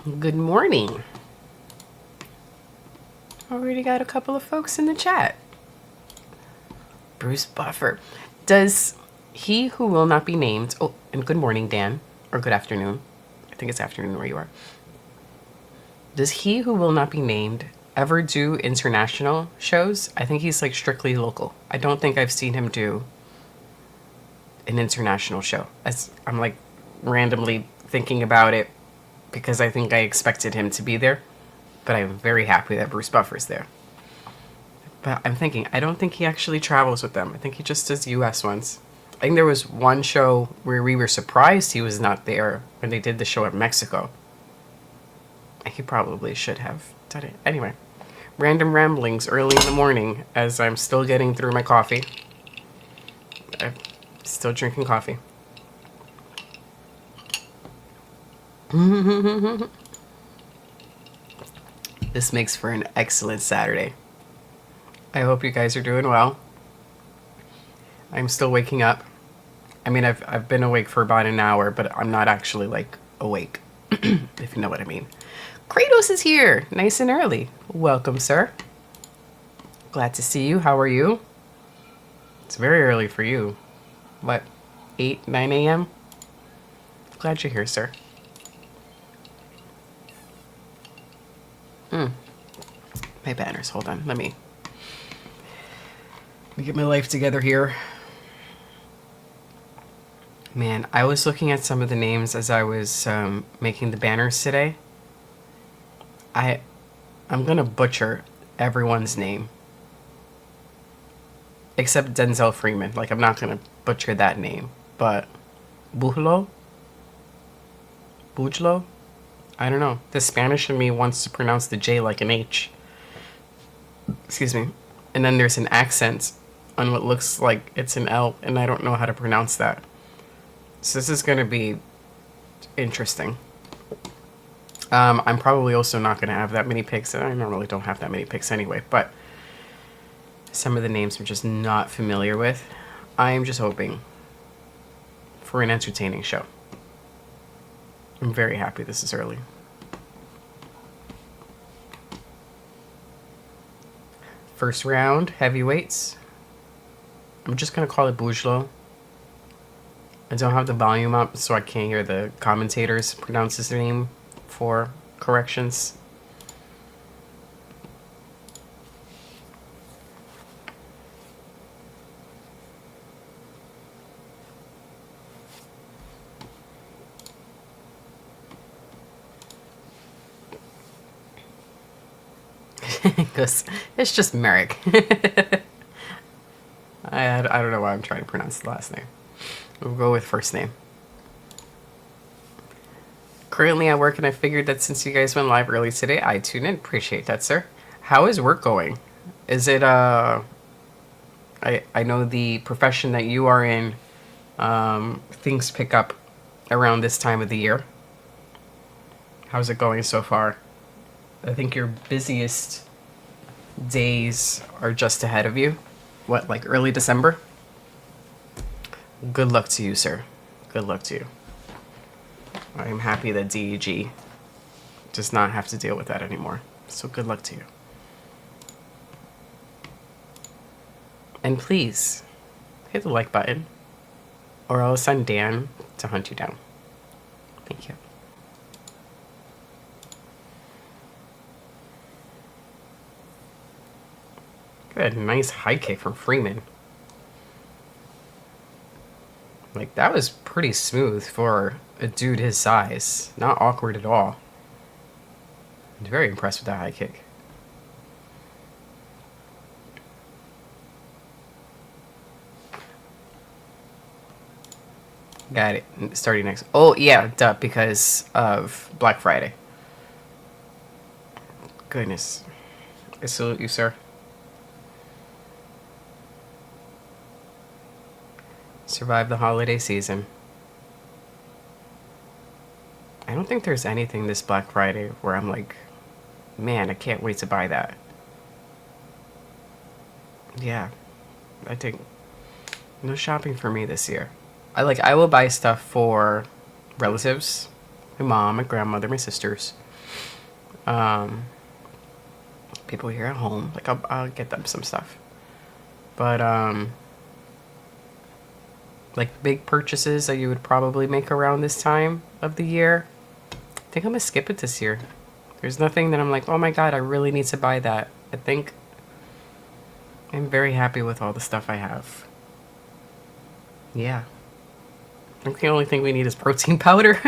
Good morning. Already got a couple of folks in the chat. Bruce Buffer. Does he who will not be named, oh, and good morning, Dan, or good afternoon. I think it's afternoon where you are. Does he who will not be named ever do international shows? I think he's like strictly local. I don't think I've seen him do an international show. I'm like randomly thinking about it because I think I expected him to be there, but I'm very happy that Bruce Buffer's there. But I'm thinking, I don't think he actually travels with them. I think he just does US ones. I think there was one show where we were surprised he was not there when they did the show in Mexico. He probably should have done it. Anyway, random ramblings early in the morning as I'm still getting through my coffee. I'm still drinking coffee. This makes for an excellent Saturday. I hope you guys are doing well. I'm still waking up. I mean, I've been awake for about an hour, but I'm not actually like awake, if you know what I mean. Kratos is here, nice and early. Welcome, sir. Glad to see you. How are you? It's very early for you. What, 8, 9 a.m.? Glad you're here, sir. My banners, hold on, let me get my life together here. Man, I was looking at some of the names as I was making the banners today. I'm gonna butcher everyone's name. Except Denzel Freeman. Like, I'm not gonna butcher that name. But Bujlo? I don't know. The Spanish in me wants to pronounce the J like an H. Excuse me. And then there's an accent on what looks like it's an L, and I don't know how to pronounce that. So this is going to be interesting. I'm probably also not going to have that many picks. I normally don't have that many picks anyway, but some of the names I'm just not familiar with. I am just hoping for an entertaining show. I'm very happy this is early. First round, heavyweights. I'm just going to call it Bujlo. I don't have the volume up, so I can't hear the commentators pronounce his name for corrections. Because it's just Merrick. I don't know why I'm trying to pronounce the last name. We'll go with first name. Currently at work, and I figured that since you guys went live early today, I tune in. Appreciate that, sir. How is work going? Is it, I know the profession that you are in, things pick up around this time of the year. How's it going so far? I think your busiest days are just ahead of you. What, like early December? Good luck to you, sir. Good luck to you. I am happy that DEG does not have to deal with that anymore. So good luck to you. And please, hit the like button, or I'll send Dan to hunt you down. Thank you. Good, nice high kick from Freeman. Like, that was pretty smooth for a dude his size. Not awkward at all. I'm very impressed with that high kick. Got it. Starting next. Oh, yeah, duh, because of Black Friday. Goodness. I salute you, sir. Survive the holiday season. I don't think there's anything this Black Friday where I'm like, man, I can't wait to buy that. Yeah, I think no shopping for me this year. I will buy stuff for relatives, my mom, my grandmother, my sisters. People here at home, like I'll get them some stuff. But like big purchases that you would probably make around this time of the year, I think I'm gonna skip it this year. There's nothing that I'm like, oh my god, I really need to buy that. I think I'm very happy with all the stuff I have. Yeah. I think the only thing we need is protein powder.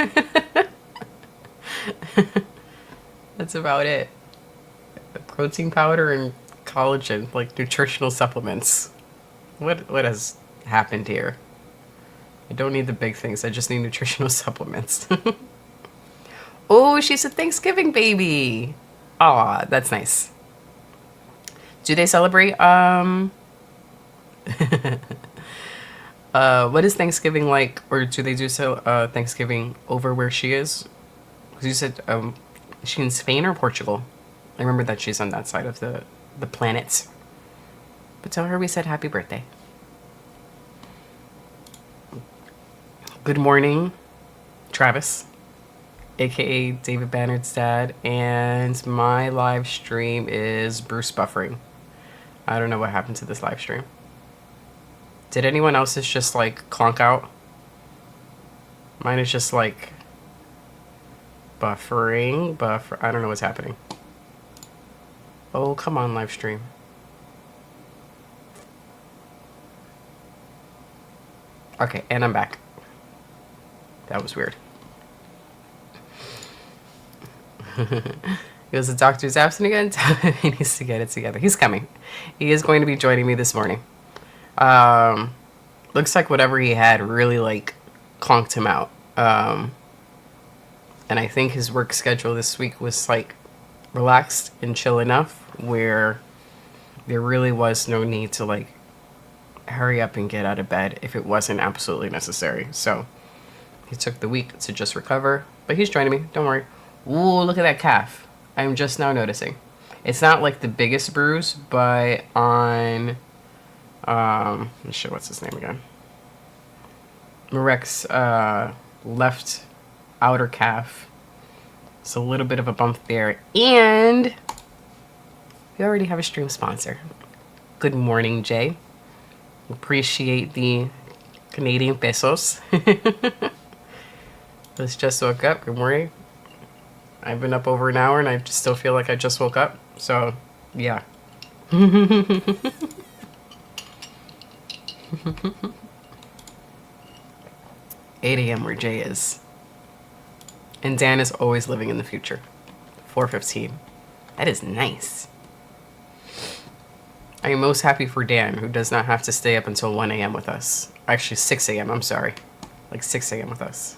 That's about it. Protein powder and collagen, like nutritional supplements. What has happened here? I don't need the big things. I just need nutritional supplements. Oh, she's a Thanksgiving baby. Aw, that's nice. Do they celebrate? What is Thanksgiving like? Or do they do Thanksgiving over where she is? Because you said, is she in Spain or Portugal? I remember that she's on that side of the planet. But tell her we said happy birthday. Good morning, Travis, aka David Bannard's dad, and my live stream is Bruce buffering. I don't know what happened to this live stream. Did anyone else's just like clonk out? Mine is just like buffering, I don't know what's happening. Oh, come on, live stream. Okay, and I'm back. That was weird. He goes, the doctor's absent again. He needs to get it together. He's coming. He is going to be joining me this morning. Looks like whatever he had really like conked him out. And I think his work schedule this week was like relaxed and chill enough where there really was no need to like hurry up and get out of bed if it wasn't absolutely necessary. So he took the week to just recover, but he's joining me. Don't worry. Ooh, look at that calf. I'm just now noticing. It's not like the biggest bruise, but on, shit, what's his name again? Marek's left outer calf. It's a little bit of a bump there. And we already have a stream sponsor. Good morning, Jay. Appreciate the Canadian pesos. Let's just woke up. Good morning. I've been up over an hour and I still feel like I just woke up. So, yeah. 8 a.m. where Jay is. And Dan is always living in the future. 4:15. That is nice. I am most happy for Dan, who does not have to stay up until 1 a.m. with us. Actually, 6 a.m. I'm sorry. Like 6 a.m. with us.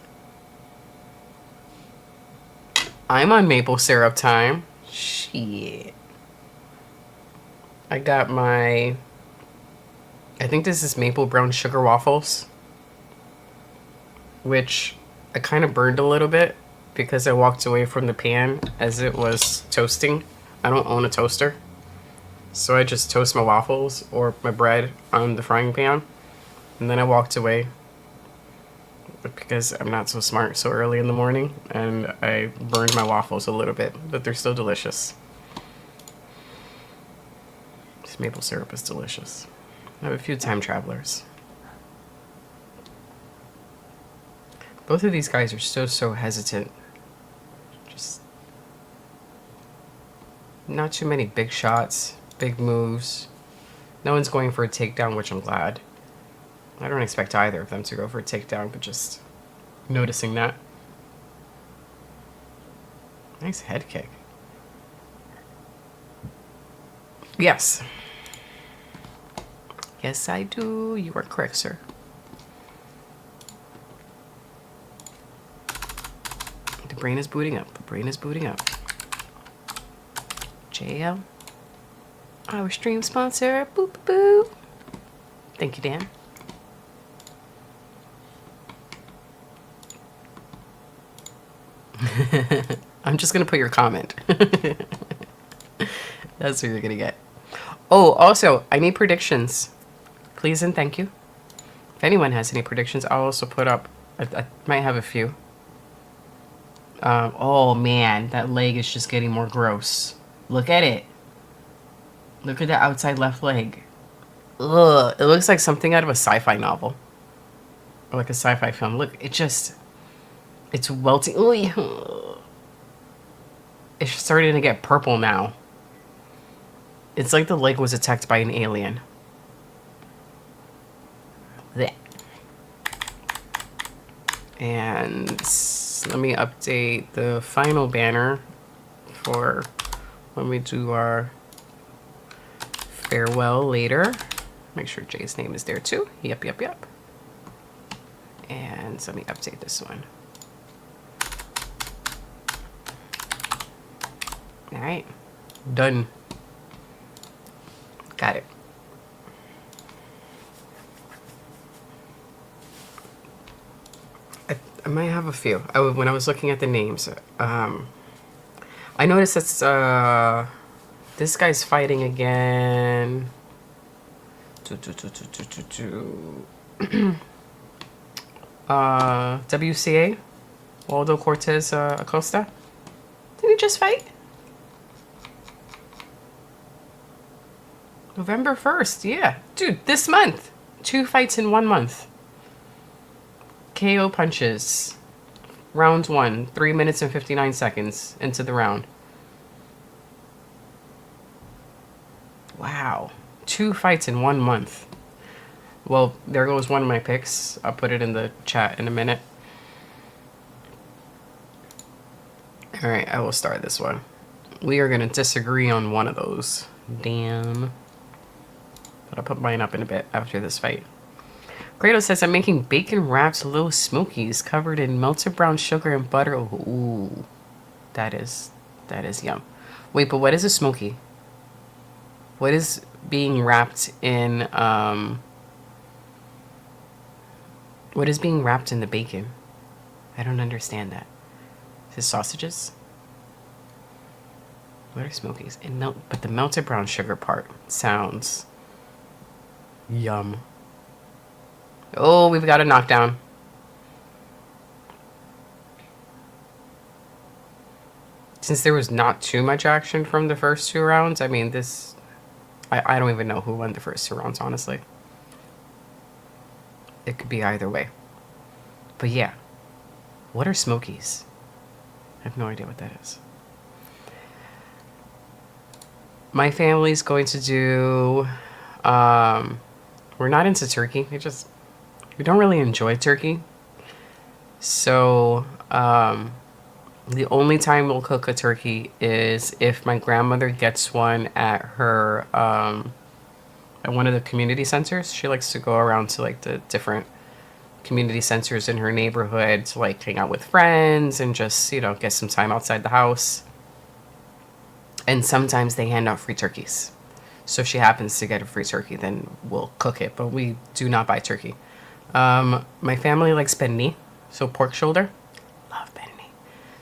I'm on maple syrup time. Shit. I got my... I think this is maple brown sugar waffles. Which I kind of burned a little bit because I walked away from the pan as it was toasting. I don't own a toaster. So I just toast my waffles or my bread on the frying pan. And then I walked away because I'm not so smart so early in the morning. And I burned my waffles a little bit, but they're still delicious. This maple syrup is delicious. I have a few time travelers. Both of these guys are so hesitant. Just not too many big shots, big moves. No one's going for a takedown, which I'm glad. I don't expect either of them to go for a takedown, but just noticing that. Nice head kick. Yes. Yes, I do. You are correct, sir. The brain is booting up. The brain is booting up. JL. Our stream sponsor. Boop, boop, boop. Thank you, Dan. I'm just going to put your comment. That's what you're going to get. Oh, also, I need predictions. Please and thank you. If anyone has any predictions, I'll also put up. I might have a few. Oh man, that leg is just getting more gross. Look at it. Look at the outside left leg. Ugh, it looks like something out of a sci-fi novel. Or like a sci-fi film. Look, it's welting. Ooh, it's starting to get purple now. It's like the leg was attacked by an alien. Blech. And let me update the final banner for when we do our farewell later. Make sure Jay's name is there too. Yep. And let me update this one. All right, done. Got it. I might have a few. When I was looking at the names, I noticed that this guy's fighting again. WCA, Waldo Cortez Acosta. Did he just fight? November 1st, yeah. Dude, this month. 2 fights in 1 month. KO punches. Round 1, 3 minutes and 59 seconds into the round. Wow. 2 fights in 1 month. Well, there goes one of my picks. I'll put it in the chat in a minute. All right, I will start this one. We are going to disagree on one of those. Damn. But I'll put mine up in a bit after this fight. Grado says, I'm making bacon wrapped little smokies covered in melted brown sugar and butter. Ooh, that is yum. Wait, but what is a smoky? What is being wrapped in, what is being wrapped in the bacon? I don't understand that. Is it sausages? What are smokies? But the melted brown sugar part sounds yum. Oh, we've got a knockdown. Since there was not too much action from the first 2 rounds, I mean, I don't even know who won the first 2 rounds, honestly. It could be either way. But yeah, what are smokies? I have no idea what that is. My family's going to do, we're not into turkey. We don't really enjoy turkey. So, the only time we'll cook a turkey is if my grandmother gets one at her, at one of the community centers. She likes to go around to like the different community centers in her neighborhood to like hang out with friends and just, get some time outside the house. And sometimes they hand out free turkeys. So if she happens to get a free turkey, then we'll cook it. But we do not buy turkey. My family likes penne, so pork shoulder. Love penne.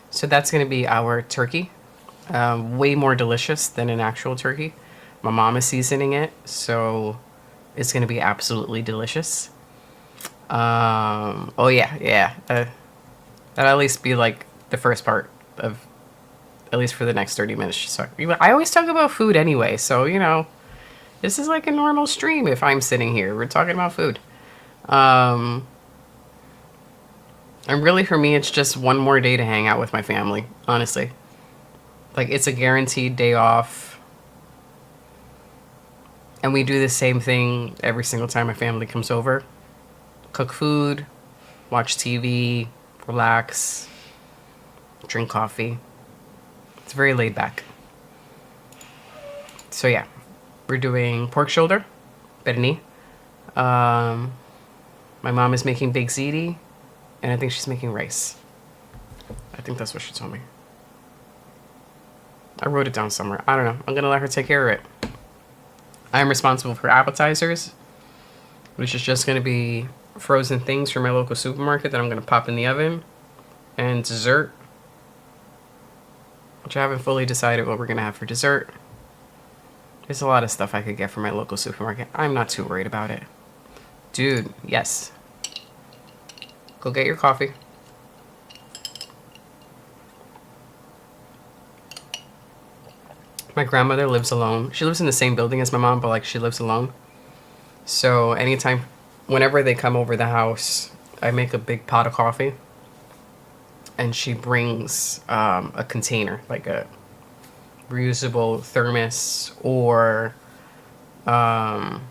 So that's going to be our turkey. Way more delicious than an actual turkey. My mom is seasoning it, so it's going to be absolutely delicious. Oh yeah. That'll at least be like the first part of, at least for the next 30 minutes. So I always talk about food anyway, so this is like a normal stream if I'm sitting here. We're talking about food. And really for me, it's just one more day to hang out with my family, honestly. Like, it's a guaranteed day off. And we do the same thing every single time my family comes over. Cook food, watch TV, relax, drink coffee. It's very laid back. So yeah, we're doing pork shoulder, penne. My mom is making baked ziti, and I think she's making rice. I think that's what she told me. I wrote it down somewhere. I don't know. I'm gonna let her take care of it. I'm responsible for appetizers, which is just gonna be frozen things from my local supermarket that I'm gonna pop in the oven, and dessert, which I haven't fully decided what we're gonna have for dessert. There's a lot of stuff I could get from my local supermarket. I'm not too worried about it. Dude, yes. Go get your coffee. My grandmother lives alone. She lives in the same building as my mom, but like she lives alone. So anytime, whenever they come over the house, I make a big pot of coffee. And she brings a container, like a reusable thermos or an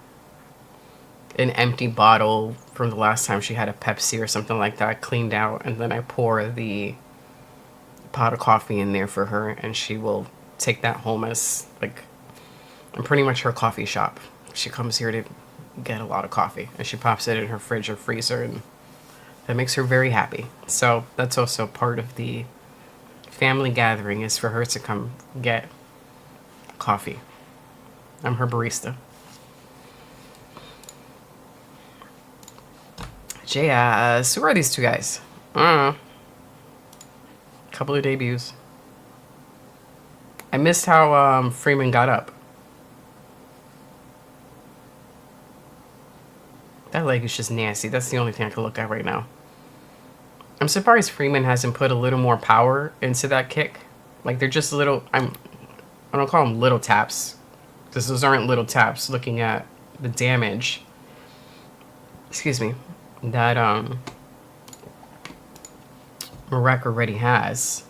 empty bottle from the last time she had a Pepsi or something like that cleaned out. And then I pour the pot of coffee in there for her, and she will take that home as like, I'm pretty much her coffee shop. She comes here to get a lot of coffee, and she pops it in her fridge or freezer, and that makes her very happy. So that's also part of the family gathering, is for her to come get coffee. I'm her barista. Jazz. Who are these two guys? I don't know. Couple of debuts. I missed how Freeman got up. That leg is just nasty. That's the only thing I can look at right now. I'm surprised Freeman hasn't put a little more power into that kick. Like, they're just little... I don't call them little taps, because those aren't little taps. Looking at the damage, excuse me, that Marek already has.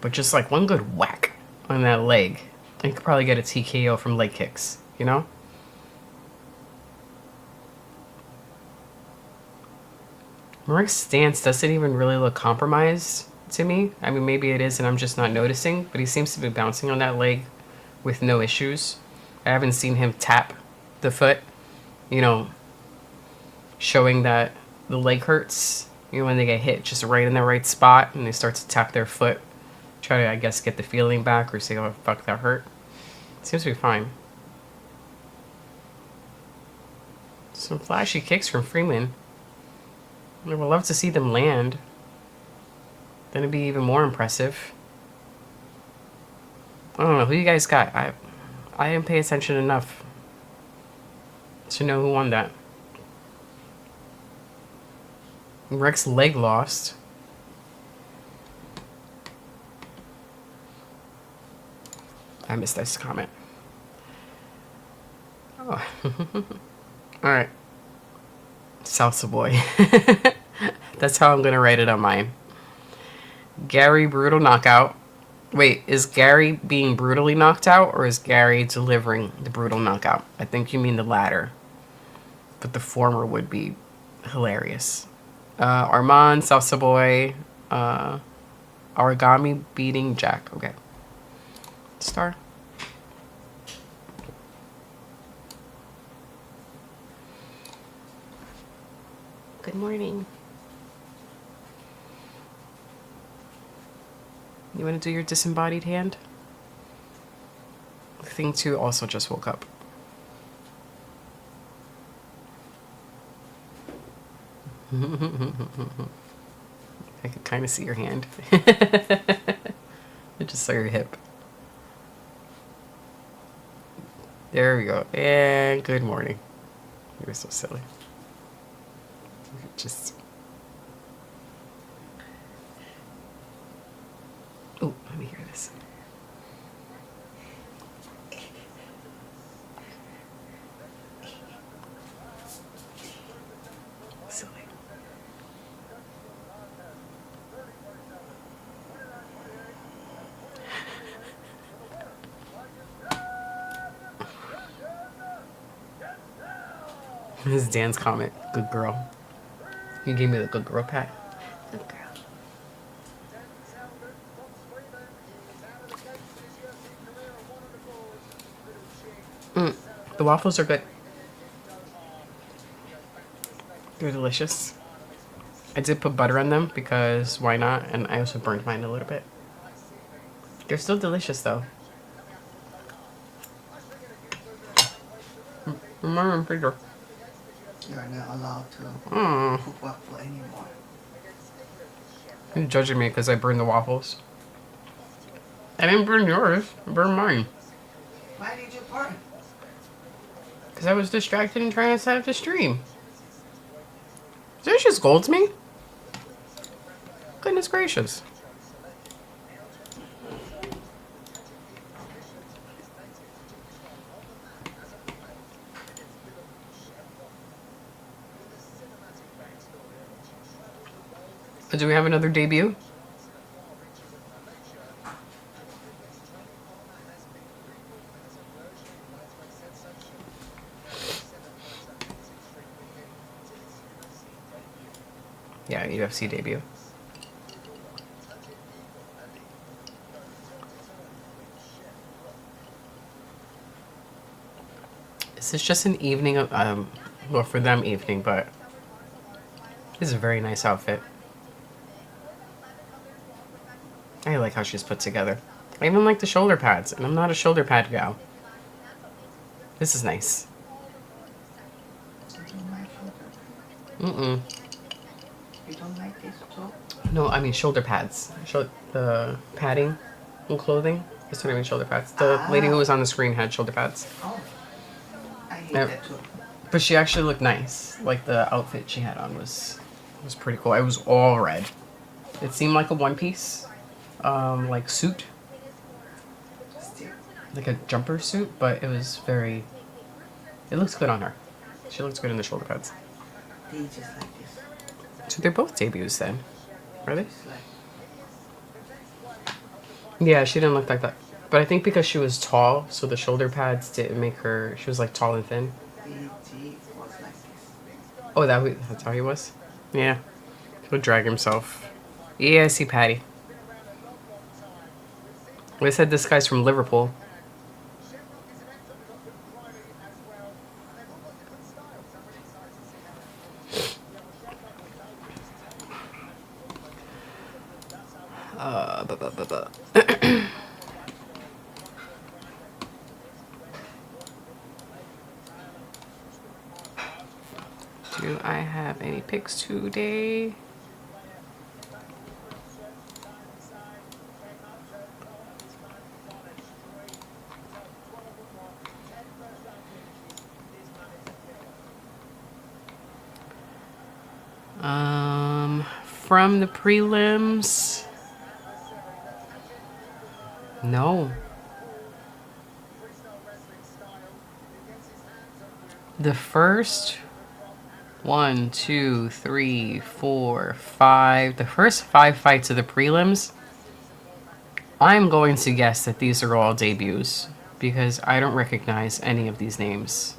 But just like one good whack on that leg, you could probably get a TKO from leg kicks, you know? Marek's stance doesn't even really look compromised to me. I mean, maybe it is and I'm just not noticing, but he seems to be bouncing on that leg with no issues. I haven't seen him tap the foot, you know, showing that the leg hurts, you know, when they get hit just right in the right spot and they start to tap their foot, try to, I guess, get the feeling back or say, oh, fuck, that hurt. Seems to be fine. Some flashy kicks from Freeman. I would love to see them land. Then it'd be even more impressive. I don't know. Who you guys got? I didn't pay attention enough to know who won that. Rex's leg lost. I missed this comment. Oh. Alright. Salsa boy. That's how I'm going to write it on mine. Gary brutal knockout. Wait, is Gary being brutally knocked out, or is Gary delivering the brutal knockout? I think you mean the latter. But the former would be hilarious. Arman, Salsa boy. Origami beating Jack. Okay. Star. Good morning. You want to do your disembodied hand? Thing 2 also just woke up. I could kind of see your hand. I just saw your hip. There we go. And good morning. You were so silly. Just... Oh, let me hear this. Silly. This is Dan's comment. Good girl. You gave me the good girl pat. Good girl. The waffles are good. They're delicious. I did put butter on them because why not? And I also burned mine a little bit. They're still delicious though. Peter. You are not allowed to cook waffle anymore. You're judging me because I burned the waffles. I didn't burn yours. I burned mine. Why did you burn? Because I was distracted and trying to set up the stream. Did you just scold me? Goodness gracious. Do we have another debut? Yeah, UFC debut. This is just an evening of, well, for them evening, but this is a very nice outfit. I like how she's put together. I even like the shoulder pads, and I'm not a shoulder pad gal. This is nice. You don't like shoulder? Mm-mm. You don't like this too? No, I mean shoulder pads. The padding and clothing. That's what I mean, shoulder pads. The lady who was on the screen had shoulder pads. Oh, I hate Yep. that too. But she actually looked nice. Like the outfit she had on was pretty cool. It was all red. It seemed like a one piece, like suit, Still, like a jumper suit, but it was very. It looks good on her. She looks good in the shoulder pads. they just like this. So they're both debuts then, are they? It's like, Yeah, she didn't look like that. But I think because she was tall, so the shoulder pads didn't make her. She was like tall and thin. BG was like this. Oh, that's how he was? Yeah. He'll drag himself. Yeah, I see Patty. They said this guy's from Liverpool. Buh, buh, buh, buh. Do I have any picks today? From the prelims, no. The first 1, 2, 3, 4, 5. The first 5 fights of the prelims, I'm going to guess that these are all debuts because I don't recognize any of these names.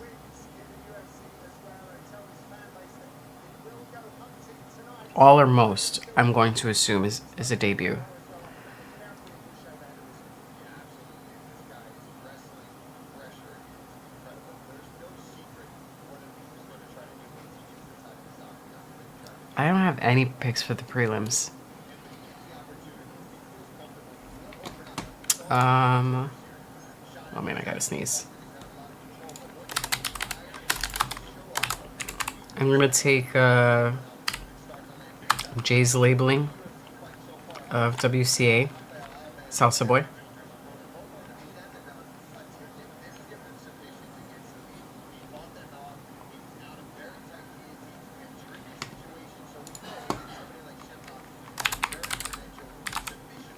All or most, I'm going to assume is a debut. I don't have any picks for the prelims. Oh man, I gotta sneeze. I'm gonna take Jay's labeling of WCA, Salsa Boy.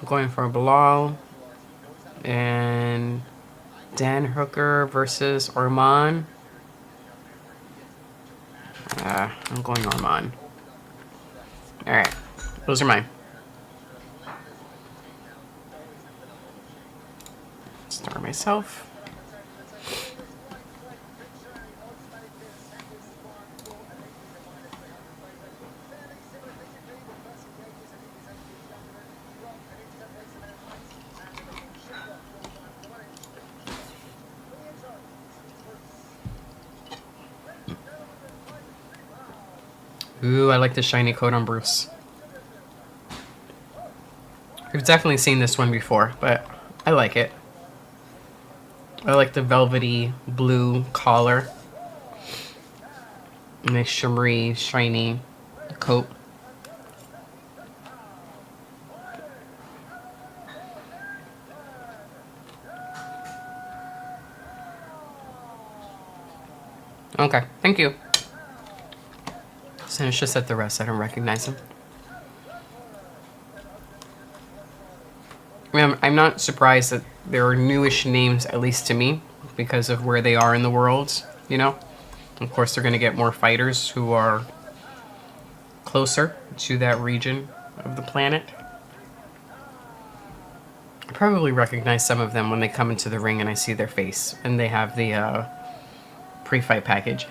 I'm going for Bilal and Dan Hooker versus Arman. I'm going Arman. Alright, those are mine. Start myself. Ooh, I like the shiny coat on Bruce. We've definitely seen this one before, but I like it. I like the velvety blue collar. Nice shimmery, shiny coat. Okay, thank you. So it's just that the rest, I don't recognize them. I mean, I'm not surprised that there are newish names, at least to me, because of where they are in the world, you know? Of course, they're going to get more fighters who are closer to that region of the planet. I probably recognize some of them when they come into the ring and I see their face and they have the pre-fight package.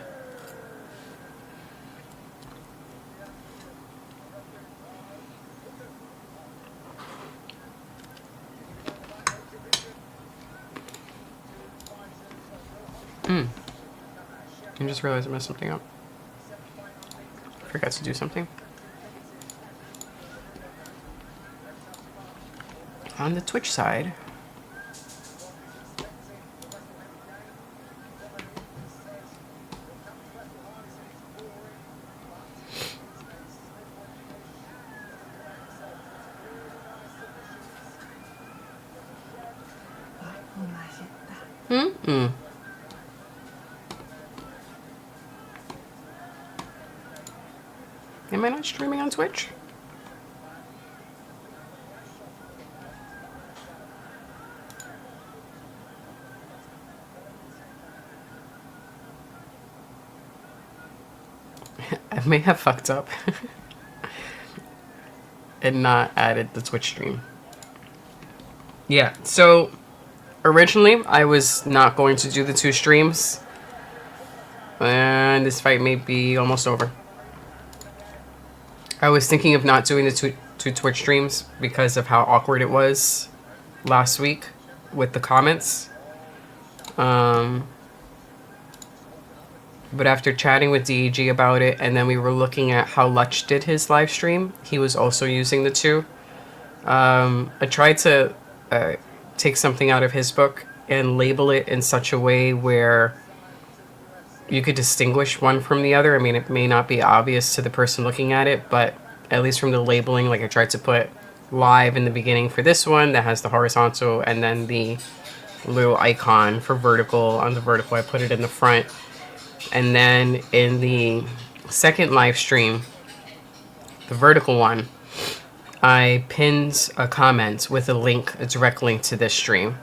I just realized I messed something up. I forgot to do something. On the Twitch side, am I not streaming on Twitch? I may have fucked up and not added the Twitch stream. Yeah, so originally I was not going to do the 2 streams, and this fight may be almost over. I was thinking of not doing the two Twitch streams because of how awkward it was last week with the comments. But after chatting with DEG about it, and then we were looking at how Lutch did his live stream, he was also using the 2. I tried to take something out of his book and label it in such a way where you could distinguish one from the other. I mean, it may not be obvious to the person looking at it, but at least from the labeling, like I tried to put live in the beginning for this one that has the horizontal, and then the little icon for vertical. On the vertical, I put it in the front. And then in the second live stream, the vertical one, I pinned a comment with a link, a direct link to this stream.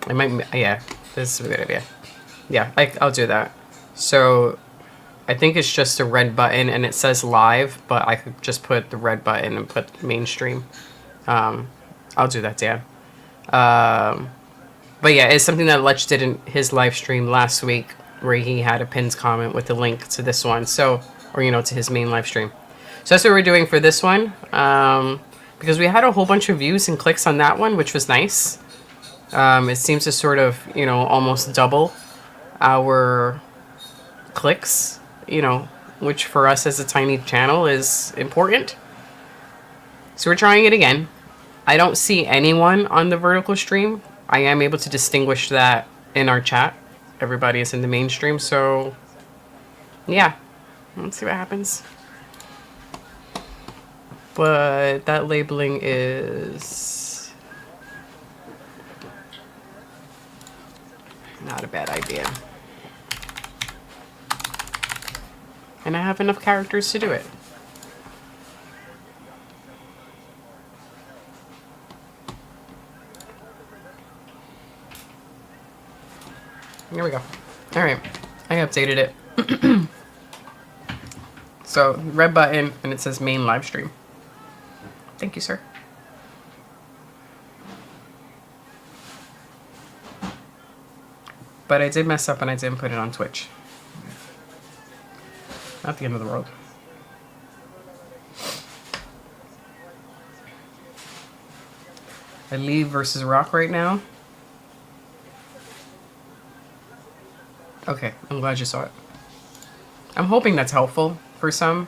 I might, yeah, this is a good idea. Yeah, I'll do that. So I think it's just a red button and it says live, but I could just put the red button and put mainstream. I'll do that, Dan. But yeah, it's something that Lech did in his live stream last week, where he had a pinned comment with the link to this one. So, or, you know, to his main live stream. So that's what we're doing for this one. Because we had a whole bunch of views and clicks on that one, which was nice. It seems to sort of, you know, almost double our clicks, you know, which for us as a tiny channel is important. So we're trying it again. I don't see anyone on the vertical stream. I am able to distinguish that in our chat. Everybody is in the mainstream, so yeah, let's see what happens. But that labeling is not a bad idea. And I have enough characters to do it. Here we go. All right, I updated it. So red button and it says main live stream. Thank you, sir. But I did mess up and I didn't put it on Twitch. Not the end of the world. I leave versus Rock right now. Okay, I'm glad you saw it. I'm hoping that's helpful for some.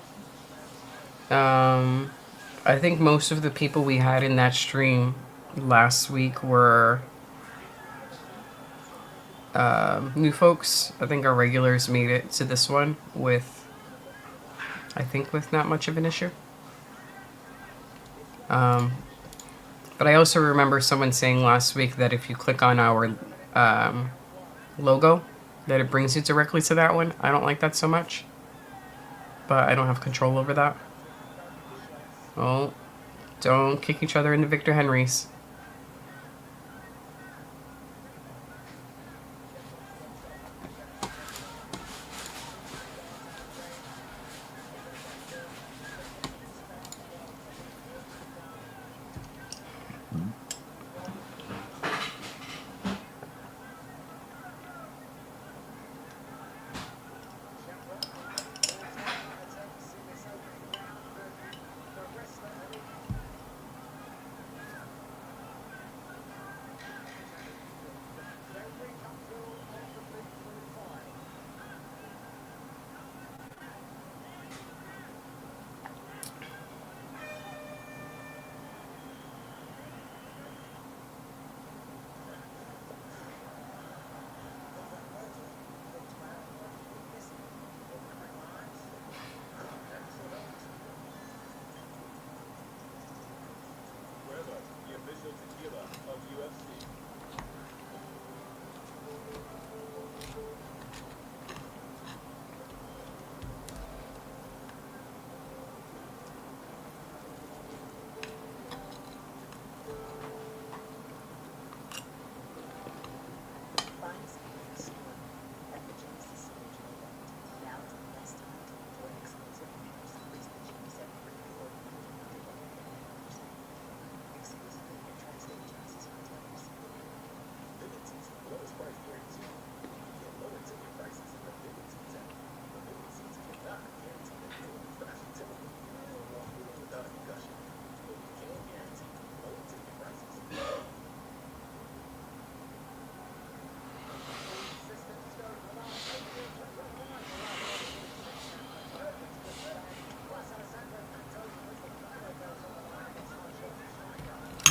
I think most of the people we had in that stream last week were new folks. I think our regulars made it to this one with, I think, with not much of an issue. But I also remember someone saying last week that if you click on our logo, that it brings you directly to that one. I don't like that so much, but I don't have control over that. Oh, don't kick each other into Victor Henry's.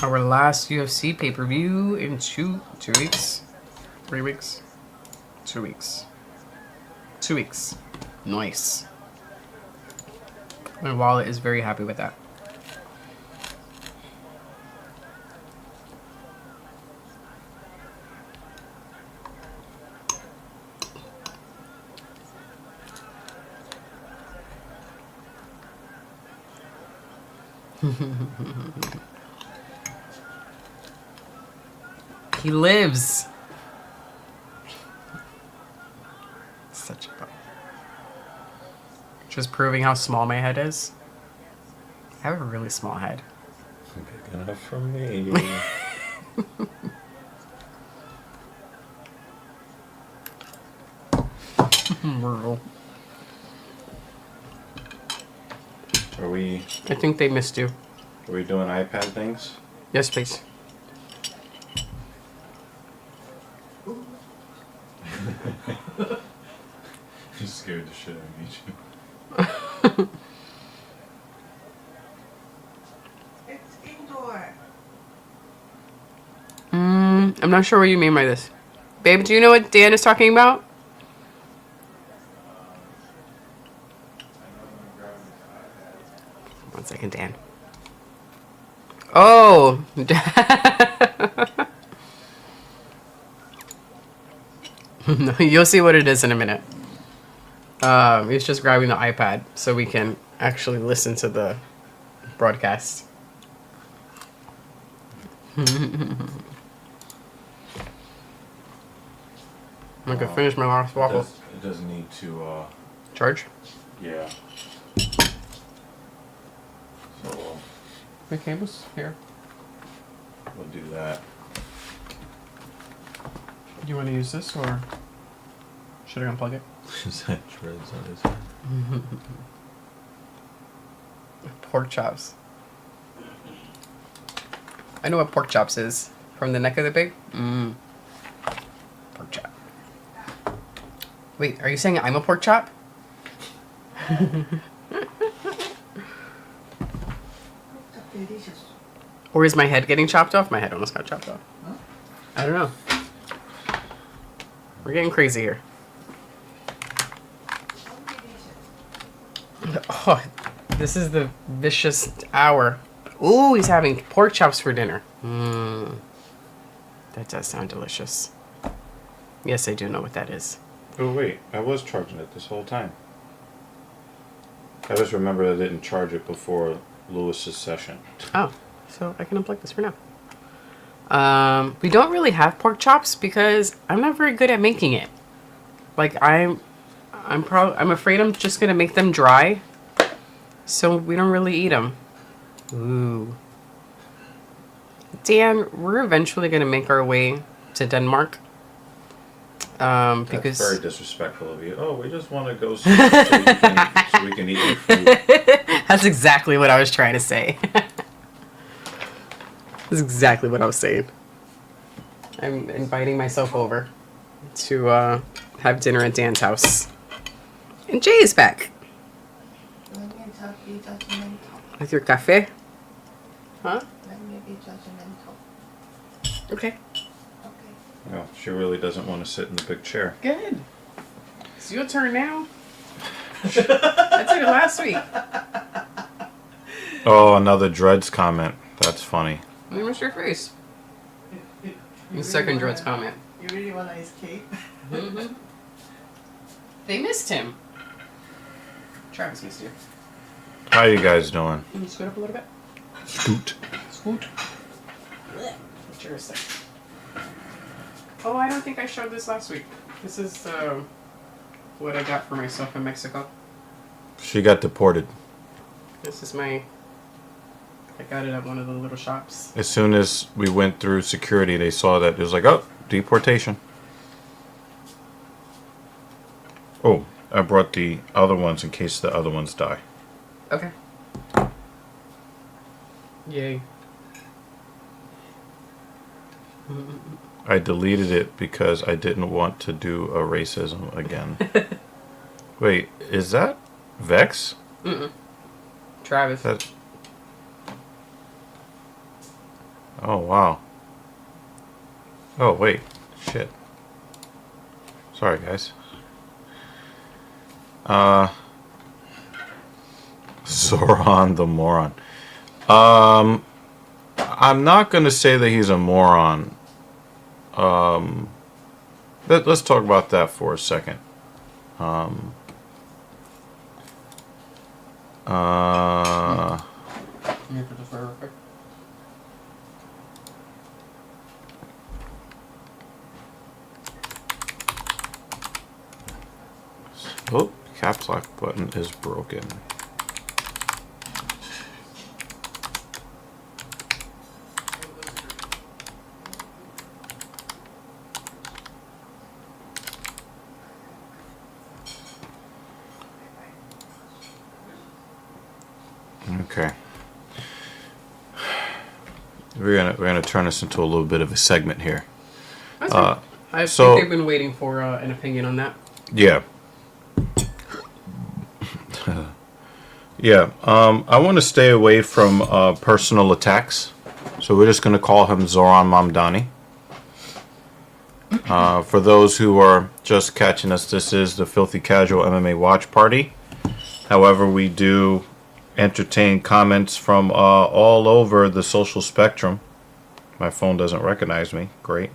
Our last UFC pay-per-view in 2 weeks. 3 weeks. 2 weeks. 2 weeks. Nice. My wallet is very happy with that. He lives. Such a bum. Just proving how small my head is. I have a really small head. Big enough for me. Are we I think they missed you. doing iPad things? Yes, please. You scared the shit out of me. It's indoor. I'm not sure what you mean by this. Babe, do you know what Dan is talking about? One second, Dan. Oh! No, you'll see what it is in a minute. He's just grabbing the iPad so we can actually listen to the broadcast. I can finish my last waffle. It does need to, Charge? yeah. So My cable's here. we'll do that. Do you want to use this or should I unplug it? Is that dreads on his head? Pork chops. I know what pork chops is. From the neck of the pig? Pork chop. Wait, are you saying I'm a pork chop? Delicious. Or is my head getting chopped off? My head almost got chopped off. Huh? I don't know. We're getting crazy here. Oh, this is the vicious hour. Ooh, he's having pork chops for dinner. That does sound delicious. Yes, I do know what that is. Oh wait, I was charging it this whole time. I just remembered I didn't charge it before Lewis's session. Oh, so I can unplug this for now. We don't really have pork chops because I'm not very good at making it. Like I'm afraid I'm just gonna make them dry, so we don't really eat them. Ooh. Dan, we're eventually gonna make our way to Denmark. Because That's very disrespectful of you. Oh, we just want to go so we can eat your food. That's exactly what I was trying to say. That's exactly what I was saying. I'm inviting myself over to have dinner at Dan's house. And Jay is back. Let me be judgmental. With your cafe? Huh? Let me be judgmental. Okay. Okay. No, she really doesn't want to sit in the big chair. Good. It's your turn now. I took it last week. Oh, another dreads comment. That's funny. Let me see your face. Second Dread's comment. You really want to escape? Mm-hmm. They missed him. Travis missed you. How you guys doing? Can you scoot up a little bit? Scoot. Scoot. Sure a sec. Oh, I don't think I showed this last week. This is what I got for myself in Mexico. She got deported. This is my... I got it at one of the little shops. As soon as we went through security, they saw that. It was like, oh, deportation. Oh, I brought the other ones in case the other ones die. Okay. Yay. I deleted it because I didn't want to do a racism again. Wait, is that Vex? Mm-mm. Travis. That... Oh, wow. Oh, wait. Shit. Sorry, guys. Zoran the moron. I'm not going to say that he's a moron. Let's talk about that for a second. Let me put this real quick. Oh, caps lock button is broken. Okay. We're gonna turn this into a little bit of a segment here. That's right. I so- think they've been waiting for an opinion on that. Yeah. Yeah. I want to stay away from personal attacks, so we're just gonna call him Zoran Mamdani. For those who are just catching us, this is the Filthy Casual MMA Watch Party. However, we do entertain comments from all over the social spectrum. My phone doesn't recognize me. Great.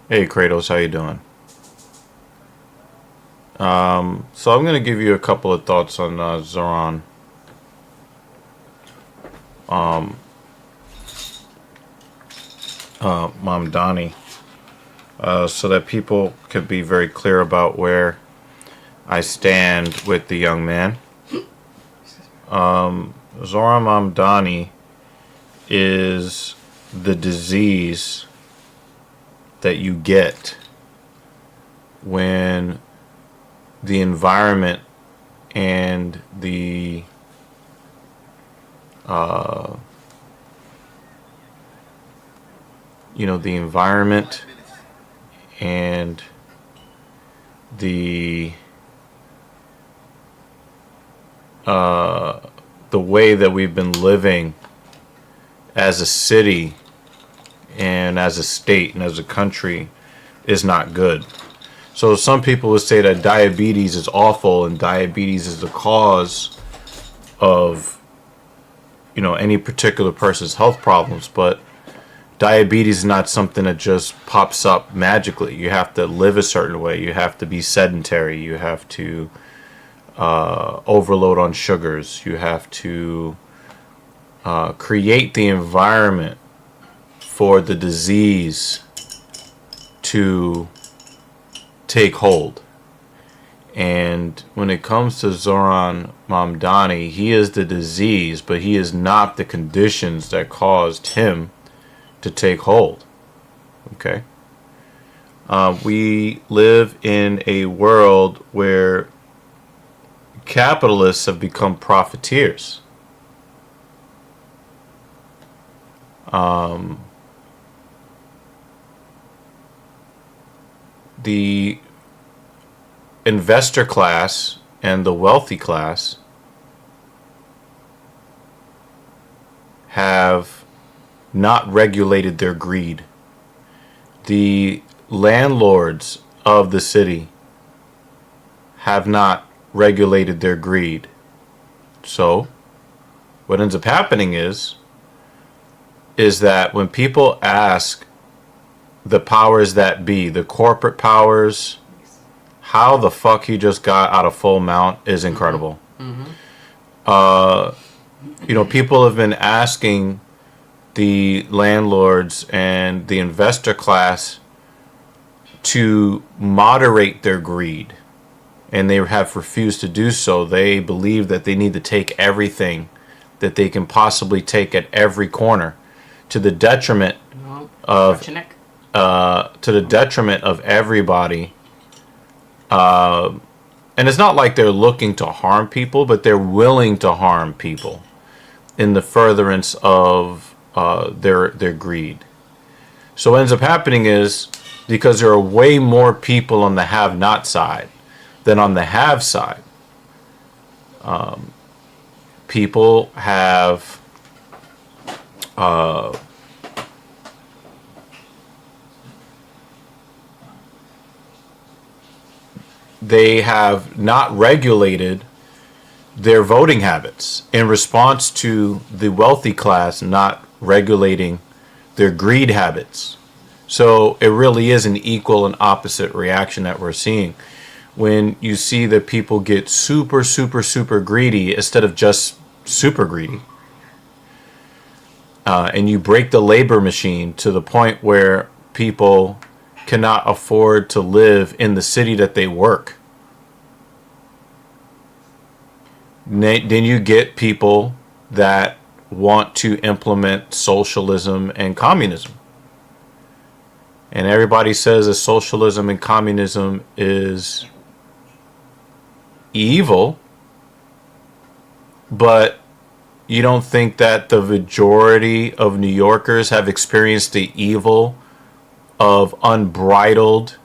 Hey Kratos, how you doing? So I'm gonna give you a couple of thoughts on Zoran. Mamdani, so that people could be very clear about where I stand with the young man. Zoran Mamdani is the disease that you get when the environment and the the environment and the way that we've been living as a city and as a state and as a country is not good. So some people would say that diabetes is awful and diabetes is the cause of any particular person's health problems, but diabetes is not something that just pops up magically. You have to live a certain way. You have to be sedentary. You have to overload on sugars. You have to create the environment for the disease to take hold. And when it comes to Zoran Mamdani, he is the disease, but he is not the conditions that caused him to take hold. Okay? We live in a world where capitalists have become profiteers. The investor class and the wealthy class have not regulated their greed. The landlords of the city have not regulated their greed. So what ends up happening is that when people ask the powers that be, the corporate powers, how the fuck he just got out of full mount is incredible. People have been asking the landlords and the investor class to moderate their greed, and they have refused to do so. They believe that they need to take everything that they can possibly take at every corner, to the detriment of everybody. And it's not like they're looking to harm people, but they're willing to harm people in the furtherance of their greed. So what ends up happening is, because there are way more people on the have-not side than on the have side, people have they have not regulated their voting habits in response to the wealthy class not regulating their greed habits. So it really is an equal and opposite reaction that we're seeing when you see that people get super, super, super greedy instead of just super greedy. And you break the labor machine to the point where people cannot afford to live in the city that they work. Then you get people that want to implement socialism and communism. And everybody says that socialism and communism is evil, but you don't think that the majority of New Yorkers have experienced the evil of unbridled,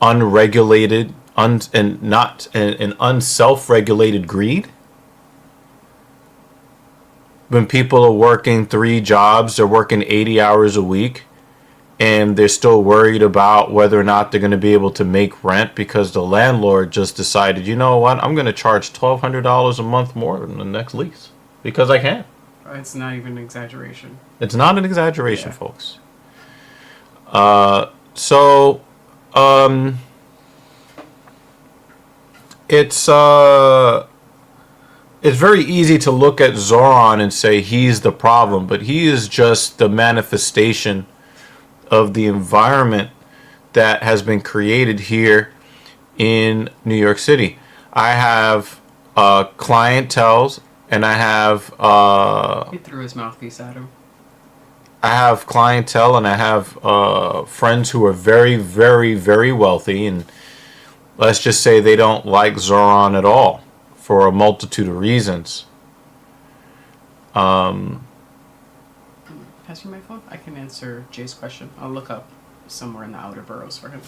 unregulated, and unself-regulated greed? When people are working 3 jobs, they're working 80 hours a week, and they're still worried about whether or not they're going to be able to make rent because the landlord just decided, you know what, I'm going to charge $1,200 a month more than the next lease because I can. It's not even an exaggeration. It's not an exaggeration, folks. It's very easy to look at Zoran and say he's the problem, but he is just the manifestation of the environment that has been created here in New York City. I have clientels, and I have He threw his mouthpiece at him. I have clientele, and I have friends who are very, very, very wealthy, and let's just say they don't like Zoran at all for a multitude of reasons. Pass me my phone. I can answer Jay's question. I'll look up somewhere in the outer boroughs for him.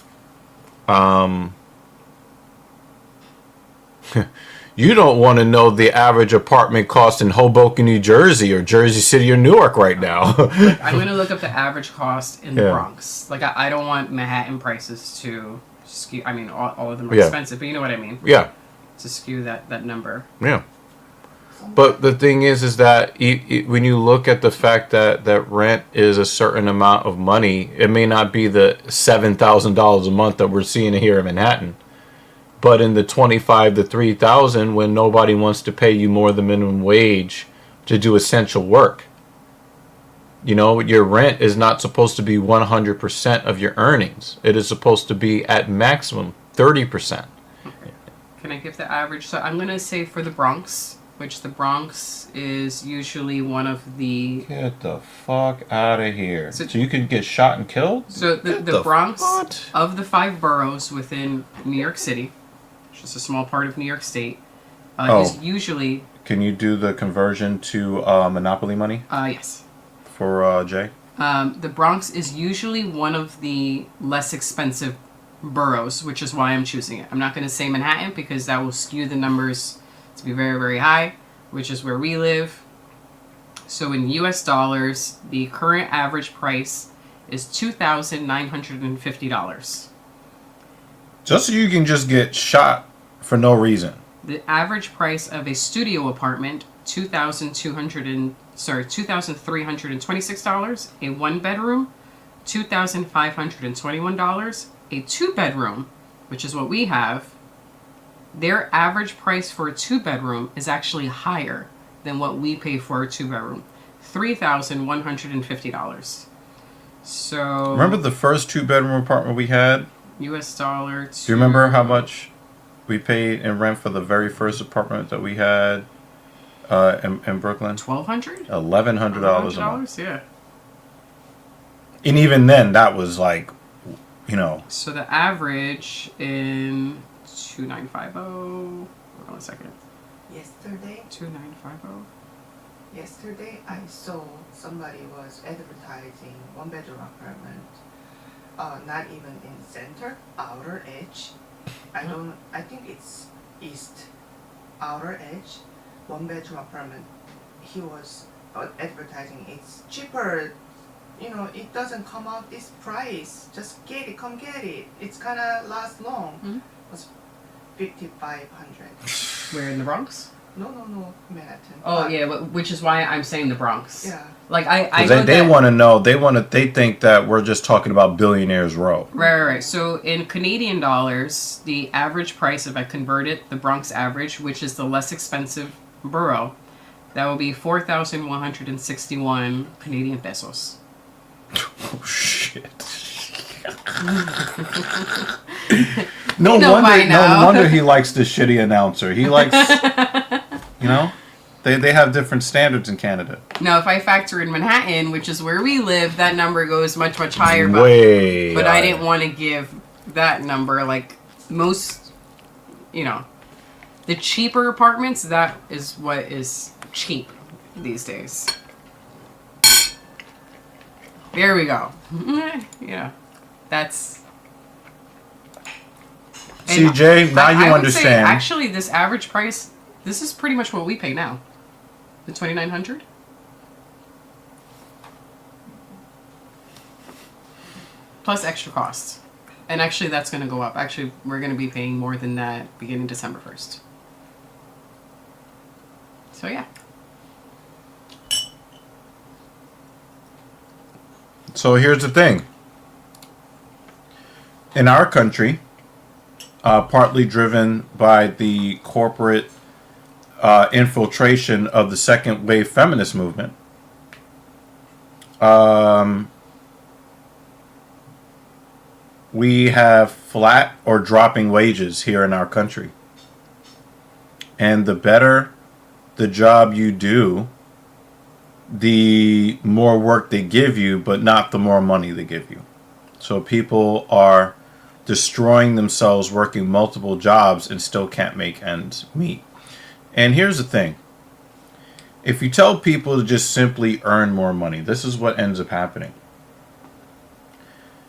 You don't want to know the average apartment cost in Hoboken, New Jersey, or Jersey City, or Newark right now. I'm going to look up the average cost in the Bronx. Like, I don't want Manhattan prices to skew. I mean, all of them are expensive, but you know what I mean. Yeah. To skew that number. Yeah. But the thing is that when you look at the fact that rent is a certain amount of money, it may not be the $7,000 a month that we're seeing here in Manhattan, but in the $25,000 to $3,000, when nobody wants to pay you more than minimum wage to do essential work. You know, your rent is not supposed to be 100% of your earnings. It is supposed to be at maximum 30%. Okay. Can I give the average? So I'm going to say for the Bronx, which the Bronx is usually one of the... Get the fuck out of here. So you can get shot and killed? So the Bronx, of the 5 boroughs within New York City, which is a small part of New York State, is usually... Can you do the conversion to Monopoly money? Yes. For Jay? The Bronx is usually one of the less expensive boroughs, which is why I'm choosing it. I'm not going to say Manhattan because that will skew the numbers to be very, very high, which is where we live. So in US dollars, the current average price is $2,950. Just so you can just get shot for no reason. The average price of a studio apartment, $2,326. A one bedroom, $2,521. A two bedroom, which is what we have, their average price for a two bedroom is actually higher than what we pay for a two bedroom, $3,150. So Remember the first 2-bedroom apartment we had? US dollar. Do you remember how much we paid in rent for the very first apartment that we had in Brooklyn? $1,200? $1,100 a month. Yeah. And even then, that was like, you know. So the average in 2950. Hold on a second. Yesterday, 2950. yesterday I saw somebody was advertising one bedroom apartment. Not even in center, outer edge. I think it's east, outer edge, one bedroom apartment. He was advertising it's cheaper. You know, it doesn't come out this price. Just get it, come get it. It's gonna last long. Mhm. It was 5,500. Where in the Bronx? No, Manhattan. Oh yeah, which is why I'm saying the Bronx. Yeah. Like I They, know they that- want to know. They think that we're just talking about Billionaires Row. Right. So in Canadian dollars, the average price, if I convert it, the Bronx average, which is the less expensive borough, that will be 4,161 Canadian pesos. Oh shit! No You know by wonder. now. No wonder he likes the shitty announcer. He likes. You know, they have different standards in Canada. Now, if I factor in Manhattan, which is where we live, that number goes much, much higher. But Way. I didn't want to give that number. Like most, you know, the cheaper apartments, that is what is cheap these days. There we go. Yeah, that's... and CJ, now I you would say, understand. actually, this average price, this is pretty much what we pay now. The $2,900. Plus extra costs. And actually, that's going to go up. Actually, we're going to be paying more than that beginning December 1st. So, yeah. So here's the thing. In our country, partly driven by the corporate infiltration of the second wave feminist movement, we have flat or dropping wages here in our country. And the better the job you do, the more work they give you, but not the more money they give you. So people are destroying themselves working multiple jobs and still can't make ends meet. And here's the thing. If you tell people to just simply earn more money, this is what ends up happening.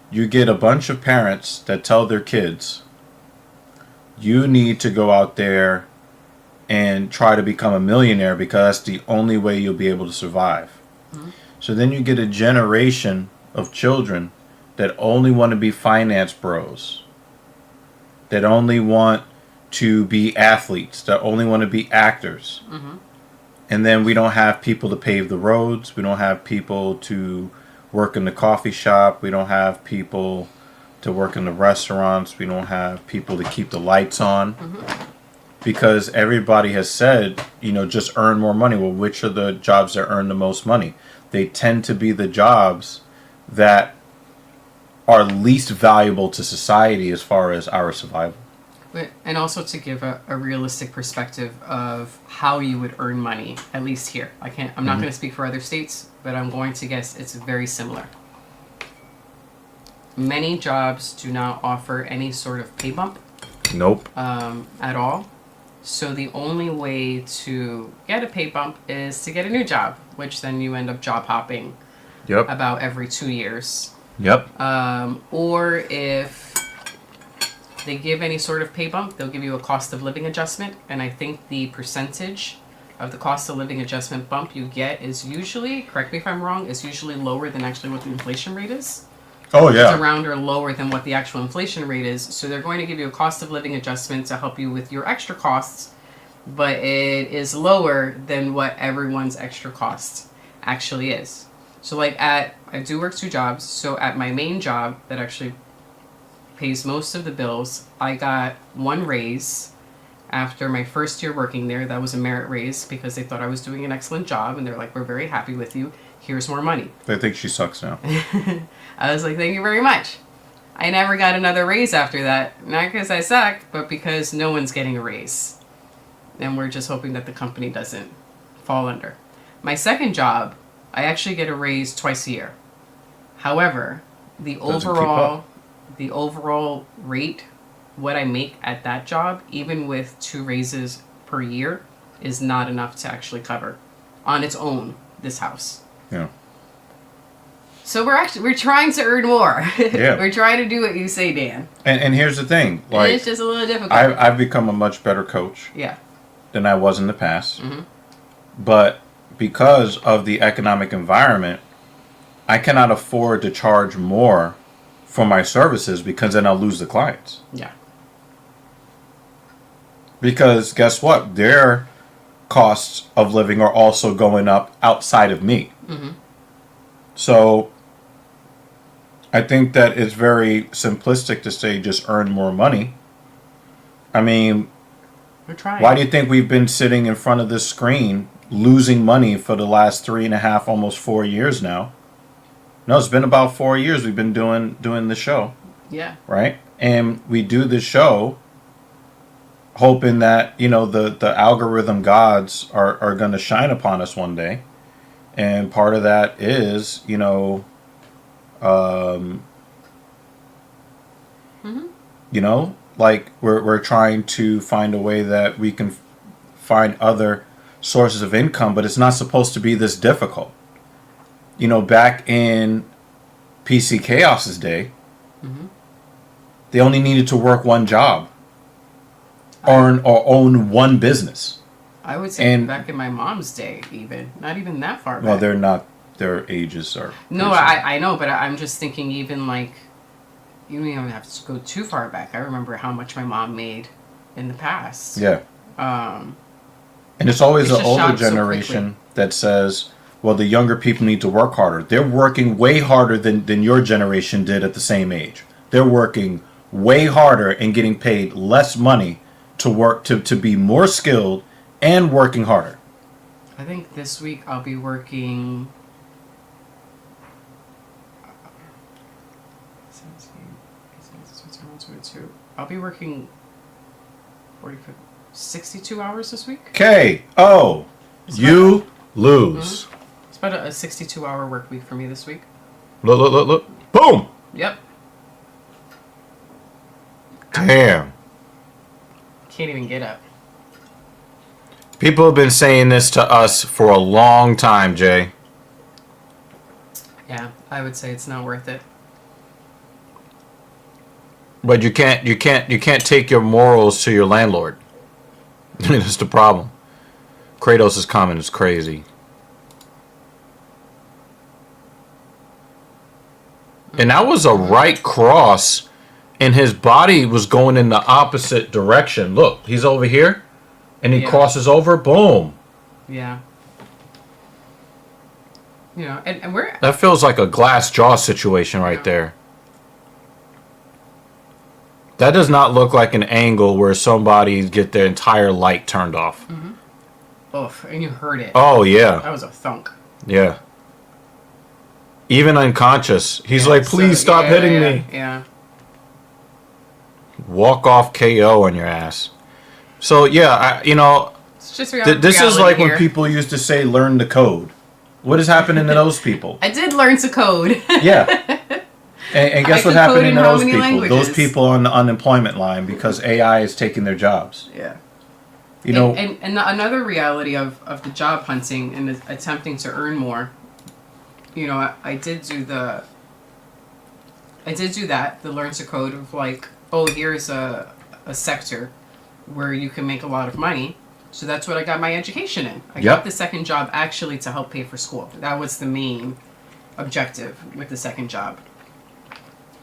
You get a bunch of parents that tell their kids, you need to go out there and try to become a millionaire because that's the only way you'll be able to survive. Mm-hmm. So then you get a generation of children that only want to be finance bros, that only want to be athletes, that only want to be actors. Mm-hmm. And then we don't have people to pave the roads. We don't have people to work in the coffee shop. We don't have people to work in the restaurants. We don't have people to keep the lights on. Mm-hmm. Because everybody has said, you know, just earn more money. Well, which are the jobs that earn the most money? They tend to be the jobs that are least valuable to society as far as our survival. And also to give a realistic perspective of how you would earn money, at least here. I'm not going to speak for other states, but I'm going to guess it's very similar. Many jobs do not offer any sort of pay bump. Nope. At all. So the only way to get a pay bump is to get a new job, which then you end up job hopping. Yep. About every 2 years. Yep. Or if they give any sort of pay bump, they'll give you a cost of living adjustment. And I think the percentage of the cost of living adjustment bump you get is usually, correct me if I'm wrong, is usually lower than actually what the inflation rate is. Oh It's yeah. around or lower than what the actual inflation rate is. So they're going to give you a cost of living adjustment to help you with your extra costs, but it is lower than what everyone's extra cost actually is. So like I do work 2 jobs. So at my main job that actually pays most of the bills, I got 1 raise after my first year working there. That was a merit raise because they thought I was doing an excellent job, and they're like, we're very happy with you. Here's more money. They think she sucks now. I was like, thank you very much. I never got another raise after that. Not because I suck, but because no one's getting a raise. And we're just hoping that the company doesn't fall under. My second job, I actually get a raise twice a year. However, the overall rate, what I make at that job, even with 2 raises per year, is not enough to actually cover on its own this house. Yeah. So we're trying to earn more. Yeah. We're trying to do what you say, Dan. And here's the thing, like It's just a little difficult. I've become a much better coach Yeah. than I was in the past. Mm-hmm. But because of the economic environment, I cannot afford to charge more for my services because then I'll lose the clients. Yeah. Because guess what? Their costs of living are also going up outside of me. Mm-hmm. So I think that it's very simplistic to say just earn more money. I mean, We're trying. why do you think we've been sitting in front of this screen losing money for the last 3.5, almost 4 years now? No, it's been about 4 years we've been doing the show, Yeah. right? And we do the show hoping that, the algorithm gods are going to shine upon us one day. And part of that is, like we're trying to find a way that we can find other sources of income, but it's not supposed to be this difficult. Back in PC Chaos's day, they only needed to work 1 job or own 1 business. I would say back in my mom's day, even. Not even that far back. Well, they're not. Their ages are. No, I know, but I'm just thinking even like, you don't even have to go too far back. I remember how much my mom made in the past. Yeah. And it's always It's the just older shot so generation that says, well, the younger people need to work harder. They're working way harder than your generation did at the same age. They're working way harder and getting paid less money to work to be more skilled and working harder. I think this week I'll be working 17, I'll be working 62 hours this week. K.O. You lose. It's about a 62-hour work week for me this week. Look. Boom! Yep. Damn. Can't even get up. People have been saying this to us for a long time, Jay. Yeah, I would say it's not worth it. But you can't take your morals to your landlord. That's the problem. Kratos' comment is crazy. And that was a right cross, and his body was going in the opposite direction. Look, he's over here, and he crosses over, boom. Yeah. And we're... That feels like a glass jaw situation right there. That does not look like an angle where somebody get their entire light turned off. Mm-hmm. Oof, and you heard it. Oh, yeah. That was a thunk. Yeah. Even unconscious. He's like, please stop hitting me. Yeah. Walk off KO on your ass. So, yeah, It's just this is like here. when people used to say, learn the code. What is happening to those people? I did learn to code. Yeah. And guess I what could code happened in to how those many people? languages? Those people on the unemployment line because AI is taking their jobs. Yeah. And another reality of the job hunting and attempting to earn more, I did do that, the learn to code of like, oh, here's a sector where you can make a lot of money. So that's what I got my education in. I Yep. got the second job actually to help pay for school. That was the main objective with the second job.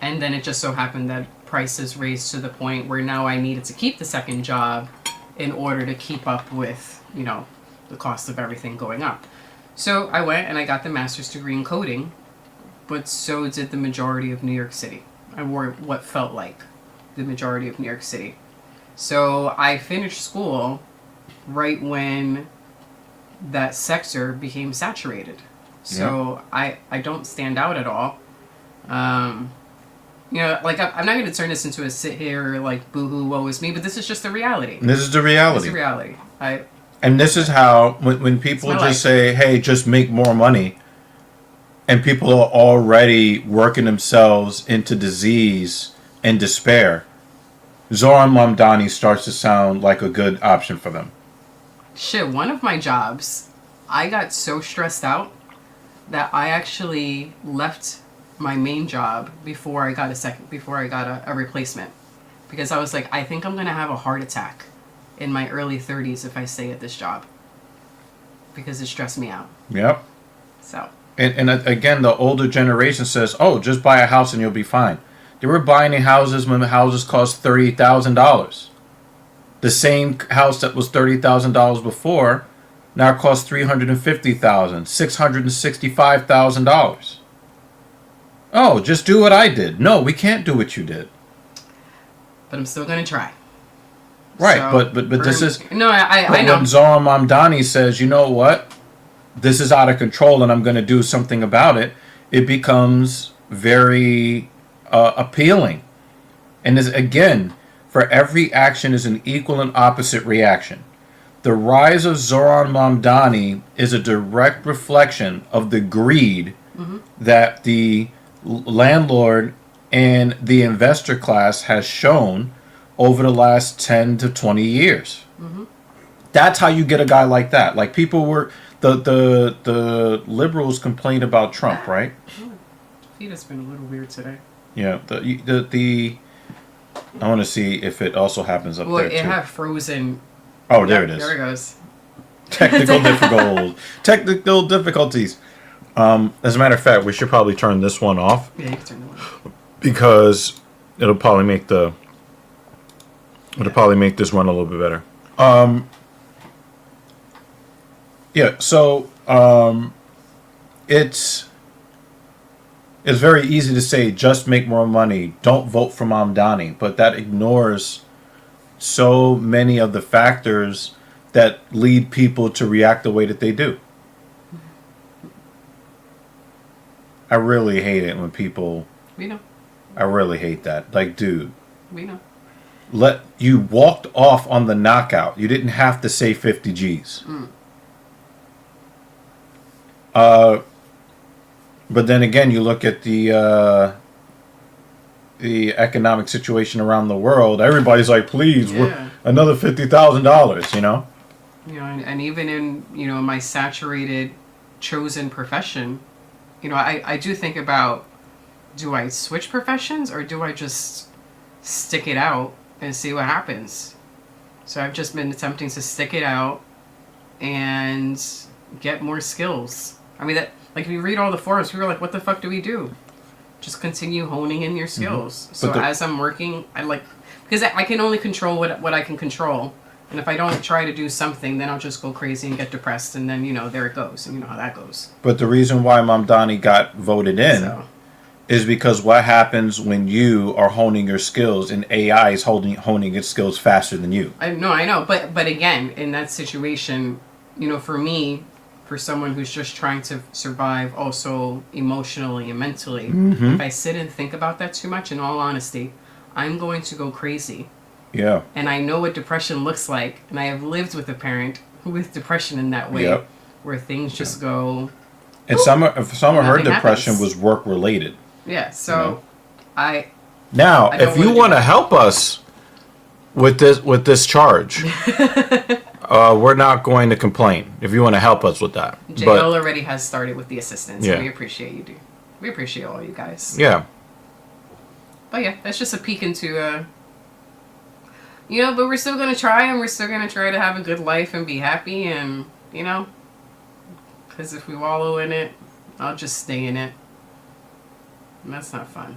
And then it just so happened that prices raised to the point where now I needed to keep the second job in order to keep up with, you know, the cost of everything going up. So I went and I got the master's degree in coding, but so did the majority of New York City. I wore what felt like the majority of New York City. So I finished school right when that sector became saturated. So I don't stand out at all. You know, like I'm not going to turn this into a sit here like boohoo woe is me, but this is just the reality. This is the reality. This is the reality. And this is how when people just life. say, "Hey, just make more money," and people are already working themselves into disease and despair, Zoran Mamdani starts to sound like a good option for them. Shit, one of my jobs, I got so stressed out that I actually left my main job before I got a replacement, because I was like, I think I'm gonna have a heart attack in my early 30s if I stay at this job, because it stressed me out. Yep. So. And again, the older generation says, "Oh, just buy a house and you'll be fine." They were buying houses when the houses cost $30,000. The same house that was $30,000 before now costs $350,000, $665,000. Oh, just do what I did. No, we can't do what you did. But I'm still gonna try. Right, So, but this is no, I know. when Zoran Mamdani says, "You know what? This is out of control, and I'm going to do something about it." It becomes very appealing. And again, for every action is an equal and opposite reaction. The rise of Zoran Mamdani is a direct reflection of the greed that the landlord and the investor class has shown over the last 10 to 20 years. That's how you get a guy like that. Like people were, the liberals complained about Trump, right? Feet has been a little weird today. Yeah, the I want to see if it also happens up there too. It have frozen. Oh, there it is. There it goes. Technical difficulties. As a matter of fact, we should probably turn this one off. Yeah, you can turn the one off. Because it'll probably make this run a little bit better. Yeah, so it's very easy to say just make more money, don't vote for Mamdani, but that ignores so many of the factors that lead people to react the way that they do. I really hate it when people. We know. I really hate that. Like, dude. We know. You walked off on the knockout. You didn't have to say 50 G's. But then again, you look at the economic situation around the world. Everybody's like, please, another $50,000. You know. You know, and even in my saturated, chosen profession, I do think about, do I switch professions or do I just stick it out and see what happens? So I've just been attempting to stick it out and get more skills. I mean, that, like, if you read all the forums, people are like, what the fuck do we do? Just continue honing in your skills. So as I'm working, because I can only control what I can control. And if I don't try to do something, then I'll just go crazy and get depressed. And then, there it goes. And you know how that goes. But the reason why Mamdani got voted in is because what happens when you are honing your skills and AI is honing its skills faster than you. I know. But again, in that situation, for me, for someone who's just trying to survive also emotionally and mentally, if I sit and think about that too much, in all honesty, I'm going to go crazy. Yeah. And I know what depression looks like, and I have lived with a parent with depression in that way, where things just go. And some of her depression happens. was work related. Yeah. So, I if you want to help us with this charge, we're not going to complain. If you want to help us with that, JL already has started with the assistance. Yeah. And we appreciate you. We appreciate all you guys. Yeah. But yeah, that's just a peek into You know, but we're still gonna try, and we're still gonna try to have a good life and be happy, and you know, because if we wallow in it, I'll just stay in it, and that's not fun.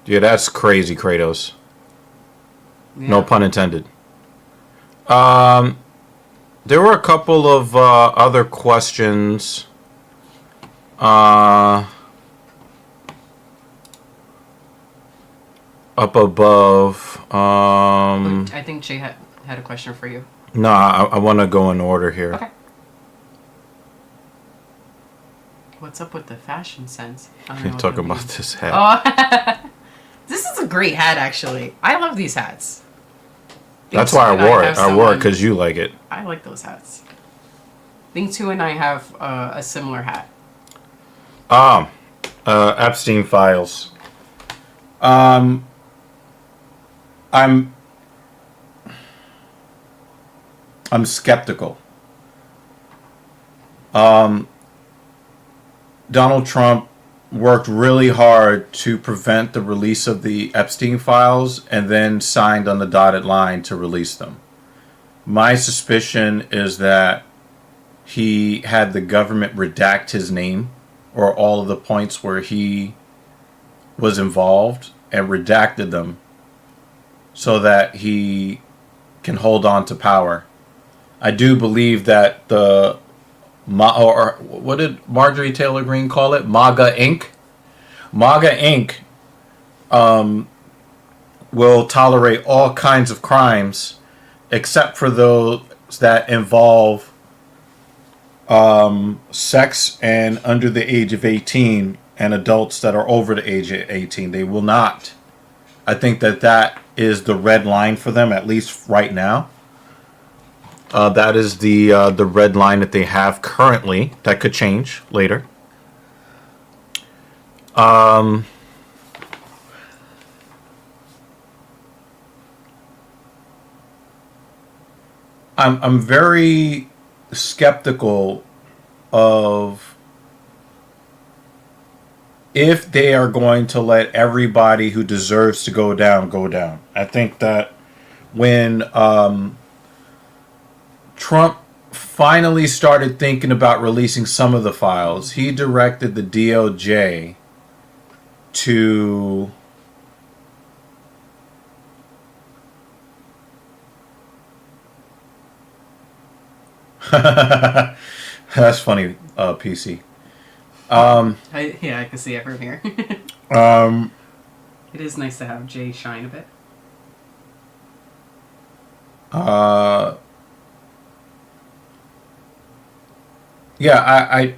Yeah, that's crazy, Kratos. Yeah. No pun intended. There were a couple of other questions. Up above. I think Jay had a question for you. No, I want to go in order here. Okay. What's up with the fashion sense? I don't know You're what talking that about means. this hat. Oh, this is a great hat, actually. I love these hats. That's why I wore it. I wore it because because you like it. I like those hats. Think Two and I have a similar hat. Epstein files. I'm skeptical. Donald Trump worked really hard to prevent the release of the Epstein files and then signed on the dotted line to release them. My suspicion is that he had the government redact his name or all of the points where he was involved and redacted them so that he can hold on to power. I do believe that the or what did Marjorie Taylor Greene call it? MAGA Inc. MAGA Inc. Will tolerate all kinds of crimes except for those that involve sex and under the age of 18 and adults that are over the age of 18. They will not. I think that is the red line for them, at least right now. That is the red line that they have currently. That could change later. I'm very skeptical of if they are going to let everybody who deserves to go down go down. I think that when Trump finally started thinking about releasing some of the files, he directed the DOJ to that's funny, PC. I can see it from here. It is nice to have Jay shine a bit. Yeah,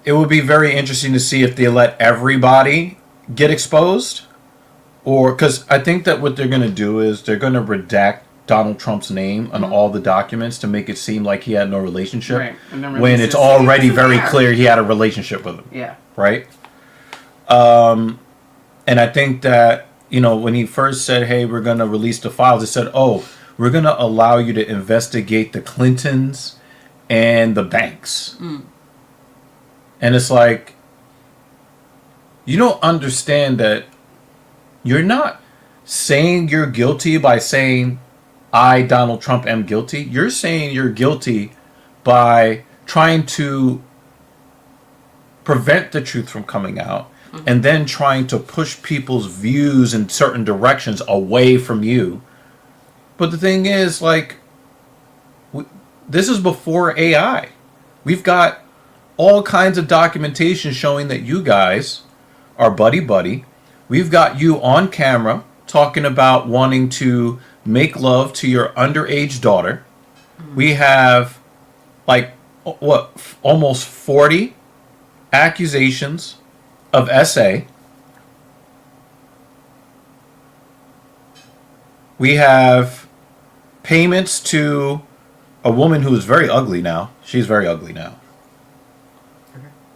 it would be very interesting to see if they let everybody get exposed, or because I think that what they're going to do is they're going to redact Donald Trump's name on all the documents to make it seem like he had no relationship, Right. And then when release it's it, already it's very there. clear he had a relationship with him, Yeah. right? And I think that, when he first said, hey, we're going to release the files, they said, oh, we're going to allow you to investigate the Clintons and the banks. And it's like, you don't understand that you're not saying you're guilty by saying, I, Donald Trump, am guilty. You're saying you're guilty by trying to prevent the truth from coming out, and then trying to push people's views in certain directions away from you. But the thing is, this is before AI. We've got all kinds of documentation showing that you guys are buddy-buddy. We've got you on camera talking about wanting to make love to your underage daughter. We have, almost 40 accusations of SA. We have payments to a woman who is very ugly now. She's very ugly now.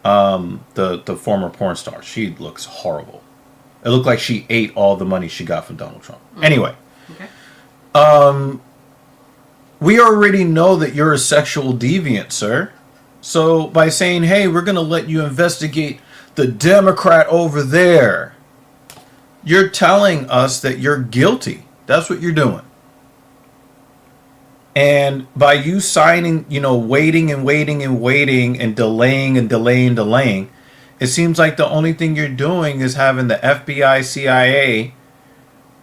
The former porn star. She looks horrible. It looked like she ate all the money she got from Donald Trump. Anyway. Okay. We already know that you're a sexual deviant, sir. So by saying, hey, we're going to let you investigate the Democrat over there, you're telling us that you're guilty. That's what you're doing. And by you signing, waiting and waiting and waiting and delaying and delaying and delaying, it seems like the only thing you're doing is having the FBI, CIA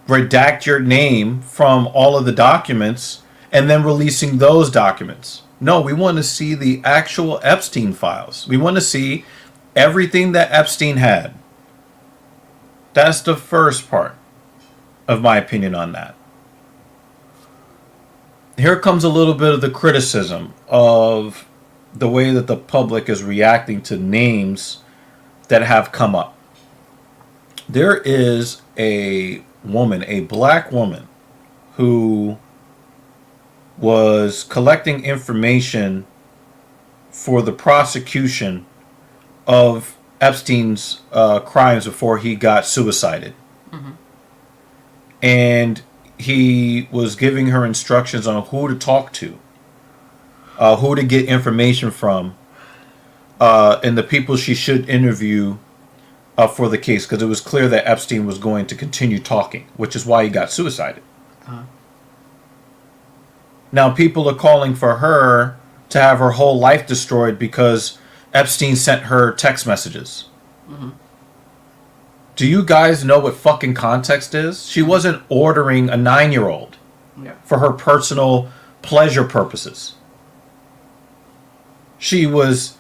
redact your name from all of the documents and then releasing those documents. No, we want to see the actual Epstein files. We want to see everything that Epstein had. That's the first part of my opinion on that. Here comes a little bit of the criticism of the way that the public is reacting to names that have come up. There is a woman, a black woman, who was collecting information for the prosecution of Epstein's crimes before he got suicided. Mm-hmm. And he was giving her instructions on who to talk to, who to get information from, and the people she should interview for the case, because it was clear that Epstein was going to continue talking, which is why he got suicided. Now people are calling for her to have her whole life destroyed because Epstein sent her text messages. Mm-hmm. Do you guys know what fucking context is? She wasn't ordering a 9-year-old for her personal pleasure purposes. She was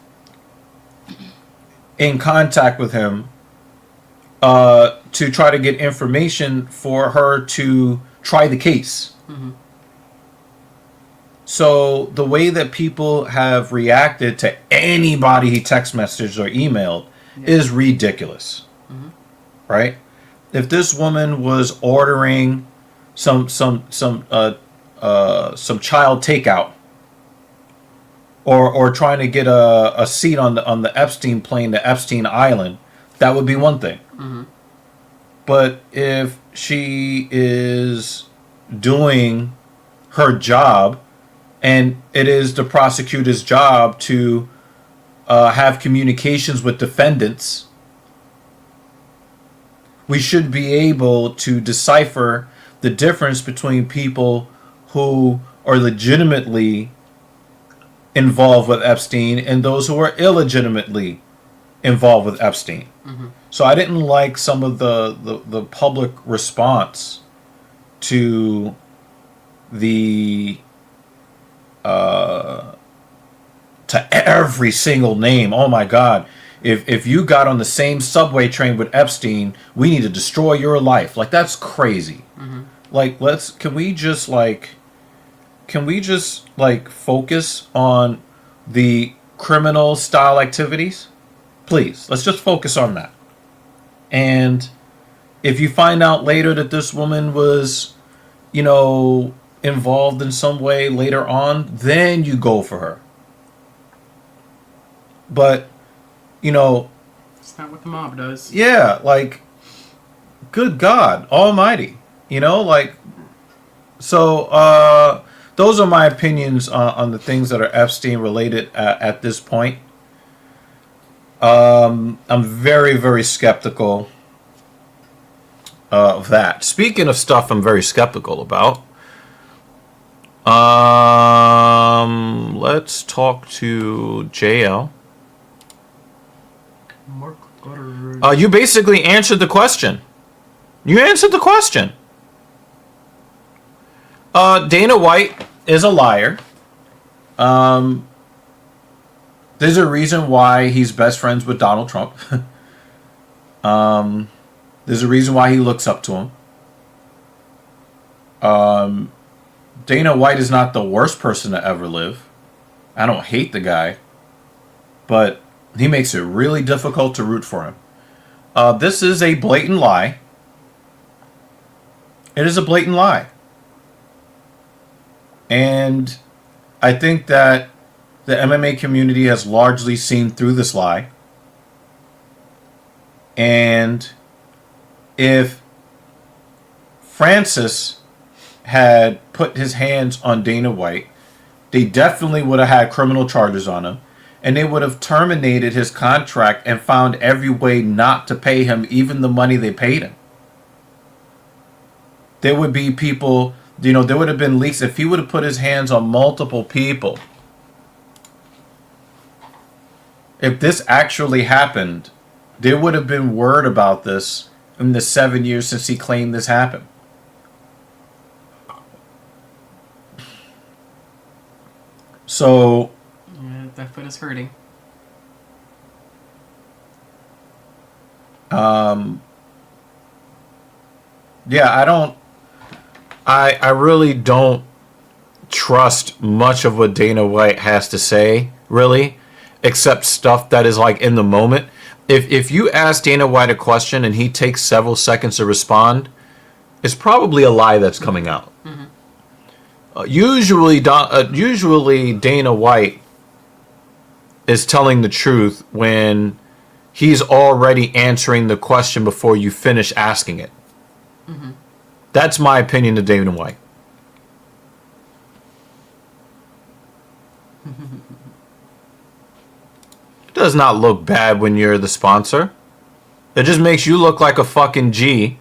in contact with him to try to get information for her to try the case. Mm-hmm. So the way that people have reacted to anybody he text messaged or emailed is ridiculous. Mm-hmm. Right? If this woman was ordering some child takeout, or trying to get a seat on the Epstein plane to Epstein Island, that would be one thing. Mm-hmm. But if she is doing her job, and it is the prosecutor's job to have communications with defendants, we should be able to decipher the difference between people who are legitimately involved with Epstein and those who are illegitimately involved with Epstein. Mm-hmm. So I didn't like some of the public response to the to every single name. Oh my God. If you got on the same subway train with Epstein, we need to destroy your life. Like, that's crazy. Mm-hmm. Like, can we just focus on the criminal style activities? Please, let's just focus on that. And if you find out later that this woman was, involved in some way later on, then you go for her. But, it's not what the mob does. Yeah, good God Almighty. So those are my opinions on the things that are Epstein related at this point. I'm very, very skeptical of that. Speaking of stuff I'm very skeptical about, let's talk to JL. You basically answered the question. You answered the question. Dana White is a liar. There's a reason why he's best friends with Donald Trump. There's a reason why he looks up to him. Dana White is not the worst person to ever live. I don't hate the guy, but he makes it really difficult to root for him. This is a blatant lie. It is a blatant lie. And I think that the MMA community has largely seen through this lie. And if Francis had put his hands on Dana White, they definitely would have had criminal charges on him. And they would have terminated his contract and found every way not to pay him even the money they paid him. there would be people, there would have been leaks. If he would have put his hands on multiple people, if this actually happened, there would have been word about this in the 7 years since he claimed this happened. So, Yeah, that foot is hurting. yeah, I really don't trust much of what Dana White has to say, really, except stuff that is like in the moment. If you ask Dana White a question and he takes several seconds to respond, it's probably a lie that's coming out. Usually Dana White is telling the truth when he's already answering the question before you finish asking it. That's my opinion of Dana White. Does not look bad when you're the sponsor. It just makes you look like a fucking G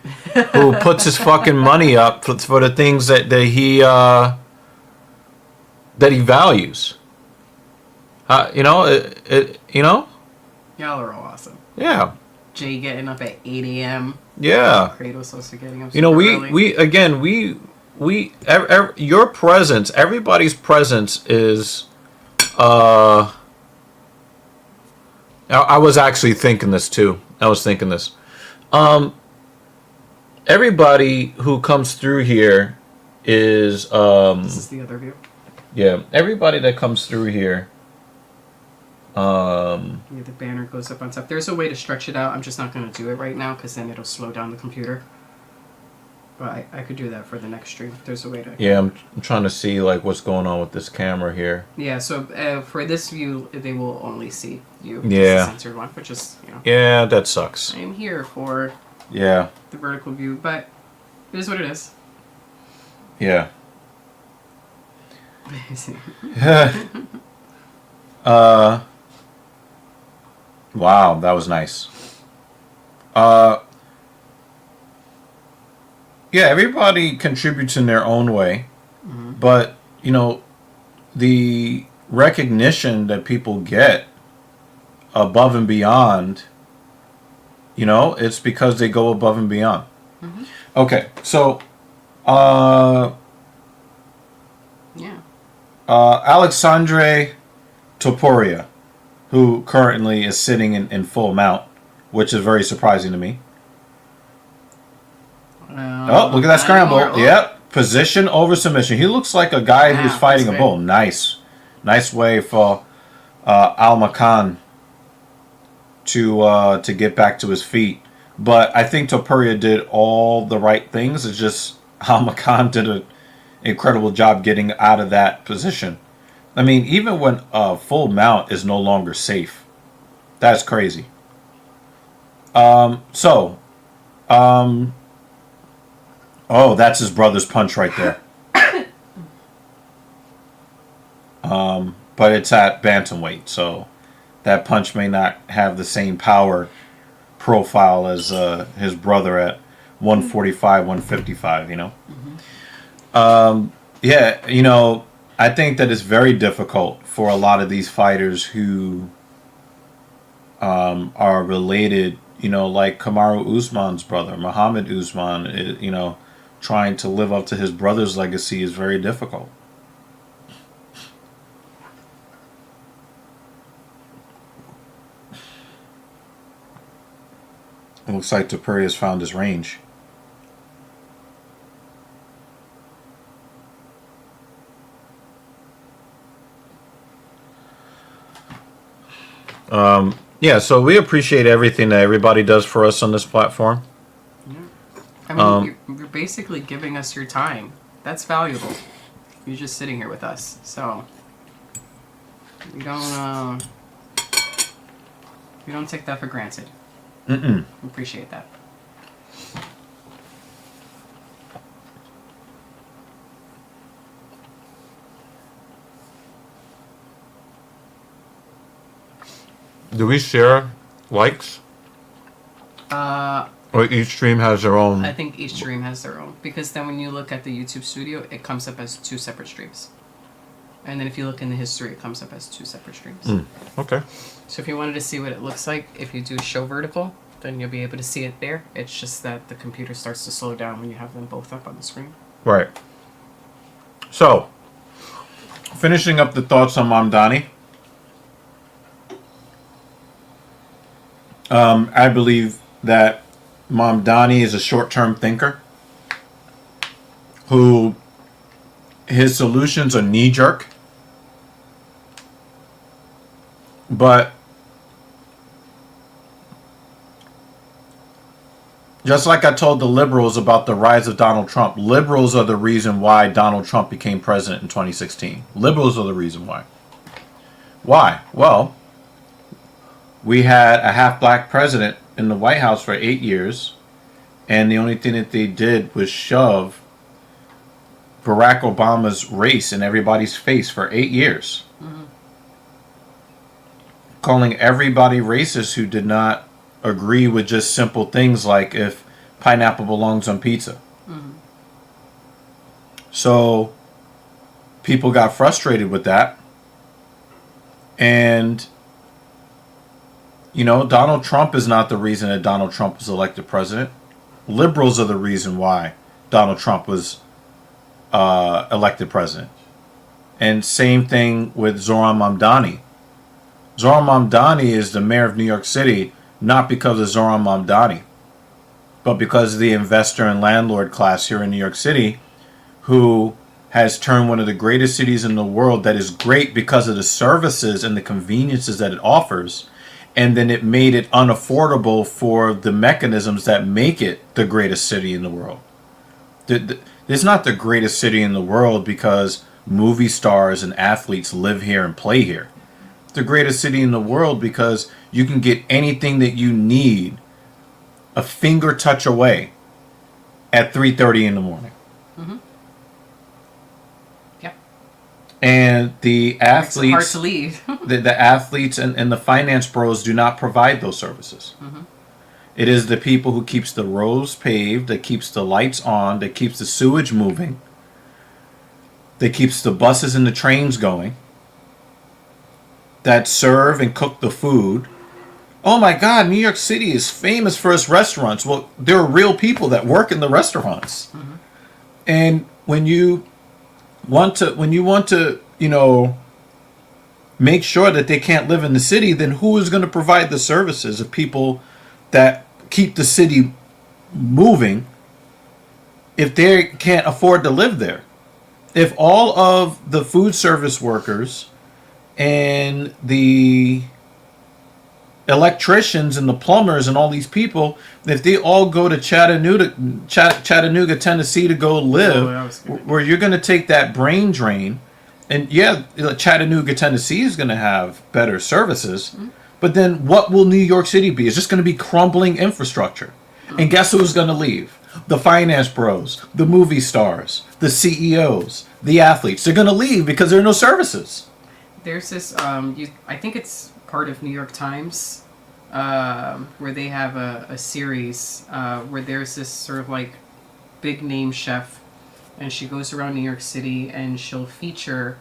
who puts his fucking money up for the things that he values. Y'all are all awesome. Yeah. Jay getting up at 8 a.m. Yeah. Kratos also getting up super early. Your presence, everybody's presence is, I was actually thinking this too. Everybody who comes through here is, This is the other view. yeah, everybody that comes through here, Yeah, the banner goes up on top. There's a way to stretch it out. I'm just not going to do it right now because then it'll slow down the computer. But I could do that for the next stream. There's a way to... yeah, I'm trying to see like what's going on with this camera here. Yeah, so for this view, they will only see you. Yeah. Just the censored one, which is, Yeah, that sucks. I'm here for Yeah. the vertical view, but it is what it is. Yeah. Wow, that was nice. Yeah, everybody contributes in their own way, but the recognition that people get above and beyond, it's because they go above and beyond. Okay, so Yeah. Alexandre Topuria, who currently is sitting in full mount, which is very surprising to me. Oh, look at that scramble. Yep. Position over submission. He looks like a guy who's fighting a bull. Nice. Nice way for Al-Makan to get back to his feet. But I think Topuria did all the right things. It's just Al-Makan did an incredible job getting out of that position. I mean, even when full mount is no longer safe. That's crazy. Oh, that's his brother's punch right there. But it's at bantamweight, so that punch may not have the same power profile as his brother at 145, 155, Yeah, I think that it's very difficult for a lot of these fighters who are related, like Kamaru Usman's brother, Muhammad Usman, trying to live up to his brother's legacy is very difficult. It looks like Topuria's found his range. Yeah, so we appreciate everything that everybody does for us on this platform. I mean, you're basically giving us your time. That's valuable. You're just sitting here with us, so we don't take that for granted. We appreciate that. Do we share likes? Or each stream has their own. I think each stream has their own, because then when you look at the YouTube studio, it comes up as 2 separate streams. And then if you look in the history, it comes up as 2 separate streams. Okay. So if you wanted to see what it looks like, if you do show vertical, then you'll be able to see it there. It's just that the computer starts to slow down when you have them both up on the screen. Right. So, finishing up the thoughts on Mamdani. I believe that Mamdani is a short-term thinker who his solutions are knee-jerk, but just like I told the liberals about the rise of Donald Trump, liberals are the reason why Donald Trump became president in 2016. Liberals are the reason why. Why? Well, we had a half-black president in the White House for 8 years, and the only thing that they did was shove Barack Obama's race in everybody's face for 8 years. Calling everybody racist who did not agree with just simple things like if pineapple belongs on pizza. So people got frustrated with that. And, you know, Donald Trump is not the reason that Donald Trump was elected president. Liberals are the reason why Donald Trump was elected president. And same thing with Zohran Mamdani. Zohran Mamdani is the mayor of New York City not because of Zohran Mamdani, but because of the investor and landlord class here in New York City who has turned one of the greatest cities in the world that is great because of the services and the conveniences that it offers, and then it made it unaffordable for the mechanisms that make it the greatest city in the world. It's not the greatest city in the world because movie stars and athletes live here and play here. It's the greatest city in the world because you can get anything that you need a finger touch away at 3:30 in the morning. Yep. And the athletes, it's hard to leave. the athletes and the finance bros do not provide those services. It is the people who keeps the roads paved, that keeps the lights on, that keeps the sewage moving, that keeps the buses and the trains going, that serve and cook the food. Oh my God, New York City is famous for its restaurants. Well, there are real people that work in the restaurants. And when you want to, you know, make sure that they can't live in the city, then who is going to provide the services of people that keep the city moving if they can't afford to live there? If all of the food service workers and the electricians and the plumbers and all these people, if they all go to Chattanooga, Tennessee to go live, where you're going to take that brain drain, and yeah, Chattanooga, Tennessee is going to have better services, but then what will New York City be? It's just going to be crumbling infrastructure. And guess who's going to leave? The finance bros, the movie stars, the CEOs, the athletes. They're going to leave because there are no services. There's this, I think it's part of New York Times, where they have a series where there's this sort of like big name chef, and she goes around New York City and she'll feature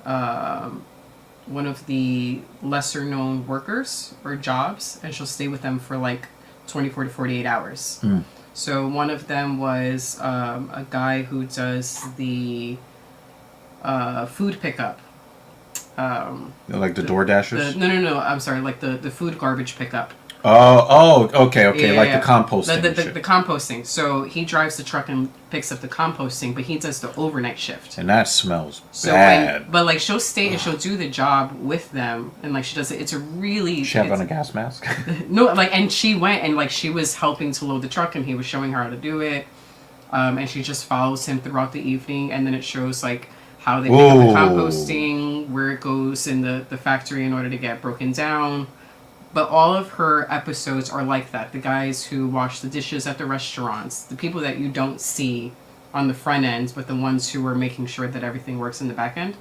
one of the lesser known workers or jobs, and she'll stay with them for like 24 to 48 hours. So one of them was a guy who does the food pickup. Like the Door Dashers? No. I'm sorry, like the food garbage pickup. Okay. Yeah, like yeah. the composting. The composting. So he drives the truck and picks up the composting, but he does the overnight shift. And that smells bad. But like she'll stay and she'll do the job with them, and like she does it. It's a really. She have on a gas mask? No, like, and she went and like she was helping to load the truck, and he was showing her how to do it, and she just follows him throughout the evening, and then it shows like how they pick up the composting, where it goes in the factory in order to get broken down. But all of her episodes are like that. The guys who wash the dishes at the restaurants, the people that you don't see on the front end, but the ones who are making sure that everything works in the back end.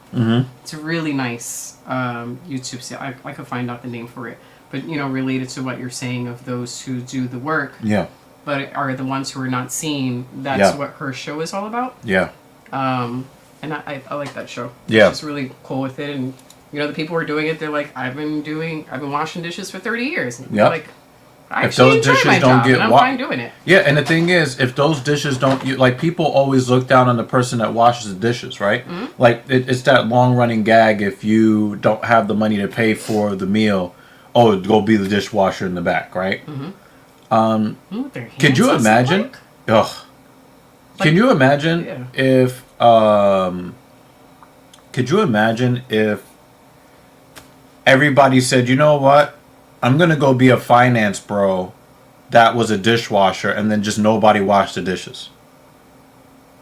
It's a really nice YouTube series. I could find out the name for it. But, you know, related to what you're saying of those who do the work. Yeah. but are the ones who are not seen. That's Yeah. what her show is all about. Yeah. And I like that show. Yeah. She's really cool with it. And, you know, the people who are doing it, they're like, I've been washing dishes for 30 years. And Yep. like, I If actually those enjoy dishes my don't job, get and I'm wa- fine doing it. Yeah, and the thing is, if those dishes don't, like, people always look down on the person that washes the dishes, right? Mm-hmm. Like, it's that long-running gag, if you don't have the money to pay for the meal, oh, go be the dishwasher in the back, right? Mm-hmm. With their hands Could you on imagine? something? Ugh. Can you imagine Yeah. if, could you imagine if everybody said, you know what? I'm going to go be a finance bro that was a dishwasher, and then just nobody washed the dishes.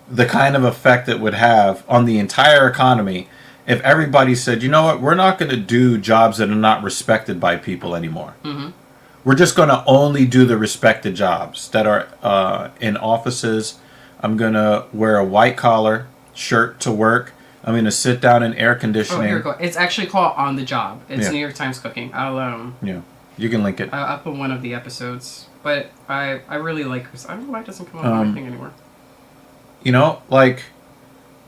The kind of effect it would have on the entire economy if everybody said, you know what, we're not going to do jobs that are not respected by people anymore. Mm-hmm. We're just going to only do the respected jobs that are in offices. I'm going to wear a white collar shirt to work. I'm going to sit down in air Oh, conditioning. here we go. It's actually called On the Job. It's Yeah. New York Times Cooking. Yeah, you can link it. I'll put one of the episodes. But I really like her. I don't know why it doesn't come up on my thing anymore. You know, like,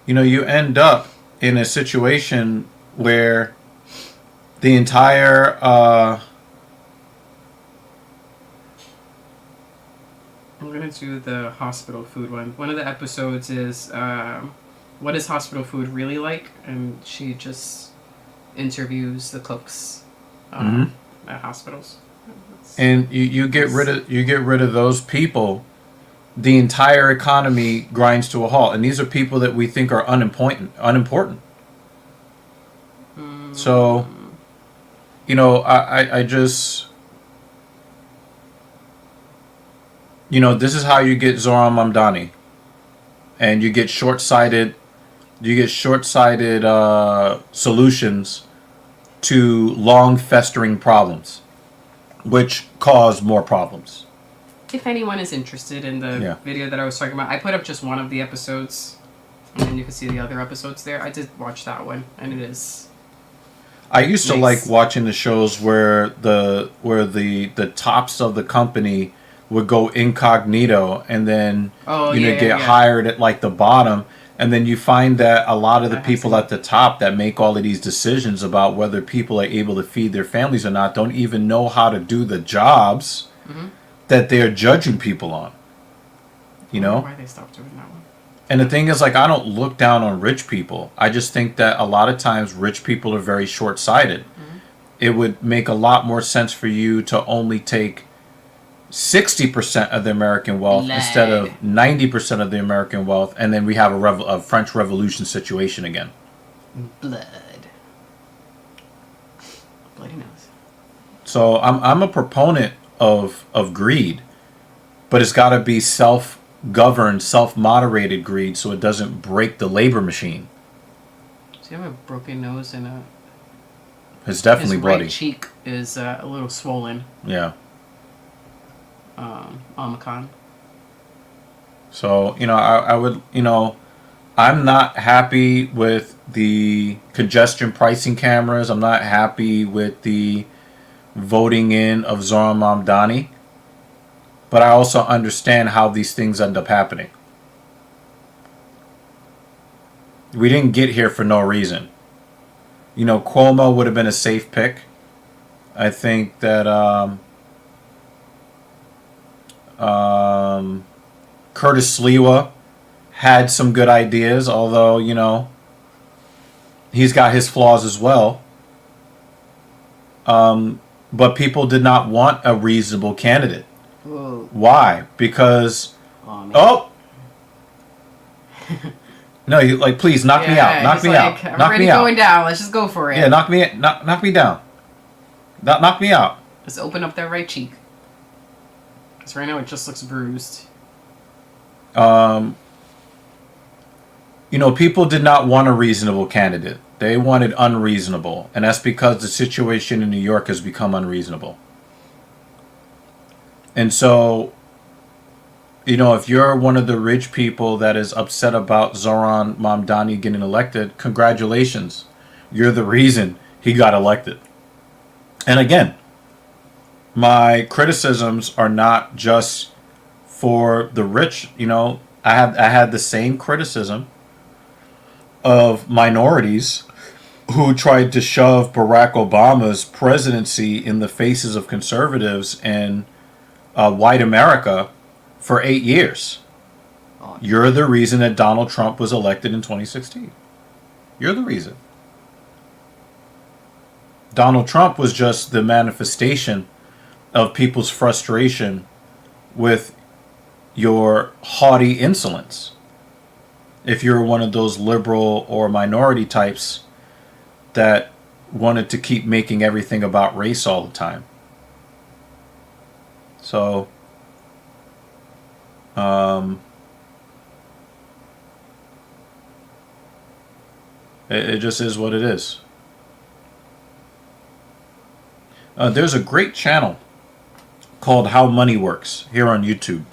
you know, you end up in a situation where the entire I'm gonna do the hospital food one. One of the episodes is what is hospital food really like, and she just interviews the cooks at hospitals. and you get rid of those people, the entire economy grinds to a halt. And these are people that we think are unimportant. So, you know, I just, you know, this is how you get Zoran Mamdani, and you get short-sighted solutions to long festering problems, which cause more problems. If anyone is interested in the Yeah. video that I was talking about, I put up just one of the episodes, and then you can see the other episodes there. I did watch that one, and it is. I used to Nice. like watching the shows where the tops of the company would go incognito, and then get hired at like the bottom, and then you find that a lot of the people at the top that make all of these decisions about whether people are able to feed their families or not don't even know how to do the jobs that they're judging people on. You know? Why they stopped doing that one? And the thing is, like, I don't look down on rich people. I just think that a lot of times rich people are very short-sighted. It would make a lot more sense for you to only take 60% of the American wealth instead of 90% of the American wealth, and then we have a French Revolution situation again. Blood. Bloody nose. So I'm a proponent of greed, but it's got to be self-governed, self-moderated greed, so it doesn't break the labor machine. So you have a broken nose and It's definitely his bloody. right cheek is a little swollen. Yeah. Omicron. So, you know, I would, you know, I'm not happy with the congestion pricing cameras. I'm not happy with the voting in of Zoran Mamdani. But I also understand how these things end up happening. We didn't get here for no reason. You know, Cuomo would have been a safe pick. I think that Curtis Sliwa had some good ideas, although, you know, he's got his flaws as well. But people did not want a reasonable candidate. Whoa. Why? Because, Oh, man. oh! No, you, like, please, knock me out. Knock he's me like, out. I'm Knock already me out. going down. Let's just go for it. Yeah, knock me down. Knock me out. Let's open up that right cheek. Because right now it just looks bruised. You know, people did not want a reasonable candidate. They wanted unreasonable. And that's because the situation in New York has become unreasonable. And so, you know, if you're one of the rich people that is upset about Zoran Mamdani getting elected, congratulations. You're the reason he got elected. And again, my criticisms are not just for the rich. I had the same criticism of minorities who tried to shove Barack Obama's presidency in the faces of conservatives and white America for 8 years. You're the reason that Donald Trump was elected in 2016. You're the reason. Donald Trump was just the manifestation of people's frustration with your haughty insolence. If you're one of those liberal or minority types that wanted to keep making everything about race all the time. So, it just is what it is. There's a great channel called How Money Works here on YouTube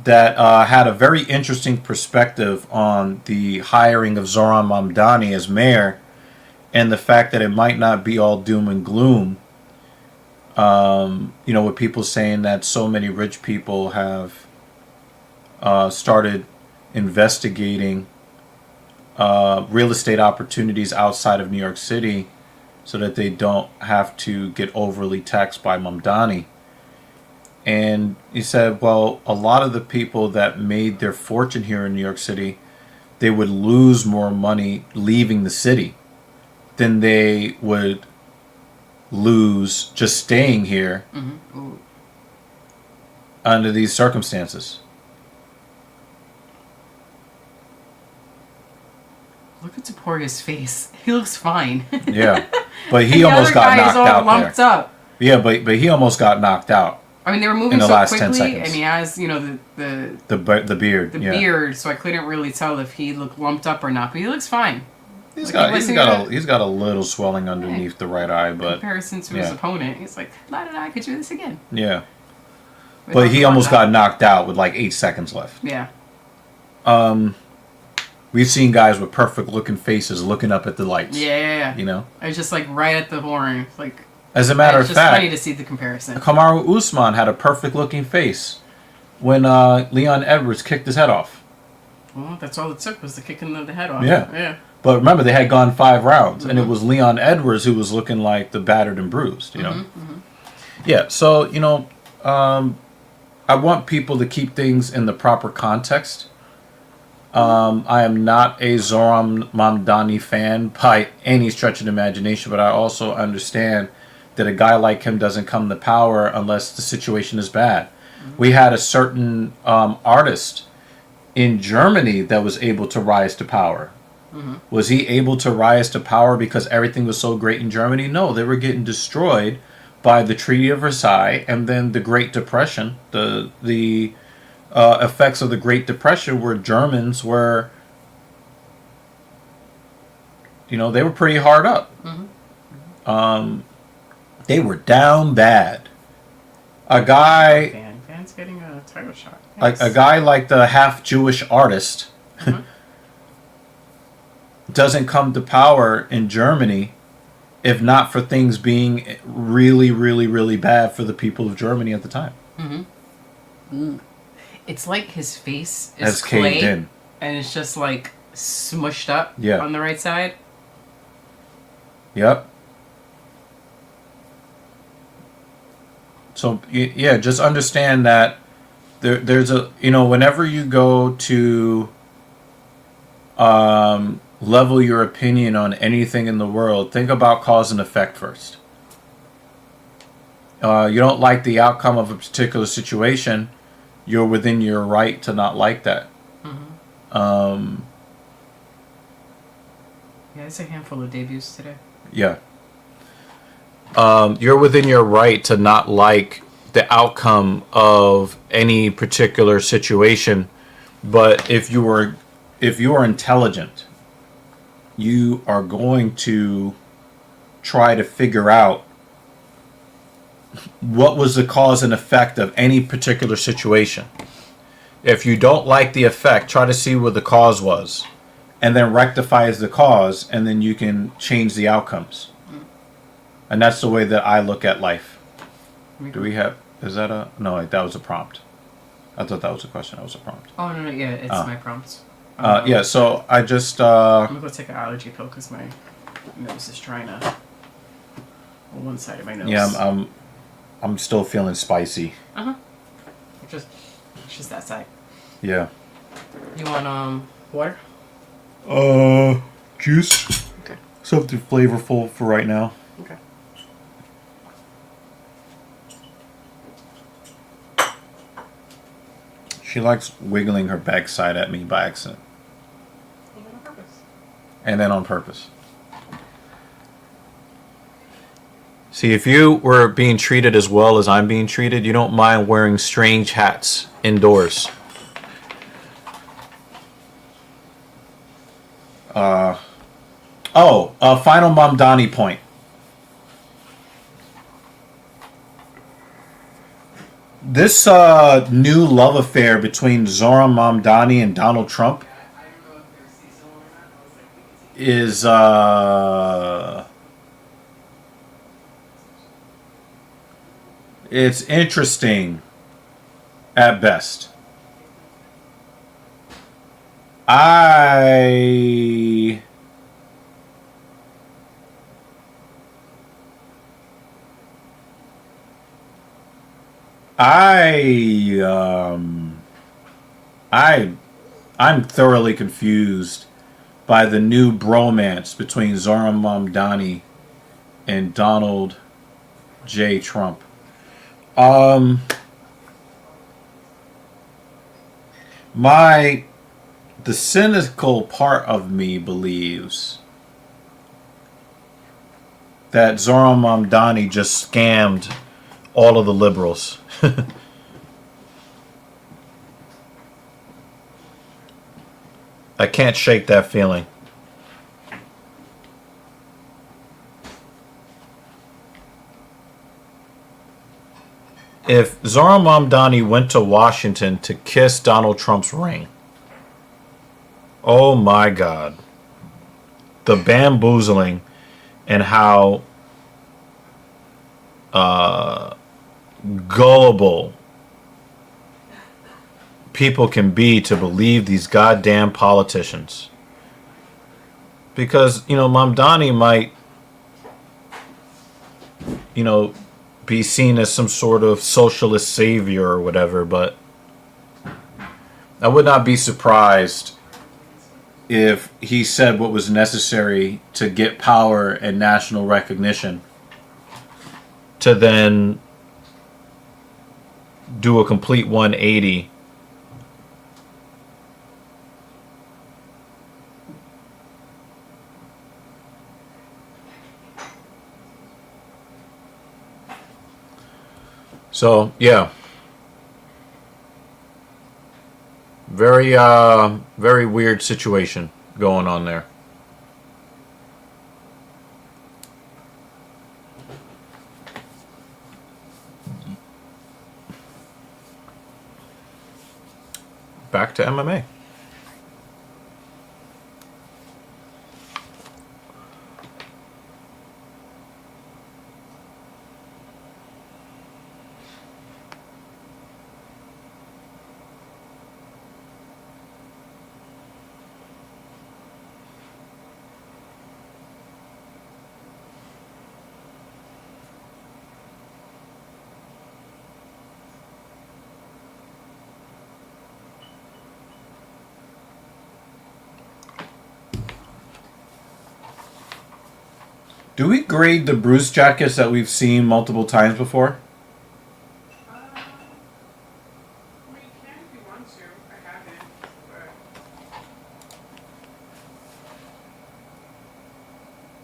that had a very interesting perspective on the hiring of Zoran Mamdani as mayor and the fact that it might not be all doom and gloom. With people saying that so many rich people have started investigating real estate opportunities outside of New York City so that they don't have to get overly taxed by Mamdani. And he said, well, a lot of the people that made their fortune here in New York City, they would lose more money leaving the city than they would lose just staying here under these circumstances. Look at Toporia's face. He looks fine. Yeah, but he almost got knocked out lumped there. Up. Yeah, but he almost got knocked out. I mean, they were moving in the so last quickly, 10 seconds. and he has, the beard. The beard, so I couldn't really tell if he looked lumped up or not. But he looks fine. He's got a little swelling underneath the right eye, but in comparison to his opponent, he's like, I could do this again. Yeah, but he almost got knocked out with like 8 seconds left. Yeah. We've seen guys with perfect looking faces looking up at the lights. Yeah. It's just like right at the horn, like. As a matter of fact, it's just funny to see the comparison. Kamaru Usman had a perfect looking face when Leon Edwards kicked his head off. Well, that's all it took was the kicking of the head off. Yeah. But remember, they had gone 5 rounds, and it was Leon Edwards who was looking like the battered and bruised. Yeah. So I want people to keep things in the proper context. I am not a Zoran Mamdani fan by any stretch of the imagination, but I also understand that a guy like him doesn't come to power unless the situation is bad. We had a certain artist in Germany that was able to rise to power. Was he able to rise to power because everything was so great in Germany? No, they were getting destroyed by the Treaty of Versailles and then the Great Depression. The effects of the Great Depression where Germans were, they were pretty hard up. They were down bad. A guy... Van's getting a title shot. A guy like the half-Jewish artist doesn't come to power in Germany if not for things being really, really, really bad for the people of Germany at the time. It's like his face is clay, caved in. And it's just like smushed up on the right side. Yep. So, yeah, just understand that there's a, whenever you go to level your opinion on anything in the world, think about cause and effect first. You don't like the outcome of a particular situation, you're within your right to not like that. Yeah, it's a handful of debuts today. Yeah. You're within your right to not like the outcome of any particular situation, but if you are intelligent, you are going to try to figure out what was the cause and effect of any particular situation. If you don't like the effect, try to see what the cause was, and then rectifies the cause, and then you can change the outcomes. And that's the way that I look at life. Do we have... Is that a... No, that was a prompt. I thought that was a question. That was a prompt. Oh, no, yeah, it's my prompt. Yeah, so I just... I'm gonna go take an allergy pill because my nose is trying to... on one side of my nose. Yeah, I'm still feeling spicy. Uh-huh. It's just that side. Yeah. You want, water? Juice. Okay. Something flavorful for right now. Okay. She likes wiggling her backside at me by accident. And on purpose. And then on purpose. See, if you were being treated as well as I'm being treated, you don't mind wearing strange hats indoors. Final Mamdani point. This new love affair between Zohran Mamdani and Donald Trump is it's interesting at best. I I'm thoroughly confused by the new bromance between Zohran Mamdani and Donald J. Trump. The cynical part of me believes that Zohran Mamdani just scammed all of the liberals. I can't shake that feeling. If Zohran Mamdani went to Washington to kiss Donald Trump's ring, oh my God. The bamboozling and how gullible people can be to believe these goddamn politicians. Because, Mamdani might, be seen as some sort of socialist savior or whatever, but I would not be surprised if he said what was necessary to get power and national recognition to then do a complete 180 So, yeah. Very, very weird situation going on there. Back to MMA. Do we grade the Bruce jackets that we've seen multiple times before? We can if you want to. I haven't,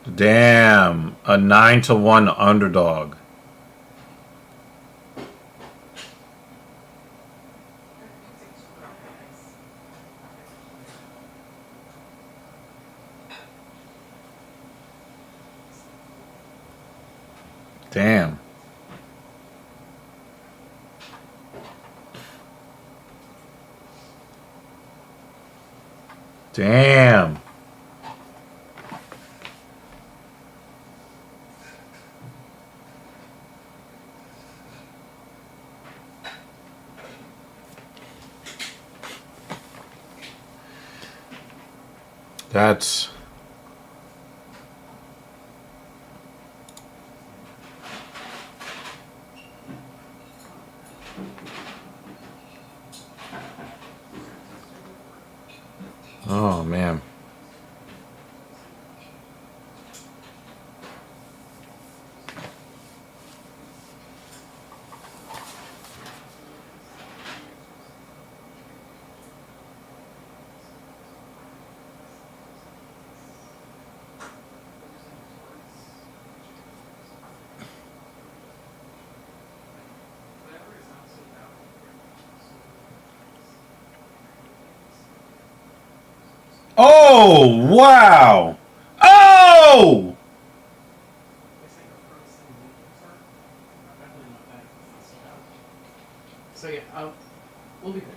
but Damn, a 9-1 underdog. Damn. Damn. That's. Oh, man. Oh, wow. Oh! So yeah, we'll be good.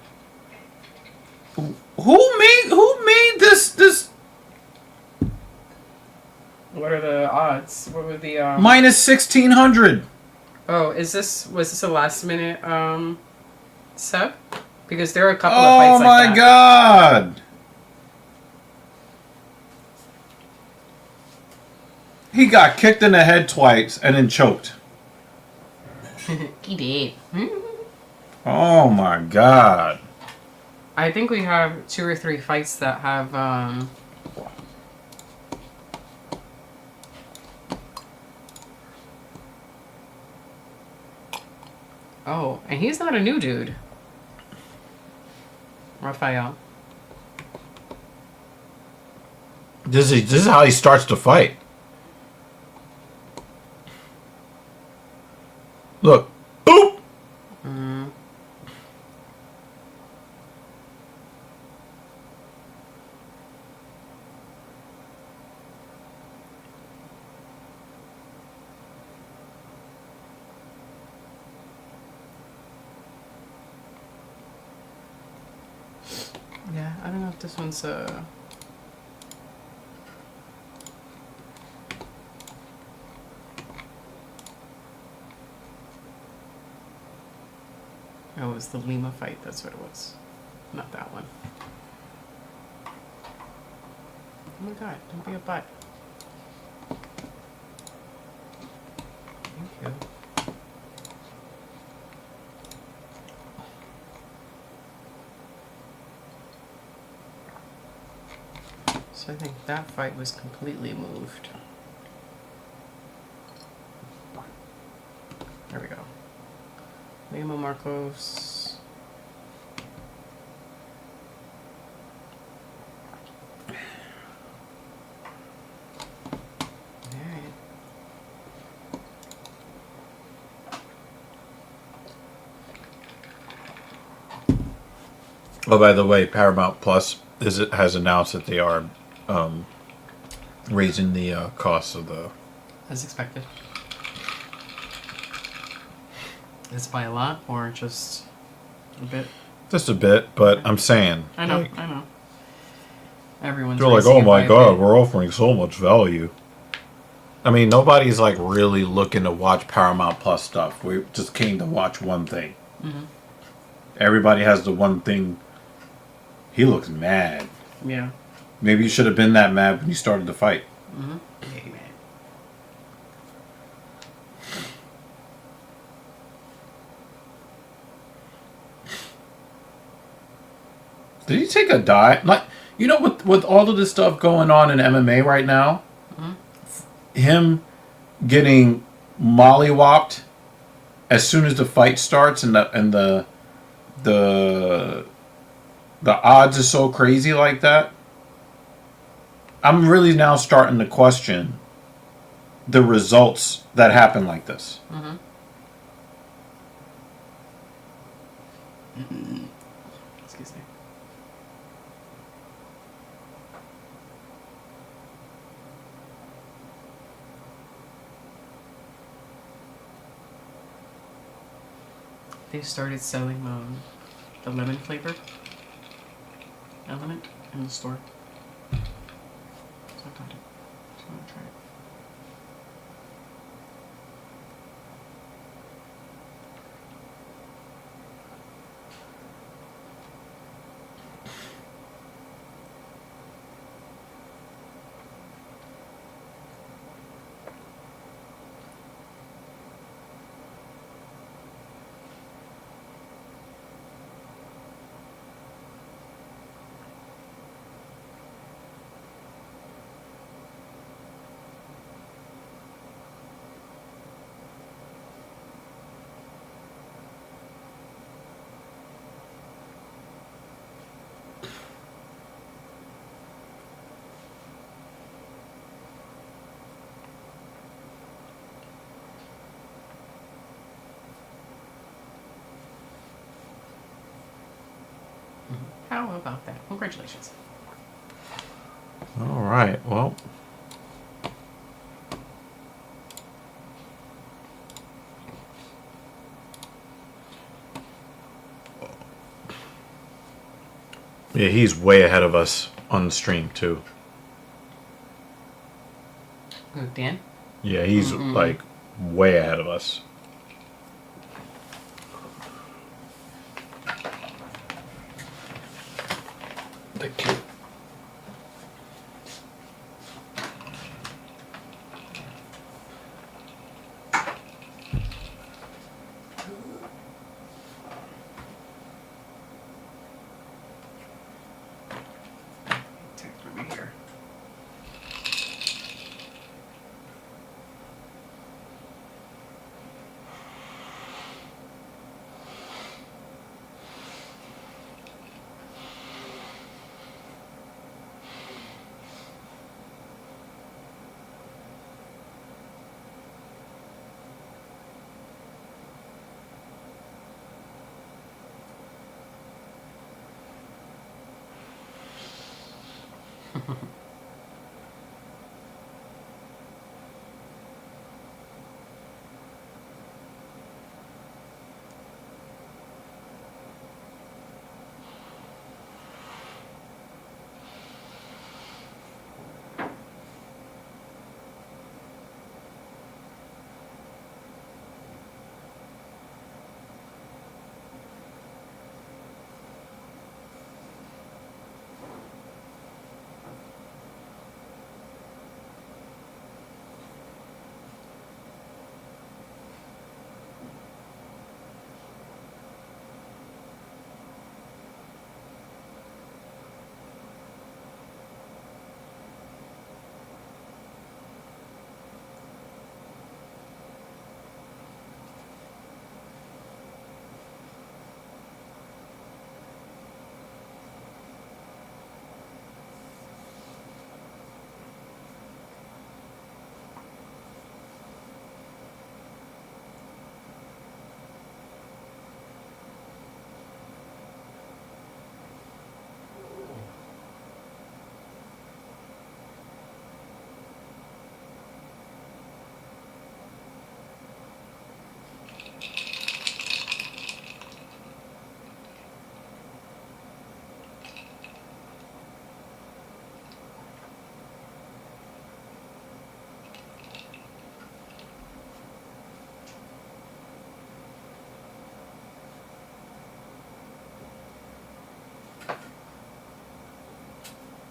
Who made this What are the odds? What were the minus 1600? Oh, was this a last minute sub? Because there are a couple of Oh fights like that. my god. He got kicked in the head twice and then choked. He did. Oh my god. I think we have 2 or 3 fights that have Oh, and he's not a new dude. Raphael. This is how he starts to fight. Look. Boop! Yeah, I don't know if this one's Oh, it was the Lima fight, that's what it was. Not that one. Oh my god, don't be a butt. Thank you. So I think that fight was completely moved. There we go. Lima Marcos. Alright. Oh, by the way, Paramount Plus has announced that they are raising the cost of the. As expected. Is it by a lot or just a bit? Just a bit, but I'm saying. I know, like, I know. Everyone's they're like, raising oh it my by a god, bit. we're offering so much value. I mean, nobody's like really looking to watch Paramount Plus stuff. We just came to watch one thing. Mm-hmm. Everybody has the one thing. He looks mad. Yeah. Maybe you should have been that mad when you started the fight. Mm-hmm. Yeah, man. Did he take a dive? Like, you know, with all of this stuff going on in MMA right now, him getting mollywopped as soon as the fight starts, and the odds are so crazy like that. I'm really now starting to question the results that happen like this. Mm-hmm. Excuse me. They started selling the lemon flavored element in the store. So I got it. So I'm gonna try it. How about that? Congratulations. All right. Well. Yeah, he's way ahead of us on the stream too. Who, Dan? Yeah, he's like way ahead of us. Thank you. Text from me here.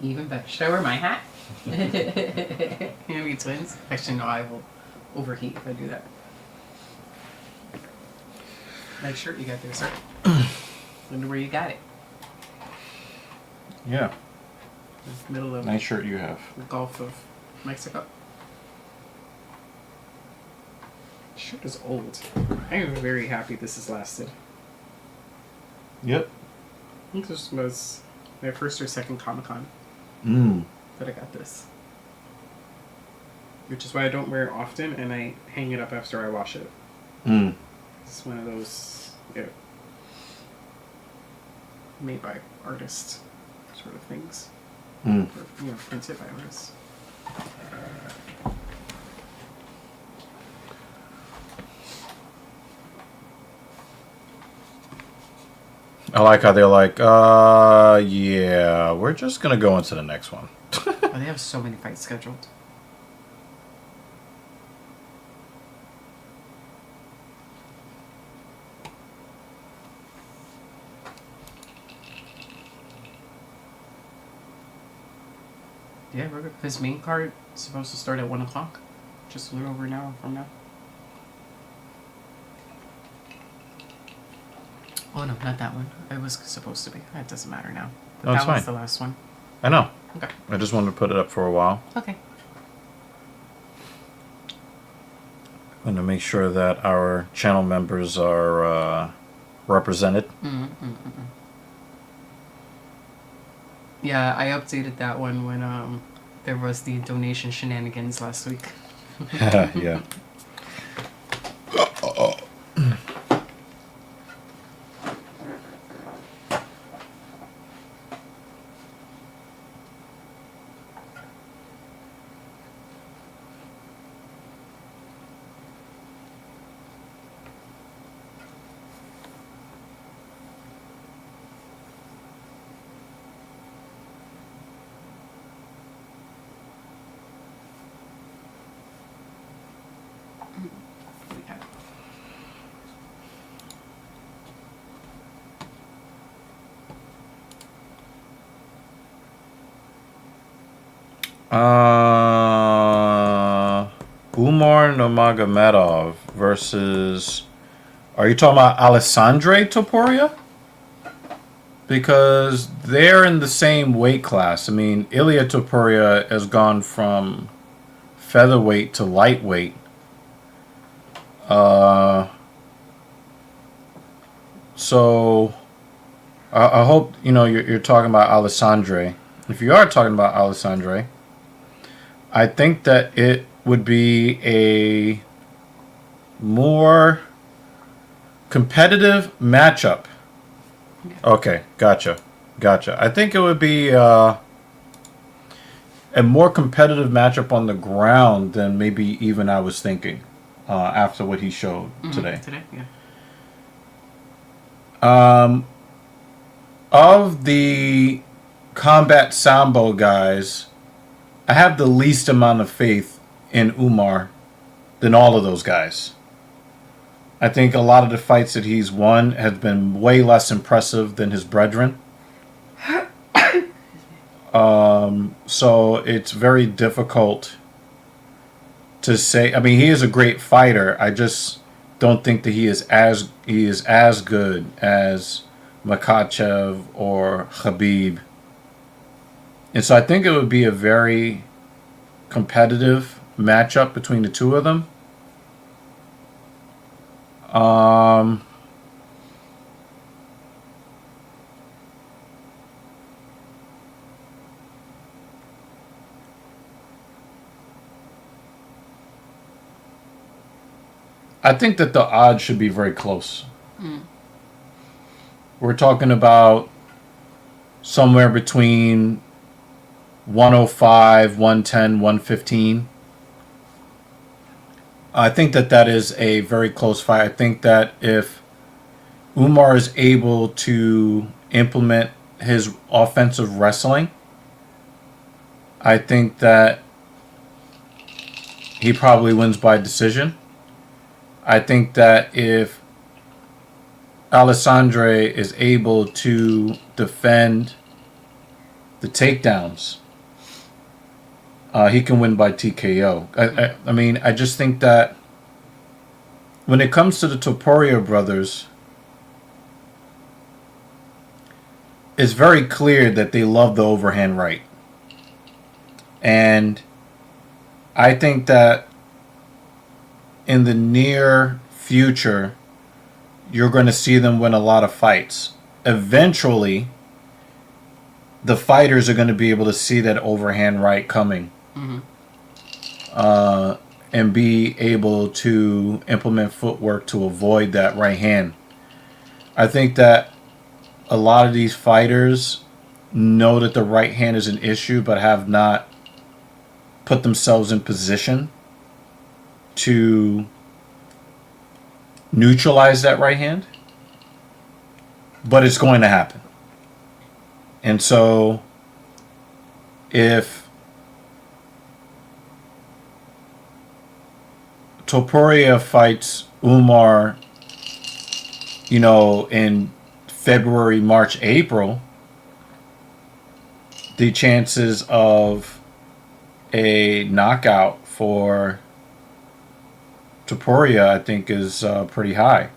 Even better. Should I wear my hat? You be twins? Actually, no, I will overheat if I do that. Nice shirt you got there, sir. Wonder where you got it. Yeah. Middle of Nice shirt you have. the Gulf of Mexico. Shirt is old. I am very happy this has lasted. Yep. I think this was my first or second Comic-Con that I got this. Which is why I don't wear it often and I hang it up after I wash it. It's one of those made by artists sort of things. Or, printed by artists. I like how they're like, yeah, we're just gonna go into the next one. Oh, they have so many fights scheduled. Yeah, his main card is supposed to start at 1 o'clock. Just a little over an hour from now. Oh no, not that one. It was supposed to be. It doesn't matter now. But No, it's that was fine. the last one. I know. Okay. I just wanted to put it up for a while. Okay. And to make sure that our channel members are represented. Yeah, I updated that one when there was the donation shenanigans last week. Yeah. Umar Nurmagomedov versus. Are you talking about Alessandre Topuria? Because they're in the same weight class. I mean, Ilia Topuria has gone from featherweight to lightweight. So I hope you're talking about Alessandre. If you are talking about Alessandre, I think that it would be a more competitive matchup. Okay, gotcha. I think it would be a more competitive matchup on the ground than maybe even I was thinking after what he showed today. Today, yeah. Of the combat sambo guys, I have the least amount of faith in Umar than all of those guys. I think a lot of the fights that he's won have been way less impressive than his brethren. So it's very difficult to say. I mean, he is a great fighter. I just don't think that he is as good as Makhachev or Khabib. And so I think it would be a very competitive matchup between the two of them. I think that the odds should be very close. We're talking about somewhere between 105, 110, 115. I think that is a very close fight. I think that if Umar is able to implement his offensive wrestling, I think that he probably wins by decision. I think that if Alessandre is able to defend the takedowns, he can win by TKO. I mean, I just think that when it comes to the Topuria brothers, it's very clear that they love the overhand right. And I think that in the near future, you're going to see them win a lot of fights. Eventually, the fighters are going to be able to see that overhand right coming. And be able to implement footwork to avoid that right hand. I think that a lot of these fighters know that the right hand is an issue, but have not put themselves in position to neutralize that right hand. But it's going to happen. And so if Topuria fights Umar, in February, March, April, the chances of a knockout for Topuria, I think, is pretty high.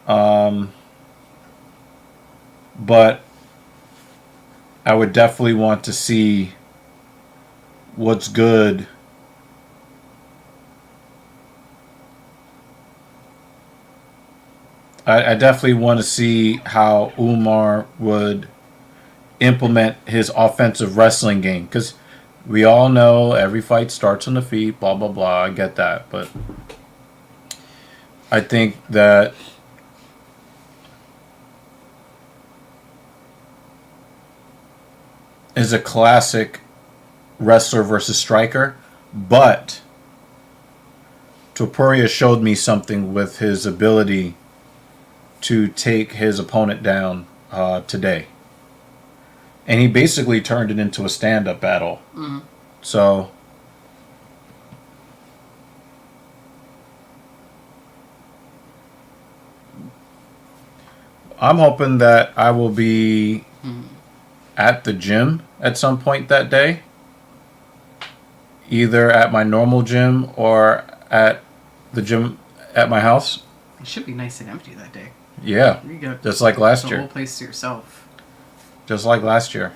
But I would definitely want to see what's good. I definitely want to see how Umar would implement his offensive wrestling game. Because we all know every fight starts on the feet, blah, blah, blah. I get that. But I think that is a classic wrestler versus striker. But Topuria showed me something with his ability to take his opponent down today. And he basically turned it into a stand-up battle. So I'm hoping that I will be at the gym at some point that day. either at my normal gym or at the gym at my house. It should be nice and empty that day. Yeah, You got just like last the year. whole place to yourself. Just like last year.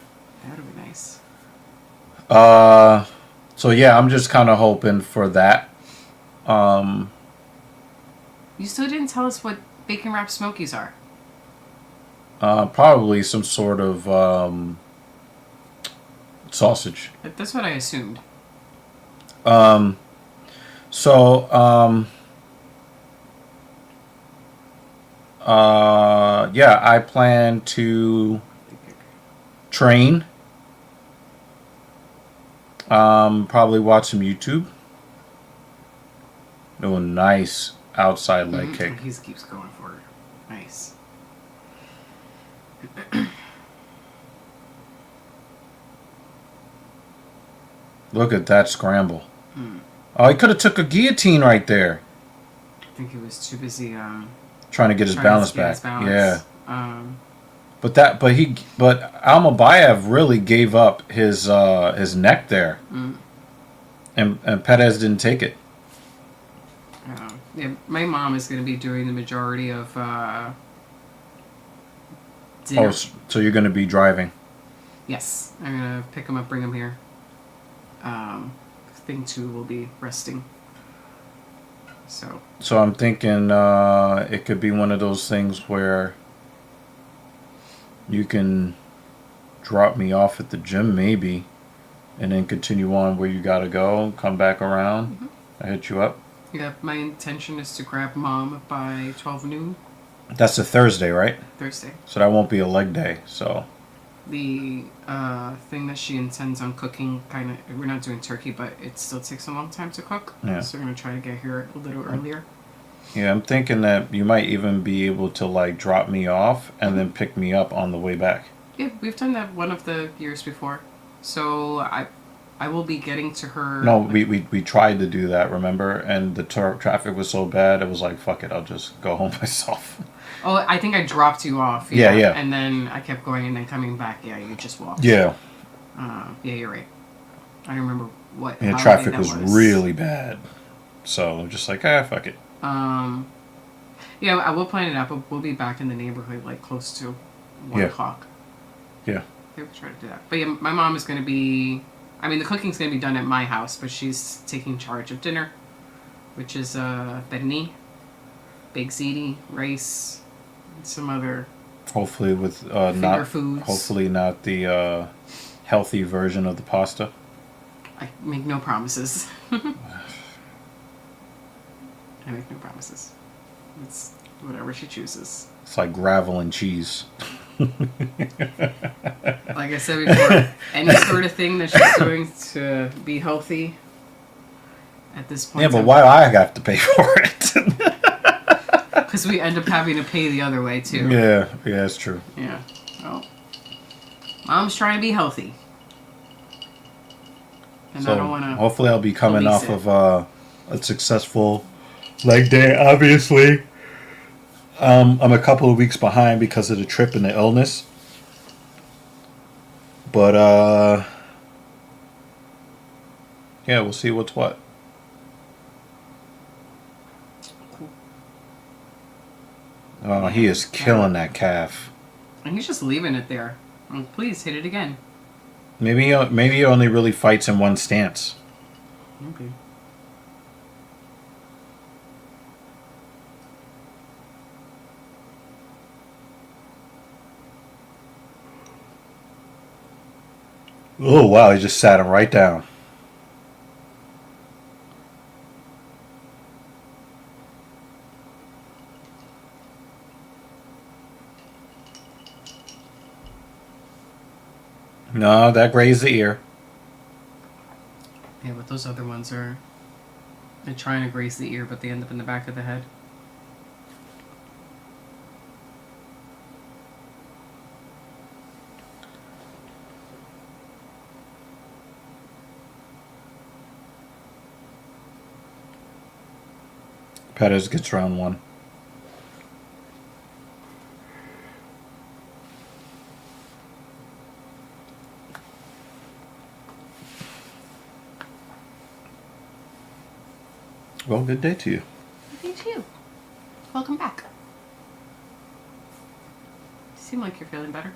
That would be nice. So yeah, I'm just kind of hoping for that. You still didn't tell us what bacon wrapped smokies are. Probably some sort of sausage. That's what I assumed. Yeah, I plan to train. Probably watch some YouTube. Oh, nice outside leg kick. He keeps going for it. Nice. Look at that scramble. Oh, he could have took a guillotine right there. I think he was too busy Trying to get his balance back. His balance. Yeah. But Almabayev really gave up his neck there. And Perez didn't take it. Yeah, my mom is going to be doing the majority of dinner. Oh, so you're going to be driving? Yes, I'm going to pick him up, bring him here. Thing 2 will be resting. So I'm thinking it could be one of those things where you can drop me off at the gym maybe, and then continue on where you got to go, come back around. I hit you up. Yeah, my intention is to grab Mom by 12 noon. That's a Thursday, right? Thursday. So that won't be a leg day, so... The thing that she intends on cooking, we're not doing turkey, but it still takes a long time to cook. Yeah. So we're going to try to get here a little earlier. Yeah, I'm thinking that you might even be able to, like, drop me off and then pick me up on the way back. Yeah, we've done that one of the years before. So I will be getting to her... No, we tried to do that, remember? And the traffic was so bad, it was like, fuck it, I'll just go home myself. Oh, I think I dropped you off. Yeah. And then I kept going and then coming back. Yeah, you just walked. Yeah. Yeah, you're right. I don't remember what. And the traffic was really bad. So I'm just like, fuck it. Yeah, I will plan it out, but we'll be back in the neighborhood like close to 1 o'clock. Yeah. We'll try to do that. But yeah, my mom is going to be... I mean, the cooking's going to be done at my house, but she's taking charge of dinner, which is pernil, baked ziti, rice, and some other... Hopefully with finger foods. Hopefully not the healthy version of the pasta. I make no promises. I make no promises. It's whatever she chooses. It's like gravel and cheese. Like I said before, any sort of thing that she's doing to be healthy at this point. Yeah, but why do I have to pay for it? Because we end up having to pay the other way too. Yeah, that's true. Yeah. Well, Mom's trying to be healthy. And I don't want to... Hopefully I'll be coming off of a successful leg day, obviously. I'm a couple of weeks behind because of the trip and the illness. But, yeah, we'll see what's what. Cool. Oh, he is killing that calf. And he's just leaving it there. Oh, please, hit it again. Maybe he only really fights in one stance. Okay. Oh, wow, he just sat him right down. No, that grazed the ear. Yeah, but those other ones are... They're trying to graze the ear, but they end up in the back of the head. Perez gets round one. Well, good day to you. Me too. Welcome back. You seem like you're feeling better.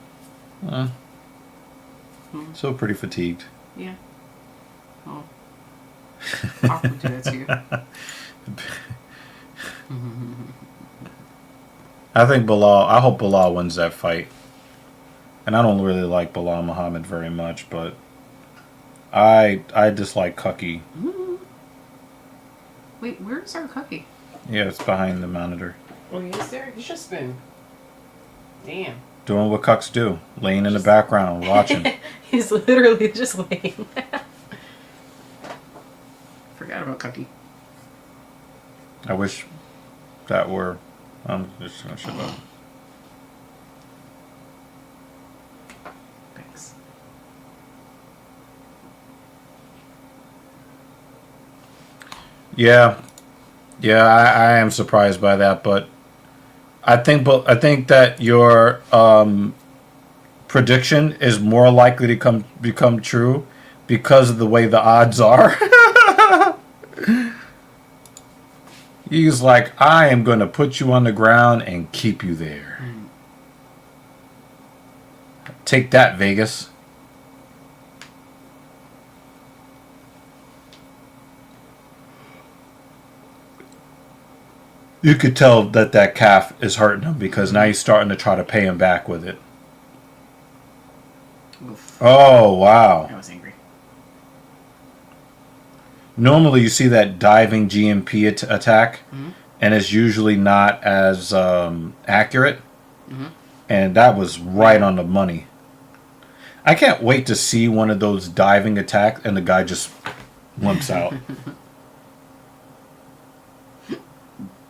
So pretty fatigued. Yeah. Oh. Pop would do that to you. I hope Bilal wins that fight. And I don't really like Bilal Muhammad very much, but I dislike Cucky. Wait, where's our cookie? Yeah, it's behind the monitor. Oh, he is there? He's just been... Damn. Doing what cucks do. Laying in the background, watching. He's literally just laying. Forgot about Cookie. I wish that were... I'm just going to shut up. Thanks. Yeah. Yeah, I am surprised by that, but I think that your prediction is more likely to become true because of the way the odds are. He's like, I am going to put you on the ground and keep you there. Take that, Vegas. You could tell that calf is hurting him because now he's starting to try to pay him back with it. Oof. Oh, wow. I was angry. Normally you see that diving GMP attack, and it's usually not as accurate. And that was right on the money. I can't wait to see one of those diving attacks and the guy just limps out.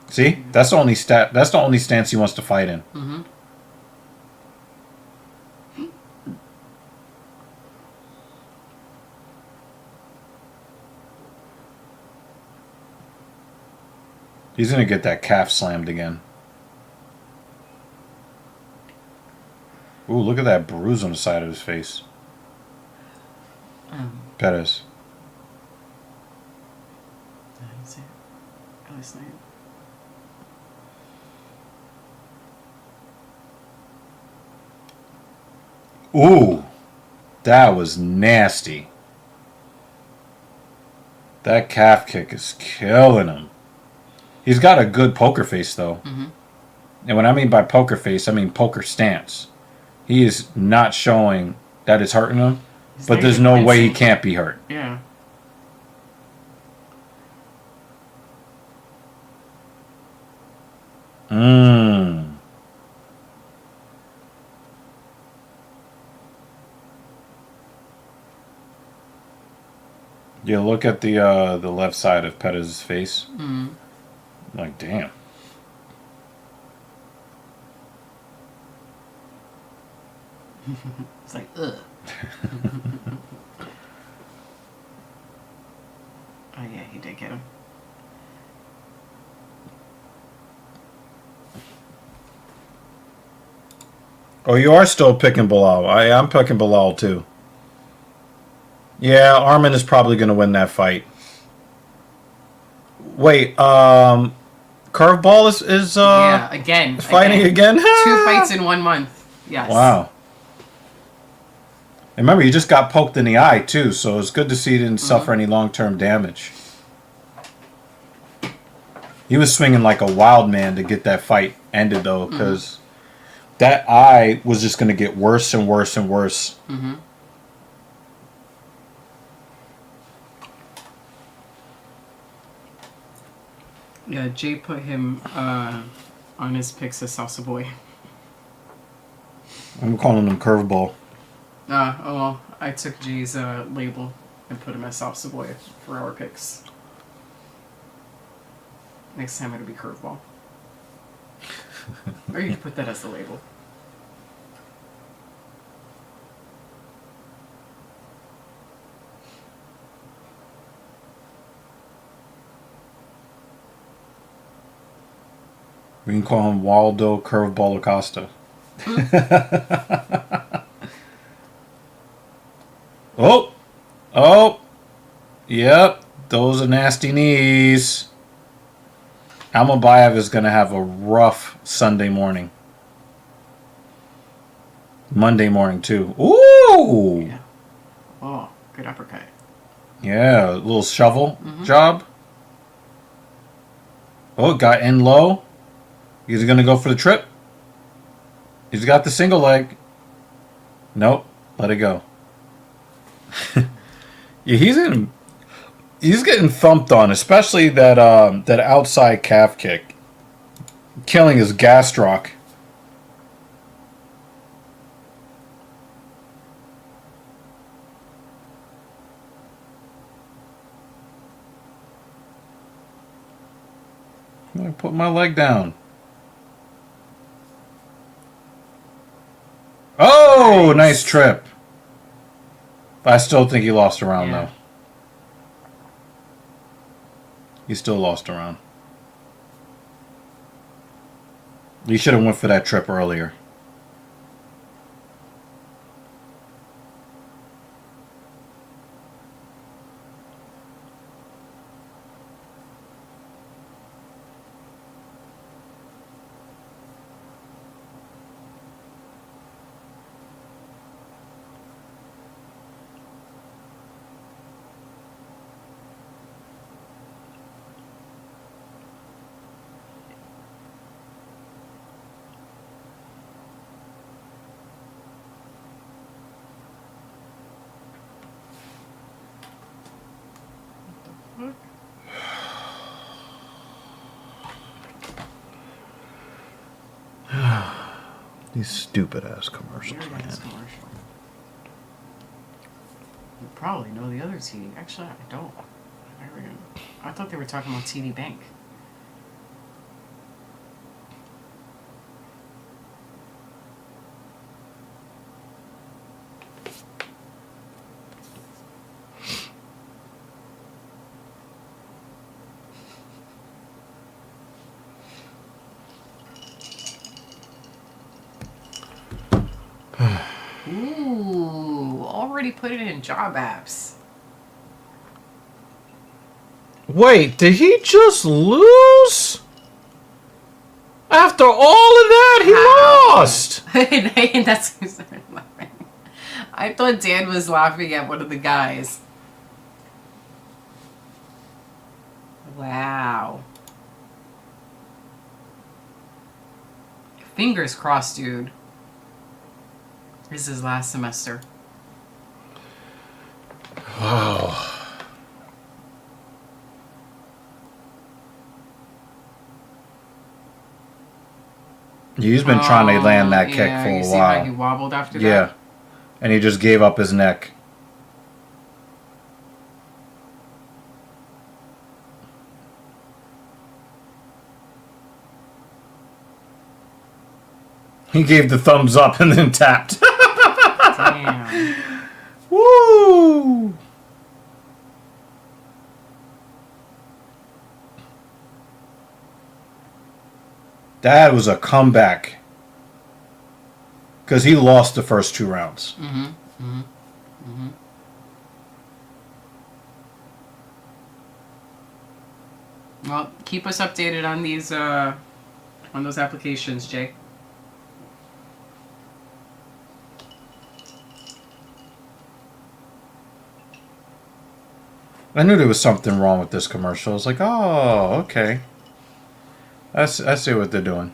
See? That's the only stance he wants to fight in. He's going to get that calf slammed again. Ooh, look at that bruise on the side of his face. Perez. I didn't see it. At least not yet. Ooh, that was nasty. That calf kick is killing him. He's got a good poker face, though. And what I mean by poker face, I mean poker stance. He is not showing that it's hurting him, but there's no way he can't be hurt. Yeah. Yeah, look at the left side of Perez's face. Like, damn. It's like, ugh. Oh, yeah, he did get him. Oh, you are still picking Bilal. I'm picking Bilal, too. Yeah, Arman is probably going to win that fight. Wait, Curveball is yeah, again. fighting again? 2 fights in 1 month. Yes. Wow. And remember, he just got poked in the eye, too, so it's good to see he didn't suffer any long-term damage. He was swinging like a wild man to get that fight ended, though, because that eye was just going to get worse and worse and worse. Yeah, Jay put him on his picks as Salsa Boy. I'm calling him Curveball. Oh, well, I took Jay's label and put him as Salsa Boy for our picks. Next time it'll be Curveball. Or you can put that as the label. We can call him Waldo Curveball Acosta. Oh! Yep, those are nasty knees. Almabayev is going to have a rough Sunday morning. Monday morning, too. Ooh! Yeah. Oh, good uppercut. Yeah, a little shovel job. Oh, got in low. He's going to go for the trip. He's got the single leg. Nope. Let it go. Yeah, he's getting thumped on, especially that outside calf kick. Killing his gastroc. I put my leg down. Oh, nice trip. I still think he lost a round, though. He still lost a round. He should have went for that trip earlier. These stupid ass commercials, Weird man. ass commercial. You probably know the other TD. Actually, I don't. I thought they were talking about TD Bank. Ooh, already put it in job apps. Wait, did he just lose? After all of that, he lost. And that's who started laughing. I thought Dan was laughing at one of the guys. Wow. Fingers crossed, dude. This is his last semester. Wow. He's been trying to land that kick for you a see while. how he wobbled after that? Yeah. And he just gave up his neck. He gave the thumbs up and then tapped. Damn. Woo! That was a comeback. Because he lost the first 2 rounds. Well, keep us updated on these, on those applications, Jay. I knew there was something wrong with this commercial. I was like, oh, okay. I see what they're doing.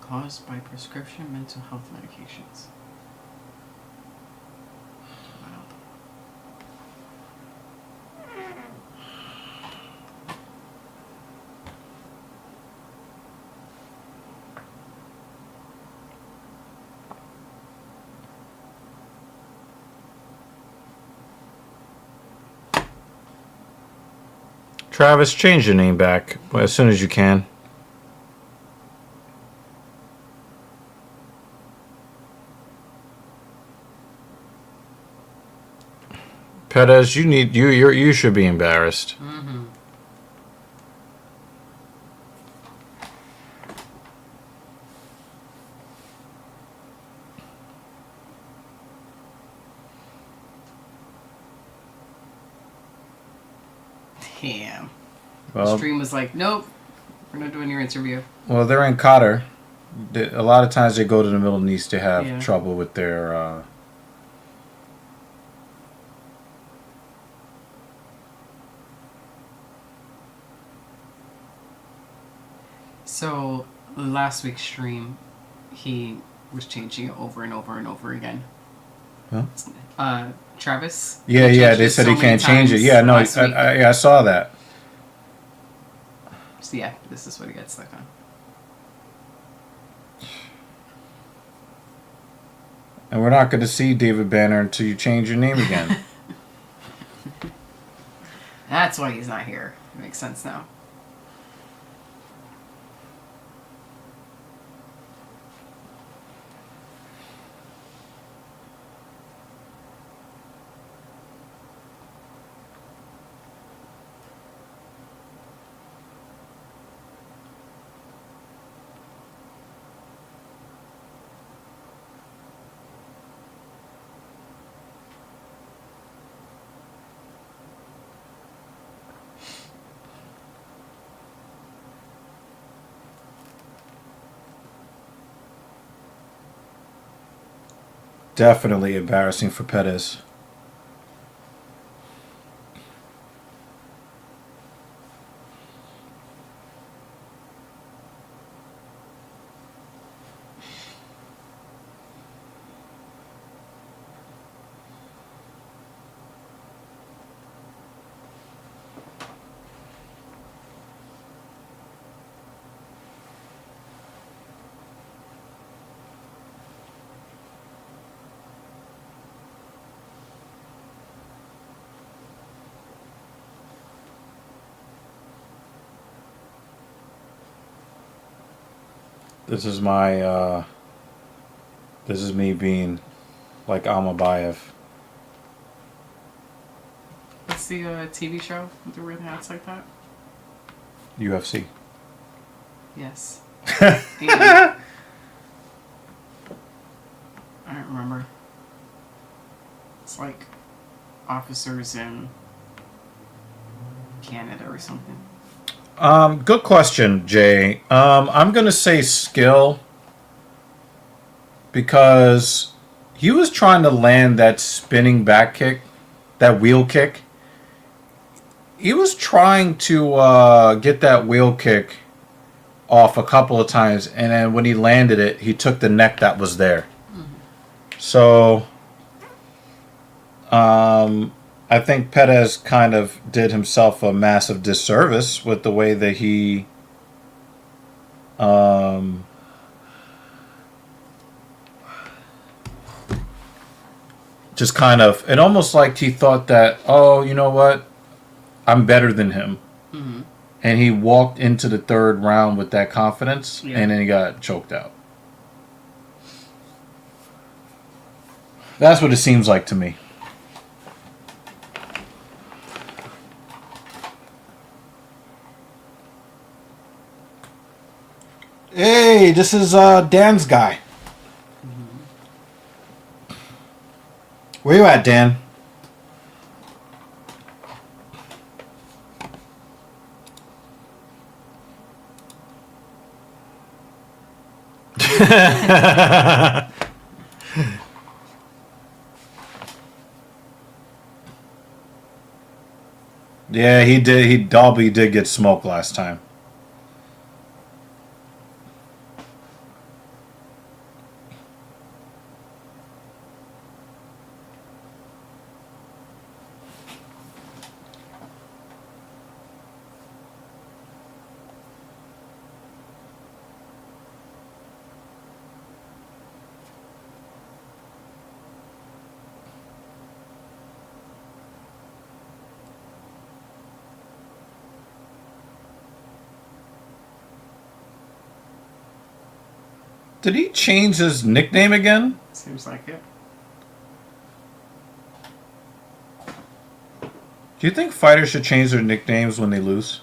Caused by prescription mental health medications. Wow. Travis, change your name back as soon as you can. Perez, you should be embarrassed. Mm-hmm. Damn. The Well, stream was like, nope, we're not doing your interview. well, they're in Qatar. A lot of times they go to the Middle East to have Yeah. trouble with their. So last week's stream, he was changing it over and over and over again. Huh? Travis. Yeah, he yeah. changed They it said so he many can't change it. times Yeah, no, last week. I saw that. So yeah, this is what he gets stuck on. And we're not going to see David Banner until you change your name again. That's why he's not here. It makes sense now. Definitely embarrassing for Pettis. This is my, this is me being like Almabayev. What's the TV show with the weird hats like that? UFC. Yes. I don't remember. It's like officers in Canada or something. Good question, Jay. I'm gonna say skill because he was trying to land that spinning back kick, that wheel kick. He was trying to get that wheel kick off a couple of times, and then when he landed it, he took the neck that was there. Mm-hmm. So, I think Perez kind of did himself a massive disservice with the way that he just kind of, it almost like he thought that, oh, you know what, I'm better than him. Mm-hmm. And he walked into the third round with that confidence, Yeah. and then he got choked out. That's what it seems like to me. Hey, this is Dan's guy. Mm-hmm. Where you at, Dan? Yeah, he did. Dolby did get smoked last time. Did he change his nickname again? Seems like it. Do you think fighters should change their nicknames when they lose?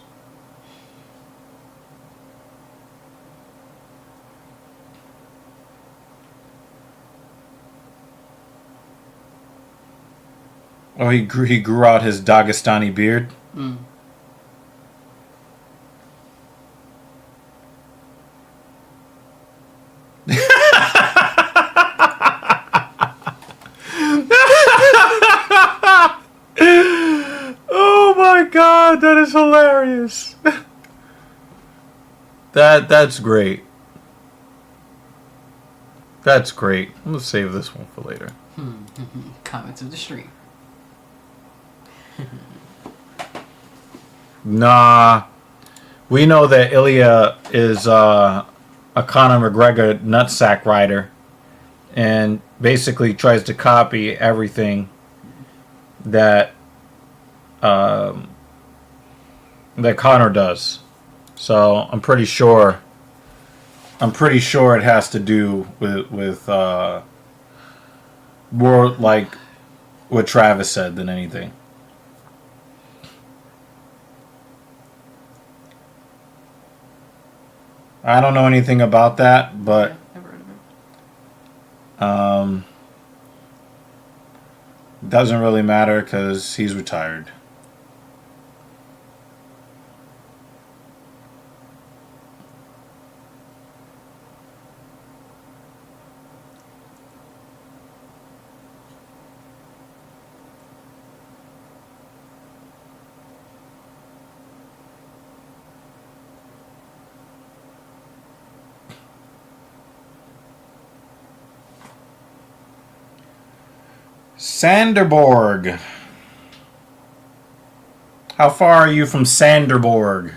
Oh, he grew out his Dagestani beard. Mm. Oh my god, that is hilarious. That's great. That's great. I'm gonna save this one for later. Comments of the street. Nah, we know that Ilya is a Conor McGregor nutsack rider, and basically tries to copy everything that that Conor does. So I'm pretty sure it has to do with more like what Travis said than anything. I don't know anything about that, but Yeah, never heard of it. doesn't really matter because he's retired. Sanderborg. How far are you from Sanderborg?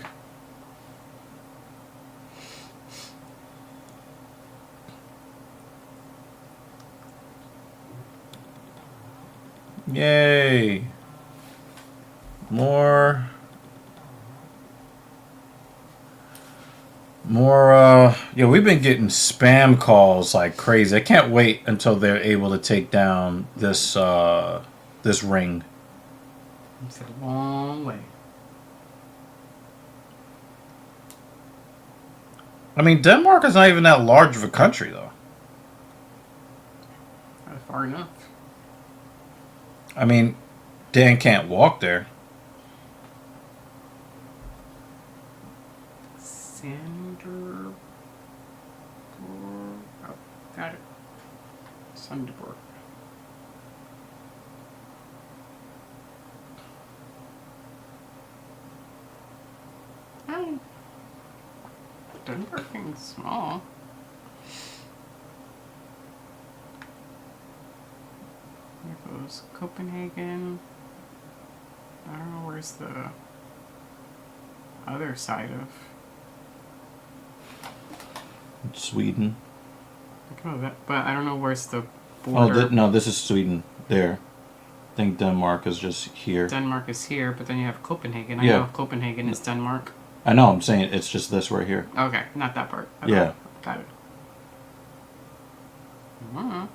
Yay. More, yeah, we've been getting spam calls like crazy. I can't wait until they're able to take down this ring. It's a long way. I mean, Denmark is not even that large of a country, though. Not far enough. I mean, Dan can't walk there. Sanderborg. Oh, got it. Sanderborg. Oh. Denmark being small. Here goes Copenhagen. I don't know where's the other side of. Sweden. I know that, but I don't know where's the Oh, border. no, this is Sweden. There. I think Denmark is just here. Denmark is here, but then you have Copenhagen. I Yeah. know Copenhagen is Denmark. I know, I'm saying it's just this right here. Okay, not that part. Okay, Yeah. got it. Mhm.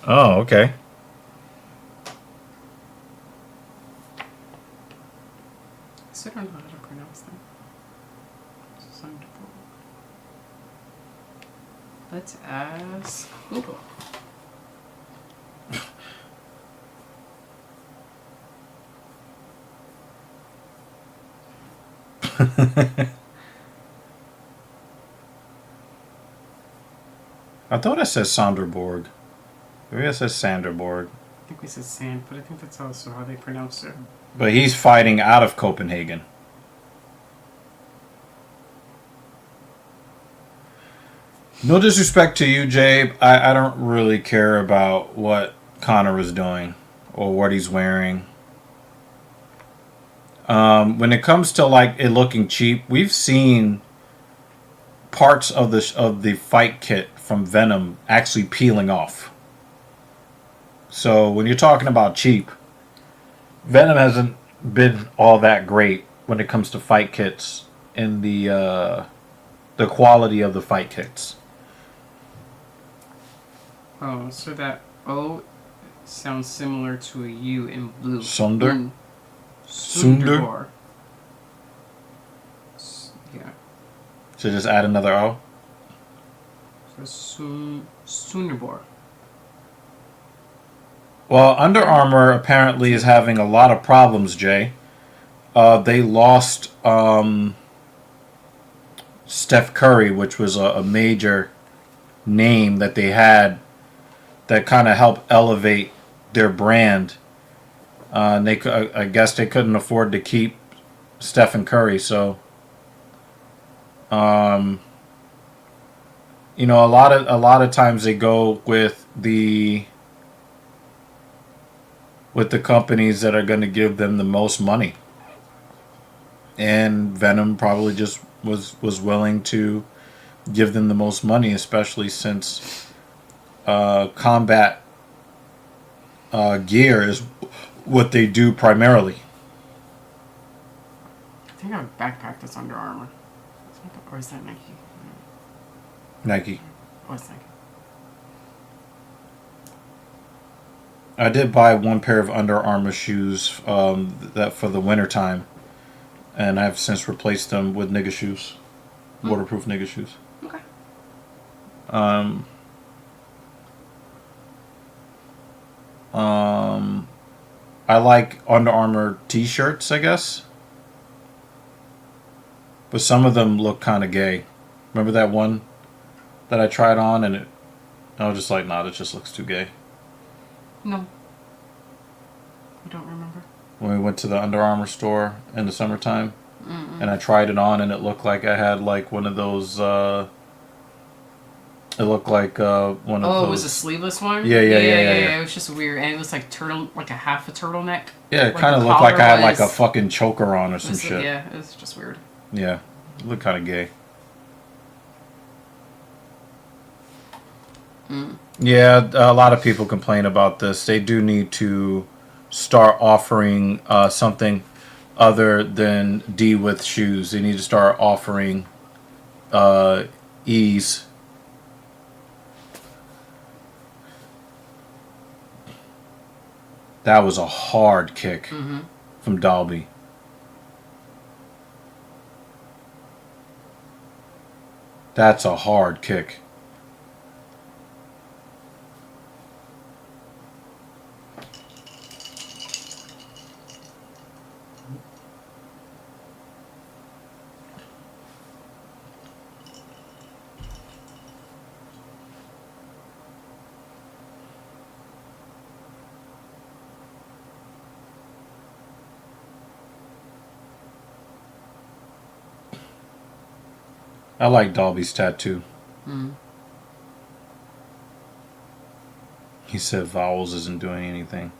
Oh, okay. I still don't know how to pronounce them. Sanderborg. Let's ask Google. I thought it says Sanderborg. Maybe it says Sanderborg. I think we said Sand, but I think that's also how they pronounce it. But he's fighting out of Copenhagen. No disrespect to you, Jabe. I don't really care about what Connor is doing or what he's wearing. When it comes to like it looking cheap, we've seen parts of the fight kit from Venom actually peeling off. So when you're talking about cheap, Venom hasn't been all that great when it comes to fight kits and the quality of the fight kits. Oh, so that O sounds similar to a U in blue. Sunder? Sunderbor. Yeah. So just add another O. So Sunderbor. Well, Under Armour apparently is having a lot of problems, Jay. They lost Steph Curry, which was a major name that they had that kind of helped elevate their brand. And I guess they couldn't afford to keep Stephen Curry, so you know, a lot of times they go with the companies that are going to give them the most money. And Venom probably just was willing to give them the most money, especially since combat gear is what they do primarily. I think I have a backpack that's Under Armour. Or is that Nike? Nike. Oh, it's Nike. I did buy one pair of Under Armour shoes that for the winter time, and I've since replaced them with nigga shoes, waterproof nigga shoes. Okay. I like Under Armour t-shirts, I guess, but some of them look kind of gay. Remember that one that I tried on, and I was just like, nah, it just looks too gay. No. I don't remember. When we went to the Under Armour store in the summertime, and I tried it on, and it looked like I had like one of those. It looked like one of those. Oh, it was a sleeveless one? Yeah. It was just weird. And it was like like a half a turtleneck. Yeah, it Like kind of the looked like I had collar like a was- fucking choker on or some shit. Yeah, it was just weird. Yeah, it looked kind of gay. Yeah, a lot of people complain about this. They do need to start offering something other than D with shoes. They need to start offering E's. That was a hard kick from Dalby. That's a hard kick. I like Dalby's tattoo. He said vowels isn't doing anything.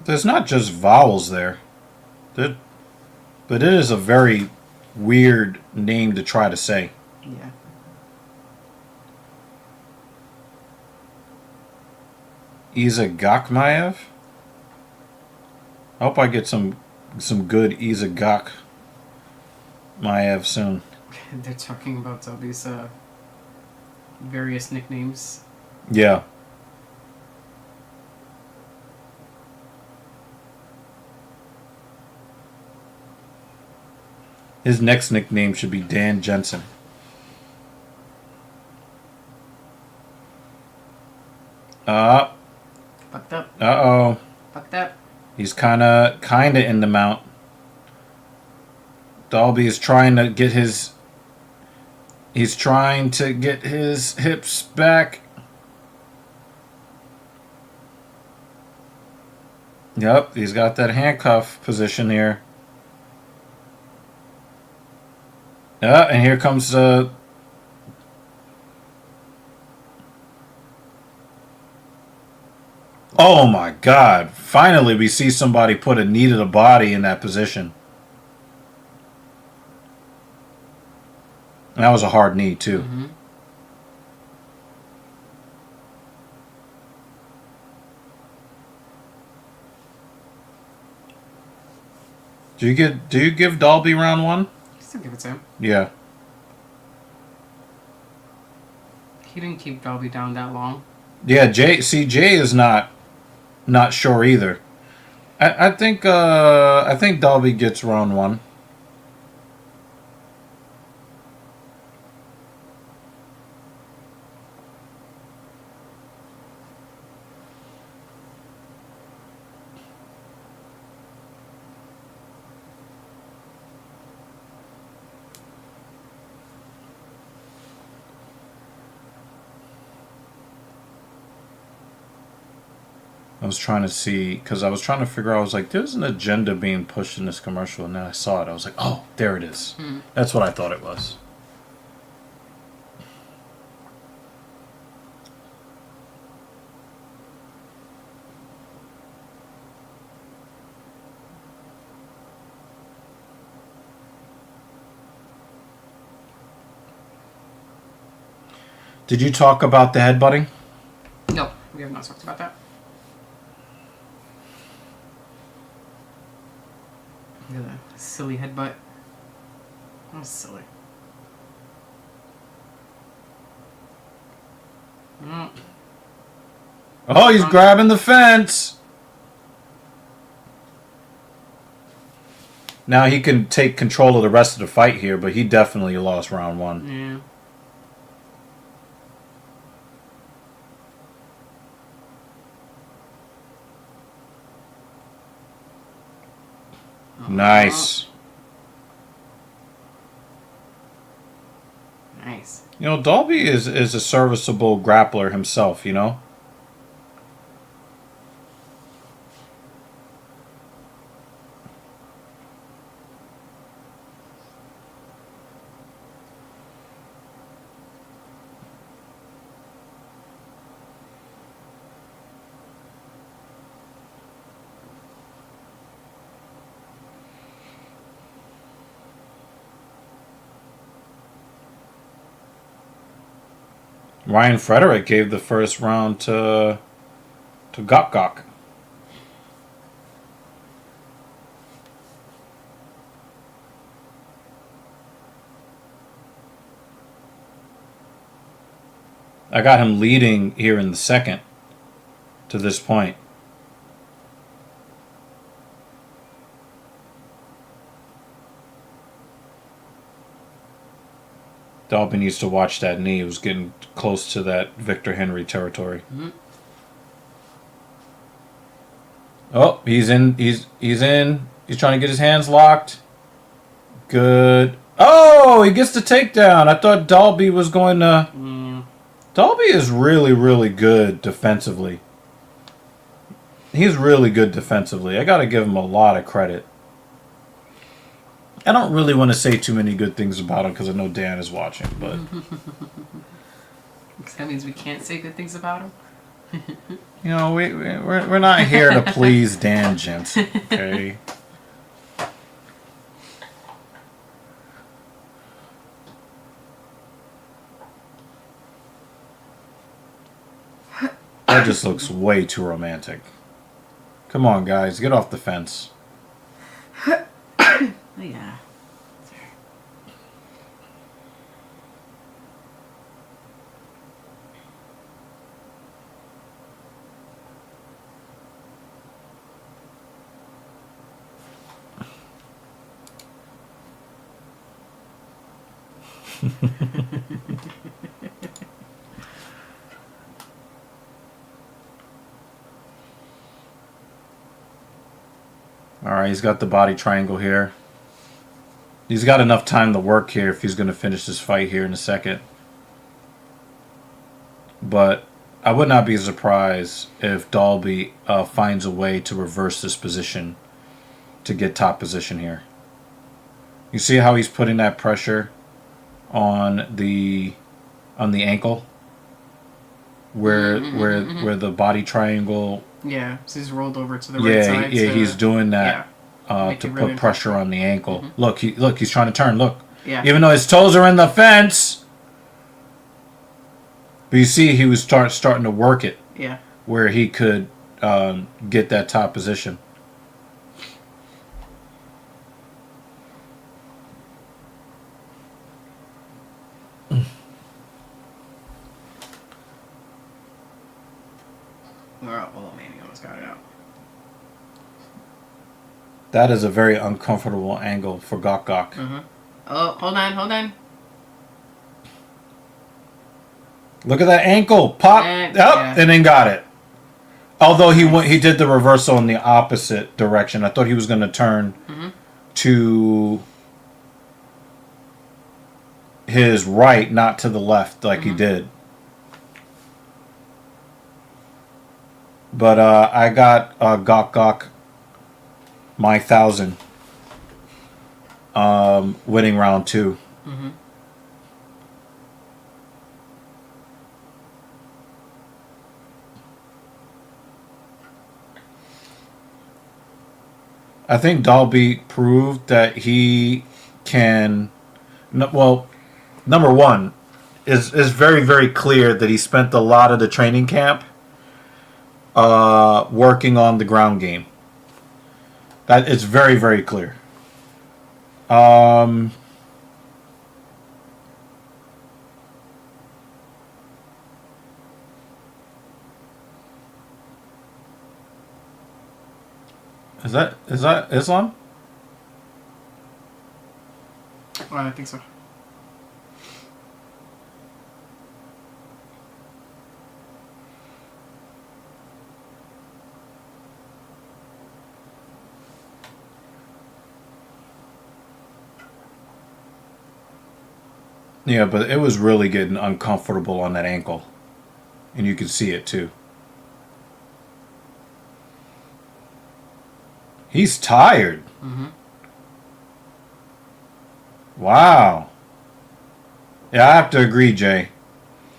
There's not just vowels there. But it is a very weird name to try to say. Yeah. Iza Gakmaev? I hope I get some good Iza Gakmaev soon. They're talking about Toby's various nicknames. Yeah. His next nickname should be Dan Jensen. Fucked up. Uh-oh. Fucked up. He's kinda in the mount. Dalby is trying to get his hips back. Yep, he's got that handcuff position here. Yeah, and here comes oh my God. Finally we see somebody put a knee to the body in that position. And that was a hard knee too. Do you give Dalby round 1? Still give it to him. Yeah. He didn't keep Dalby down that long. Yeah, Jay is not sure either. I think Dalby gets round 1. I was trying to see, because I was trying to figure out, I was like, there's an agenda being pushed in this commercial, and then I saw it. I was like, oh, there it is. That's what I thought it was. Did you talk about the headbutting? No, we have not talked about that. Look at that silly headbutt. That was silly. Oh, he's grabbing the fence. Now he can take control of the rest of the fight here, but he definitely lost round 1. Yeah. Nice. Nice. You know, Dalby is a serviceable grappler himself, you know? Ryan Frederick gave the first round to Gok Gok. I got him leading here in the second to this point. Dalby needs to watch that knee. It was getting close to that Victor Henry territory. Mm-hmm. Oh, he's in. He's in. He's trying to get his hands locked. Good. Oh, he gets the takedown. I thought Dalby was going to... Dalby is really, really good defensively. He's really good defensively. I got to give him a lot of credit. I don't really want to say too many good things about him because I know Dan is watching, but... That means we can't say good things about him? You know, we're not here to please Dan, gents, okay? That just looks way too romantic. Come on, guys, get off the fence. Yeah. Alright, he's got the body triangle here. He's got enough time to work here if he's going to finish this fight here in a second. But I would not be surprised if Dalby finds a way to reverse this position to get top position here. You see how he's putting that pressure on the ankle? Where the body triangle... Yeah, so he's rolled over to the right side. Yeah, he's doing that to put really pressure on the ankle. Look, he's trying to turn. Look, Yeah. even though his toes are in the fence, but you see he was starting to work it. Yeah. Where he could get that top position. Oh man, he almost got it out. That is a very uncomfortable angle for Gok Gok. Mm-hmm. Oh, hold on. Look at that ankle. Pop. And, And then got it. Although he did the reversal in the opposite direction. I thought he was going to turn to his right, not to the left like he did. But I got Gok Gok my 1,000 winning round 2. Mm-hmm. I think Dalby proved that he can. Well, number one is very, very clear that he spent a lot of the training camp working on the ground game. That is very, very clear. Is that Islam? Oh, I think so. Yeah, but it was really getting uncomfortable on that ankle. And you could see it too. He's tired. Mm-hmm. Wow. Yeah, I have to agree, Jay.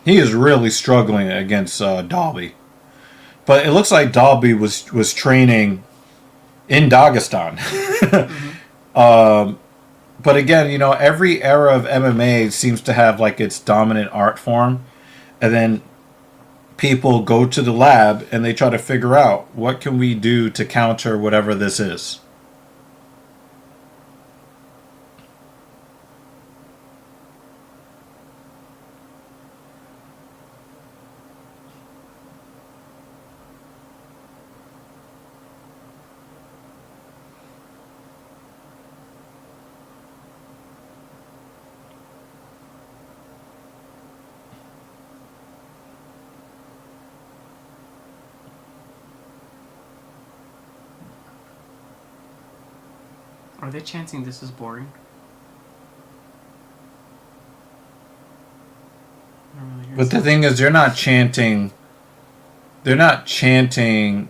He is really struggling against Dalby. But it looks like Dalby was training in Dagestan. But again, you know, every era of MMA seems to have like its dominant art form. And then people go to the lab and they try to figure out what can we do to counter whatever this is. Are they chanting this is boring? I don't really hear But the sound. thing is, they're not chanting. They're not chanting.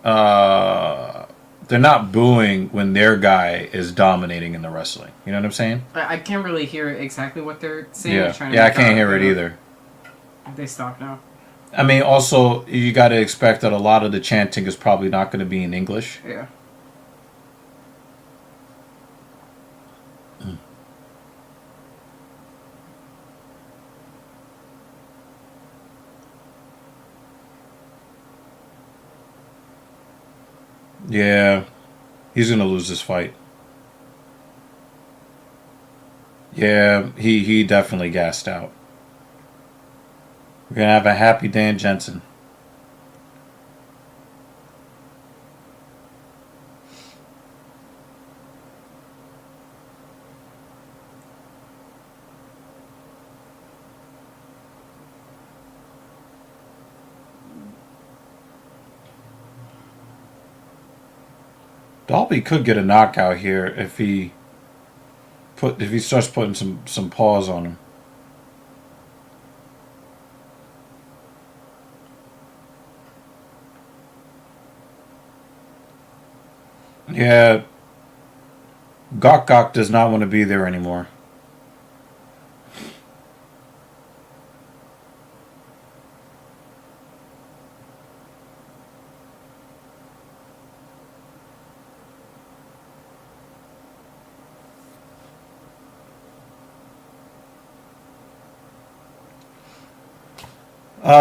They're not booing when their guy is dominating in the wrestling. You know what I'm saying? I can't really hear exactly what they're saying. Yeah. They're trying to Yeah, I make can't out, hear it you know. either. They stopped now. I mean, also you got to expect that a lot of the chanting is probably not going to be in English. Yeah. Yeah, he's going to lose this fight. Yeah, he definitely gassed out. We're going to have a happy Dan Jensen. Dalby could get a knockout here if he starts putting some paws on him. Yeah, Gok Gok does not want to be there anymore.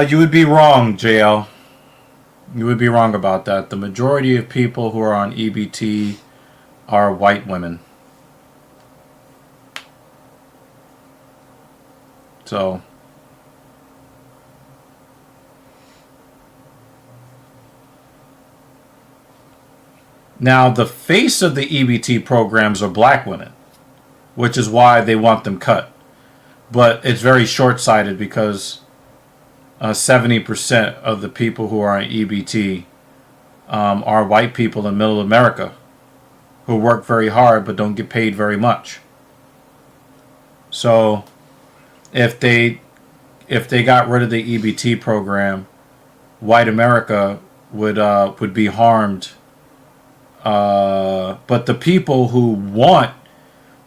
You would be wrong, JL. You would be wrong about that. The majority of people who are on EBT are white women. So, Now, the face of the EBT programs are black women, which is why they want them cut. But it's very short-sighted because 70% of the people who are on EBT are white people in middle America who work very hard but don't get paid very much. So if they got rid of the EBT program, white America would be harmed. But the people who want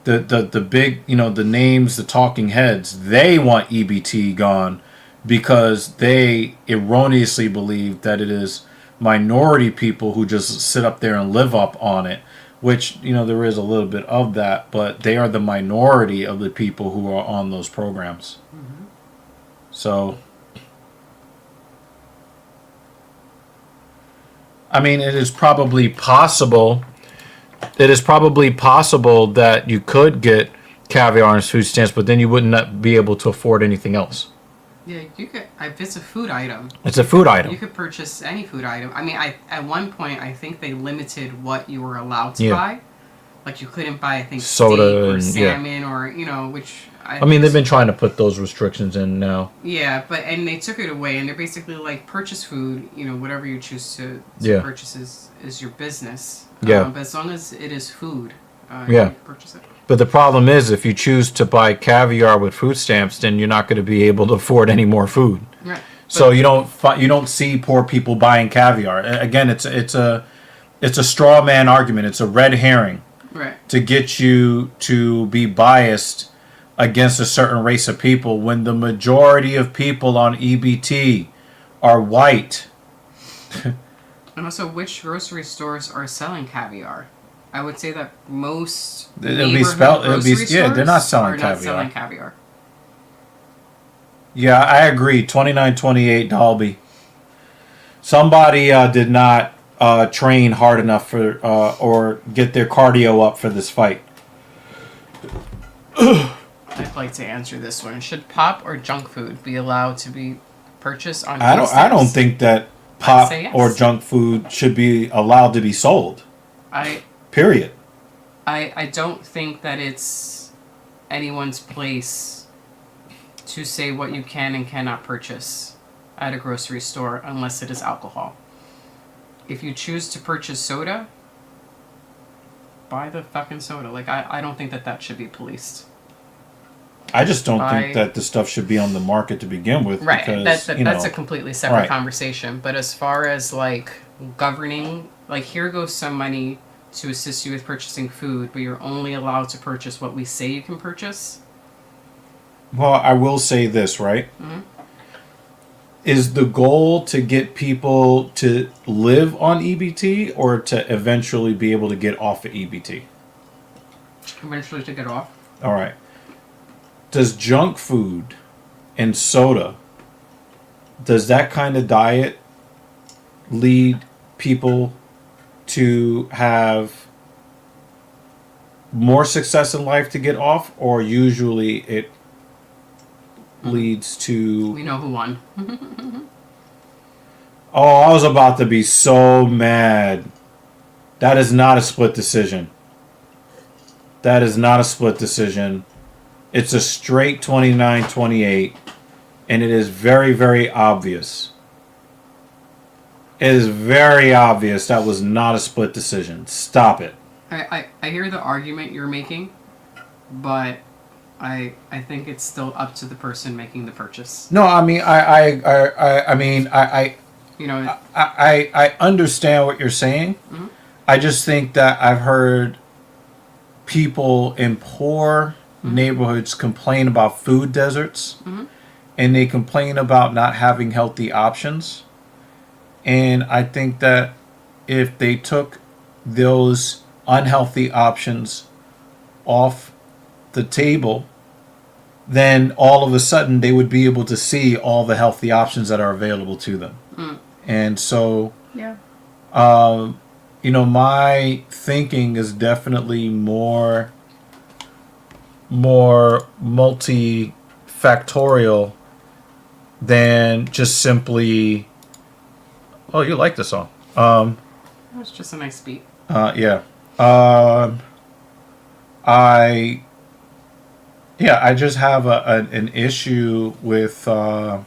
the big, the names, the talking heads, they want EBT gone because they erroneously believe that it is minority people who just sit up there and live up on it, which, there is a little bit of that, but they are the minority of the people who are on those programs. Mm-hmm. So, I mean, it is probably possible that you could get caviar and food stamps, but then you would not be able to afford anything else. Yeah, you could. If it's a food item. It's a food item. You could purchase any food item. I mean, at one point, I think they limited what you were allowed to buy. Like, you couldn't buy, I think, soda steak or and salmon or, which... I mean, they've been trying to put those restrictions in now. Yeah, and they took it away, and they're basically like, purchase food, whatever you choose to purchase is your business. Yeah. But as long as it is food, you can purchase it. But the problem is, if you choose to buy caviar with food stamps, then you're not going to be able to afford any more food. Right. So you don't see poor people buying caviar. Again, it's a straw man argument. It's a red herring. Right. To get you to be biased against a certain race of people when the majority of people on EBT are white. And also, which grocery stores are selling caviar? I would say that most It'll be they're not selling caviar. Not selling caviar. Yeah, I agree. 29-28 Dalby. Somebody did not train hard enough for or get their cardio up for this fight. I'd like to answer this one. Should pop or junk food be allowed to be purchased on? I don't think that pop or junk food should be allowed to be sold. Period. I don't think that it's anyone's place to say what you can and cannot purchase at a grocery store unless it is alcohol. If you choose to purchase soda, buy the fucking soda. Like, I don't think that should be policed. I just don't think that the stuff should be on the market to begin with. Right. Because, that's a completely separate conversation. But as far as, like, governing, like, here goes some money to assist you with purchasing food, but you're only allowed to purchase what we say you can purchase. Well, I will say this, right? Mm-hmm. Is the goal to get people to live on EBT or to eventually be able to get off of EBT? Eventually to get off. All right. Does junk food and soda, does that kind of diet lead people to have more success in life to get off, or usually it leads to... We know who won. Oh, I was about to be so mad. That is not a split decision. That is not a split decision. It's a straight 29-28, and it is very, very obvious. It is very obvious that was not a split decision. Stop it. I hear the argument you're making, but I think it's still up to the person making the purchase. No, I mean I understand what you're saying. Mm-hmm. I just think that I've heard people in poor neighborhoods complain about food deserts, and they complain about not having healthy options. And I think that if they took those unhealthy options off the table, then all of a sudden they would be able to see all the healthy options that are available to them. And so, my thinking is definitely more multifactorial than just simply... Oh, you like the song. It's just a nice beat. Yeah. I I just have an issue with like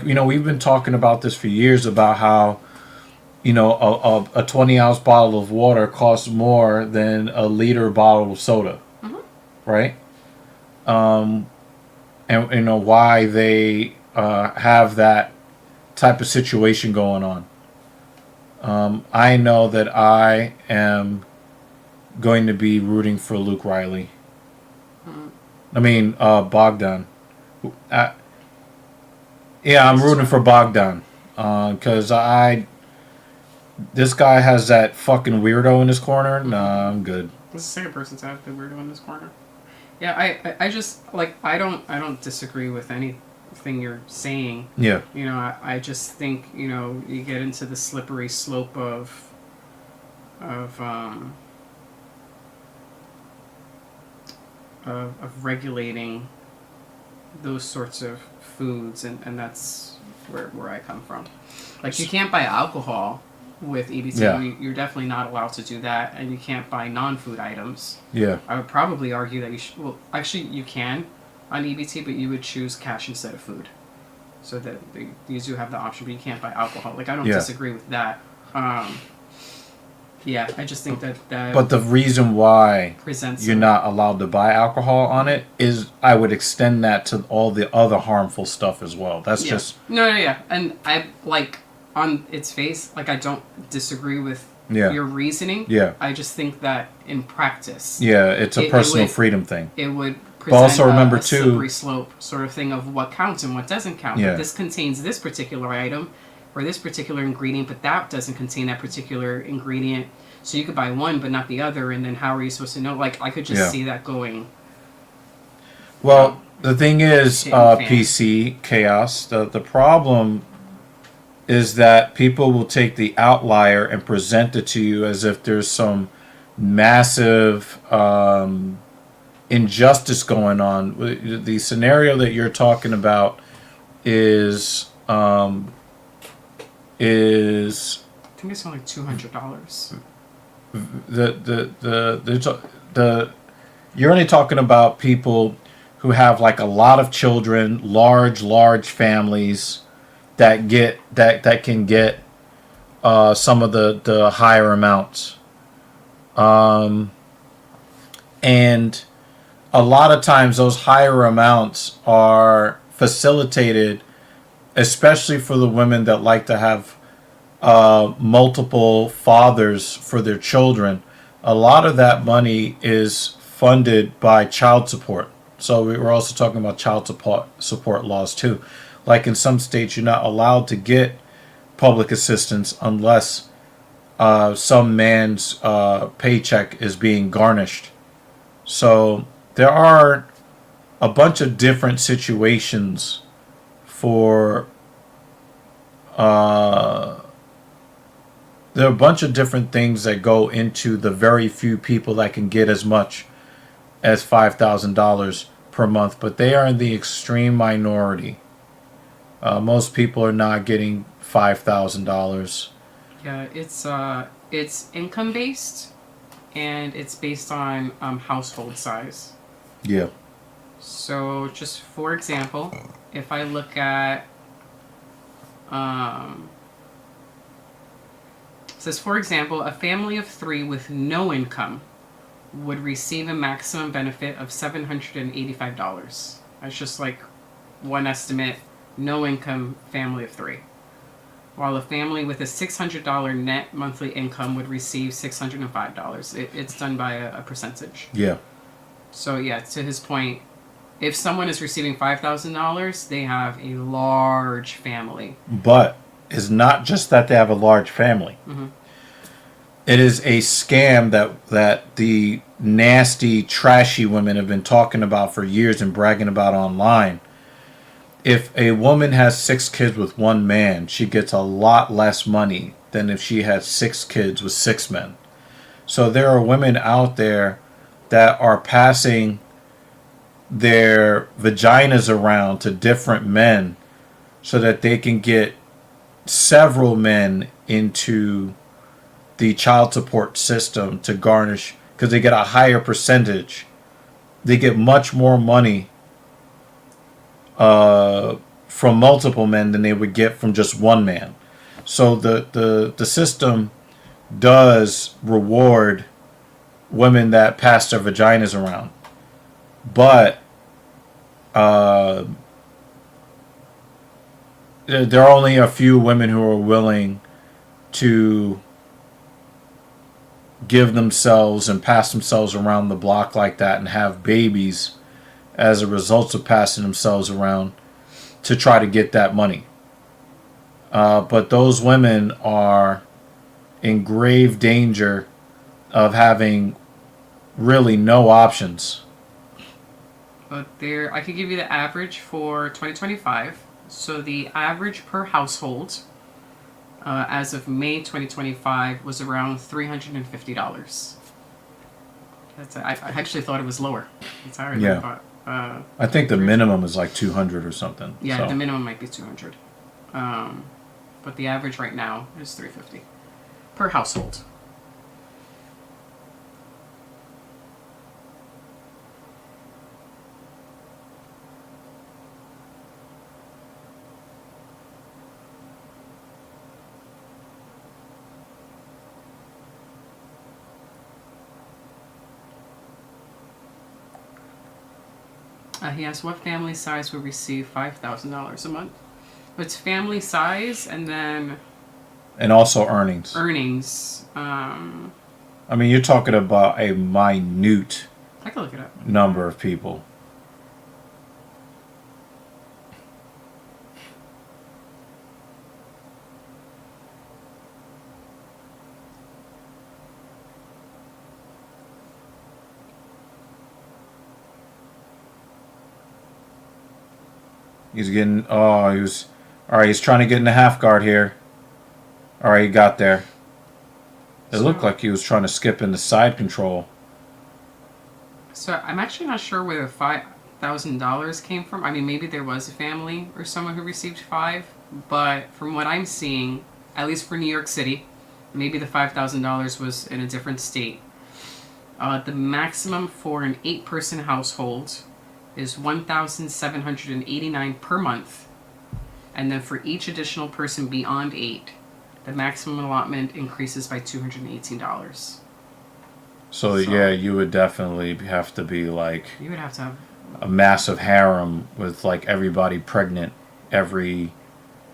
we've been talking about this for years about how a 20-ounce bottle of water costs more than a liter bottle of soda, right? And why they have that type of situation going on. I know that I am going to be rooting for Luke Riley. I mean, Bogdan. Yeah, I'm rooting for Bogdan. Because this guy has that fucking weirdo in his corner. Nah, I'm good. This is the second person to have the weirdo in this corner. Yeah, I just like I don't disagree with anything you're saying. Yeah. I just think you get into the slippery slope of regulating those sorts of foods, and that's where I come from. Like you can't buy alcohol with EBT. Yeah. You're definitely not allowed to do that, and you can't buy non-food items. Yeah. I would probably argue that you should. Well, actually, you can on EBT, but you would choose cash instead of food, so that you do have the option, but you can't buy alcohol. Like I don't disagree with that. Yeah, I just think that. But the reason why presents you're not allowed to buy alcohol on it is I would extend that to all the other harmful stuff as well. That's just no, and I like on its face, like I don't disagree with your reasoning. Yeah, I just think that in practice, it's a personal freedom thing. It would present but also remember a too, slippery slope sort of thing of what counts and what doesn't count. Yeah. But this contains this particular item or this particular ingredient, but that doesn't contain that particular ingredient. So you could buy one but not the other, and then how are you supposed to know? Like I could just see that going. Well, the thing is, PC chaos. The problem is that people will take the outlier and present it to you as if there's some massive injustice going on. The scenario that you're talking about is I think it's only $200. You're only talking about people who have like a lot of children, large families that can get some of the higher amounts, and a lot of times those higher amounts are facilitated, especially for the women that like to have multiple fathers for their children. A lot of that money is funded by child support. So we were also talking about child support laws too. Like in some states, you're not allowed to get public assistance unless some man's paycheck is being garnished. So there are a bunch of different situations for there are a bunch of different things that go into the very few people that can get as much as $5,000 per month, but they are in the extreme minority. Most people are not getting $5,000. Yeah, it's income based, and it's based on household size. Yeah. So, just for example, if I look at it says, for example, a family of 3 with no income would receive a maximum benefit of $785. That's just like one estimate, no income family of 3. While a family with a $600 net monthly income would receive $605. It's done by a percentage. Yeah. So yeah, to his point, if someone is receiving $5,000, they have a large family. But it's not just that they have a large family. Mm-hmm. It is a scam that the nasty, trashy women have been talking about for years and bragging about online. If a woman has 6 kids with one man, she gets a lot less money than if she had 6 kids with 6 men. So there are women out there that are passing their vaginas around to different men so that they can get several men into the child support system to garnish, because they get a higher percentage. They get much more money from multiple men than they would get from just one man. So the system does reward women that pass their vaginas around. But there are only a few women who are willing to give themselves and pass themselves around the block like that and have babies as a result of passing themselves around to try to get that money. But those women are in grave danger of having really no options. But there, I could give you the average for 2025. So the average per household as of May 2025 was around $350. I actually thought it was lower. It's higher than I thought. I think the minimum is like 200 or something. Yeah, so. The minimum might be 200. But the average right now is 350 per household. He asked, what family size would receive $5,000 a month? It's family size and then... And also earnings. Earnings. I mean, you're talking about a minute I can look it up. Number of people. He's getting, all right, he's trying to get in the half guard here. All right, he got there. It looked like he was trying to skip into side control. So I'm actually not sure where the $5,000 came from. I mean, maybe there was a family or someone who received $5,000, but from what I'm seeing, at least for New York City, maybe the $5,000 was in a different state. The maximum for an 8-person household is $1,789 per month, and then for each additional person beyond 8, the maximum allotment increases by $218. So yeah, you would definitely have to be like, you would have to have a massive harem with like everybody pregnant every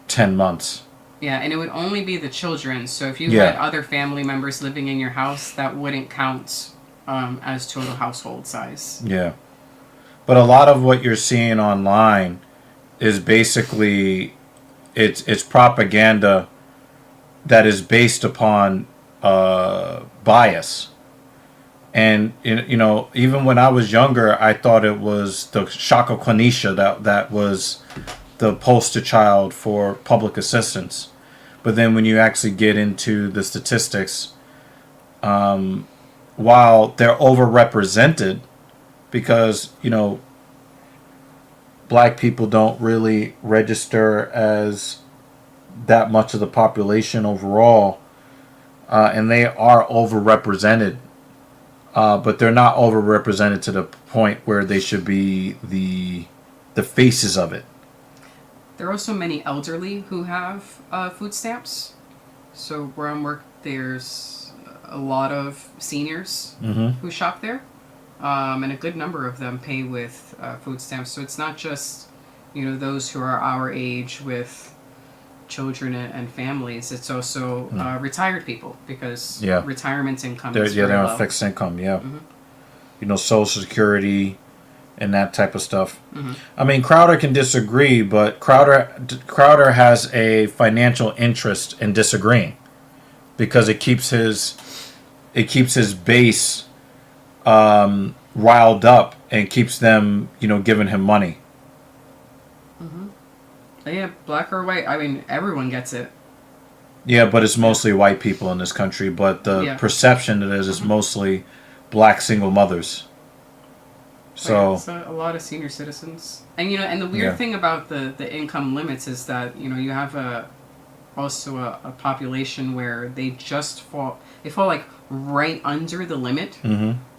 10 months. Yeah, and it would only be the children. So if you had other family members living in your house, that wouldn't count as total household size. Yeah. But a lot of what you're seeing online is basically it's propaganda that is based upon bias. And you know, even when I was younger, I thought it was the Shaka Kwanisha that was the poster child for public assistance. But then when you actually get into the statistics, while they're overrepresented, because, you know, black people don't really register as that much of the population overall, and they are overrepresented, but they're not overrepresented to the point where they should be the faces of it. There are also many elderly who have food stamps. So where I'm working, there's a lot of seniors who shop there. And a good number of them pay with food stamps. So it's not just, you know, those who are our age with children and families. It's also retired people, because retirement income is very they're low. on fixed income, You know, Social Security and that type of stuff. I mean, Crowder can disagree, but Crowder has a financial interest in disagreeing, because it keeps his base riled up and keeps them, you know, giving him money. Yeah, black or white. I mean, everyone gets it. Yeah, but it's mostly white people in this country. But the perception it is mostly black single mothers. So It's a lot of senior citizens, and and the weird Yeah. thing about the income limits is that you have also a population where they fall like right under the limit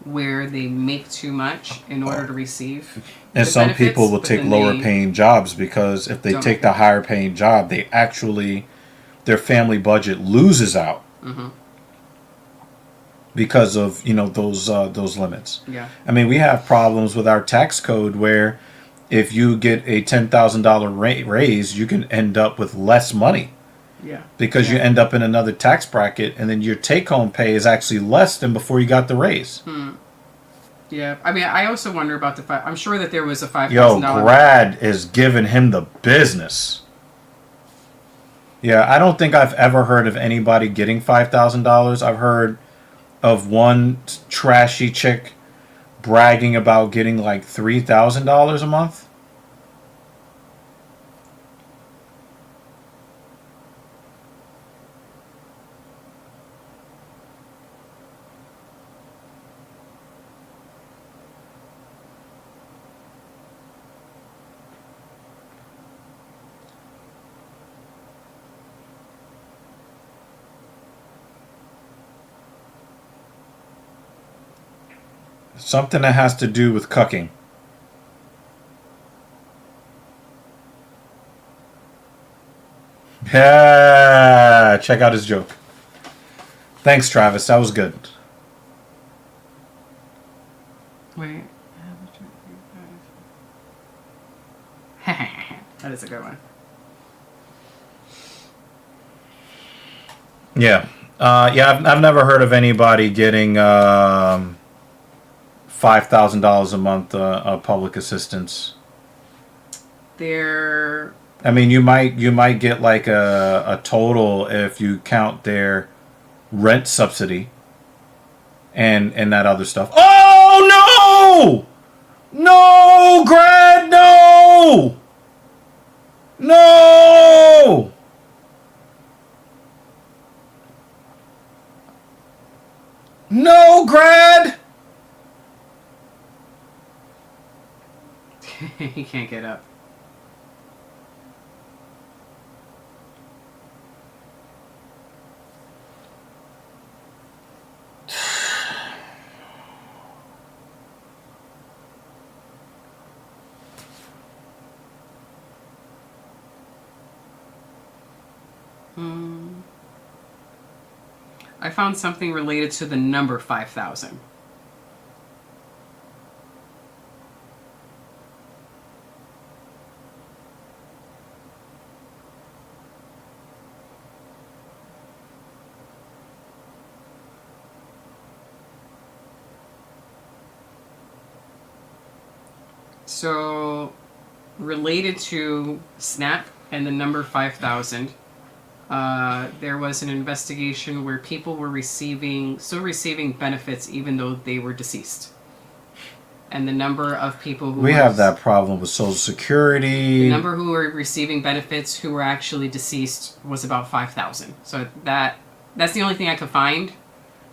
where they make too much in order to receive. and the some benefits, people will but take then lower they paying jobs because if they don't take make the it. higher paying job, they actually their family budget loses out because of those limits. Yeah. I mean, we have problems with our tax code where if you get a $10,000 raise, you can end up with less money Yeah. because you end up in another tax bracket, and then your take home pay is actually less than before you got the raise. Yeah. I mean, I also wonder about I'm sure that there was a Yo, $5,000. Brad is giving him the business. Yeah, I don't think I've ever heard of anybody getting $5,000. I've heard of one trashy chick bragging about getting like $3,000 a month. Something that has to do with cucking. Yeah, check out his joke. Thanks, Travis. That was good. Wait. That is a good one. Yeah. I've never heard of anybody getting $5,000 a month of public assistance. They're I mean, you might get like a total if you count their rent subsidy and that other stuff. Oh no! No, Grad, no! No! No, Grad! he can't get up. I found something related to the number 5,000. So, related to SNAP and the number 5,000, there was an investigation where people were still receiving benefits even though they were deceased. And the number of people who We have that problem with Social Security. The number who were receiving benefits who were actually deceased was about 5,000. So that's the only thing I could find,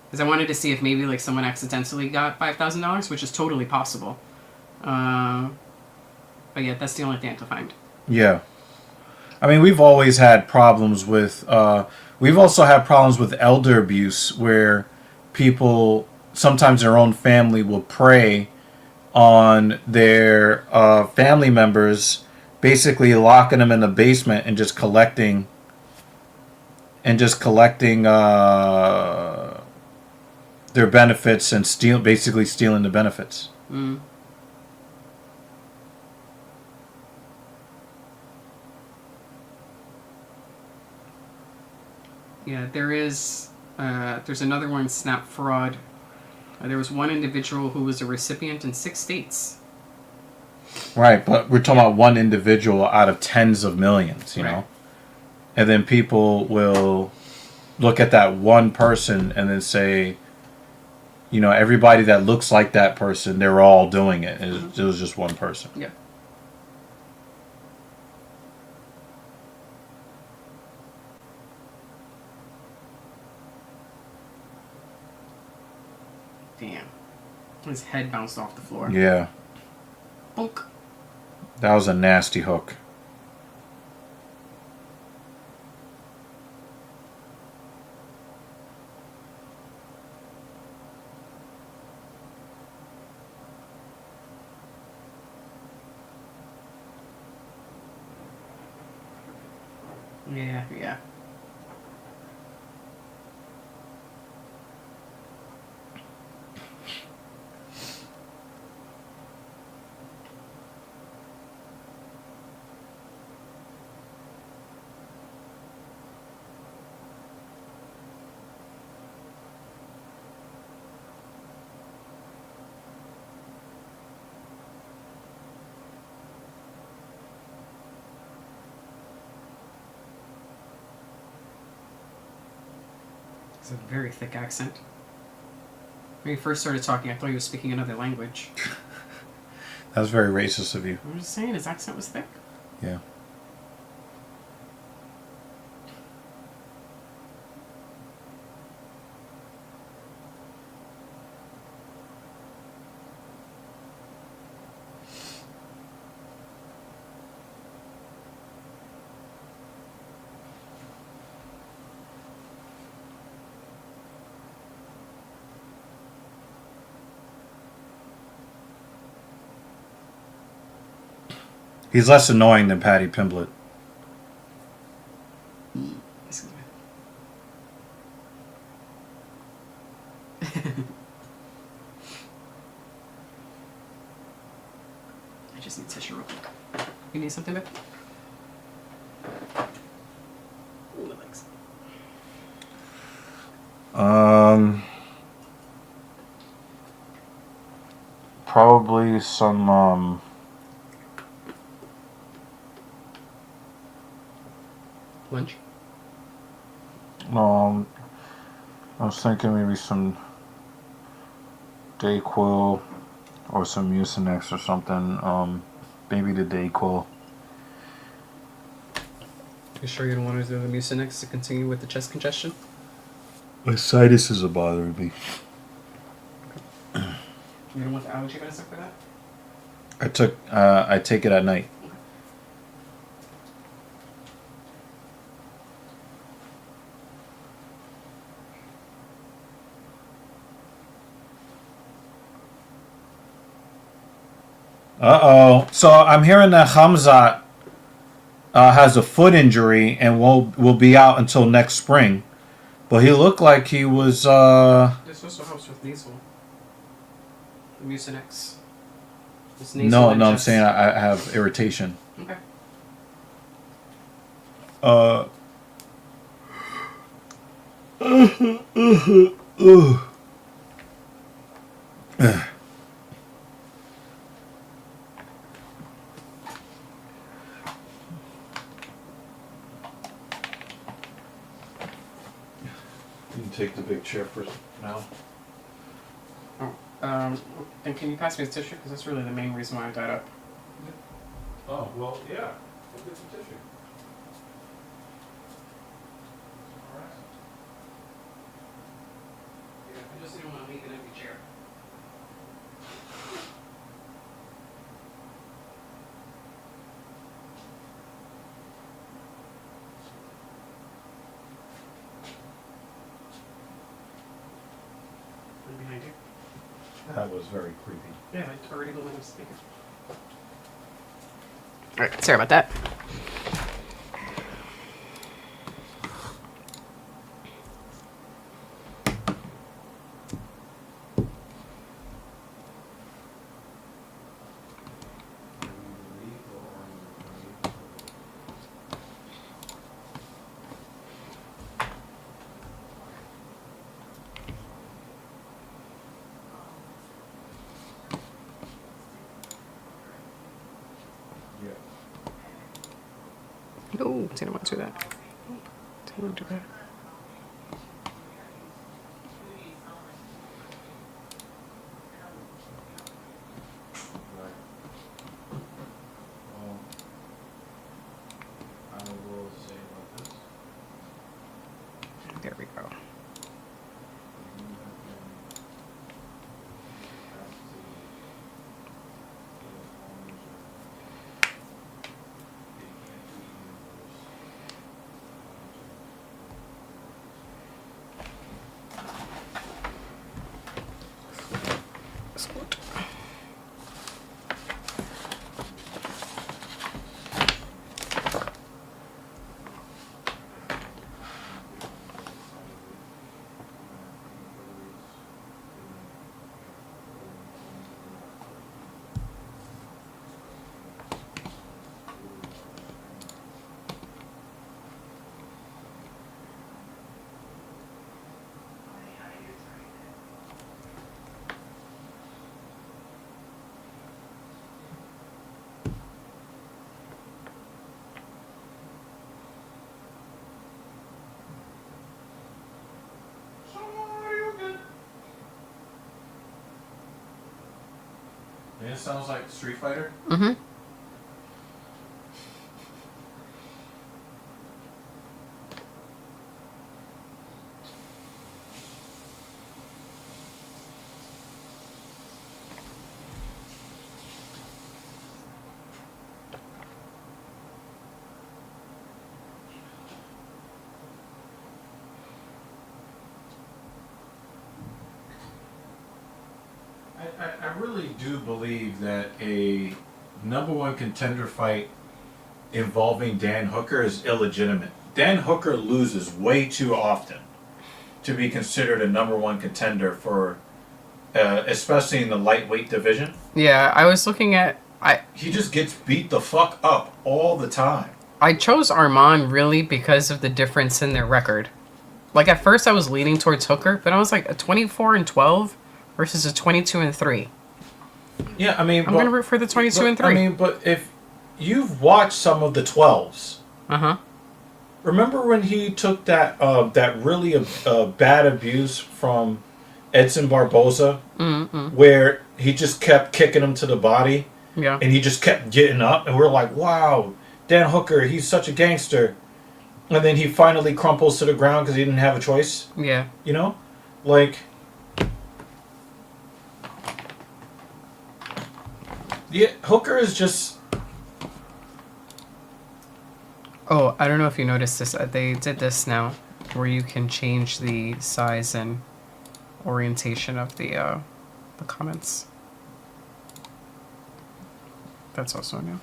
because I wanted to see if maybe like someone accidentally got $5,000, which is totally possible. But yeah, that's the only thing I could find. Yeah. I mean, we've always had problems with, we've also had problems with elder abuse where people, sometimes their own family will prey on their family members, basically locking them in the basement and just collecting their benefits and basically stealing the benefits. Mm. Yeah, there's another one, SNAP fraud. There was one individual who was a recipient in 6 states. Right, but we're talking about one individual out of tens of millions, you know? And then people will look at that one person and then say, you know, everybody that looks like that person, they're all doing it. It was just one person. Yeah. Damn. His head bounced off the floor. Yeah. Bonk. That was a nasty hook. Yeah, yeah. It's a very thick accent. When he first started talking, I thought he was speaking another language. That was very racist of you. I'm just saying, his accent was thick. Yeah. He's less annoying than Patty Pimblett. Excuse me. I just need tissue real quick. You need something, babe? Ooh, my legs. Probably some Lunch? I was thinking maybe some Dayquil or some Mucinex or something. Maybe the Dayquil. You sure you don't want to do the Mucinex to continue with the chest congestion? My sinuses are bothering me. You don't want the allergy medicine for that? I take it at night. Uh-oh. So I'm hearing that Hamzat has a foot injury and will be out until next spring. But he looked like he was... This also helps with nasal. The Mucinex. It's nasal No, and I'm chest. saying I have irritation. Okay. You can take the big chair for now. Oh, and can you pass me the tissue? Because that's really the main reason why I got up. Oh, well, yeah. We'll get some tissue. Yeah, I just didn't want to leave an empty chair. I'm behind you. That was very creepy. Yeah, I already lit my speaker. Alright, sorry about that. No, didn't want to do that. Didn't want to do that. There we go. It sounds like Street Fighter. Mm-hmm. I really do believe that a #1 contender fight involving Dan Hooker is illegitimate. Dan Hooker loses way too often to be considered a #1 contender for, especially in the lightweight division. Yeah, I was looking at... He just gets beat the fuck up all the time. I chose Arman really because of the difference in their record. Like, at first I was leaning towards Hooker, but I was like, a 24-12 versus a 22-3. Yeah, I mean, I'm going to root for the 22-3. I mean, but if you've watched some of the 12s, Uh-huh. remember when he took that that really bad abuse from Edson Barboza, where he just kept kicking him to the body, Yeah. and he just kept getting up, and we're like, wow, Dan Hooker, he's such a gangster. And then he finally crumples to the ground because he didn't have a choice. Yeah. You know? Like... Yeah, Hooker is just... Oh, I don't know if you noticed this. They did this now, where you can change the size and orientation of the comments. That's also new.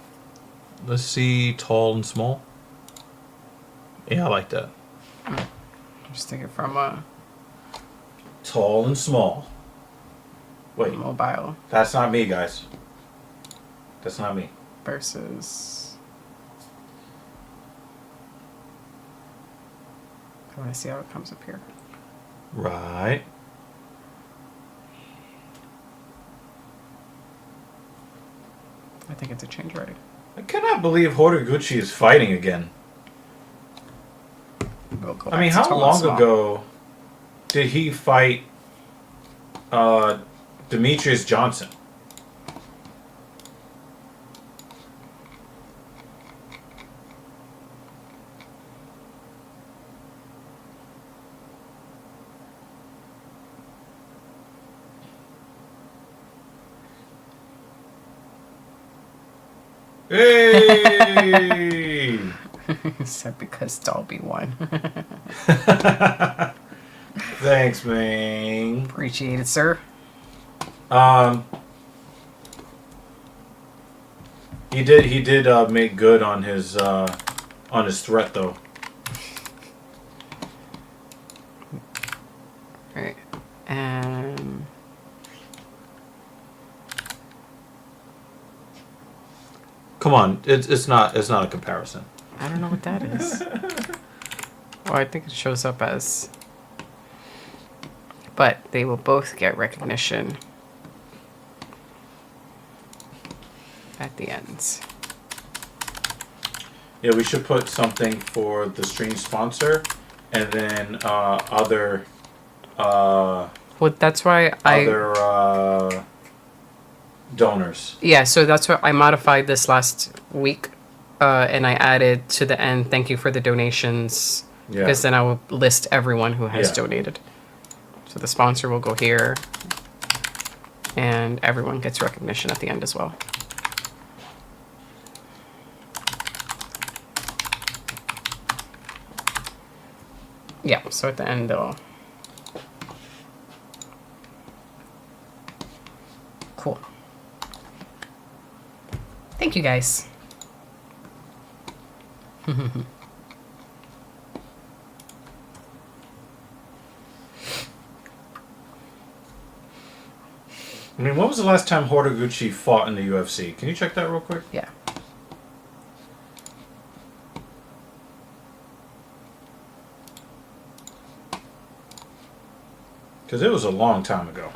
Let's see, tall and small. Yeah, I like that. Just take it from Tall and small. Wait, mobile that's not me, guys. That's not me. versus... I want to see how it comes up here. Right. I think it's a change already. I cannot believe Horiguchi is fighting again. We'll go I mean, back to how tall and long small. ago did he fight Demetrius Johnson? Hey! Said because Dalby won. Thanks, man. Appreciate it, sir. He did make good on his threat though. Right. And Come on, it's not a comparison. I don't know what that is. Well, I think it shows up as... But they will both get recognition at the ends. Yeah, we should put something for the stream sponsor, and then other Well, that's why other donors. Yeah, so that's what I modified this last week. And I added to the end, thank you for the donations. Yeah. Because then I will list everyone who has Yeah. donated. So the sponsor will go here. And everyone gets recognition at the end as well. Yeah, so at the end they'll... Cool. Thank you, guys. I mean, when was the last time Horiguchi fought in the UFC? Can you check that real quick? Yeah. Because it was a long time ago.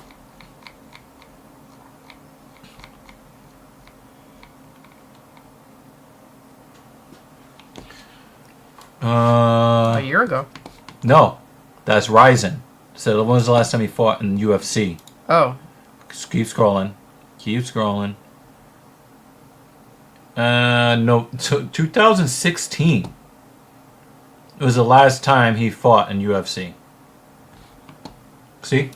A year ago. No, that's Ryzen. So when was the last time he fought in UFC? Oh, Keep scrolling. Keep scrolling. No, 2016. It was the last time he fought in UFC. See?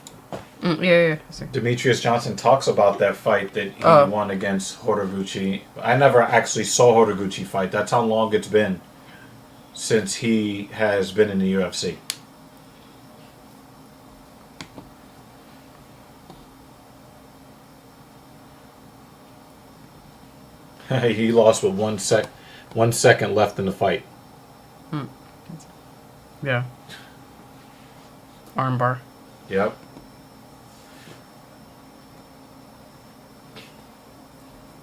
Yeah. I see. Demetrius Johnson talks about that fight that he won against Horiguchi. I never actually saw Horiguchi fight. That's how long it's been since he has been in the UFC. He lost with 1 second left in the fight. Yeah. Armbar. Yep.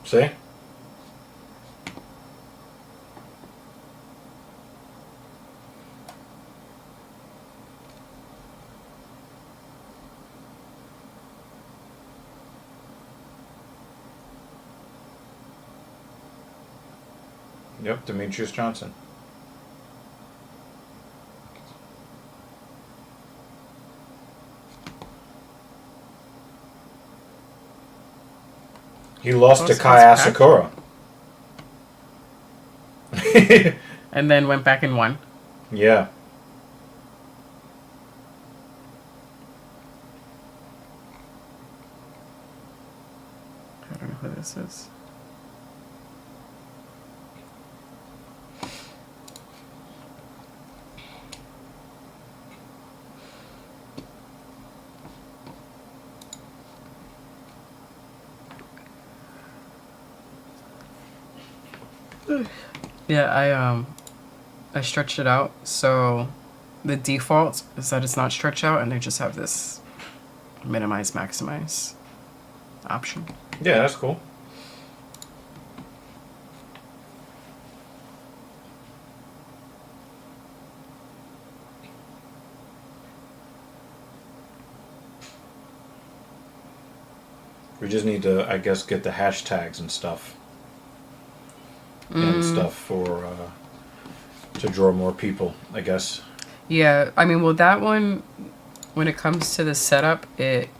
See? Yep, Demetrius Johnson. He lost to Kai Asakura. And then went back and won. Yeah. I don't know who this is. Yeah, I stretched it out. So the default is that it's not stretched out, and they just have this minimize, maximize option. Yeah, that's cool. We just need to, I guess, get the hashtags and stuff. And stuff for to draw more people, I guess. Yeah, I mean, well, that one, when it comes to the setup, it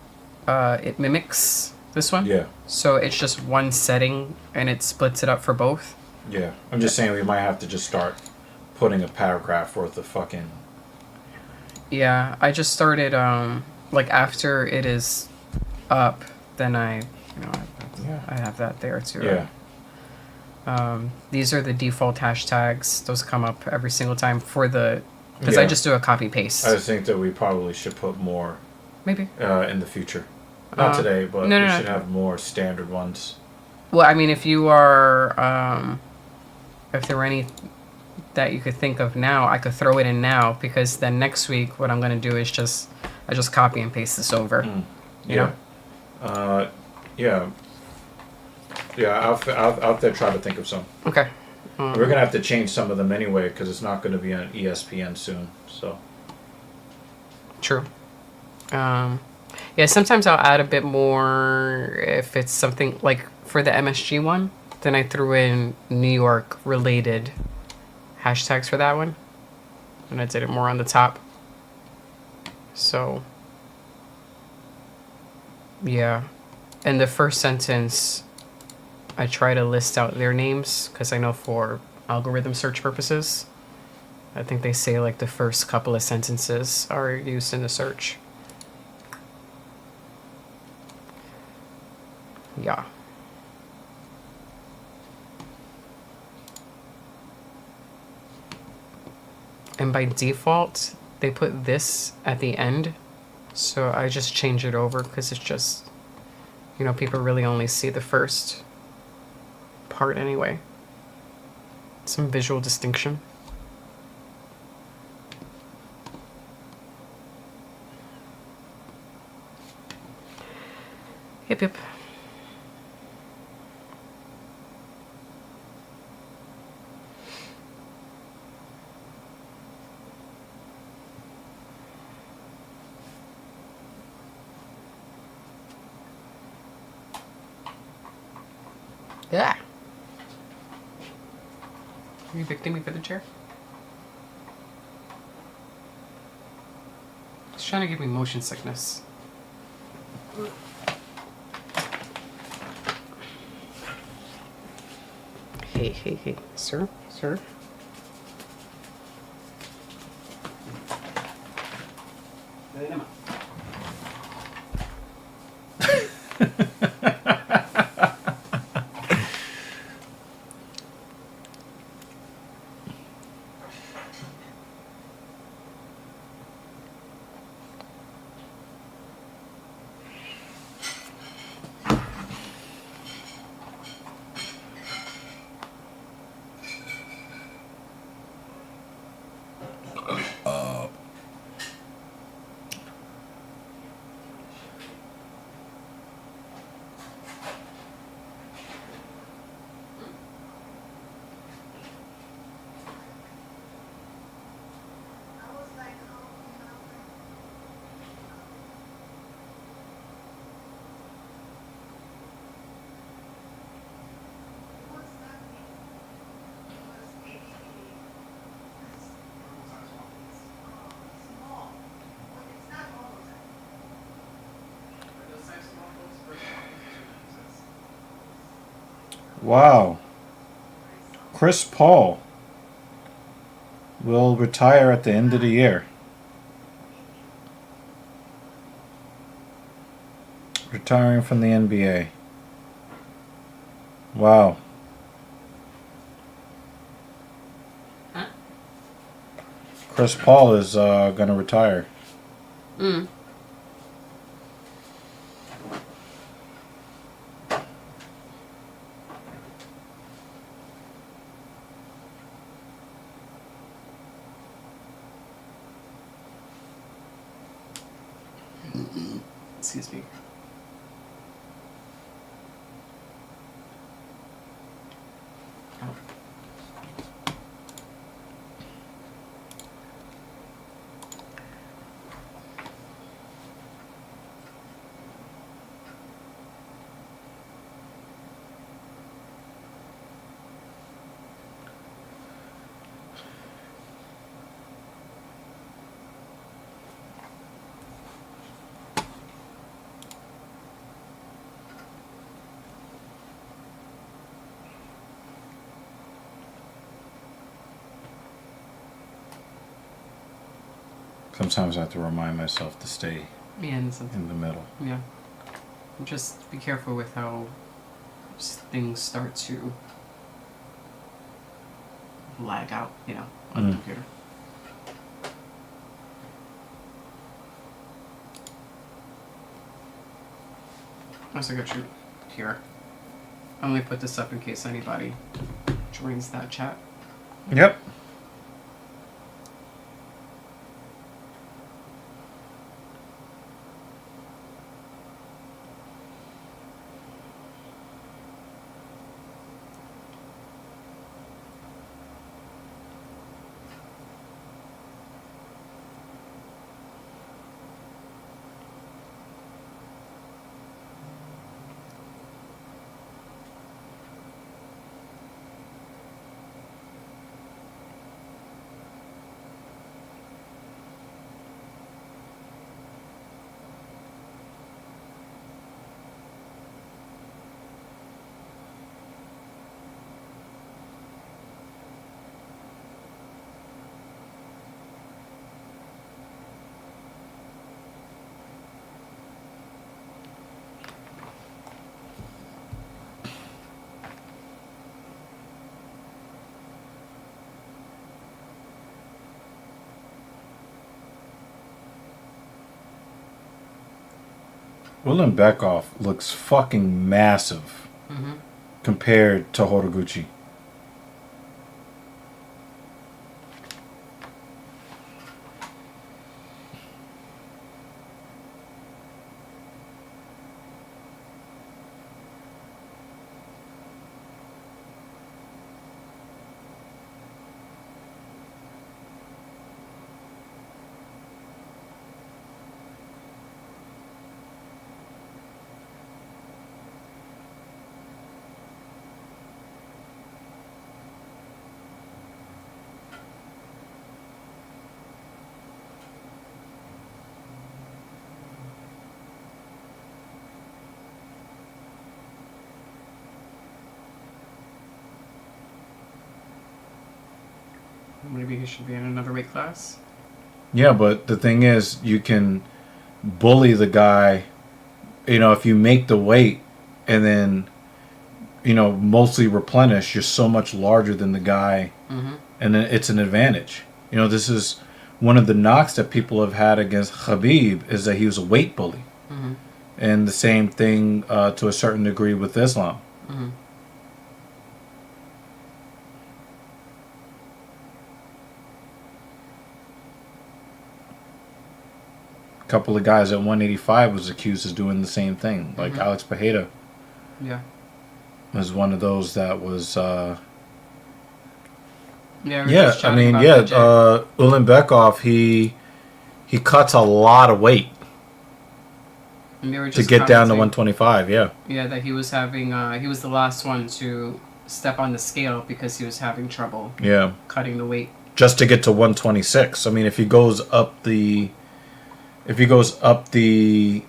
mimics this one. Yeah. So it's just one setting, and it splits it up for both. Yeah. I'm just saying we might have to just start putting a paragraph worth of fucking... Yeah, I just started, like, after it is up, then I have that there, too. Yeah. These are the default hashtags. Those come up every single time for the... Because Yeah. I just do a copy paste. I just think that we probably should put more Maybe. in the future. Not today, but no, we no. should have more standard ones. Well, I mean, if you are... if there were any that you could think of now, I could throw it in now, because then next week what I'm going to do is I just copy and paste this over. You know? Yeah. Yeah, I'll have to try to think of some. Okay. We're going to have to change some of them anyway, because it's not going to be on ESPN soon, so... True. Yeah, sometimes I'll add a bit more if it's something like for the MSG one. Then I threw in New York related hashtags for that one, and I did it more on the top. So, yeah. And the first sentence, I try to list out their names, because I know for algorithm search purposes, I think they say like the first couple of sentences are used in the search. Yeah. And by default, they put this at the end. So I just change it over because it's just, people really only see the first part anyway. Some visual distinction. Yep. Yeah. Are you evicting me for the chair? It's trying to give me motion sickness. Hey, sir, sir. Wow. Chris Paul will retire at the end of the year. Retiring from the NBA. Wow. Huh? Chris Paul is going to retire. Excuse me. Sometimes I have to remind myself to stay Yeah, and something. in the middle. Yeah. Just be careful with how things start to lag out, on the computer. Also got you here. I only put this up in case anybody joins that chat. Yep. Willem Beckhoff looks fucking massive compared to Horiguchi. Maybe he should be in another weight class. Yeah, but the thing is, you can bully the guy. You know, if you make the weight and then, you know, mostly replenish, you're so much larger than the guy, and then it's an advantage. You know, this is one of the knocks that people have had against Khabib is that he was a weight bully, and the same thing to a certain degree with Islam. A couple of guys at 185 was accused of doing the same thing, like Alex Pereira. Yeah. Was one of those that was Yeah. I mean, Ulanbekov, he cuts a lot of weight to get down to 125. Yeah, that he was having he was the last one to step on the scale because he was having trouble cutting the weight just to get to 126. I mean, if he goes up the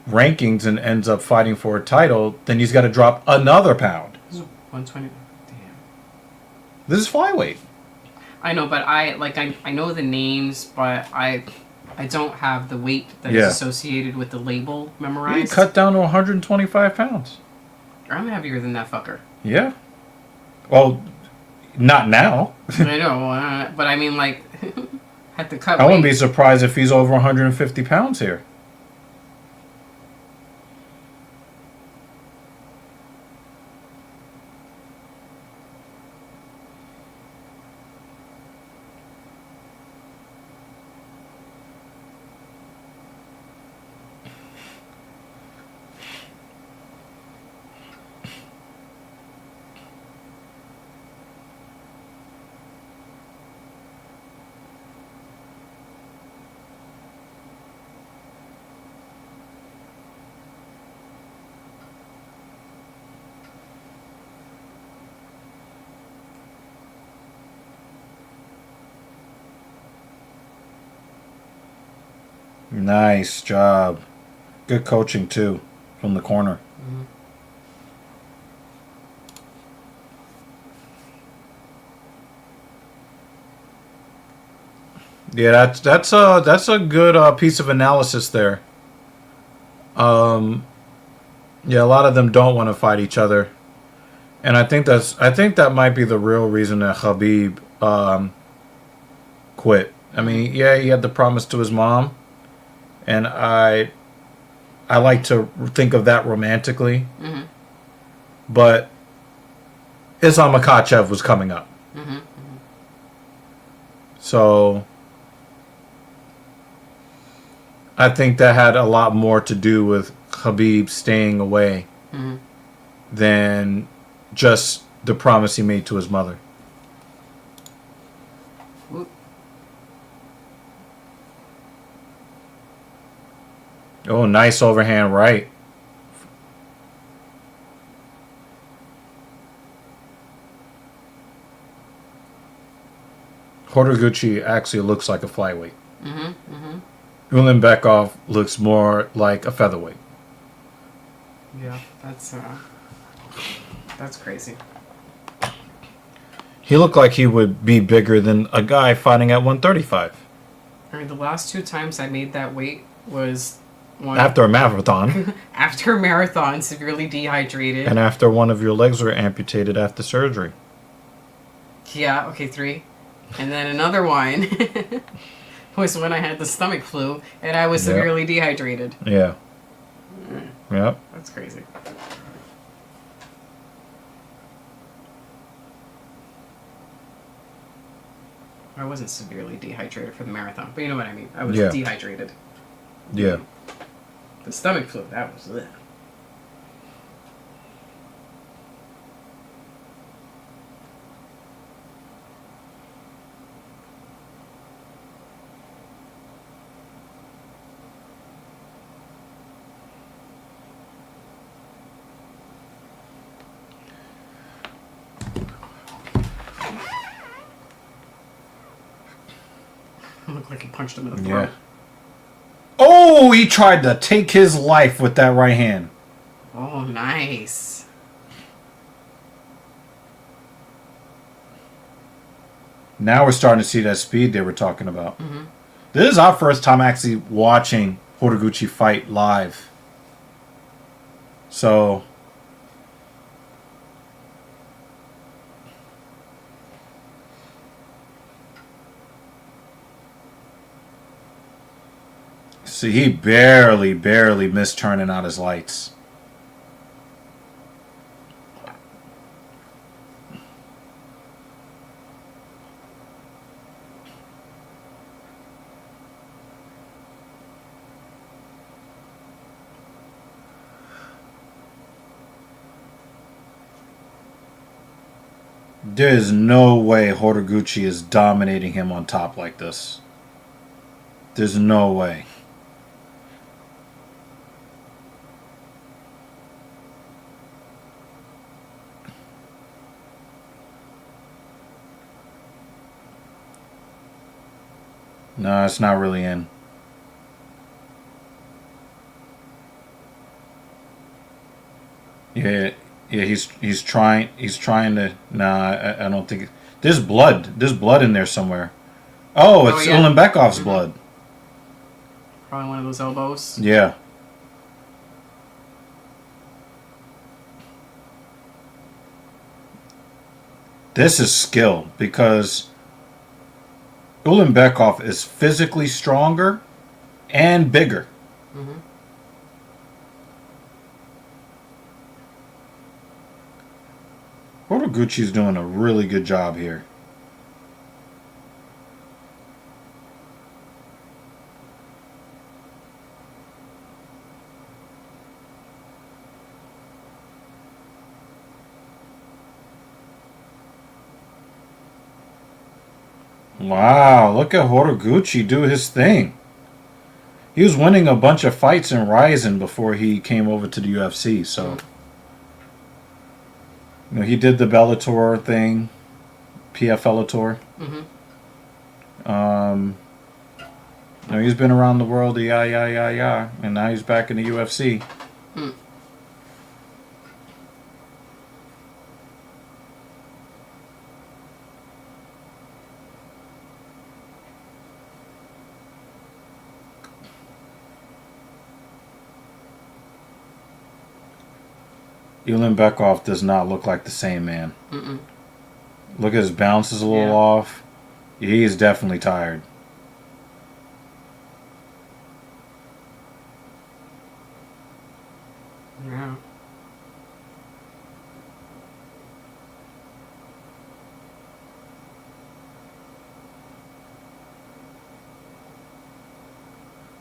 rankings and ends up fighting for a title, then he's got to drop another pound. 120. Damn. This is flyweight. I know, but I know the names, but I don't have the weight that is associated with the label memorized. You cut down to 125 pounds. I'm heavier than that fucker. Yeah. Well, not now. I know, but I mean, like, had to cut. I wouldn't be surprised if he's over 150 pounds here. Nice job. Good coaching, too, from the corner. Yeah, that's a good piece of analysis there. Yeah, a lot of them don't want to fight each other, and I think that might be the real reason that Khabib quit. I mean, yeah, he had the promise to his mom, and I like to think of that romantically, but Islam Makhachev was coming up, so I think that had a lot more to do with Khabib staying away than just the promise he made to his mother. Oh, nice overhand right. Horiguchi actually looks like a flyweight. Ulanbekov looks more like a featherweight. Yeah, that's crazy. He looked like he would be bigger than a guy fighting at 135. I mean, the last 2 times I made that weight was one After a marathon. after a marathon, severely dehydrated. And after one of your legs were amputated after surgery. Yeah, okay, 3. And then another one was when I had the stomach flu and I was severely dehydrated. Yeah. Yep. That's crazy. I wasn't severely dehydrated for the marathon, but you know what I mean. I was dehydrated. Yeah. The stomach flu, that was it. Looked like he punched him in the throat. Yeah. Oh, he tried to take his life with that right hand. Oh, nice. Now we're starting to see that speed they were talking about. This is our first time actually watching Horiguchi fight live. So see, he barely missed turning out his lights. There is no way Horiguchi is dominating him on top like this. There's no way. No, it's not really in. Yeah, he's trying to. Nah, I don't think there's blood. There's blood in there somewhere. Oh, it's yeah. Ulanbekov's blood. Probably one of those elbows. Yeah. This is skill because Ulanbekov is physically stronger and bigger. Horiguchi's doing a really good job here. Wow, look at Horiguchi do his thing. He was winning a bunch of fights in Ryzen before he came over to the UFC, so... You know, he did the Bellator thing, PFL tour. You know, he's been around the world, yeah, and now he's back in the UFC. Ulanbekov does not look like the same man. Look at his bounce is a little off. He is definitely tired. Yeah.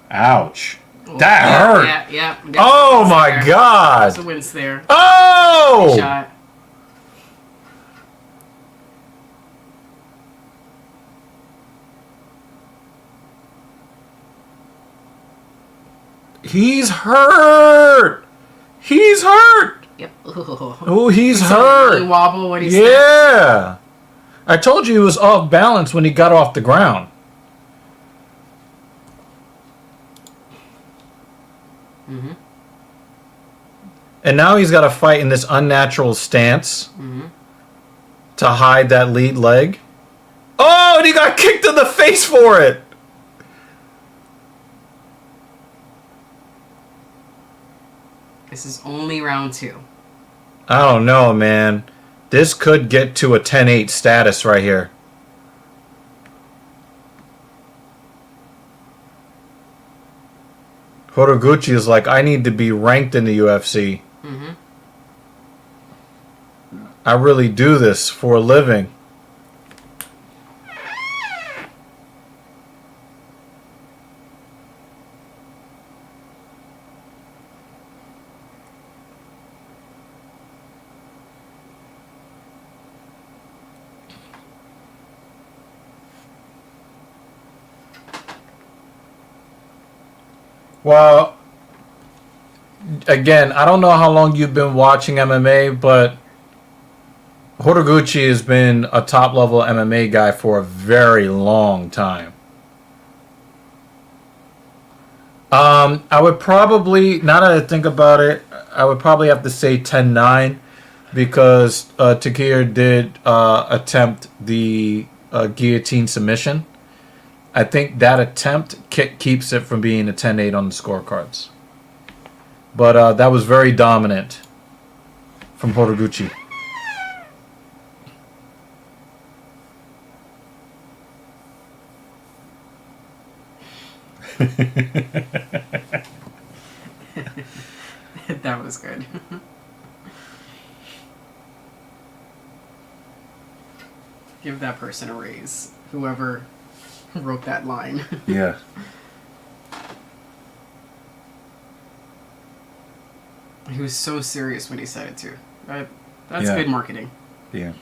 Ouch. That hurt. Yeah. Oh my God. There's a wince there. Oh! Shot. He's hurt. He's hurt. Yep. Oh, he's He hurt. wobble when he Yeah. I told you he was off balance when he got off the ground. And now he's got to fight in this unnatural stance to hide that lead leg. Oh, and he got kicked in the face for it. This is only round 2. I don't know, man. This could get to a 10-8 status right here. Horiguchi is like, I need to be ranked in the UFC. I really do this for a living. Well, again, I don't know how long you've been watching MMA, but Horiguchi has been a top-level MMA guy for a very long time. I would probably, now that I think about it, I would probably have to say 10-9 because Takir did attempt the guillotine submission. I think that attempt keeps it from being a 10-8 on the scorecards. But that was very dominant from Horiguchi. That was good. Give that person a raise. Whoever wrote that line. Yeah. He was so serious when he said it too. That's Yeah. good marketing. Yeah.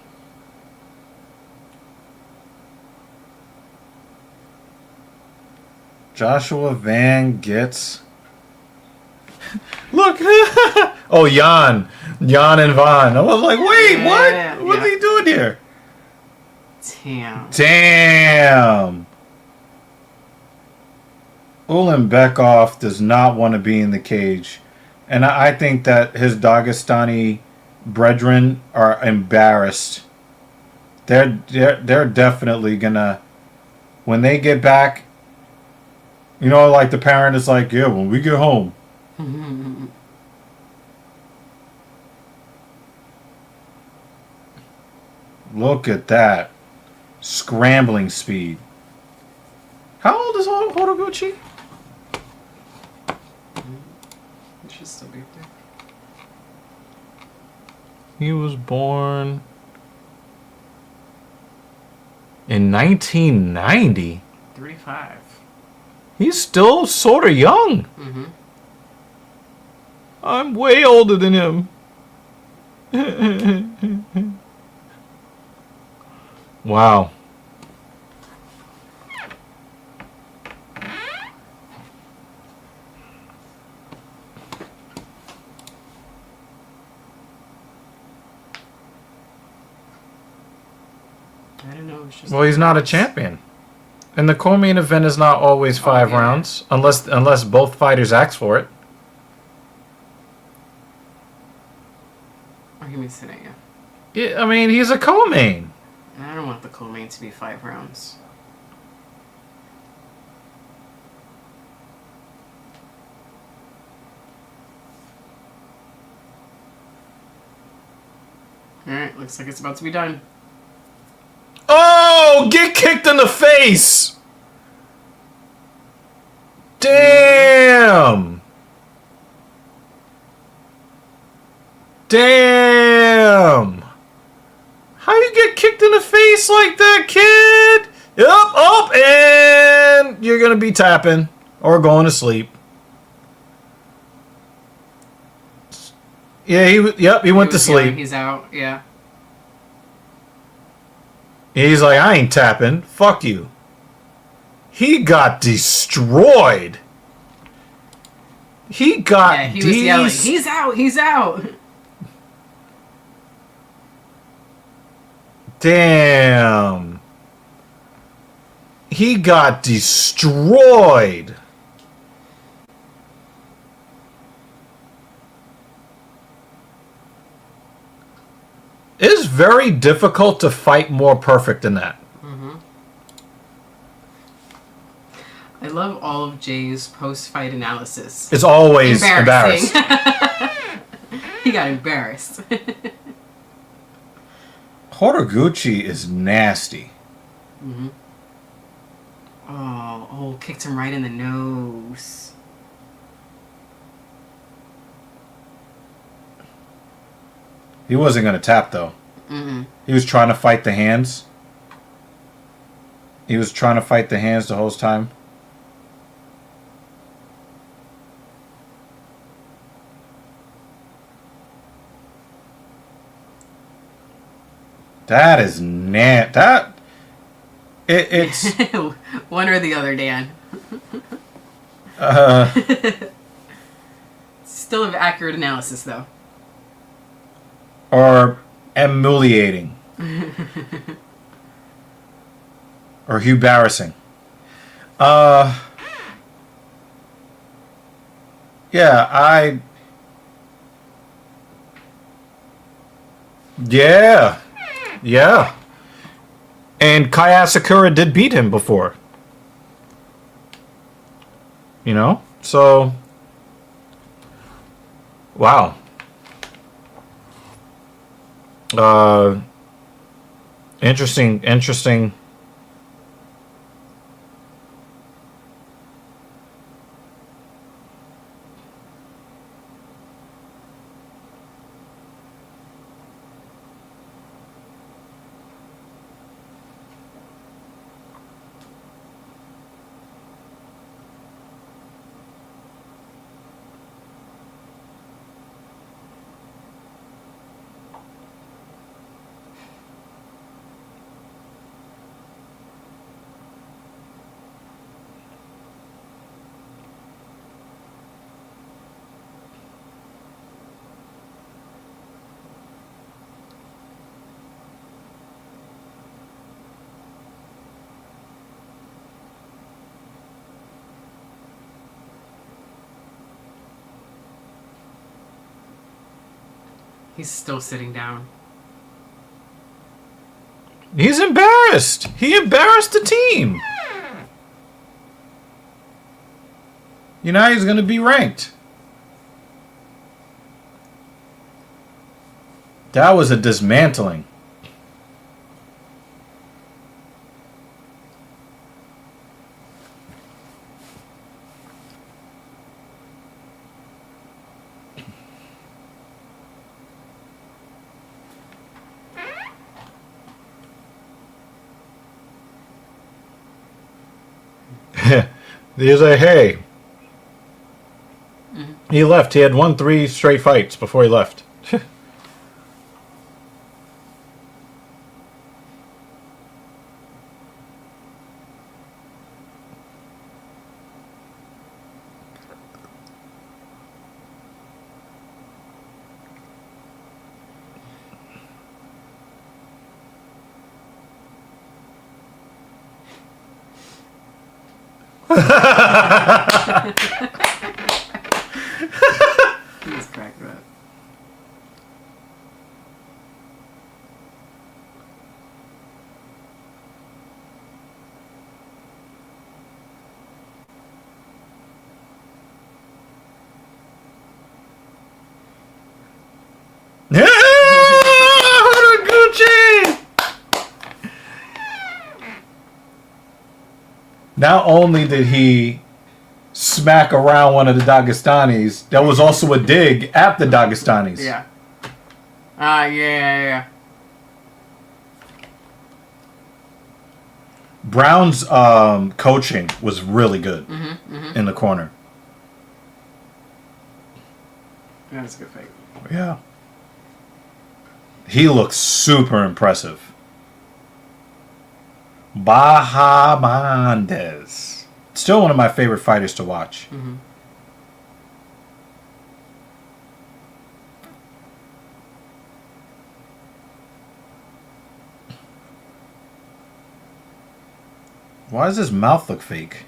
Joshua Van gets. Look! Oh, Jan and Von. I was like, wait, Yeah, what? What's yeah. he doing here? Damn. Damn! Ulanbekov does not want to be in the cage. And I think that his Dagestani brethren are embarrassed. They're definitely gonna, when they get back, you know, like the parent is like, yeah, when we get home. Look at that. Scrambling speed. How old is Horiguchi? It should still be there. He was born in 1990. 35. He's still sort of young. Mm-hmm. I'm way older than him. Wow. I don't know. It's just Well, he's not a champion. And the co-main event is not always 5 yeah. rounds, unless both fighters ask for it. Or he means today, yeah. Yeah, I mean, he's a co-main. And I don't want the co-main to be 5 rounds. Alright, looks like it's about to be done. Oh, get kicked in the face! Damn! Damn! How you get kicked in the face like that, kid? Up, and you're gonna be tapping or going to sleep. Yeah, he went to was young, sleep. He's out, yeah. He's like, I ain't tapping. Fuck you. He got destroyed. He got Yeah, he was yelling, he's out, he's out! Damn. He got destroyed. It's very difficult to fight more perfect than that. I love all of Jay's post-fight analysis. It's always embarrassed. He got embarrassed. Horiguchi is nasty. Oh, kicked him right in the nose. He wasn't going to tap, though. He was trying to fight the hands. He was trying to fight the hands the whole time. That is it's One or the other, Dan. Still an accurate analysis, though. or emulating or embarrassing. Yeah, yeah. And Kai Asakura did beat him before. You know? So, wow. Interesting. He's still sitting down. He's embarrassed. He embarrassed the team. You know, he's going to be ranked. That was a dismantling. He's like, hey. He left. He had won 3 straight fights before he left. He's cracked up. Gucci! Not only did he smack around one of the Dagestanis, there was also a dig at the Dagestanis. Yeah. Yeah. Brown's coaching was really good in the corner. That was a good fight. Yeah. He looks super impressive. Bahamondes. Still one of my favorite fighters to watch. Mm-hmm. Why does his mouth look fake?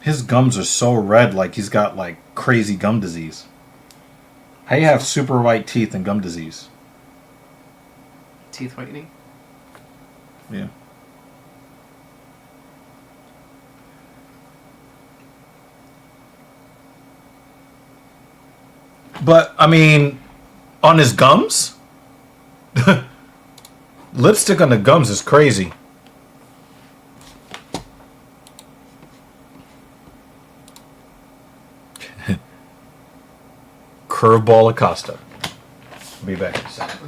His gums are so red, like he's got like crazy gum disease. How you have super white teeth and gum disease? Teeth whitening. Yeah. But I mean, on his gums, lipstick on the gums is crazy. Curveball Acosta. I'll be back in a second.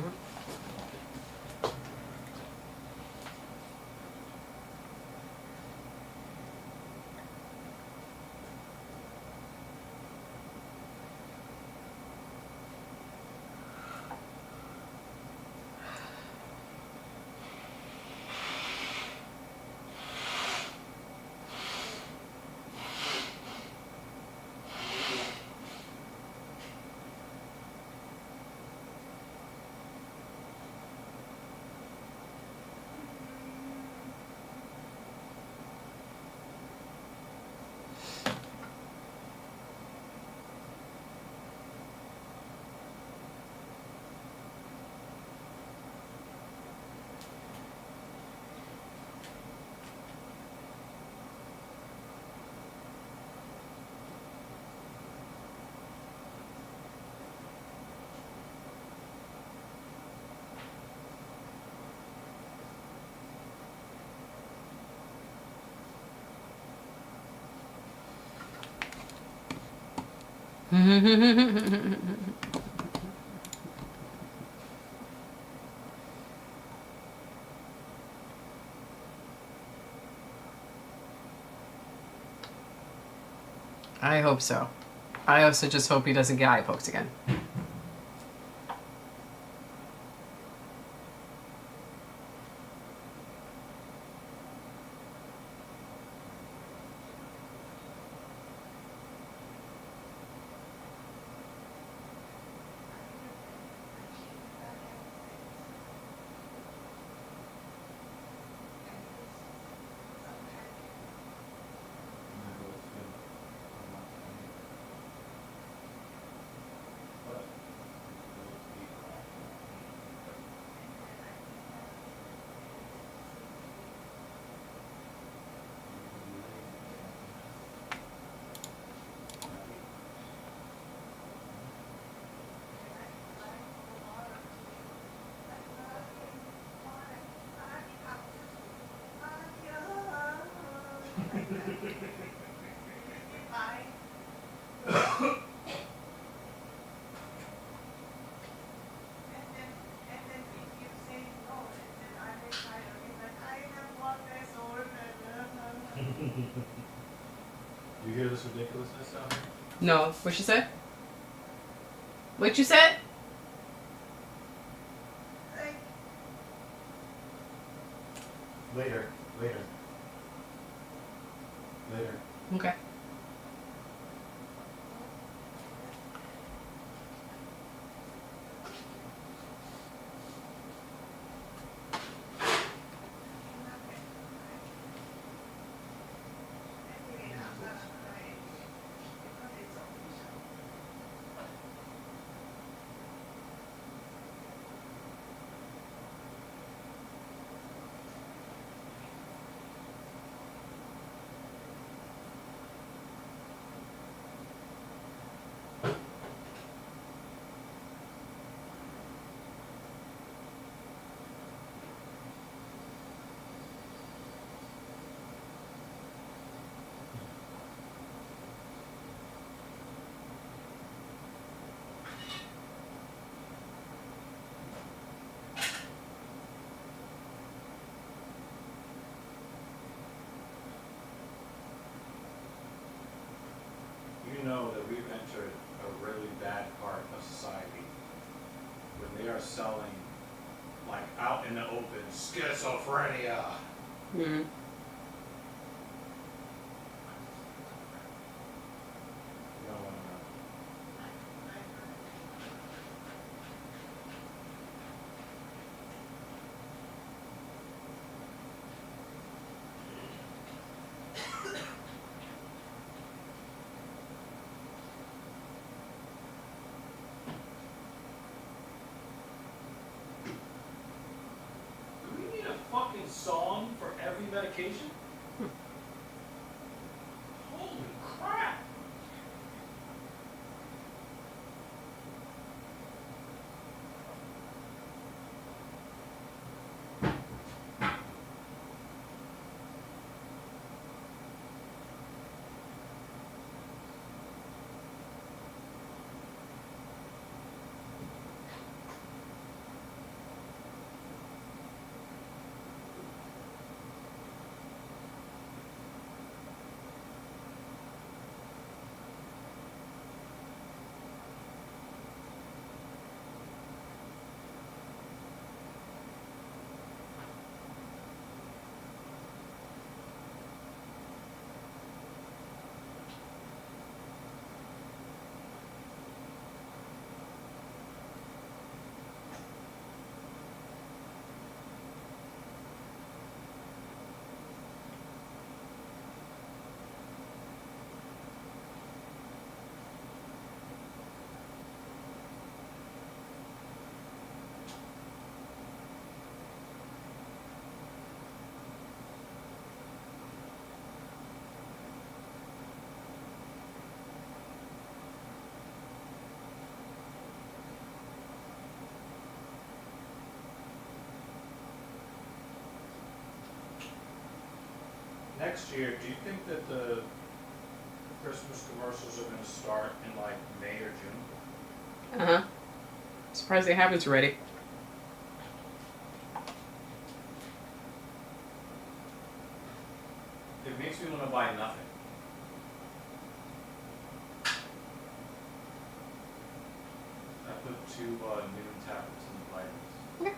I hope so. I also just hope he doesn't get eye poked again. You hear this ridiculousness out here? No. What she said? What you said? Later. Okay. You know that we've entered a really bad part of society when they are selling, like out in the open, schizophrenia. Mm-hmm. You don't want to know. Do we need a fucking song for every medication? Holy crap! Next year, do you think that the Christmas commercials are going to start in like May or June. Uh-huh. Surprised they haven't already. It makes me want to buy nothing. I put 2 noon tablets in the vitamins. Yeah.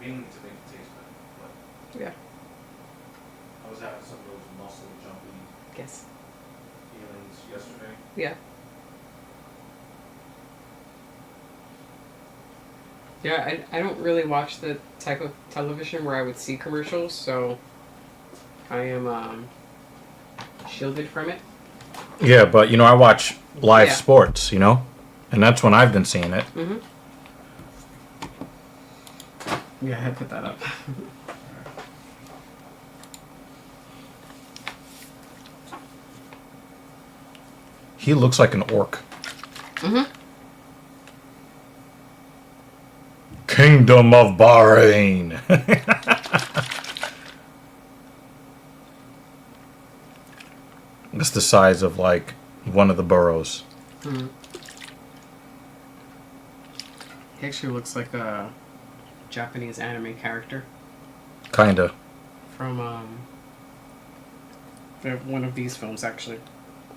Mainly to make it taste better. But Yeah. I was having some of those muscle jumpy Guess. feelings yesterday. Yeah. Yeah, I don't really watch the type of television where I would see commercials, so I am shielded from it. Yeah, but I watch live Yeah. sports, and that's when I've been seeing it. Mm-hmm. Yeah, I had put that up. He looks like an orc. Mm-hmm. Kingdom of Bahrain. It's the size of like one of the boroughs. Mm-hmm. He actually looks like a Japanese anime character Kinda. from one of these films, actually.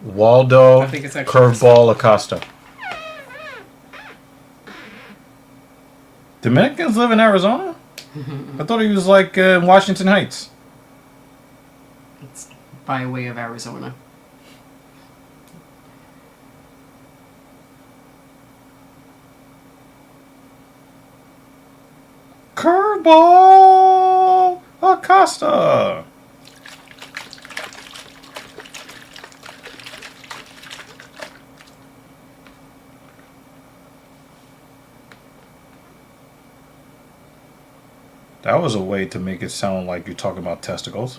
Waldo I think it's actually Curveball Acosta. Dominicans live in Arizona? I thought he was like in Washington Heights. It's by way of Arizona. Curveball Acosta. That was a way to make it sound like you're talking about testicles.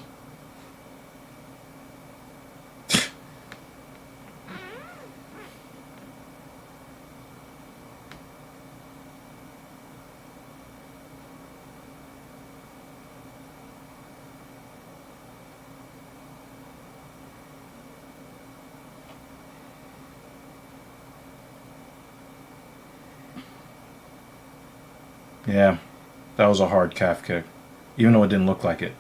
Yeah, that was a hard calf kick, even though it didn't look like it.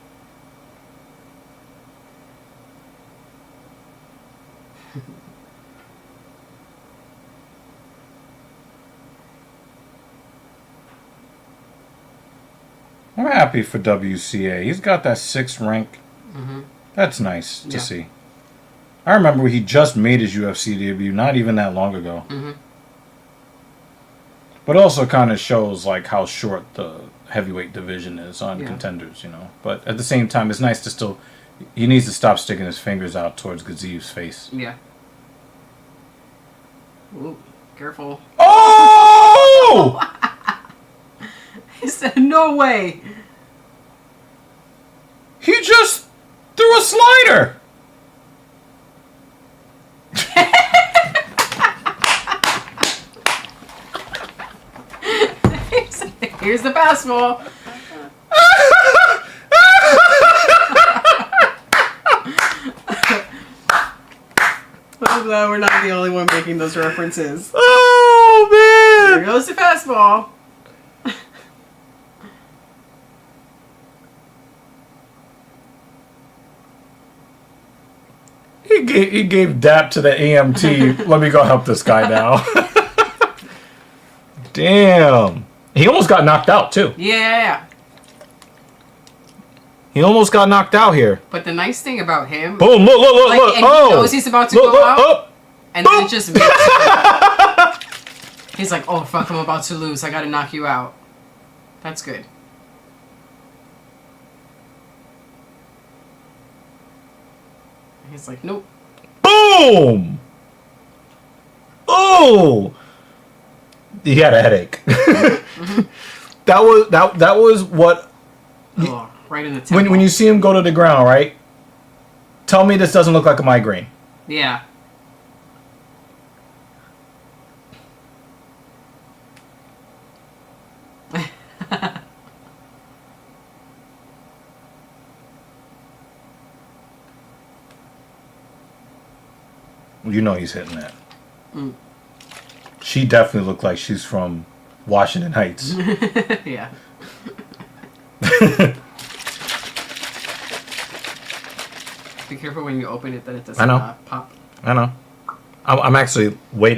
I'm happy for WCA. He's got that 6th rank. Mm-hmm. That's nice to Yeah. see. I remember he just made his UFC debut not even that long ago. Mm-hmm. But also kind of shows like how short the heavyweight division is on Yeah. contenders, But at the same time, it's nice to still... He needs to stop sticking his fingers out towards Gaziv's face. Yeah. Ooh, careful. Oh! He said, no way. He just threw a slider! Here's the fastball. I'm glad we're not the only one making those references. Oh, There man! goes the fastball. He gave dap to the AMT. Let me go help this guy now. Damn. He almost got knocked out, too. Yeah. He almost got knocked out here. But the nice thing about him, Boom, look, like, and he knows he's about to go out, and then it just makes he's like, oh fuck, I'm about to lose. I gotta knock you out. That's good. He's like, nope. Boom! Oh! He had a headache. That was what... Oh, right in the temple. When you see him go to the ground, right? Tell me this doesn't look like a migraine. Yeah. You know he's hitting that. She definitely looked like she's from Washington Heights. Yeah. Be careful when you open it that it doesn't I know. pop. I know. I'm actually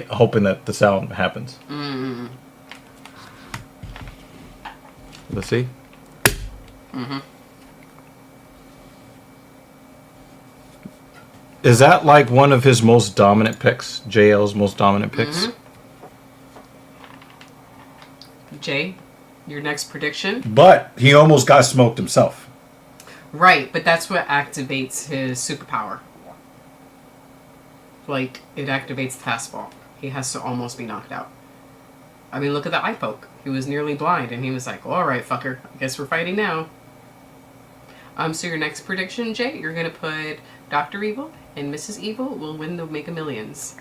hoping that the sound happens. Let's see. Is that like one of his most dominant picks? JL's most dominant picks? Jay, your next prediction? But he almost got smoked himself. Right, but that's what activates his superpower. Like, it activates the fastball. He has to almost be knocked out. I mean, look at the eye poke. He was nearly blind, and he was like, all right, fucker, I guess we're fighting now. So your next prediction, Jay, you're going to put Dr. Evil and Mrs. Evil will win the Mega Millions.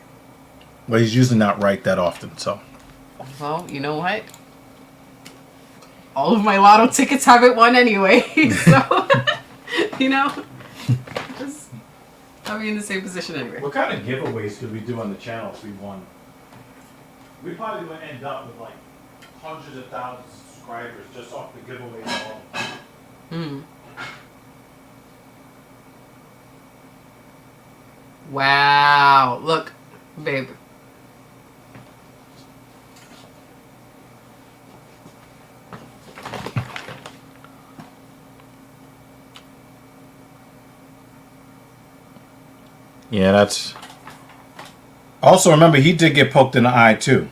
Well, he's usually not right that often, so. Well, you know what? All of my lotto tickets haven't won anyway, so, you know, just, I'll be in the same position anyway. What kind of giveaways could we do on the channels we won? We probably would end up with like hundreds of thousands of subscribers just off the giveaways alone. Wow. Look, babe. Yeah, that's. Also, remember, he did get poked in the eye, too.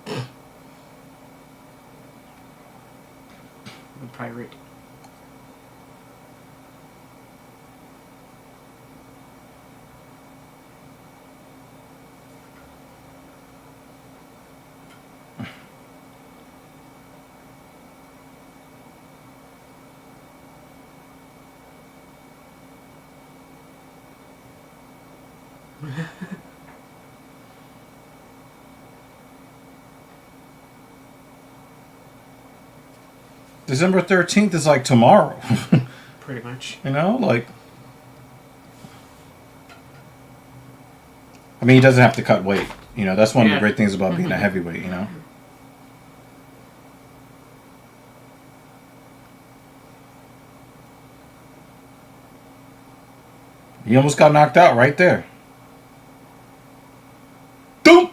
The pirate. December 13th is like tomorrow. Pretty much. You know, like. I mean, he doesn't have to cut weight. You know, that's one of the great things about being a heavyweight, you know? He almost got knocked out right there. Doom!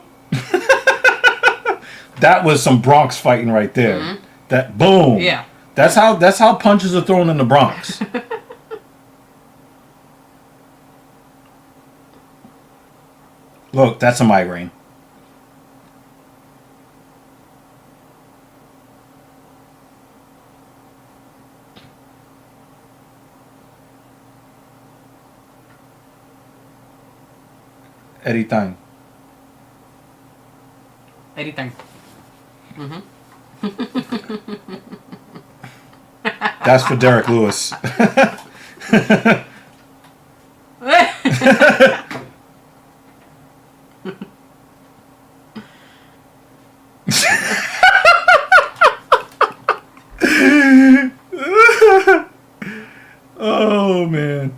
That was some Bronx fighting right there. That boom. Yeah. That's how punches are thrown in the Bronx. Look, that's a migraine. Anytime. Anything. That's for Derek Lewis. Oh, man.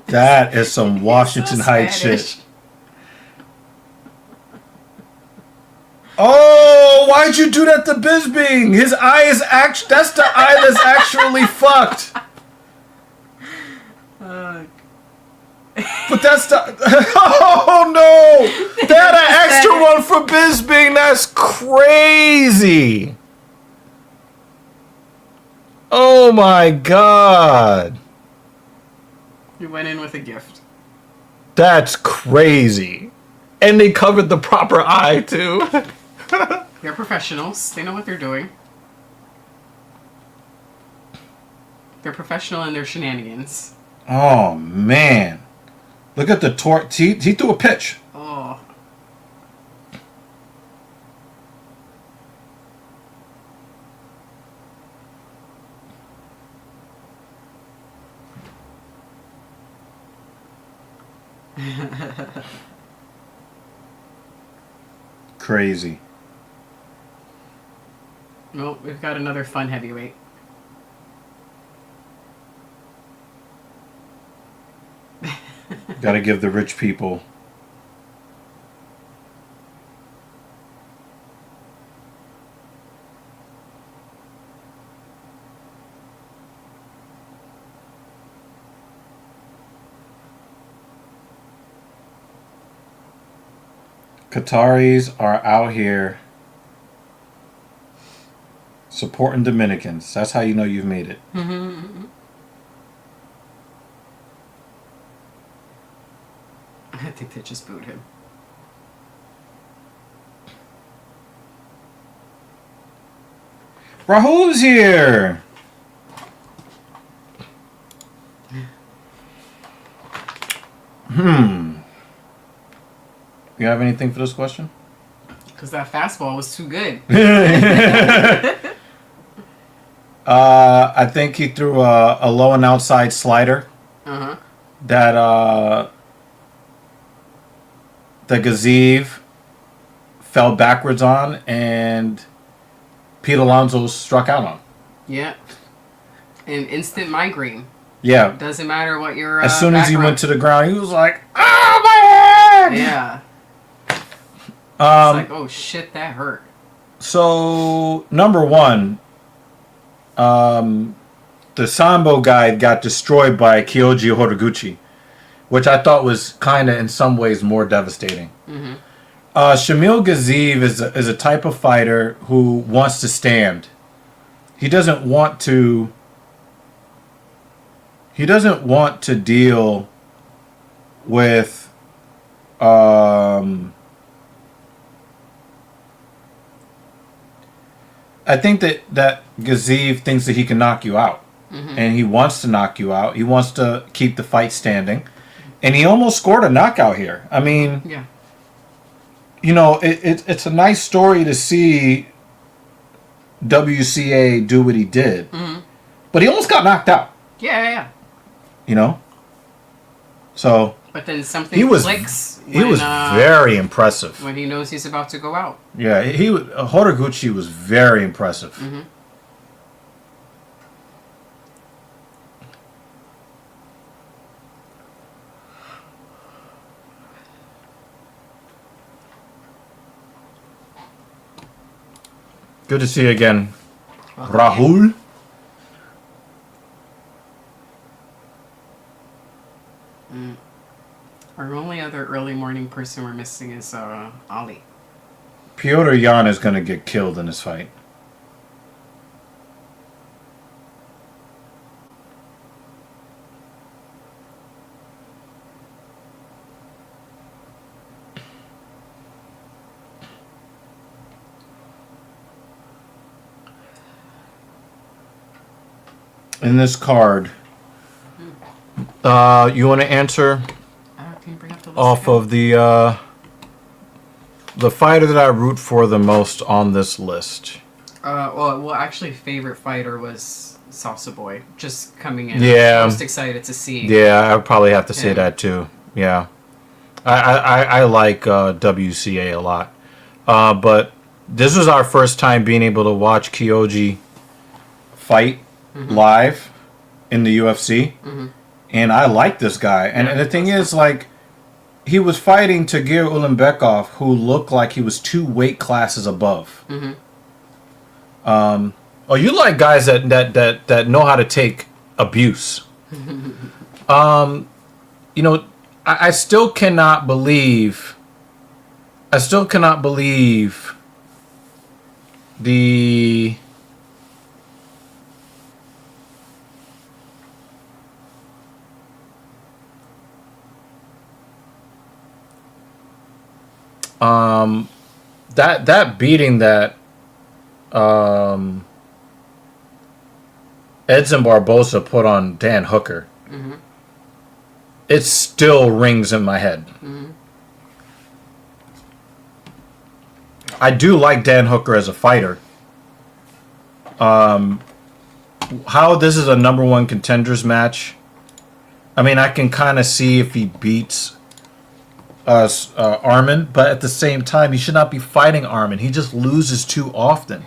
That is some Washington So Heights Spanish. shit. Oh, why'd you do that to Bisbing? His eye is that's the eye that's actually fucked. But that's the oh no! That an extra one for Bisbing. That's crazy. Oh my god. You went in with a gift. That's crazy. And they covered the proper eye too. They're professionals. They know what they're doing. They're professional in their shenanigans. Oh man. Look at the torque. He threw a pitch. Oh. Crazy. Well, we've got another fun heavyweight. Got to give the rich people. Qataris are out here supporting Dominicans. That's how you know you've made it. I think they just booed him. Rahul's here. You have anything for this question? Because that fastball was too good. I think he threw a low and outside slider Uh-huh. that the Gaziv fell backwards on, and Pete Alonso struck out on. Yeah. An instant migraine. Yeah. Doesn't matter what your As soon as he background. went to the ground, he was like, "Ah, my head!" Yeah. It's like, oh shit, that hurt. So, number one, the Sambo guy got destroyed by Kyoji Horiguchi, which I thought was kind of, in some ways, more devastating. Mm-hmm. Shamil Gaziv is a type of fighter who wants to stand. He doesn't want to. He doesn't want to deal with. I think that Gaziv thinks that he can knock you out. And he wants to knock you out. He wants to keep the fight standing. And he almost scored a knockout here. I mean, Yeah. you know, it's a nice story to see WCA do what he did. But he almost got knocked out, Yeah. you know? So, But then something he was clicks he was very impressive. when he knows he's about to go out. Yeah, Horiguchi was very impressive. Good to see you again, Rahul. Our only other early morning person we're missing is Ali. Piotr Jan is going to get killed in this fight. In this card, you want to answer Can you bring up the list off again? of the fighter that I root for the most on this list? Well, actually, favorite fighter was Salsa Boy. Just coming in. Yeah. Most excited to see. Yeah, I would probably have to say Yeah. that too. Yeah, I like WCA a lot, but this was our first time being able to watch Kyoji fight live in the UFC, and I like this guy. And the thing is, like, he was fighting Tagir Ulanbekov, who looked like he was 2 weight classes above. Oh, you like guys that know how to take abuse. You know, I still cannot believe. I still cannot believe the. That beating that Edson Barbosa put on Dan Hooker, it still rings in my head. I do like Dan Hooker as a fighter. How this is a number 1 contenders match, I mean, I can kind of see if he beats Arman, but at the same time, he should not be fighting Arman. He just loses too often.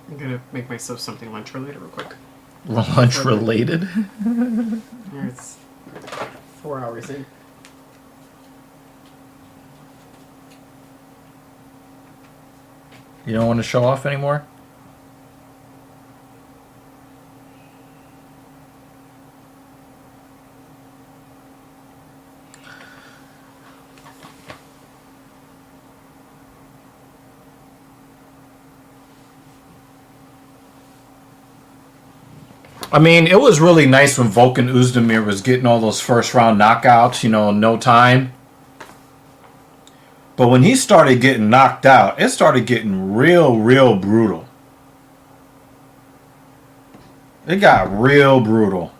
I'm gonna make myself something lunch related real quick. Lunch related? Here it's 4 hours in. You don't want to show off anymore? I mean, it was really nice when Volkan Oezdemir was getting all those first round knockouts, no time. But when he started getting knocked out, it started getting real brutal. It got real brutal.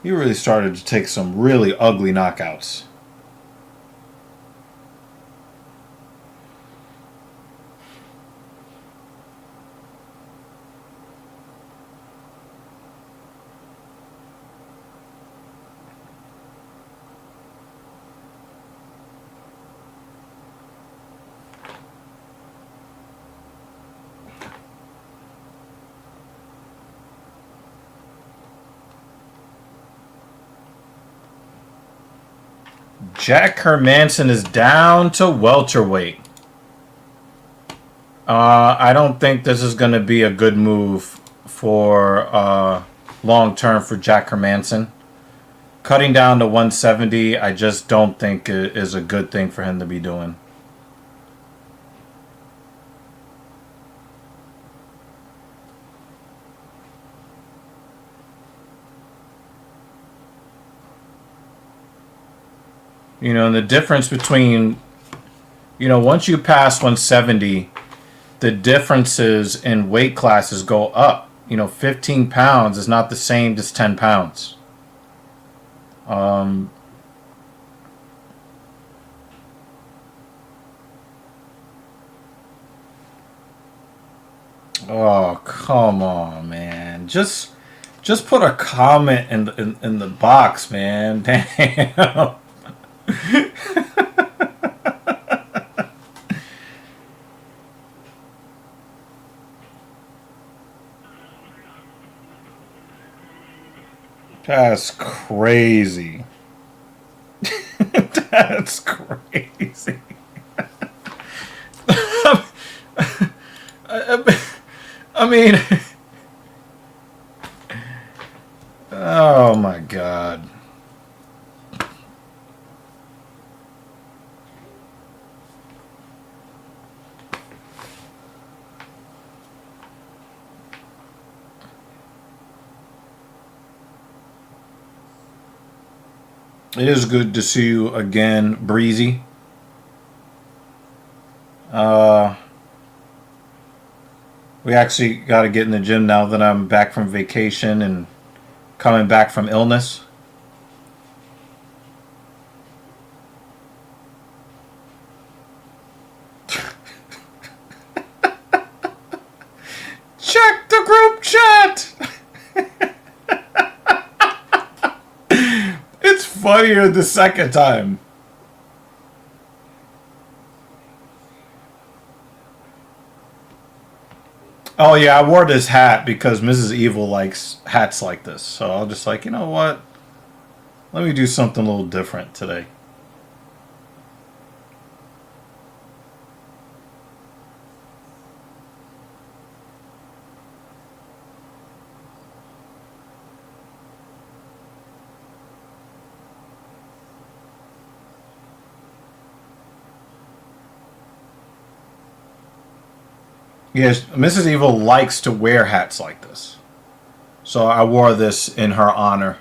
He really started to take some really ugly knockouts. Jack Hermanson is down to welterweight. I don't think this is going to be a good move for long term for Jack Hermanson. Cutting down to 170, I just don't think it is a good thing for him to be doing. And the difference between, once you pass 170, the differences in weight classes go up. 15 pounds is not the same as 10 pounds. Oh, come on, man. Just put a comment in the box, man. Damn. That's crazy. That's crazy. I mean, oh my God. It is good to see you again, Breezy. We actually got to get in the gym now that I'm back from vacation and coming back from illness. Check the group chat! It's funnier the second time. Oh yeah, I wore this hat because Mrs. Evil likes hats like this. So I was just like, you know what? Let me do something a little different today. Yes, Mrs. Evil likes to wear hats like this. So I wore this in her honor.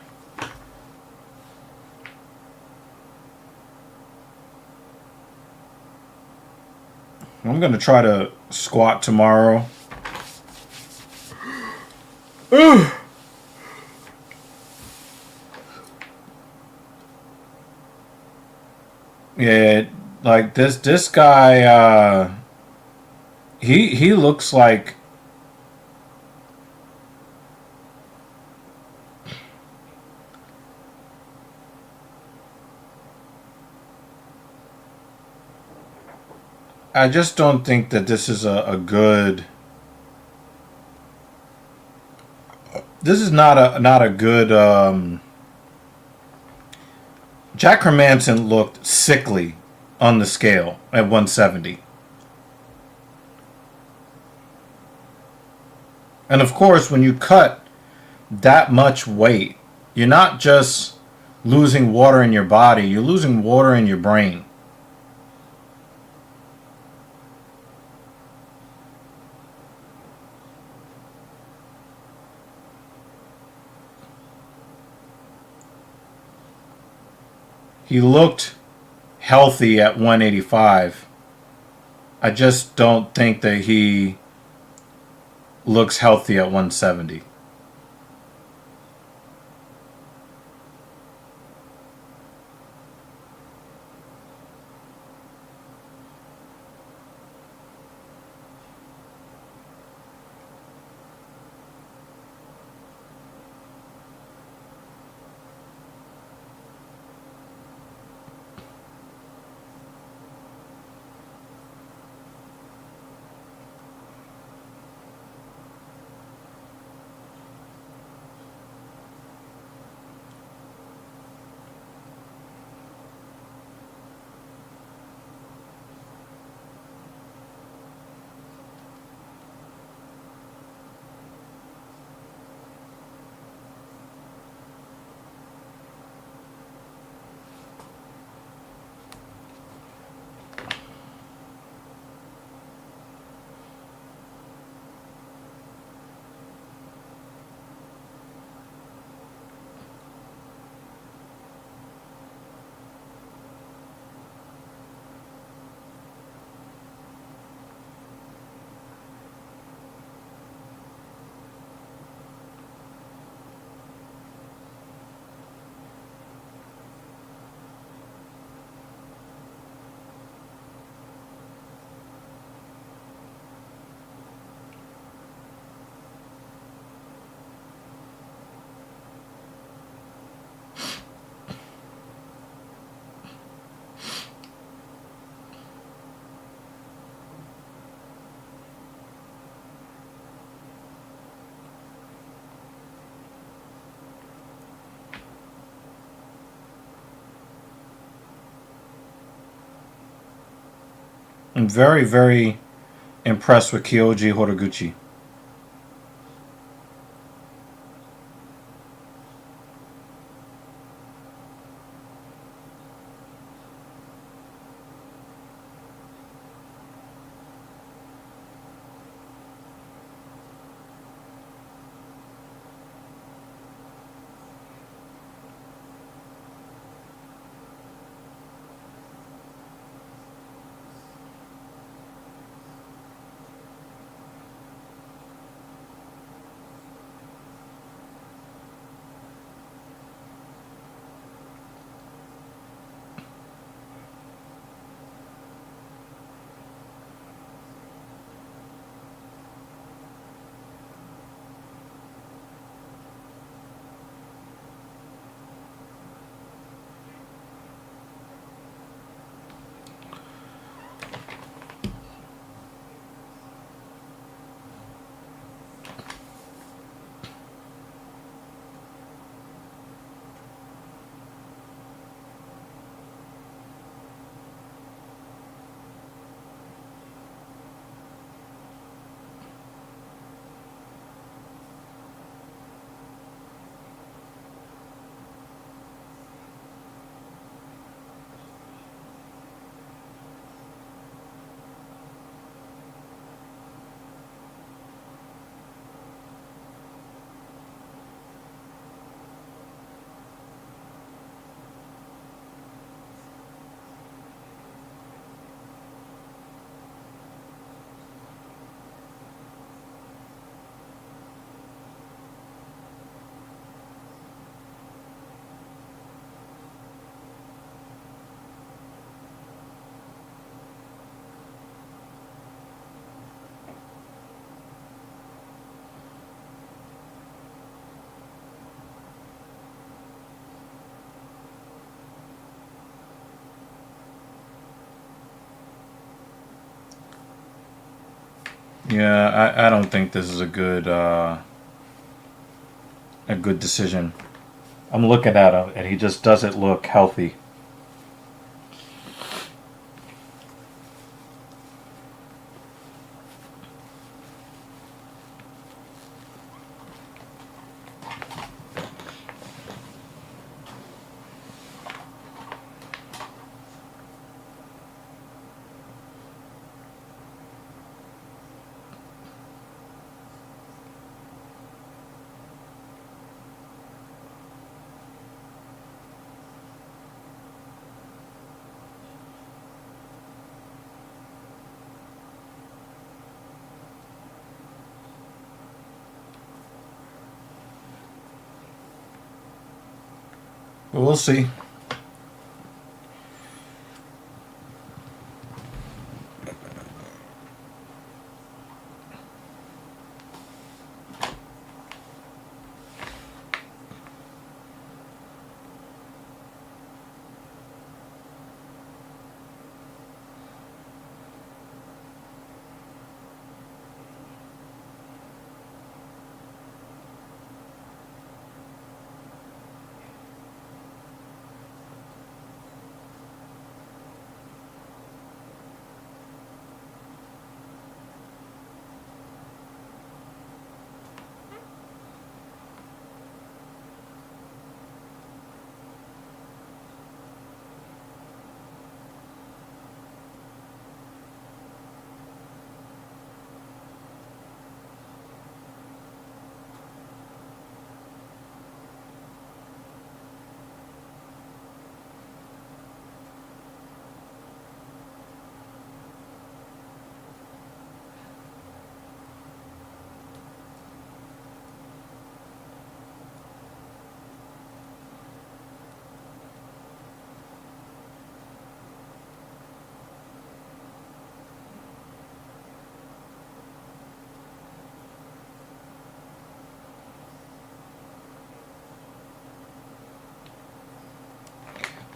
I'm going to try to squat tomorrow. Yeah, like this guy. He looks like. I just don't think that this is a good. This is not a good. Jack Hermanson looked sickly on the scale at 170. And of course, when you cut that much weight, you're not just losing water in your body, you're losing water in your brain. He looked healthy at 185. I just don't think that he looks healthy at 170. I'm very, very impressed with Kyoji Horiguchi. Yeah, I don't think this is a good decision. I'm looking at him, and he just doesn't look healthy. We'll see.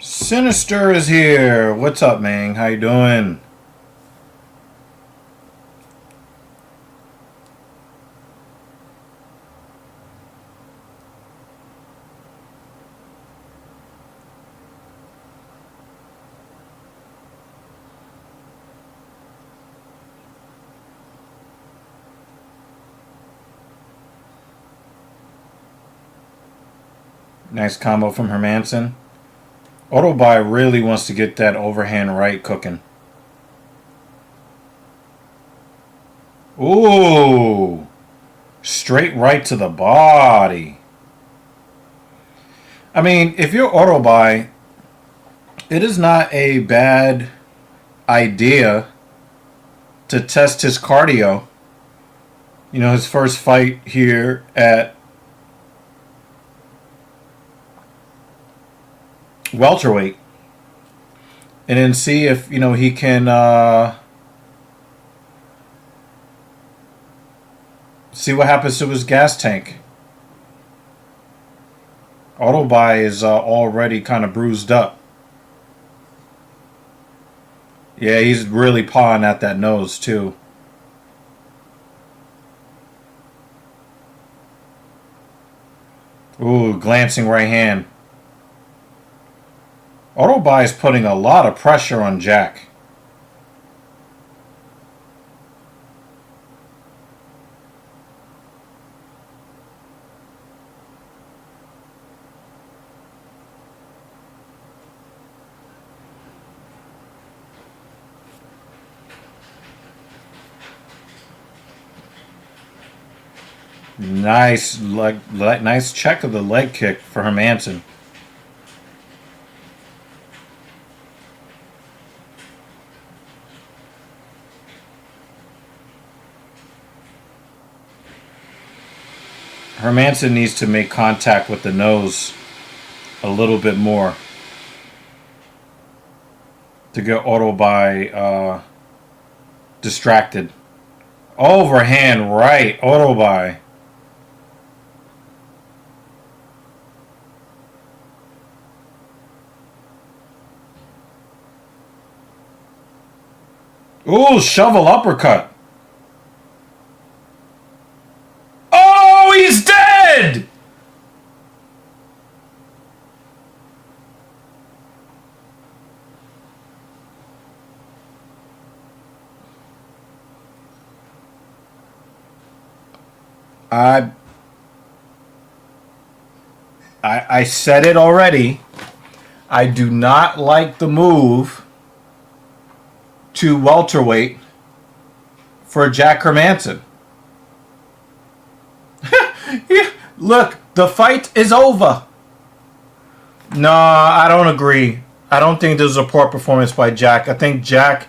Sinister is here. What's up, man? How you doing? Nice combo from Hermanson. Autobuy really wants to get that overhand right cooking. Ooh. Straight right to the body. I mean, if you're Autobuy, it is not a bad idea to test his cardio. You know, his first fight here at welterweight, and then see if he can see what happens to his gas tank. Autobuy is already kind of bruised up. Yeah, he's really pawing at that nose too. Ooh, glancing right hand. Autobuy is putting a lot of pressure on Jack. Nice nice check of the leg kick for Hermanson. Hermanson needs to make contact with the nose a little bit more to get Autobuy distracted. Overhand right, Autobuy. Ooh, shovel uppercut. I said it already. I do not like the move to welterweight for Jack Hermanson. Yeah, look, the fight is over. No, I don't agree. I don't think this was a poor performance by Jack. I think Jack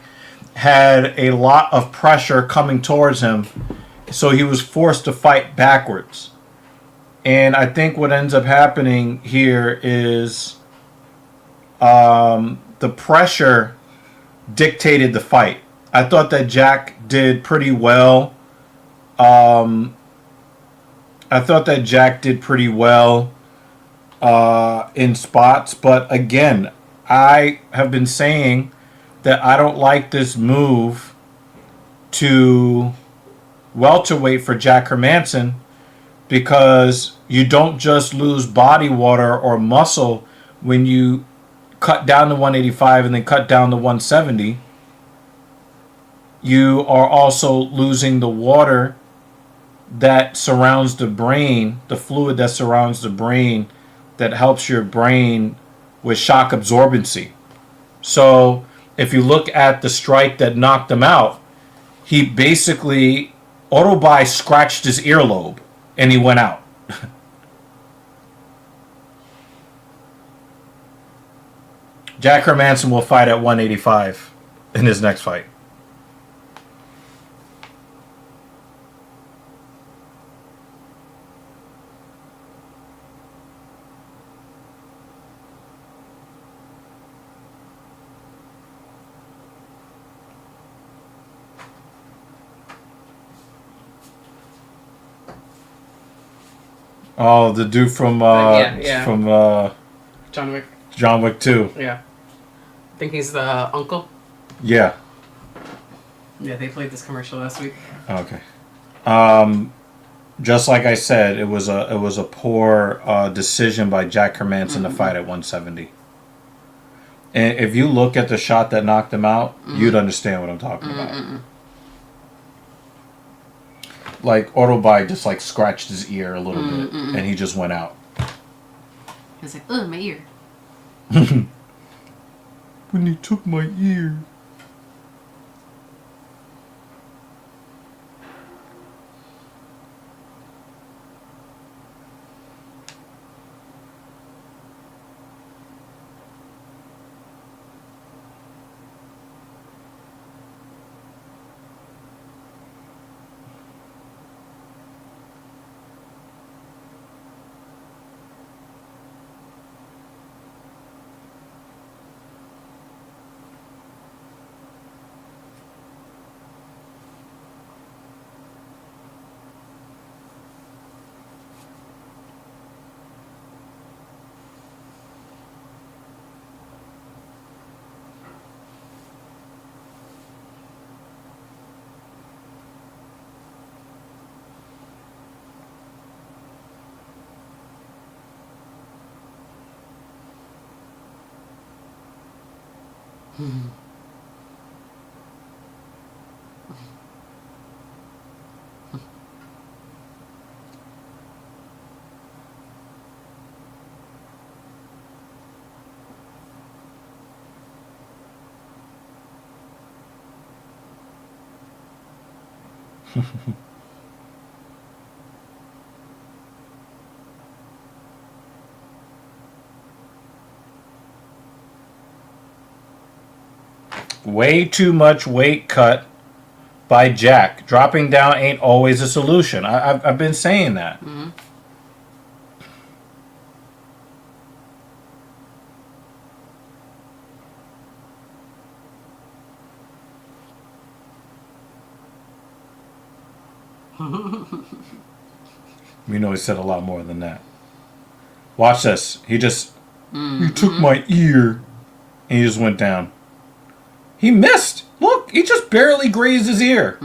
had a lot of pressure coming towards him, so he was forced to fight backwards. And I think what ends up happening here is the pressure dictated the fight. I thought that Jack did pretty well. In spots, but again, I have been saying that I don't like this move to welterweight for Jack Hermanson because you don't just lose body water or muscle when you cut down to 185 and then cut down to 170. You are also losing the water that surrounds the brain, the fluid that surrounds the brain that helps your brain with shock absorbency. So if you look at the strike that knocked him out, he basically, Autobai scratched his earlobe and he went out. Jack Hermanson will fight at 185 in his next fight. Oh, the dude from John Wick. John Wick 2. Yeah. I think he's the uncle. Yeah. Yeah, they played this commercial last week. Okay. Just like I said, it was a poor decision by Jack Hermanson to fight at 170. And if you look at the shot that knocked him out, you'd understand what I'm talking about. Like Autobai just like scratched his ear a little bit, and he just went out. He's like, "Oh, my ear." When he took my ear. Way too much weight cut by Jack. Dropping down ain't always a solution. I've been saying that. We know he said a lot more than that. Watch this. He just... You took my ear. And he just went down. He missed. Look, he just barely grazed his ear.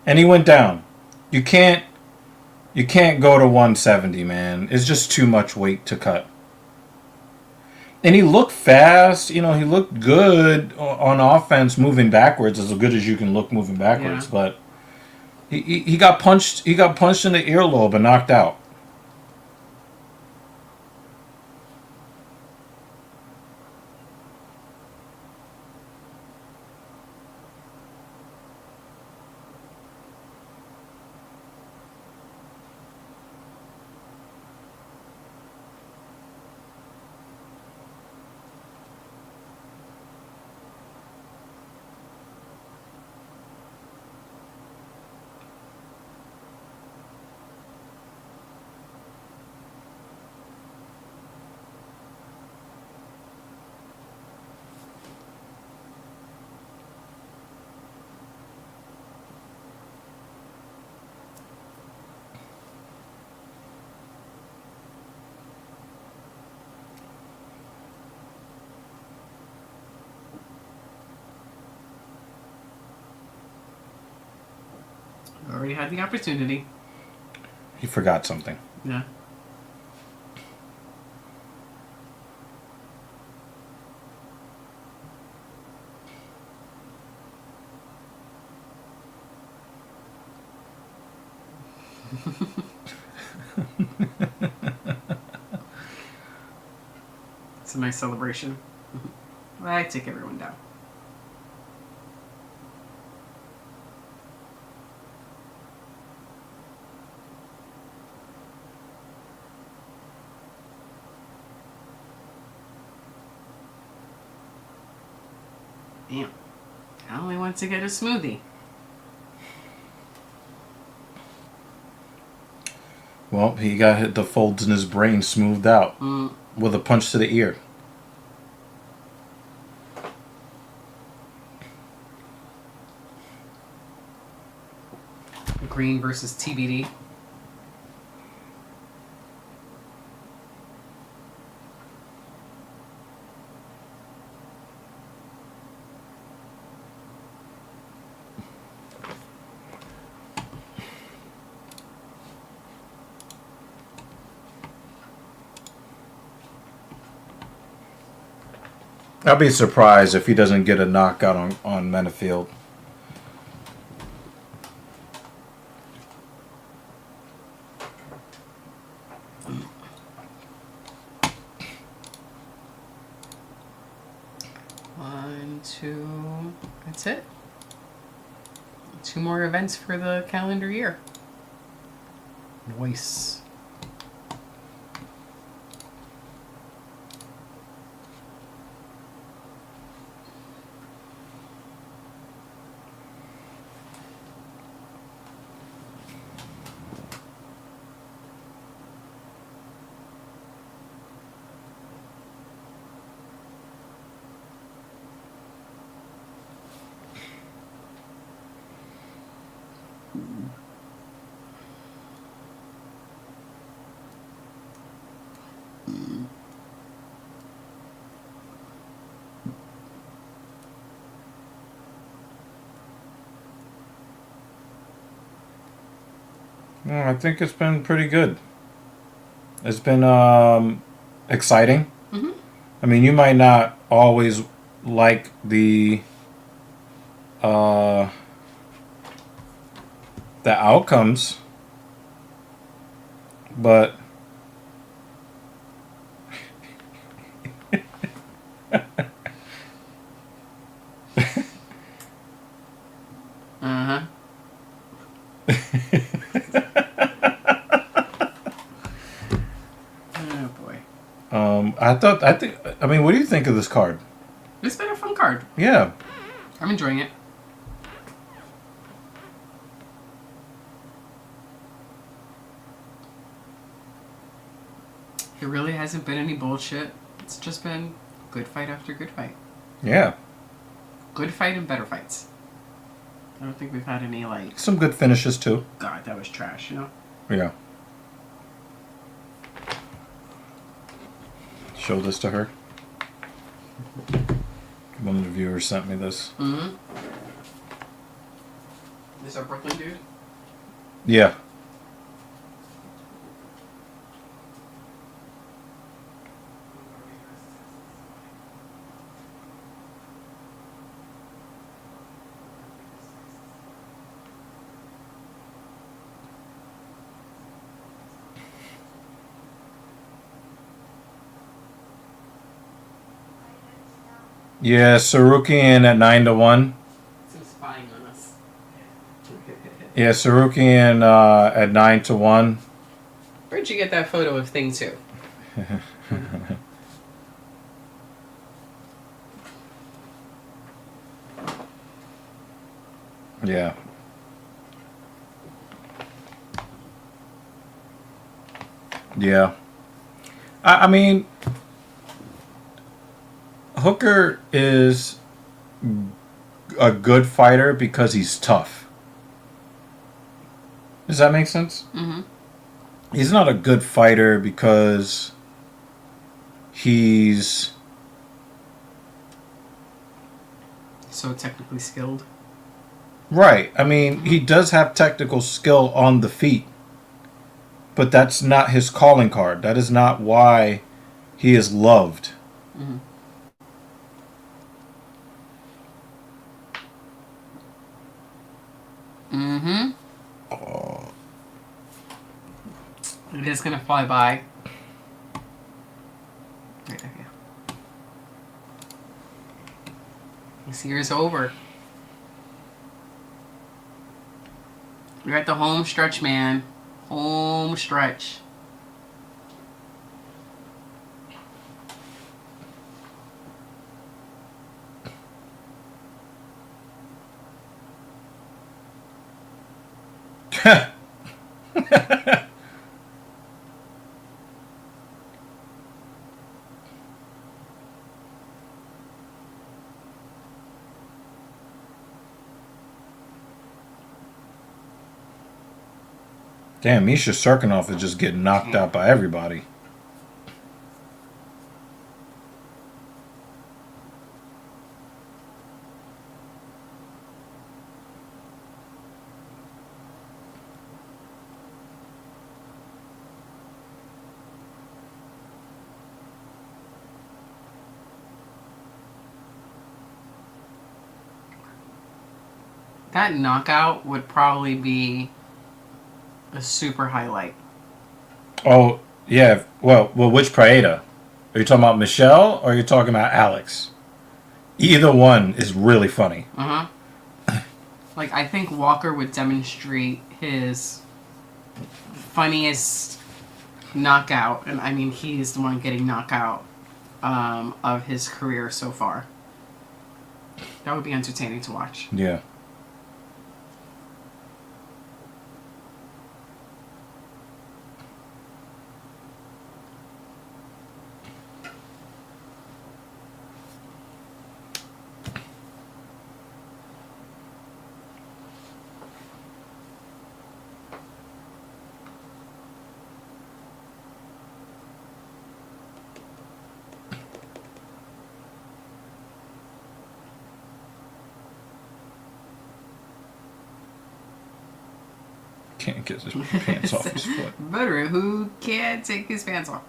And he went down. You can't go to 170, man. It's just too much weight to cut. And he looked fast. You know, he looked good on offense moving backwards, as good as you can look moving backwards. Yeah. But He got punched. He got punched in the earlobe and knocked out. Already had the opportunity. He forgot something. Yeah. It's a nice celebration. I take everyone down. Damn. I only want to get a smoothie. Well, he got hit, the folds in his brain smoothed out with a punch to the ear. Green versus TBD. I'll be surprised if he doesn't get a knockout on Menafield. One, two. That's it. 2 more events for the calendar year. Nice. Well, I think it's been pretty good. It's been exciting. Mm-hmm. I mean, you might not always like the outcomes, but Uh-huh. Oh boy. I mean, what do you think of this card? It's been a fun card. Yeah. I'm enjoying it. There really hasn't been any bullshit. It's just been good fight after good fight. Yeah. Good fight and better fights. I don't think we've had any, like, Some good finishes, too. God, that was trash, you know? Yeah. Show this to her. One of the viewers sent me this. Mm-hmm. This our Brooklyn dude? Yeah. Yeah, Tsarukyan at 9-1. Some spying on us. Yeah, Tsarukyan at 9-1. Where'd you get that photo of thing two? Yeah. Yeah. I mean, Hooker is a good fighter because he's tough. Does that make sense? Mm-hmm. He's not a good fighter because he's So technically skilled. right. I mean, he does have technical skill on the feet, but that's not his calling card. That is not why he is loved. Mm-hmm. Mm-hmm. It is gonna fly by. Right there, yeah. This year's over. We're at the home stretch, man. Home stretch. Damn, Misha Serkinov is just getting knocked out by everybody. That knockout would probably be a super highlight. Oh, yeah. Well, which Praeda? Are you talking about Michelle or are you talking about Alex? Either one is really funny. Uh huh. Like, I think Walker would demonstrate his funniest knockout, and I mean, he's the one getting knockout of his career so far. That would be entertaining to watch. Yeah. Can't get his pants off his foot. Veteran who can't take his pants off.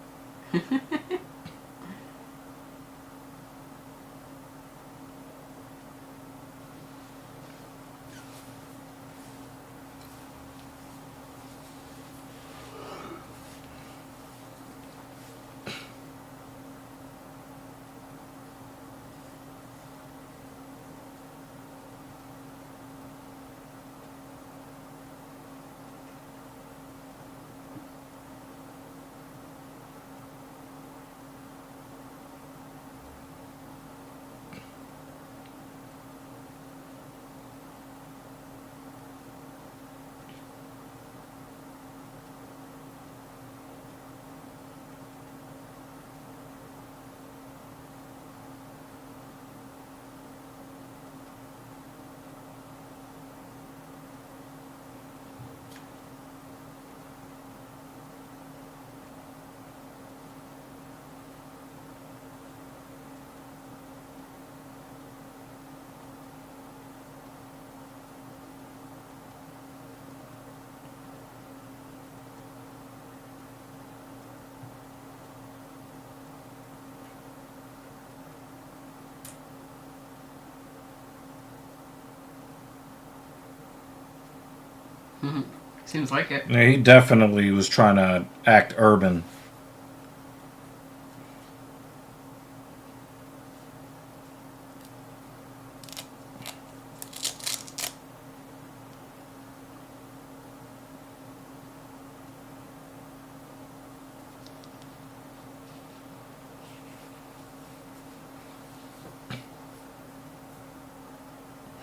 Seems like it. Yeah, he definitely was trying to act urban.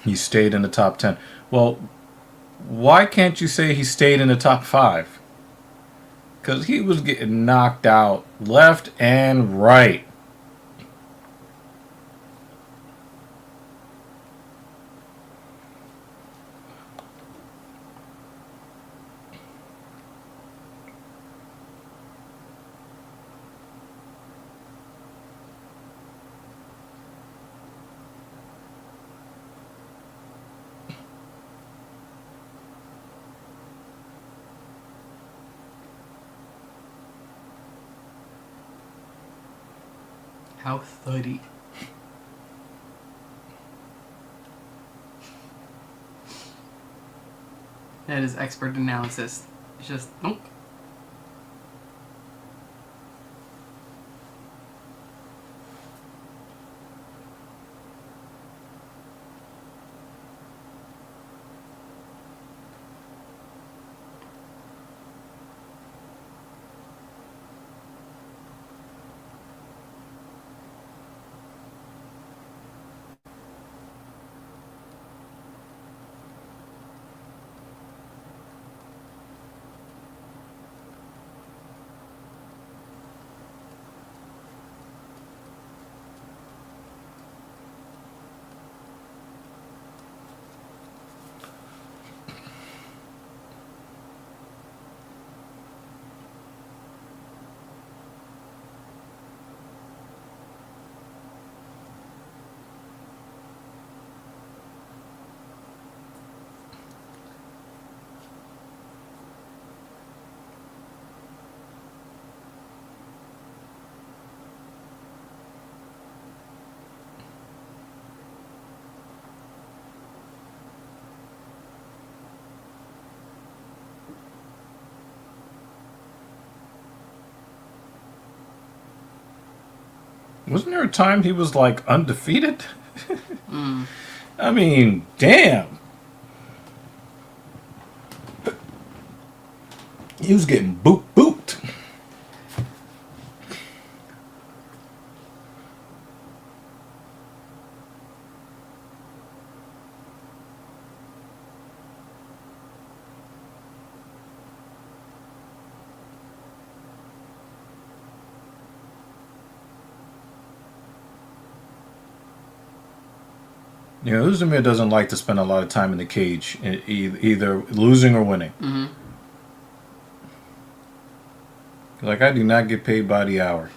He stayed in the top 10. Well, why can't you say he stayed in the top 5? Because he was getting knocked out left and right. How 30. That is expert analysis. It's just, nope. Wasn't there a time he was like undefeated? I mean, damn. He was getting booped. You know, Uzumir doesn't like to spend a lot of time in the cage, either losing or winning. Mm-hmm. Like, I do not get paid by the hour.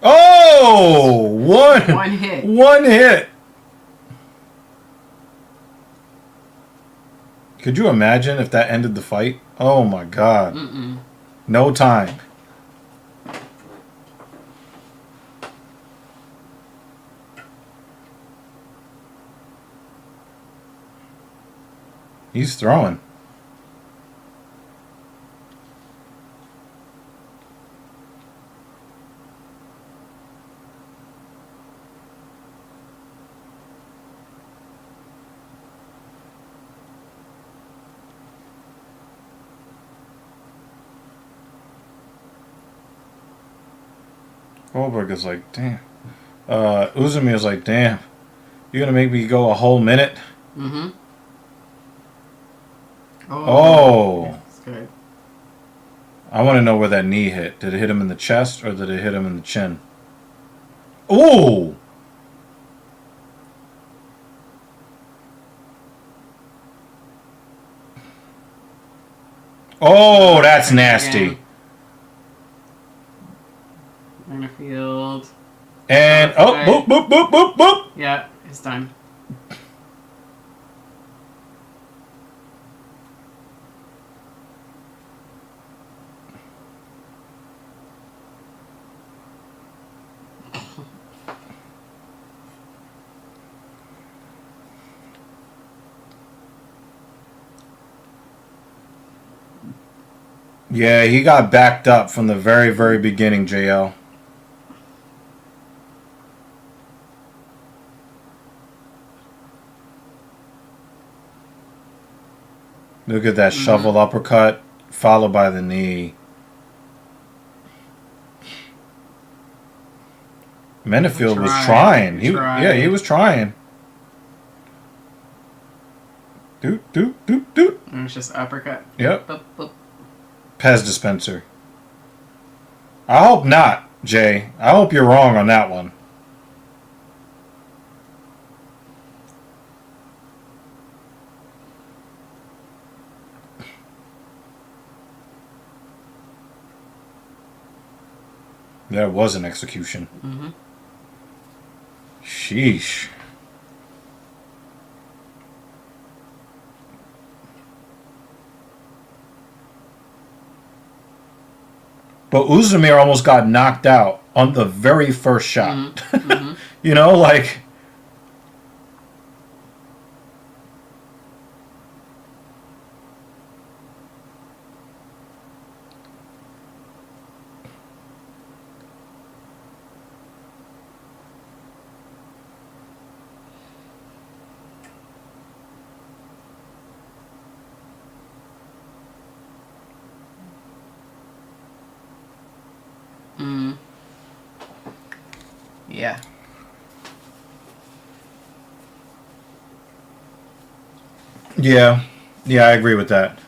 Oh! One hit. One hit! Could you imagine if that ended the fight? Oh my god. Mm-mm. No time. He's throwing. Goldberg is like, damn. Uzumi is like, damn. You're gonna make me go a whole minute? Mm-hmm. Oh. That's good. I want to know where that knee hit. Did it hit him in the chest or did it hit him in the chin? Ooh! Oh, that's nasty. Field. And, oh, boop, boop, boop, boop, boop. Yeah, it's done. Yeah, he got backed up from the very, very beginning, JL. Look at that shovel uppercut, followed by the knee. Menefield was Trying. trying. He was trying. Doot, doot, doot, doot. It was just uppercut. Yep. Boop, boop. Pez dispenser. I hope not, Jay. I hope you're wrong on that one. That was an execution. Mm-hmm. Sheesh. But Uzumir almost got knocked out on the very first shot. Mm-hmm. Mm-hmm. You know, like... Mm. Yeah. Yeah. Yeah, I agree with that.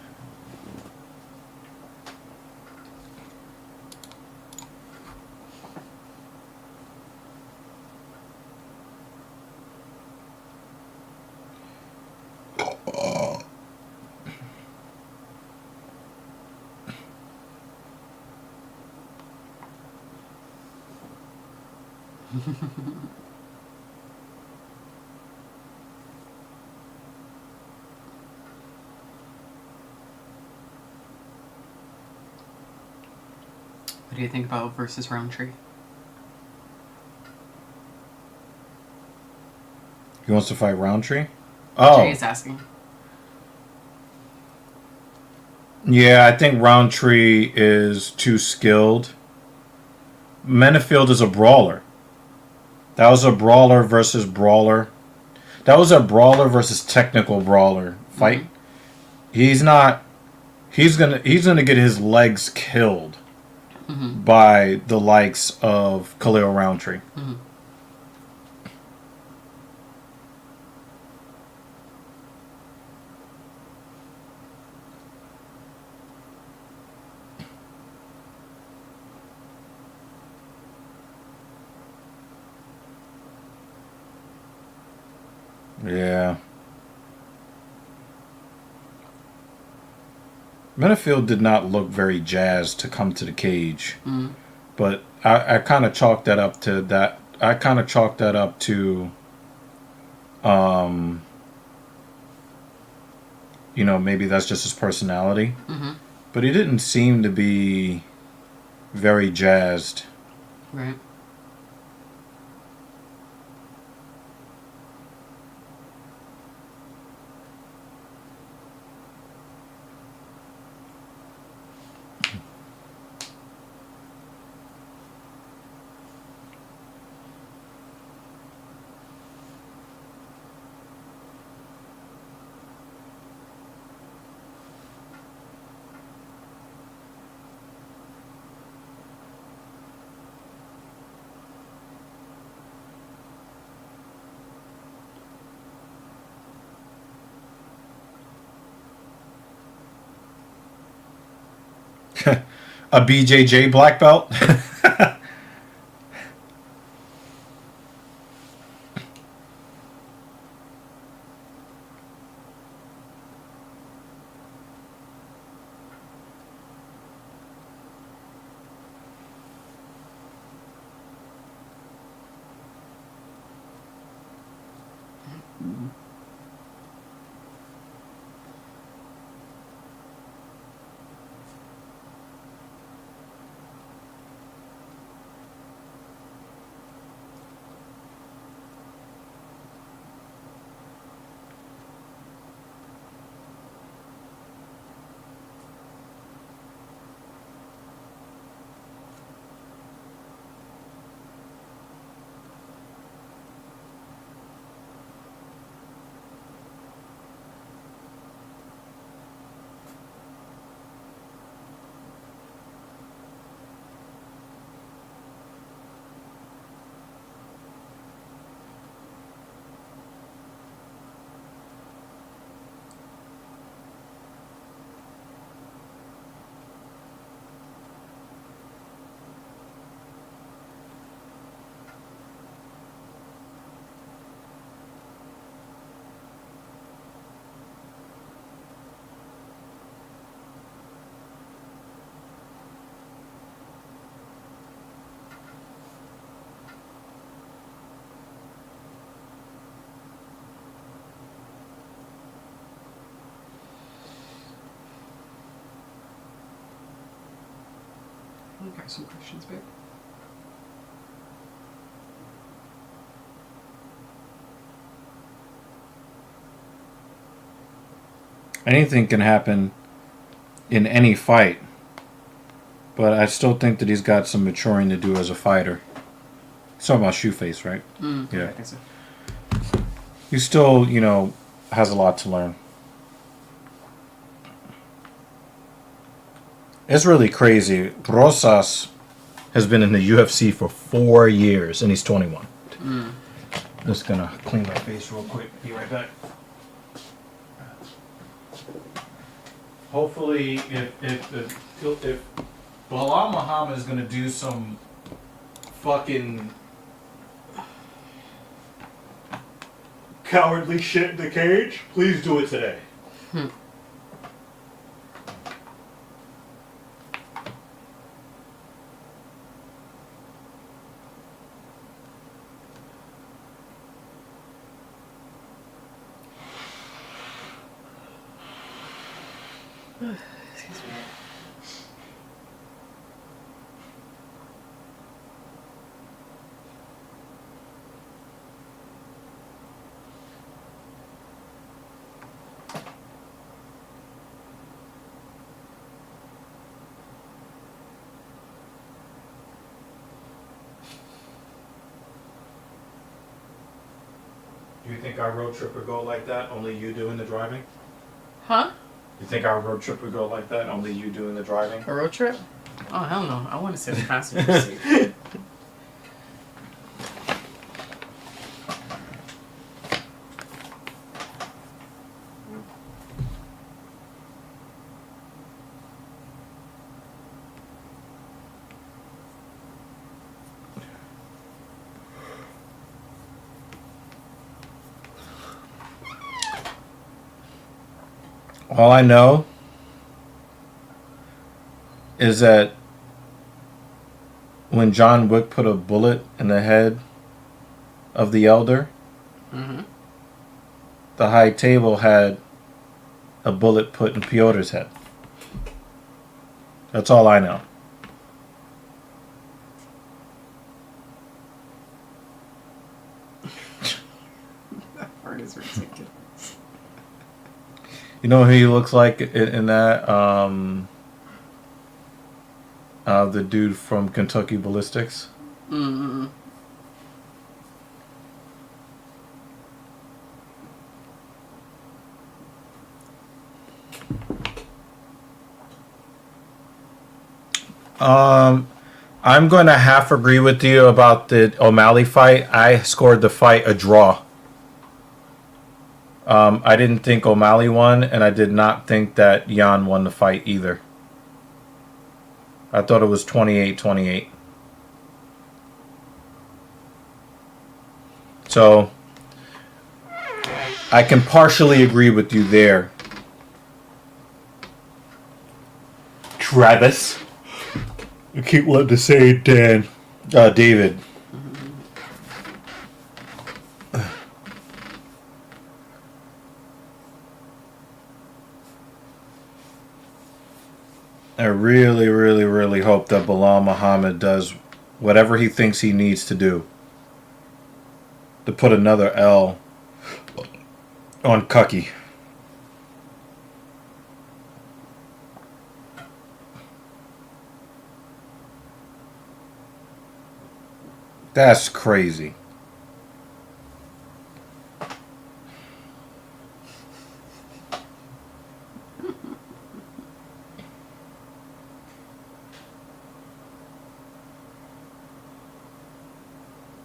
What do you think about versus Roundtree? He wants to fight Roundtree? Oh. Jay's asking. Yeah, I think Roundtree is too skilled. Menefield is a brawler. That was a brawler versus brawler. That was a brawler versus technical brawler fight. Mm-hmm. He's not. He's gonna get his legs killed by the likes of Khalil Roundtree. Mm-hmm. Yeah. Menefield did not look very jazzed to come to the cage. Mm. But I kind of chalked that up to that. I kind of chalked that up to, you know, maybe that's just his personality. Mm-hmm. But he didn't seem to be very jazzed. Right. A BJJ black belt. got some questions, babe. Anything can happen in any fight, but I still think that he's got some maturing to do as a fighter. He's talking about Shoeface, right? Yeah. I think so. He still, has a lot to learn. It's really crazy. Rosas has been in the UFC for 4 years, and he's 21. Just gonna clean my face real quick. Be right back. Hopefully, if Bilal Muhammad is gonna do some fucking cowardly shit in the cage, please do it today. Excuse me. Do you think our road trip would go like that? Only you doing the driving? Huh? You think our road trip would go like that? Only you doing the driving? A road trip? Oh, hell no. I want to sit in the passenger seat. All I know is that when John Wick put a bullet in the head of the elder, the high table had a bullet put in Piotr's head. That's all I know. That part is ridiculous. You know who he looks like in that? The dude from Kentucky Ballistics. I'm going to half agree with you about the O'Malley fight. I scored the fight a draw. I didn't think O'Malley won, and I did not think that Jan won the fight either. I thought it was 28-28. So, I can partially agree with you there. Travis. I keep wanting to say it, Dan. David. I really, really, really hope that Bilal Muhammad does whatever he thinks he needs to do to put another L on Cucky. That's crazy.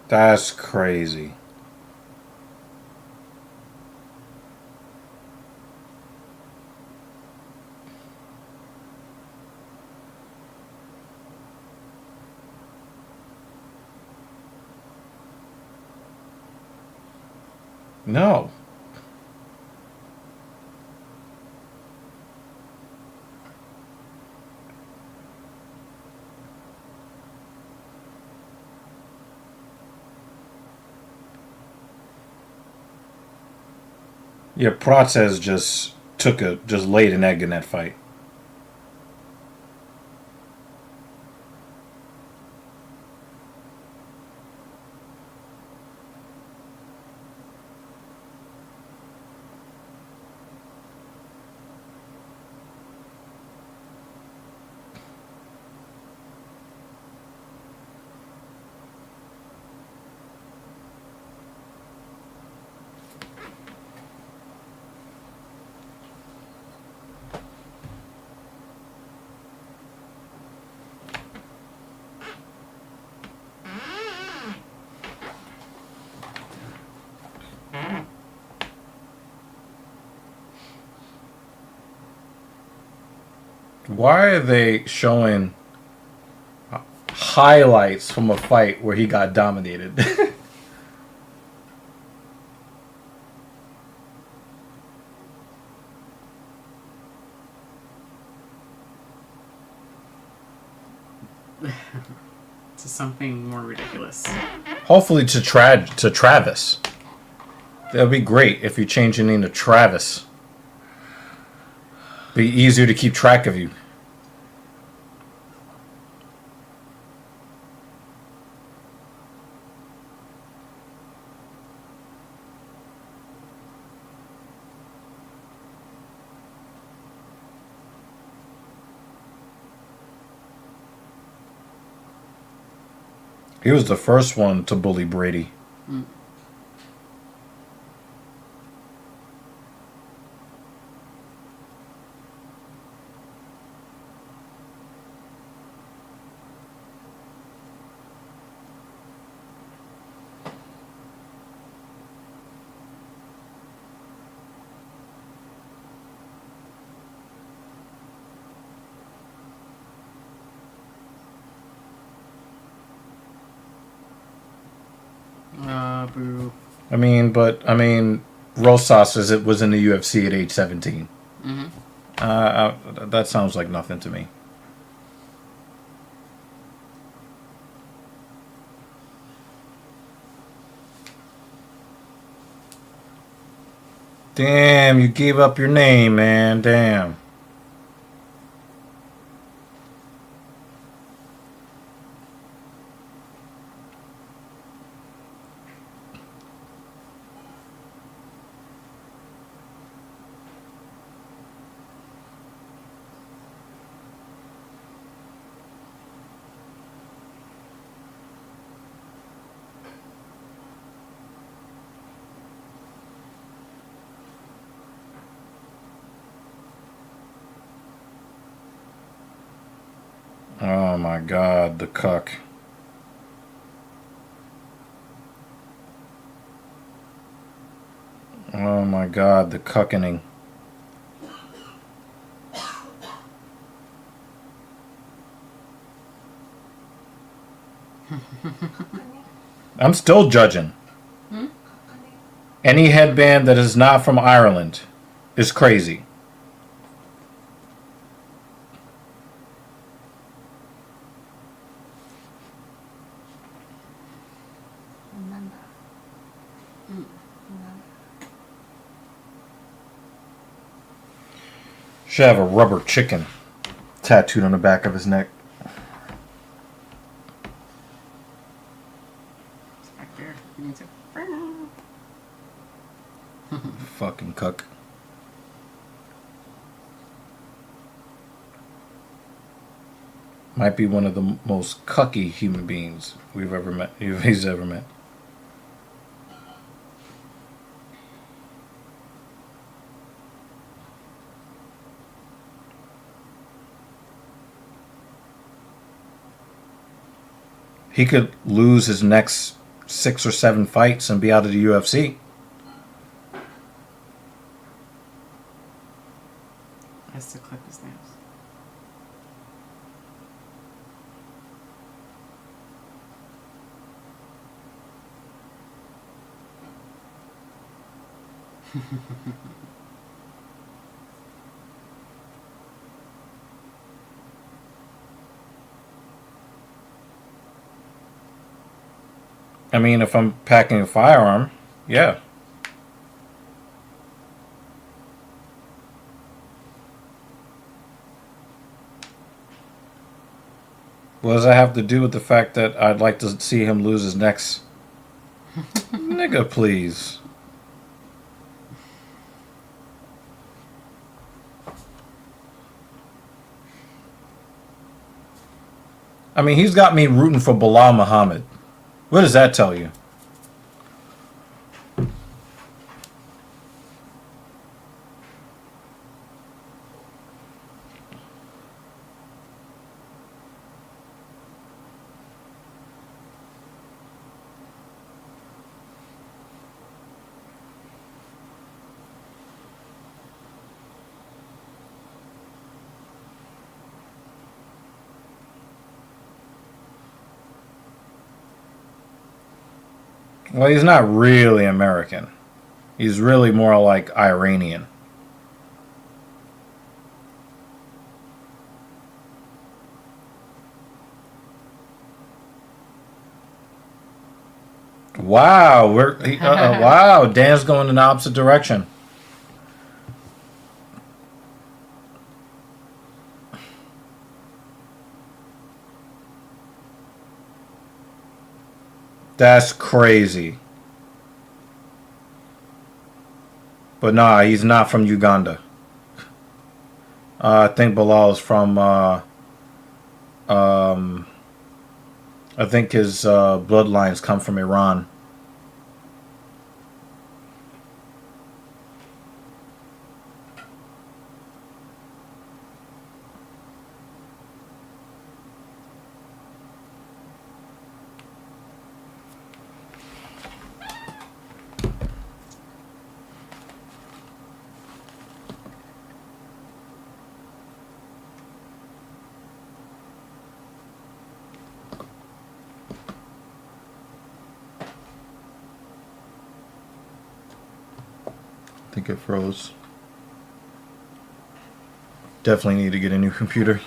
That's crazy. No. Yeah, Protez just laid an egg in that fight. Why are they showing highlights from a fight where he got dominated? To something more ridiculous. Hopefully to Travis. That would be great if you change your name to Travis. Be easier to keep track of you. He was the first one to bully Brady. Boo. Rosas was in the UFC at age 17. That sounds like nothing to me. Damn, you gave up your name, man. Damn. Oh my god, the cuck. Oh my god, the cuckening. I'm still judging. Any headband that is not from Ireland is crazy. Should have a rubber chicken tattooed on the back of his neck. It's back there. You need to. Fucking cuck. Might be one of the most cucky human beings we've ever met. He's ever met. He could lose his next 6 or 7 fights and be out of the UFC. Has to clip his nails. I mean, if I'm packing a firearm, yeah. What does that have to do with the fact that I'd like to see him lose his next... Nigga, please. I mean, he's got me rooting for Bilal Muhammad. What does that tell you? Well, he's not really American. He's really more like Iranian. Wow, wow, Dan's going in the opposite direction. That's crazy. But nah, he's not from Uganda. I think Bilal is from. I think his bloodlines come from Iran. I think it froze. Definitely need to get a new computer.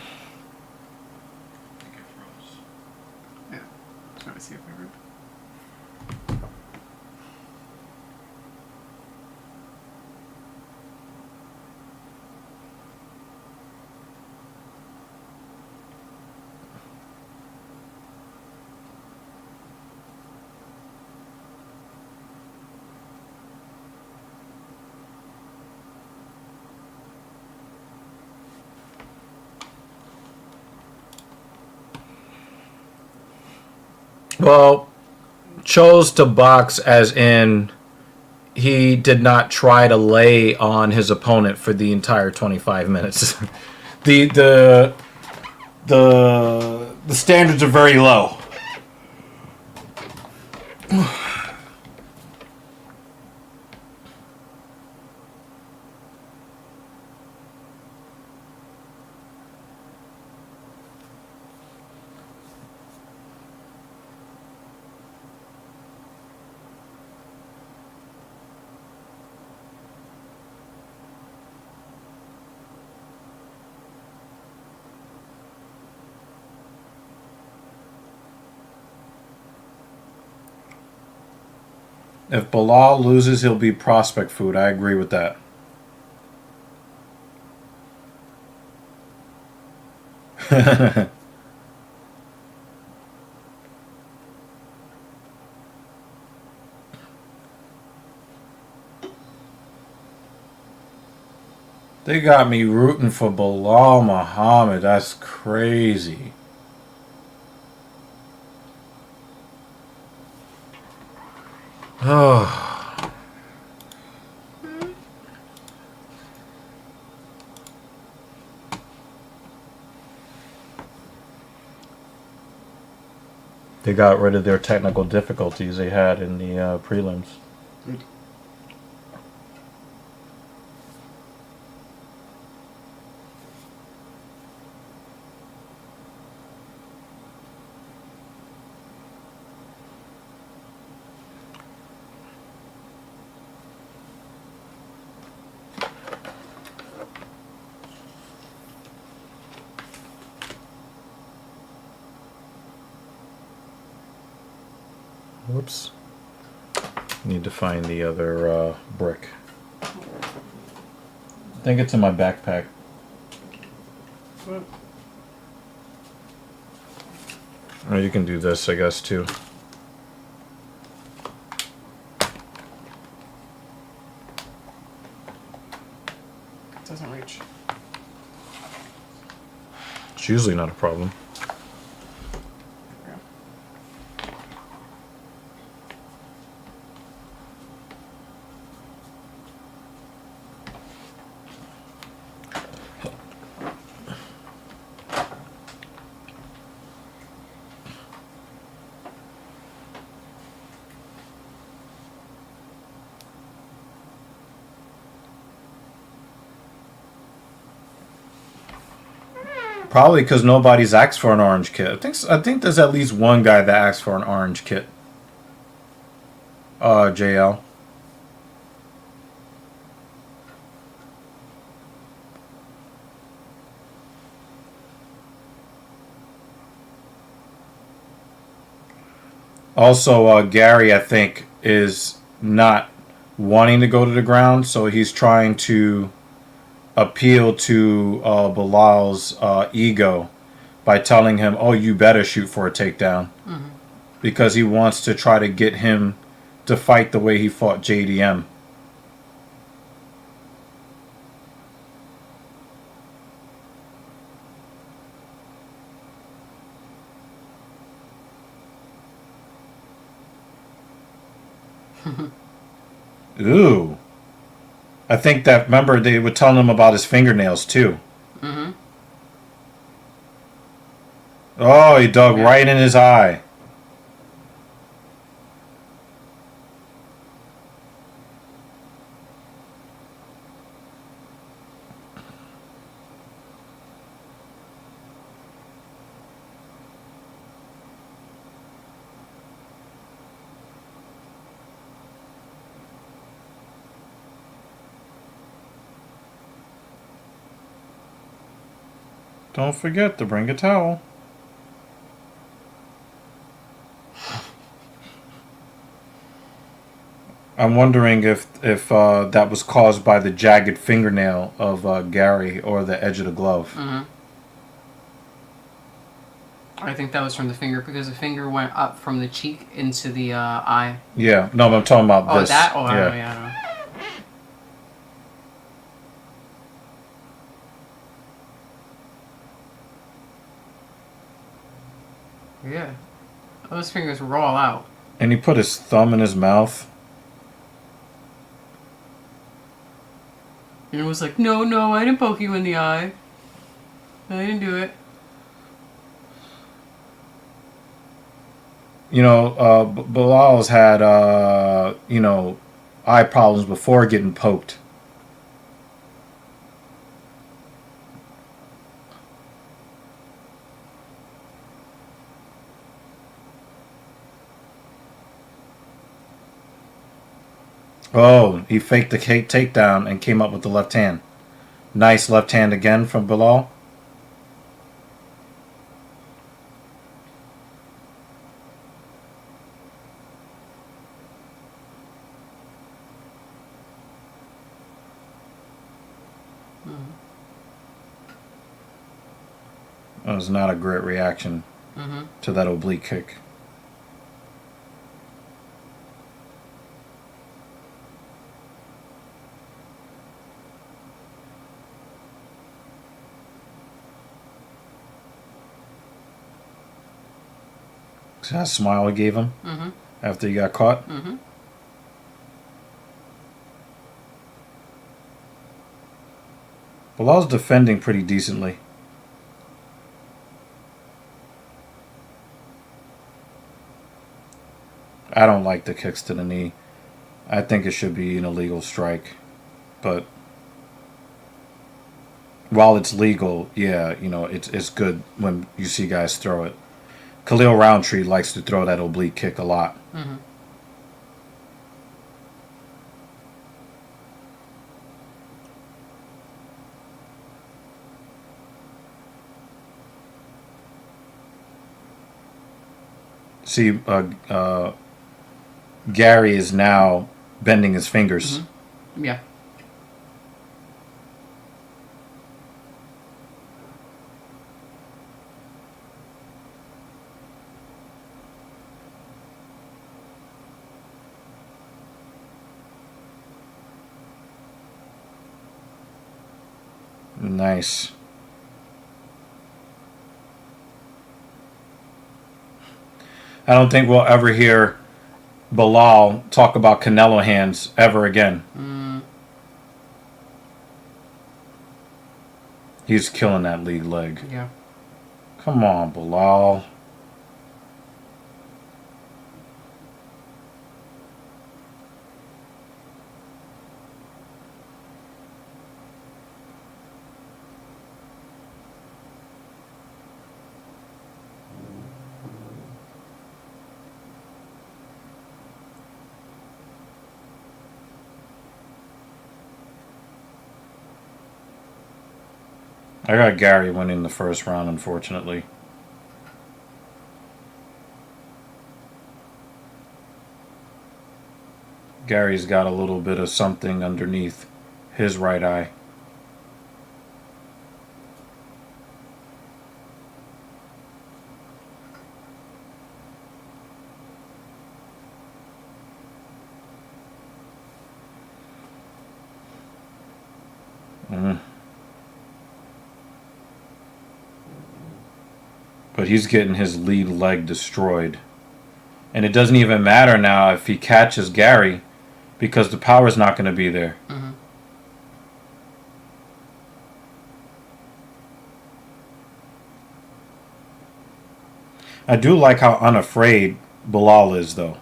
Yeah. Trying to see if I heard. Well, chose to box as in he did not try to lay on his opponent for the entire 25 minutes. the standards are very low. If Bilal loses, he'll be prospect food. I agree with that. They got me rooting for Bilal Muhammad. That's crazy. Oh. They got rid of their technical difficulties they had in the prelims. Whoops. Need to find the other brick. I think it's in my backpack. What? Or you can do this, I guess, too. Doesn't reach. It's usually not a problem. Probably because nobody's asked for an orange kit. I think there's at least one guy that asked for an orange kit. JL. Also, Gary, I think, is not wanting to go to the ground, so he's trying to appeal to Bilal's ego by telling him, "Oh, you better shoot for a takedown," because he wants to try to get him to fight the way he fought JDM. Ooh. I think that, remember, they were telling him about his fingernails, too. Mm-hmm. Oh, he dug right in his eye. Don't forget to bring a towel. I'm wondering if that was caused by the jagged fingernail of Gary or the edge of the glove. Mm-hmm. I think that was from the finger because the finger went up from the cheek into the eye. Yeah, no, but I'm talking about Oh, this. that? Oh, yeah. I don't know. Yeah, I don't know. Yeah. Those fingers were all out. And he put his thumb in his mouth. And it was like, no, I didn't poke you in the eye. I didn't do it. You know, Bilal's had, eye problems before getting poked. Oh, he faked the takedown and came up with the left hand. Nice left hand again from Bilal. That was not a great reaction to that oblique kick. See that smile he gave him after he got caught? Bilal's defending pretty decently. I don't like the kicks to the knee. I think it should be an illegal strike. But while it's legal, yeah, it's good when you see guys throw it. Khalil Roundtree likes to throw that oblique kick a lot. See, Gary is now bending his fingers. Yeah. Nice. I don't think we'll ever hear Bilal talk about Canelo hands ever again. He's killing that league leg. Yeah. Come on, Bilal. I got Gary winning the first round, unfortunately. Gary's got a little bit of something underneath his right eye. But he's getting his lead leg destroyed. And it doesn't even matter now if he catches Gary because the power's not going to be there. Mm-hmm. I do like how unafraid Bilal is, though.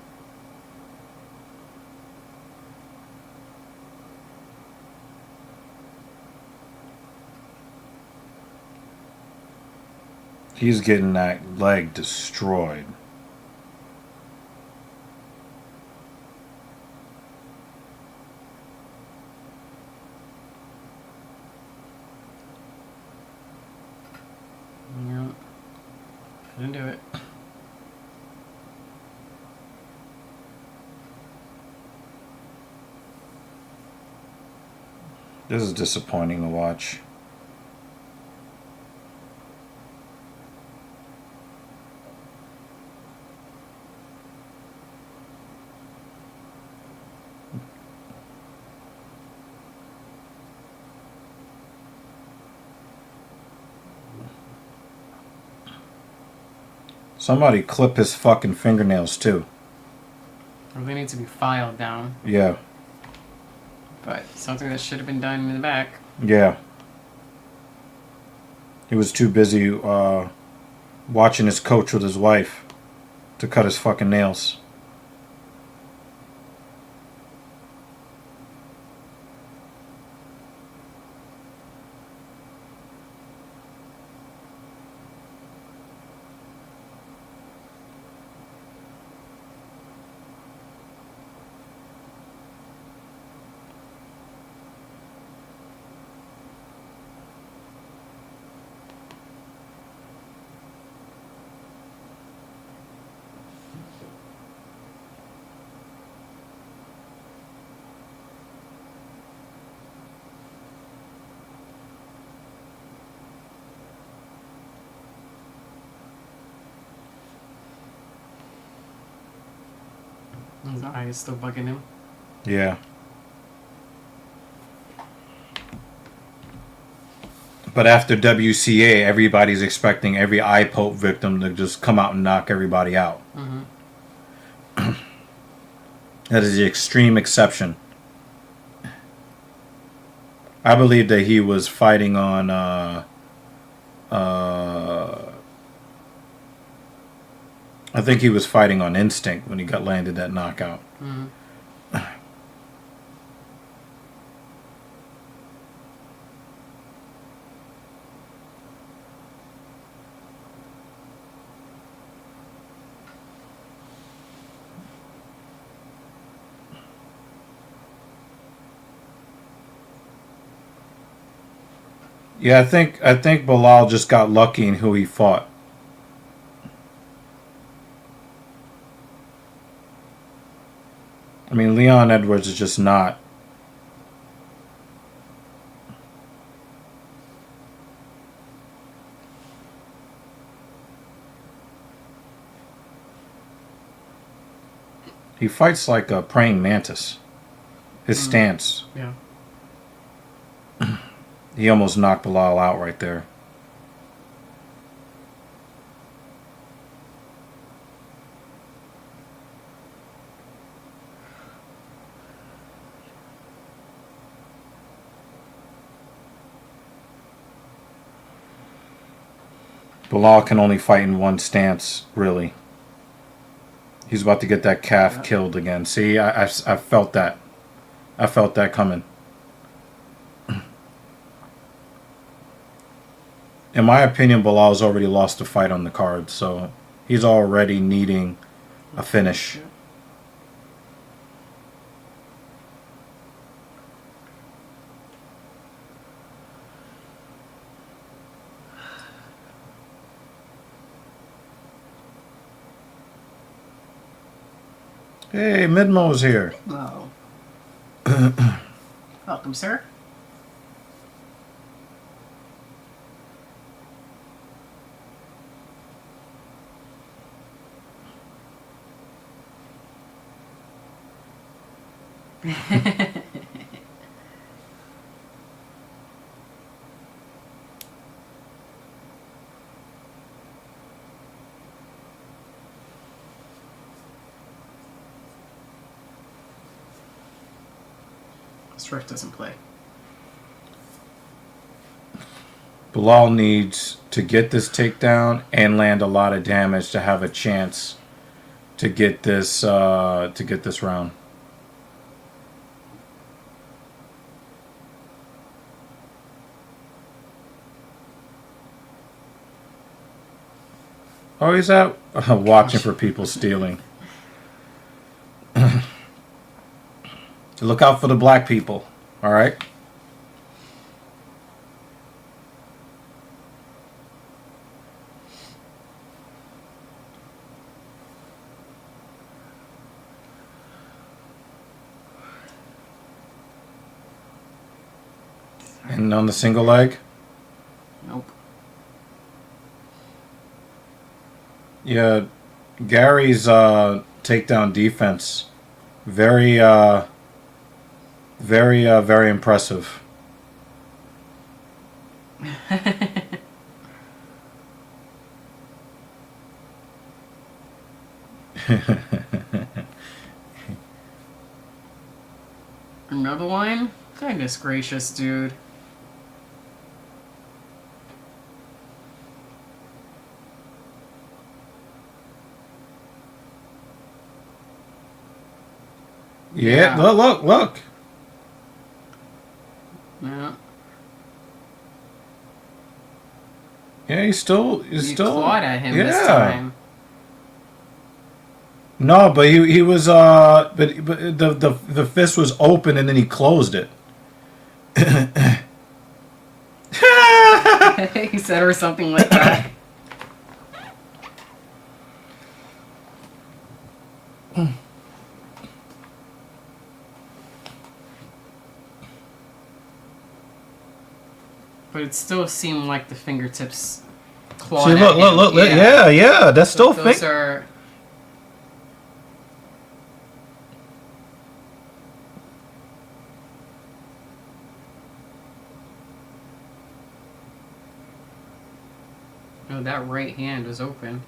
He's getting that leg destroyed. Yeah. Couldn't do it. This is disappointing to watch. Somebody clip his fucking fingernails too. Or they need to be filed down. Yeah. But something that should have been done in the back. Yeah. He was too busy watching his coach with his wife to cut his fucking nails. His eye is still bugging him. Yeah. But after WCA, everybody's expecting every eye poke victim to just come out and knock everybody out. Mm-hmm. That is the extreme exception. I believe that he was fighting on I think he was fighting on instinct when he got landed that knockout. Mm-hmm. Yeah, I think Bilal just got lucky in who he fought. I mean, Leon Edwards is just not. He fights like a praying mantis. His stance. Yeah. He almost knocked Bilal out right there. Bilal can only fight in one stance, really. He's about to get that calf killed again. See, I felt that. I felt that coming. In my opinion, Bilal's already lost the fight on the card, so he's already needing a finish. Hey, Midmo's here. Oh. Welcome, sir. Swift doesn't play. Bilal needs to get this takedown and land a lot of damage to have a chance to get this round. Oh, he's out watching for people stealing. Look out for the black people. All right. And on the single leg? Nope. Yeah, Gary's takedown defense very very impressive. Another one? Goodness gracious, dude. Yeah, Yeah. look. Yeah. Yeah, he's still You clawed at him this yeah. time. No, but he was but the fist was open and then he closed it. He said or something like that. But it still seemed like the fingertips clawed See, at him. look, yeah, that's still Those are... Oh, that right hand was open.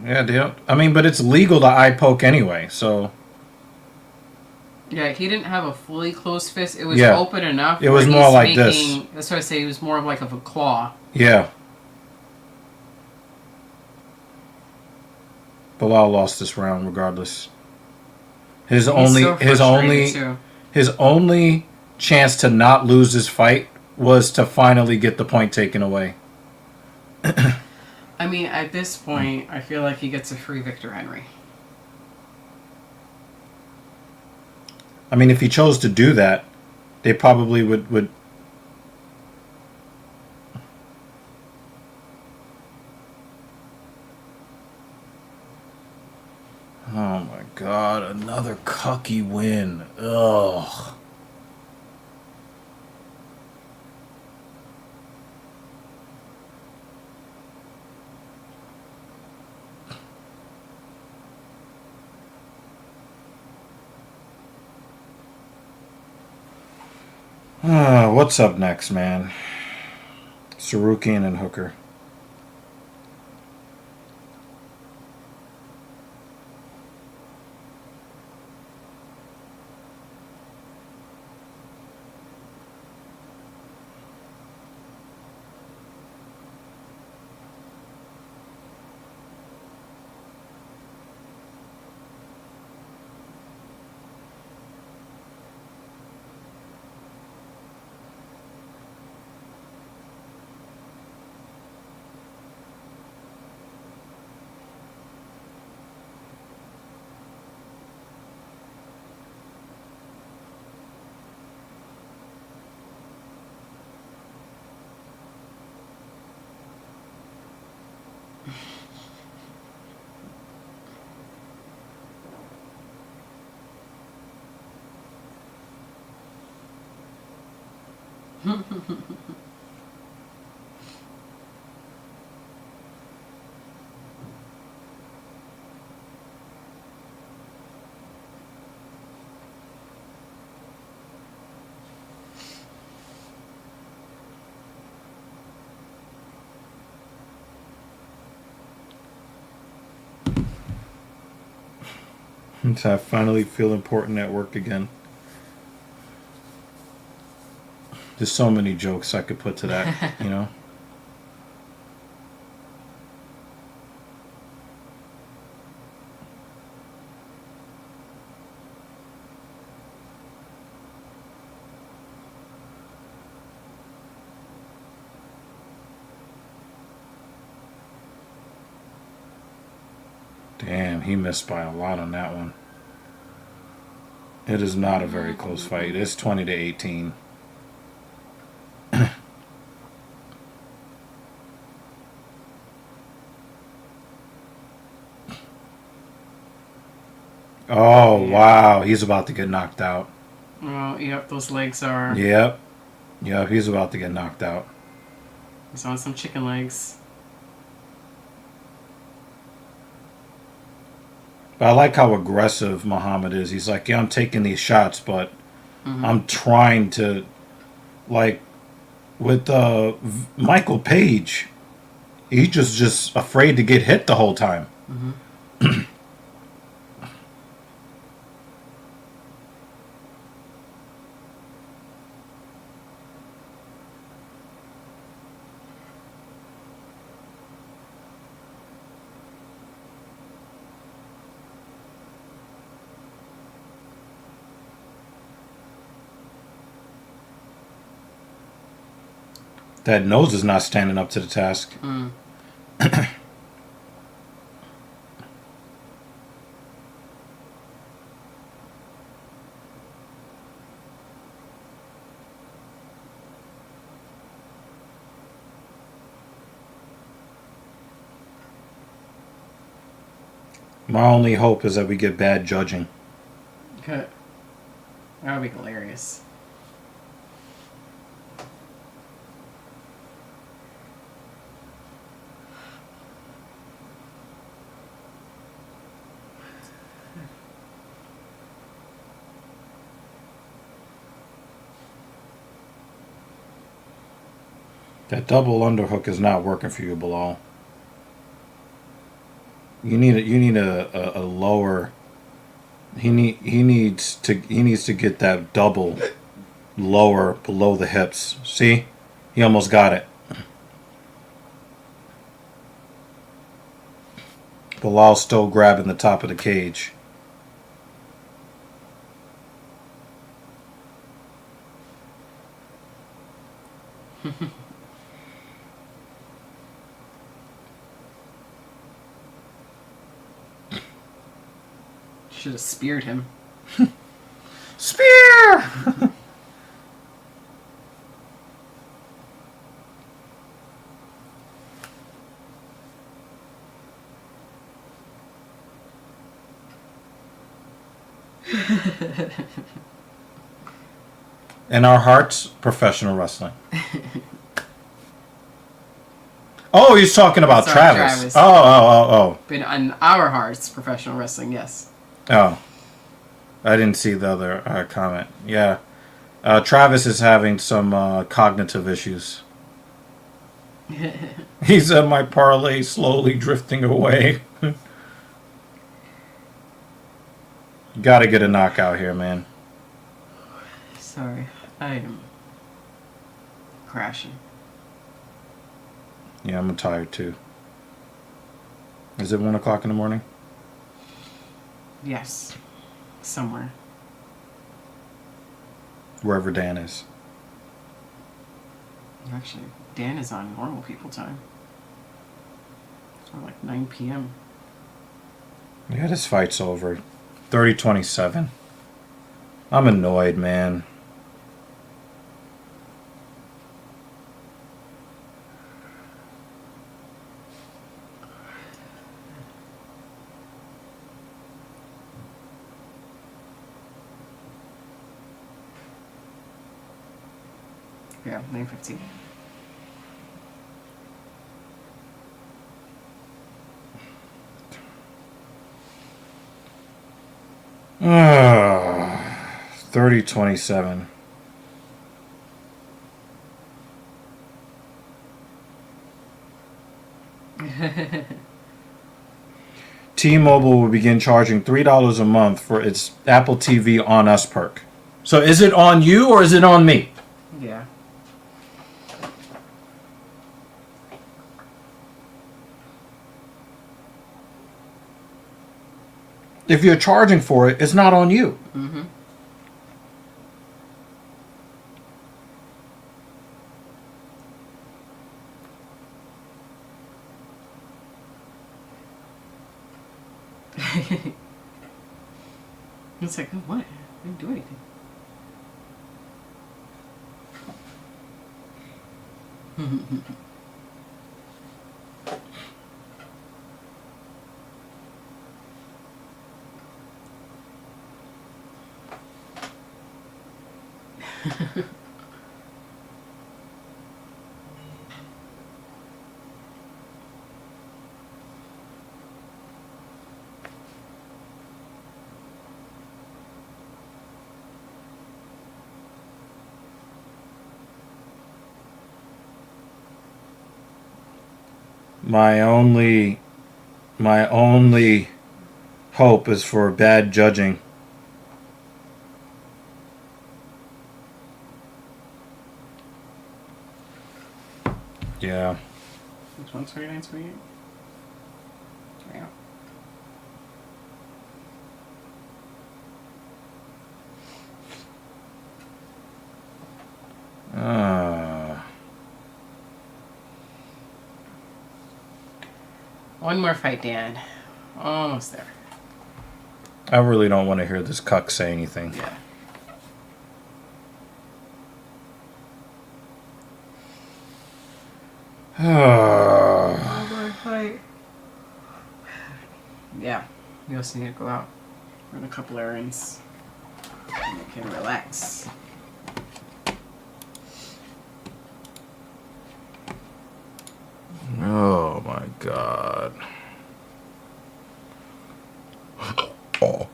Yeah, I mean, but it's legal to eye poke anyway, so Yeah, he didn't have a fully closed fist. It was Yeah. open enough. It was where more he's like this. That's what I say. It was more of like of a claw. yeah. Bilal lost this round regardless. His He's only so his frustrated, too. his only chance to not lose this fight was to finally get the point taken away. I mean, at this point, I feel like he gets a free Victor Henry. I mean, if he chose to do that, they probably would. Oh my God! Another cucky win. Ugh. What's up next, man? Tsarukyan and Hooker. So I finally feel important at work again. There's so many jokes I could put to that, you know? Damn, he missed by a lot on that one. It is not a very close fight. It's 20-18. Oh, Yeah. wow. He's about to get knocked out. Oh, yep, those legs are. Yep. Yep, he's about to get knocked out. He's on some chicken legs. But I like how aggressive Muhammad is. He's like, yeah, I'm taking these shots, but I'm trying to, like, with Michael Page, he's just afraid to get hit the whole time. That nose is not standing up to the task. My only hope is that we get bad judging. Okay. That would be hilarious. That double underhook is not working for you, Bilal. You need a lower. He needs to get that double lower below the hips. See, he almost got it. Bilal's still grabbing the top of the cage. Should have speared him. Spear! In our hearts, professional wrestling. Oh, he's talking about Sorry, Travis. Travis. Oh. But in our hearts, professional wrestling, yes. Oh. I didn't see the other comment. Yeah. Travis is having some cognitive issues. He said my parlay slowly drifting away. Gotta get a knockout here, man. Sorry, I am crashing. Yeah, I'm tired too. Is it 1 o'clock in the morning? Yes, somewhere. Wherever Dan is. Actually, Dan is on normal people time. It's more like 9 p.m. Yeah, this fight's over. 30-27. I'm annoyed, man. Yeah, 9:15. Uh, 30-27. T-Mobile will begin charging $3 a month for its Apple TV On Us perk. So is it on you or is it on me? Yeah. If you're charging for it, it's not on you. Mm-hmm. It's like, oh, what? I didn't do anything. My only hope is for bad judging. Yeah. Which one's 29, 28? Yeah. One more fight, Dan. Almost there. I really don't want to hear this cuck say anything. Yeah. One more fight. Yeah. We also need to go out, run a couple errands, and we can relax. Oh my God. Oh.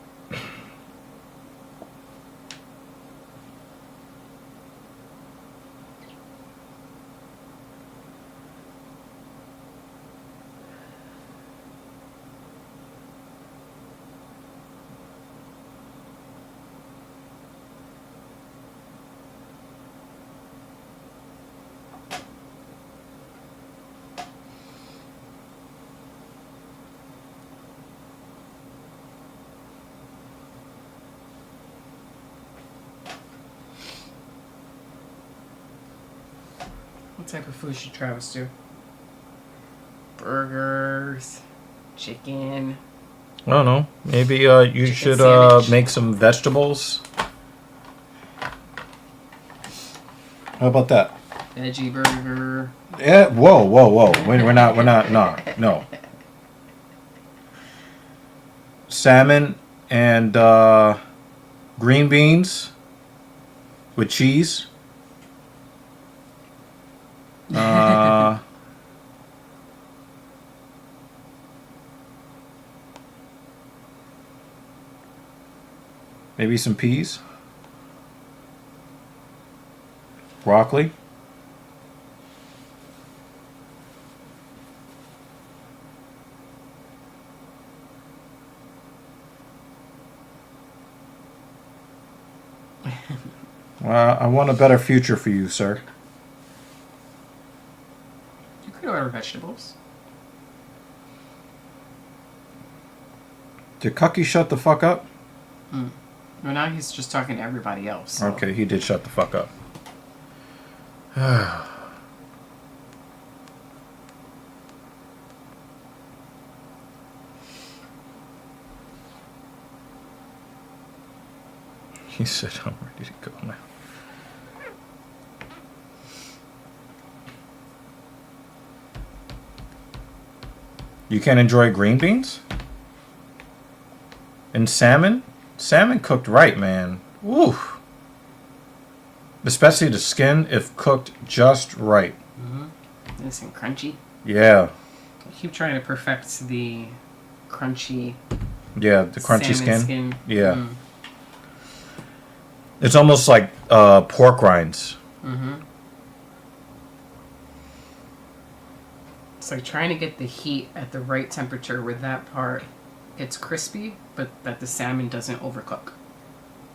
What type of food should Travis do? Burgers, chicken. I don't know. Maybe you Chicken should sandwich. make some vegetables. How about that? Veggie burger. Yeah. Whoa. We're not. No. Salmon and green beans with cheese. Maybe some peas. Broccoli. I want a better future for you, sir. You could order vegetables. Did Cucky shut the fuck up? Well, now he's just talking to everybody else. So. Okay, he did shut the fuck up. He said, I'm ready to go now. You can enjoy green beans? And salmon? Salmon cooked right, man. Woo. especially the skin, if cooked just right. Nice and crunchy. Yeah. I keep trying to perfect the crunchy Yeah, the crunchy salmon skin. Yeah. Mm. It's almost like pork rinds. It's like trying to get the heat at the right temperature where that part gets crispy, but that the salmon doesn't overcook.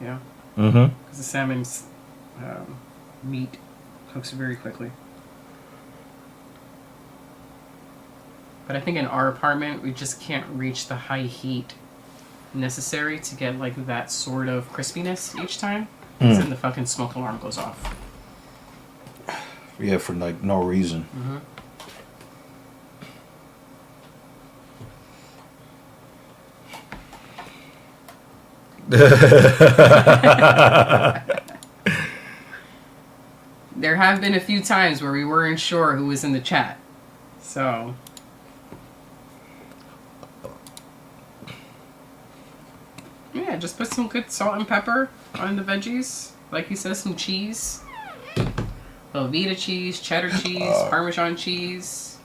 You know? Mm-hmm. Because the salmon's meat cooks very quickly. But I think in our apartment, we just can't reach the high heat necessary to get like that sort of crispiness each time. Because then the fucking smoke alarm goes off. Yeah, for like no reason. There have been a few times where we weren't sure who was in the chat. So... yeah, just put some good salt and pepper on the veggies. Like he says, some cheese. Velveeta cheese, cheddar cheese, Parmesan cheese.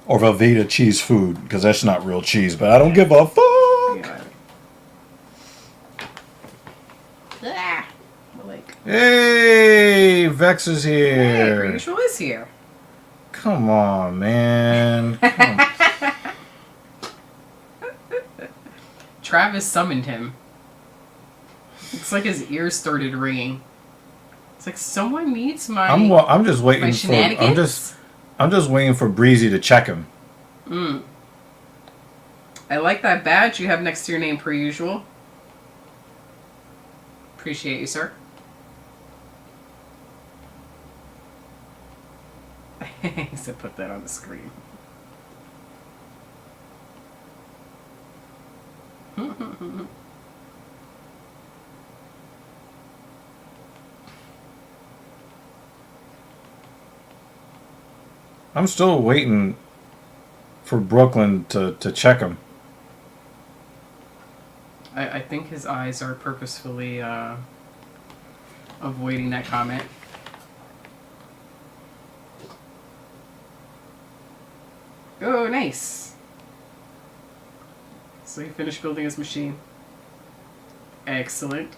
Or Velveeta cheese food, because that's not real cheese, but I don't give a fuck. Yeah. Ah, like, Hey, Vex is hey, here. per usual is here. Come on, man. Come. Travis summoned him. It's like his ears started ringing. It's like someone needs my. I'm just waiting my for. shenanigans? I'm just waiting for Breezy to check him. I like that badge you have next to your name per usual. Appreciate you, sir. He said put that on the screen. I'm still waiting for Brooklyn to check him. I think his eyes are purposefully avoiding that comment. Oh, nice. So he finished building his machine. Excellent.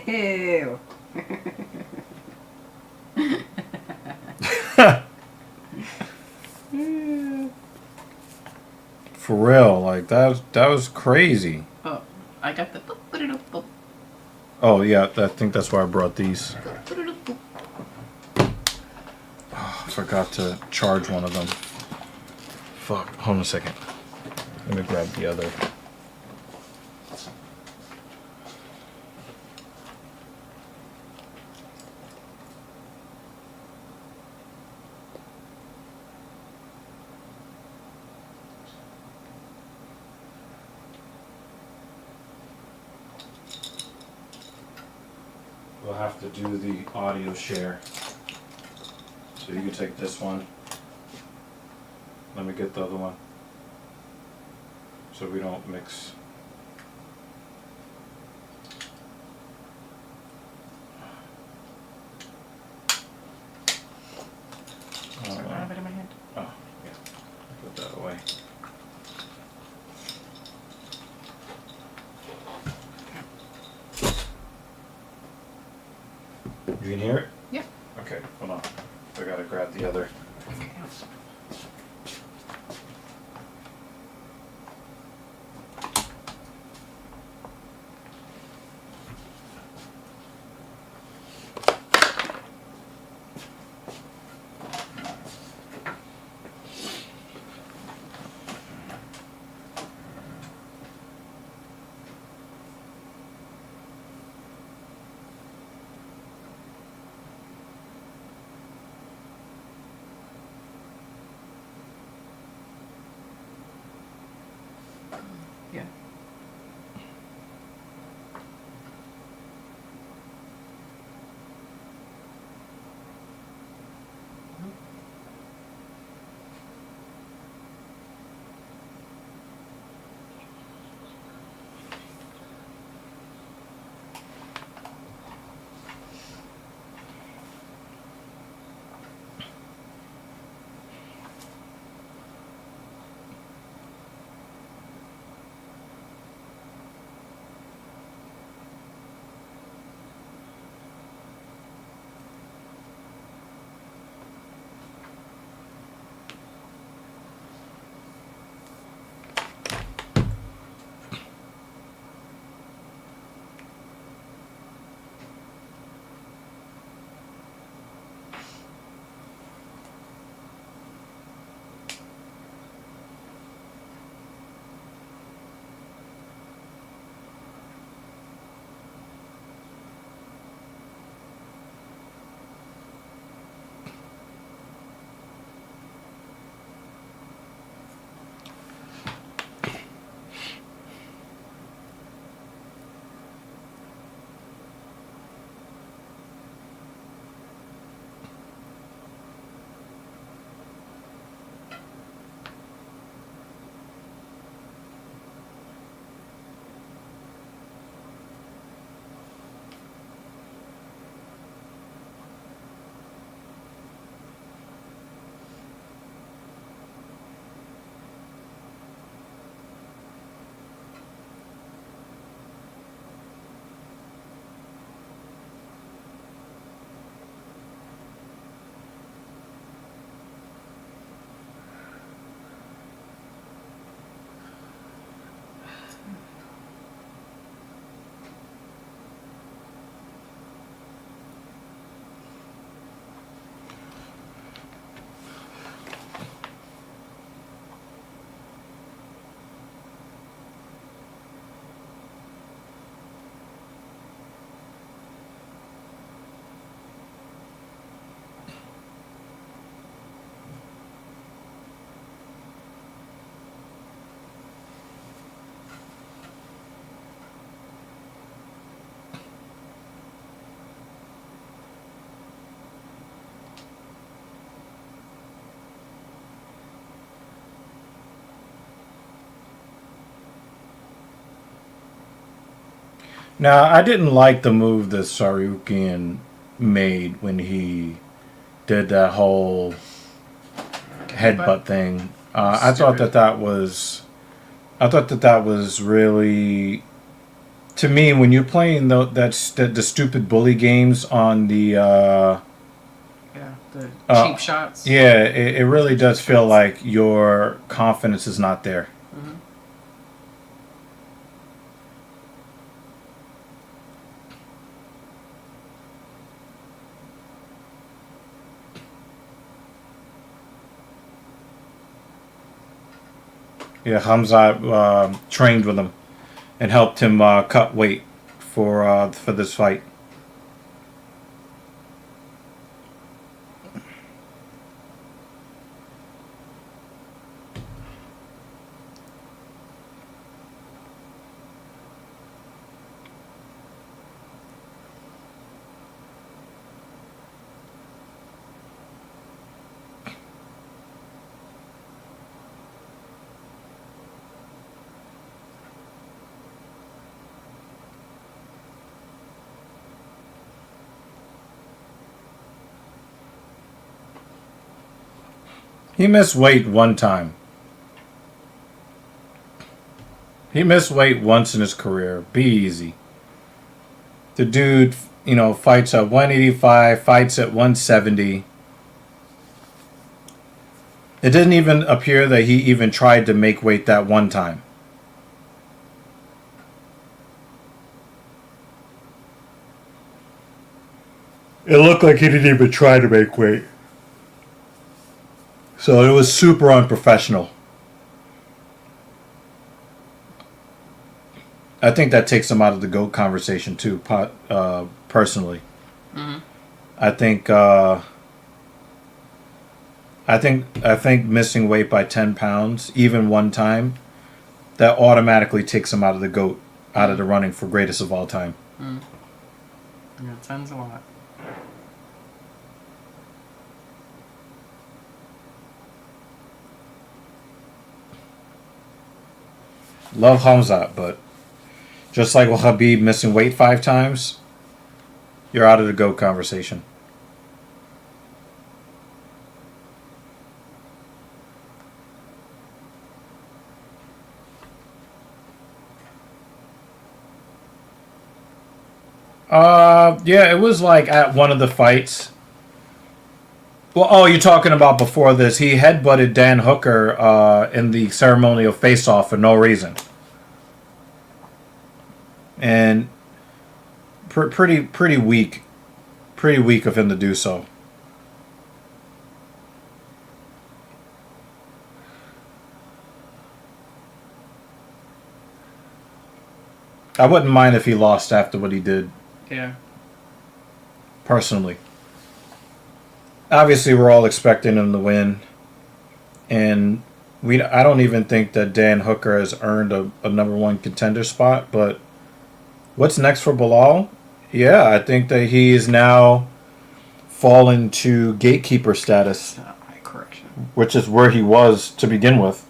Ew. For real, like that was crazy. Oh, I got the boop, boop, boop, Oh yeah, I think that's why I brought these. boop, boop. I forgot to charge one of them. Fuck. Hold on a second. Let me grab the other. We'll have to do the audio share. So you can take this one. Let me get the other one. So we don't mix. Sorry, I have it in my hand. Oh, yeah. Put that away. You can hear it? Yeah. Okay, hold on. I gotta grab the other. Now, I didn't like the move that Tsarukyan made when he did that whole headbutt thing. I thought Stupid. I thought that was really, to me, when you're playing the stupid bully games on the Yeah, the Uh, cheap shots. yeah, it really does Cheap feel shots. like your confidence is not there. Hmm. Yeah, Hamza trained with him and helped him cut weight for this fight. He missed weight one time. He missed weight once in his career. Be easy. The dude, fights at 185, fights at 170. It didn't even appear that he even tried to make weight that one time. It looked like he didn't even try to make weight. So it was super unprofessional. I think that takes him out of the GOAT conversation too, personally. Hmm. I think I think missing weight by 10 pounds, even one time, that automatically takes him out of the GOAT, out of the running for greatest of all time. Mm. Yeah, 10's a lot. Love Hamzat, but just like with Habib missing weight 5 times, you're out of the GOAT conversation. Yeah, it was like at one of the fights. Well, oh, you're talking about before this. He headbutted Dan Hooker in the ceremonial face-off for no reason, and pretty weak of him to do so. I wouldn't mind if he lost after what he did, Yeah. personally. Obviously, we're all expecting him to win, and I don't even think that Dan Hooker has earned a number one contender spot. But what's next for Bilal? Yeah, I think that he is now fallen to gatekeeper status, Correction. which is where he was to begin with.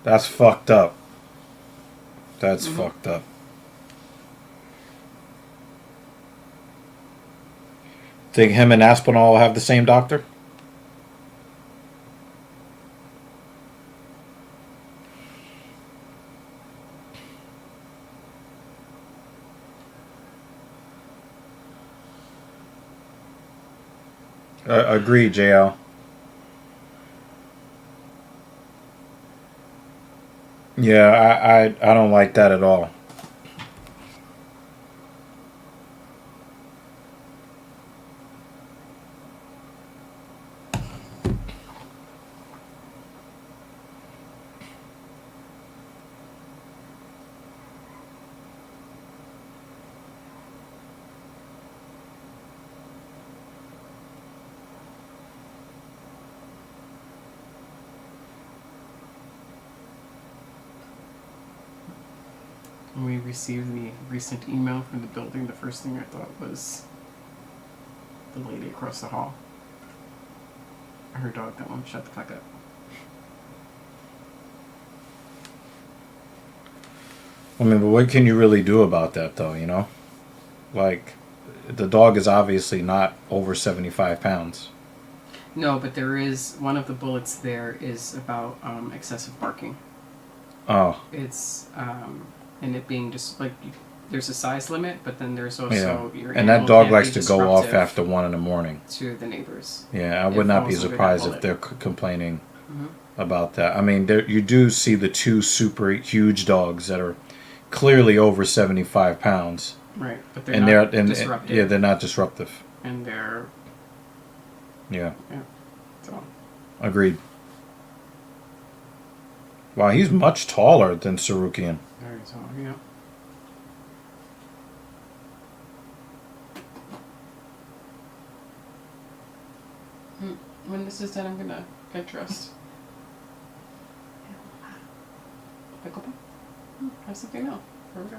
That's fucked up. That's fucked up. Think him and Aspinall have the same doctor? Agreed, JL. Yeah, I don't like that at all. When we received the recent email from the building, the first thing I thought was the lady across the hall. Her dog that won't shut the fuck up. I mean, but what can you really do about that, though, you know? Like, the dog is obviously not over 75 pounds. No, but there is, one of the bullets there is about excessive barking. Oh. It's, and it being just, like, there's a size limit, but then there's also your And that animal dog can't likes be to go off disruptive after 1 in the morning. to the neighbors. Yeah, I It would not be falls under that surprised if bullet. they're complaining Mhm. about that. I mean, you do see the 2 super huge dogs that are clearly over 75 pounds. Right, but they're And not they're disruptive. yeah, they're not disruptive. And they're, Yeah, so. agreed. Wow, he's much taller than Tsarukyan. Very tall, yeah. When this is done, I'm gonna get dressed. Pickleball? Have something now. Here we go.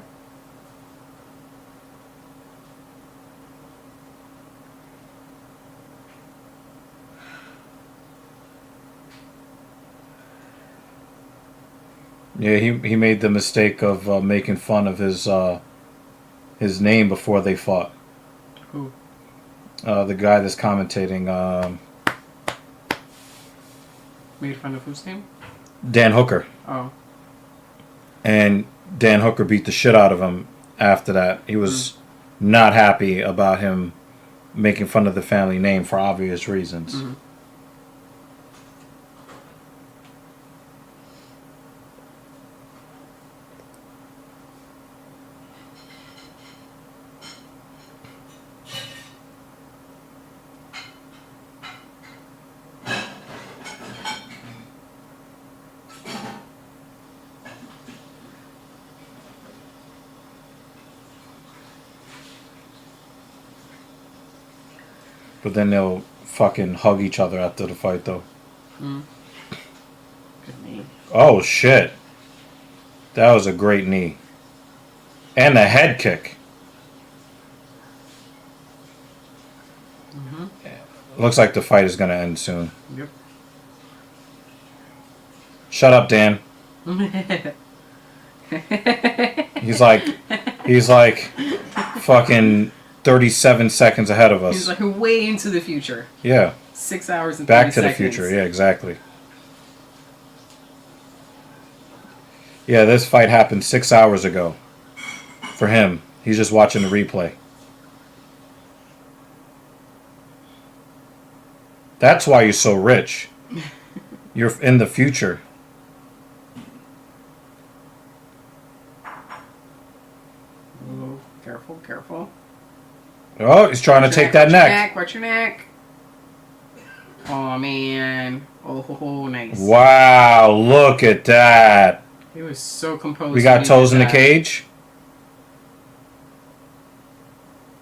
Yeah, he made the mistake of making fun of his name before they fought. Who? The guy that's commentating, Made fun of whose name? Dan Hooker. Oh. And Dan Hooker beat the shit out of him after that. He was not happy about him making fun of the family name for obvious reasons. Mm-hmm. But then they'll fucking hug each other after the fight, though. Mm. Good knee. Oh, shit. That was a great knee. And a head kick. Mm-hmm. Looks like the fight is going to end soon. Yep. Shut up, Dan. He's like fucking 37 seconds ahead of us. He's like way into the future. Yeah. 6 hours and Back 30 to the seconds. future. Yeah, exactly. Yeah, this fight happened 6 hours ago. For him. He's just watching the replay. That's why you're so rich. You're in the future. Oh, careful, careful. Oh, he's trying to take that neck. Watch your neck. Oh, man. Oh, nice. Wow, look at that. He was so composed. We when got he toes did in the that. cage.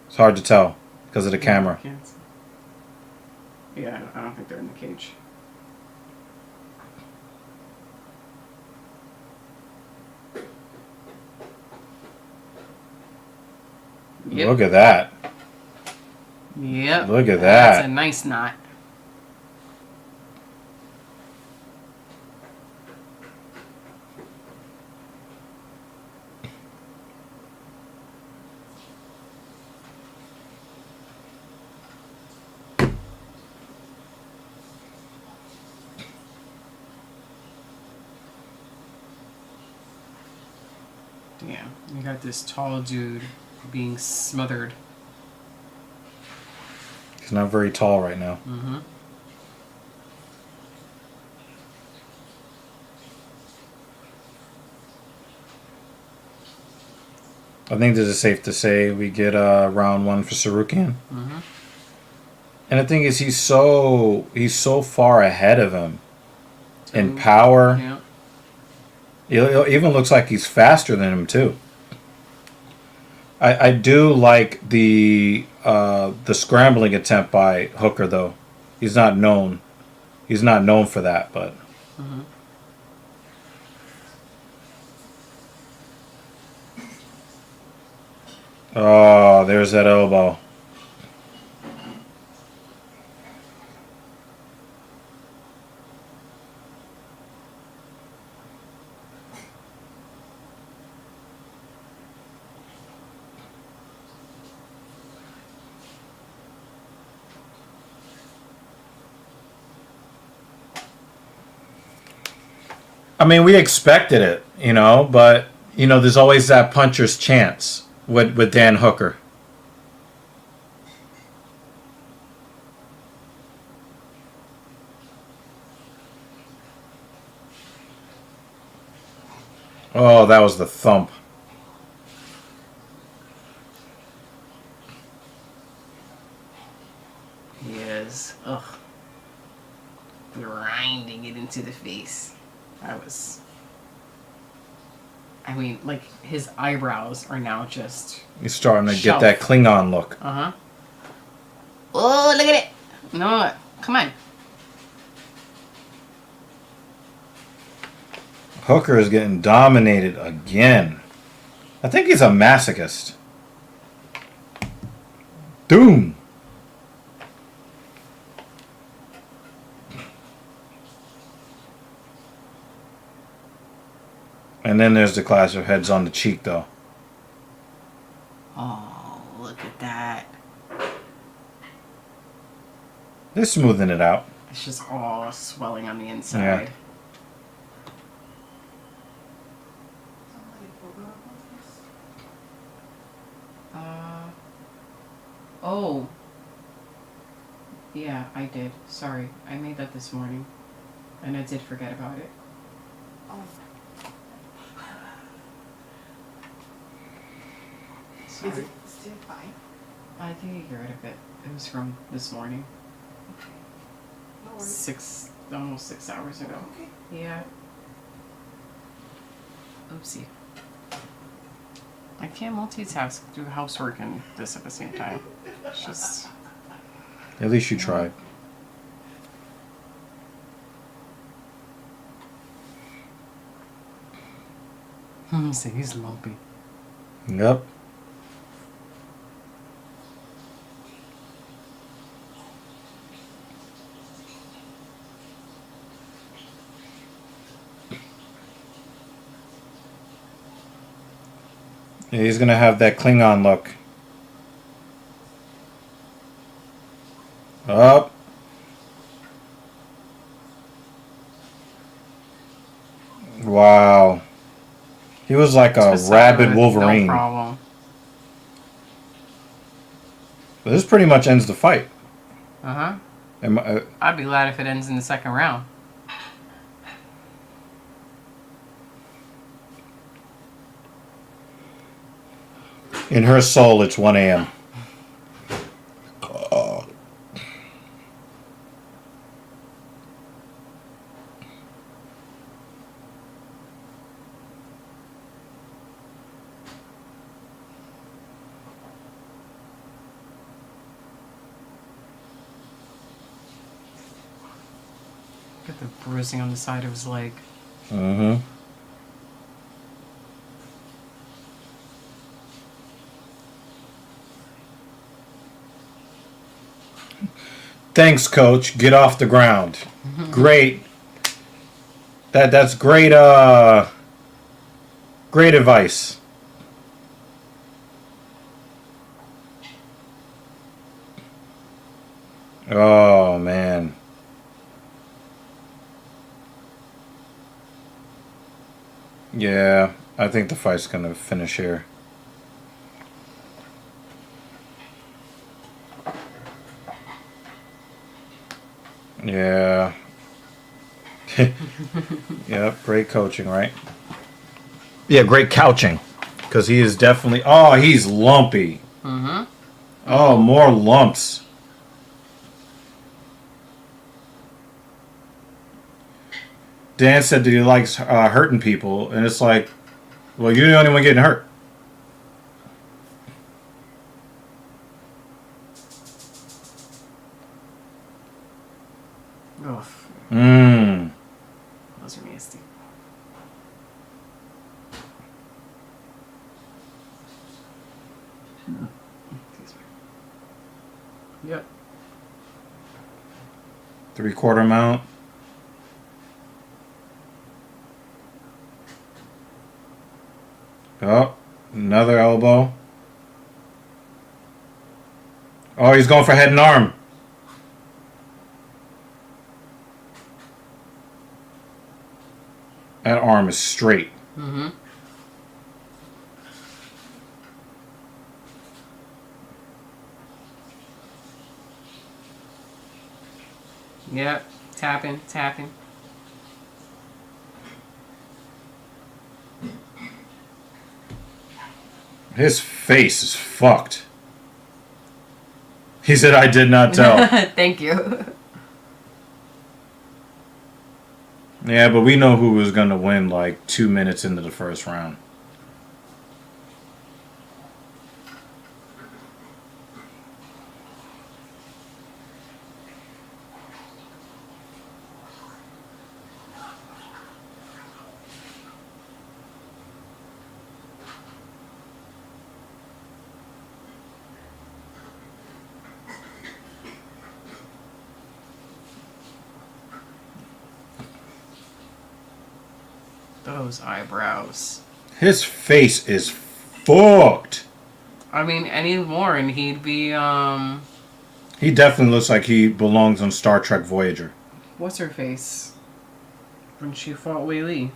It's hard to tell because of the camera. Can't see. Yeah, I don't think they're in the cage. Yep. Look at that. Yep. Look at That's that. a nice knot. Damn, you got this tall dude being smothered. He's not very tall right now. Mm-hmm. I think this is safe to say we get round 1 for Tsarukyan. Mm-hmm. And the thing is, he's so far ahead of him in power. Yeah. It even looks like he's faster than him too. I do like the scrambling attempt by Hooker though. He's not known for that, but Mm-hmm. Oh, there's that elbow. I mean, we expected it, but there's always that puncher's chance with Dan Hooker. Oh, that was the thump. He is. Ugh. Grinding it into the face. I mean, like, his eyebrows are now just... He's starting to Shelf. get that Klingon look. Uh-huh. Oh, look at it! No, come on. Hooker is getting dominated again. I think he's a masochist. Doom. And then there's the clash of heads on the cheek, though. Oh, look at that. They're smoothing it out. It's just all swelling on the inside. Yeah. Somebody forgot about this. Oh. Yeah, I did. Sorry. I made that this morning. And I did forget about it. Oh, Sorry. is it still fine? I think get rid of it. It was from this morning. Okay. No worries. Almost 6 hours ago. Okay. Yeah. Oopsie. I can't multitask, do housework and this at the same time. It's just... At least you tried. See, he's lumpy. Yep. Yeah, he's gonna have that Klingon look. Up. Wow. He was like a rabid Wolverine. No problem. This pretty much ends the fight. Uh-huh. Am I- I'd be glad if it ends in the second round. In her soul, it's 1 a.m. Get the bruising on the side of his leg. Mm-hmm. Thanks, coach. Get off the ground. Great. That's great. Great advice. Oh man. Yeah, I think the fight's gonna finish here. Yeah. Yep, great coaching, right? Yeah, great couching. Because he is definitely... Oh, he's lumpy. Mm-hmm. Oh, more lumps. Dan said that he likes hurting people, and it's like, well, you're the only one getting hurt. Ugh. Mmm. Those are nasty. Yep. 3/4 mount. Oh, another elbow. Oh, he's going for head and arm. That arm is straight. Mm-hmm. Yep. Tapping, tapping. His face is fucked. He said, I did not tell. Thank you. Yeah, but we know who was going to win like 2 minutes into the first round. Those eyebrows. His face is fucked. I mean, any more and he'd be, He definitely looks like he belongs on Star Trek Voyager. what's her face? When she fought Wei Li.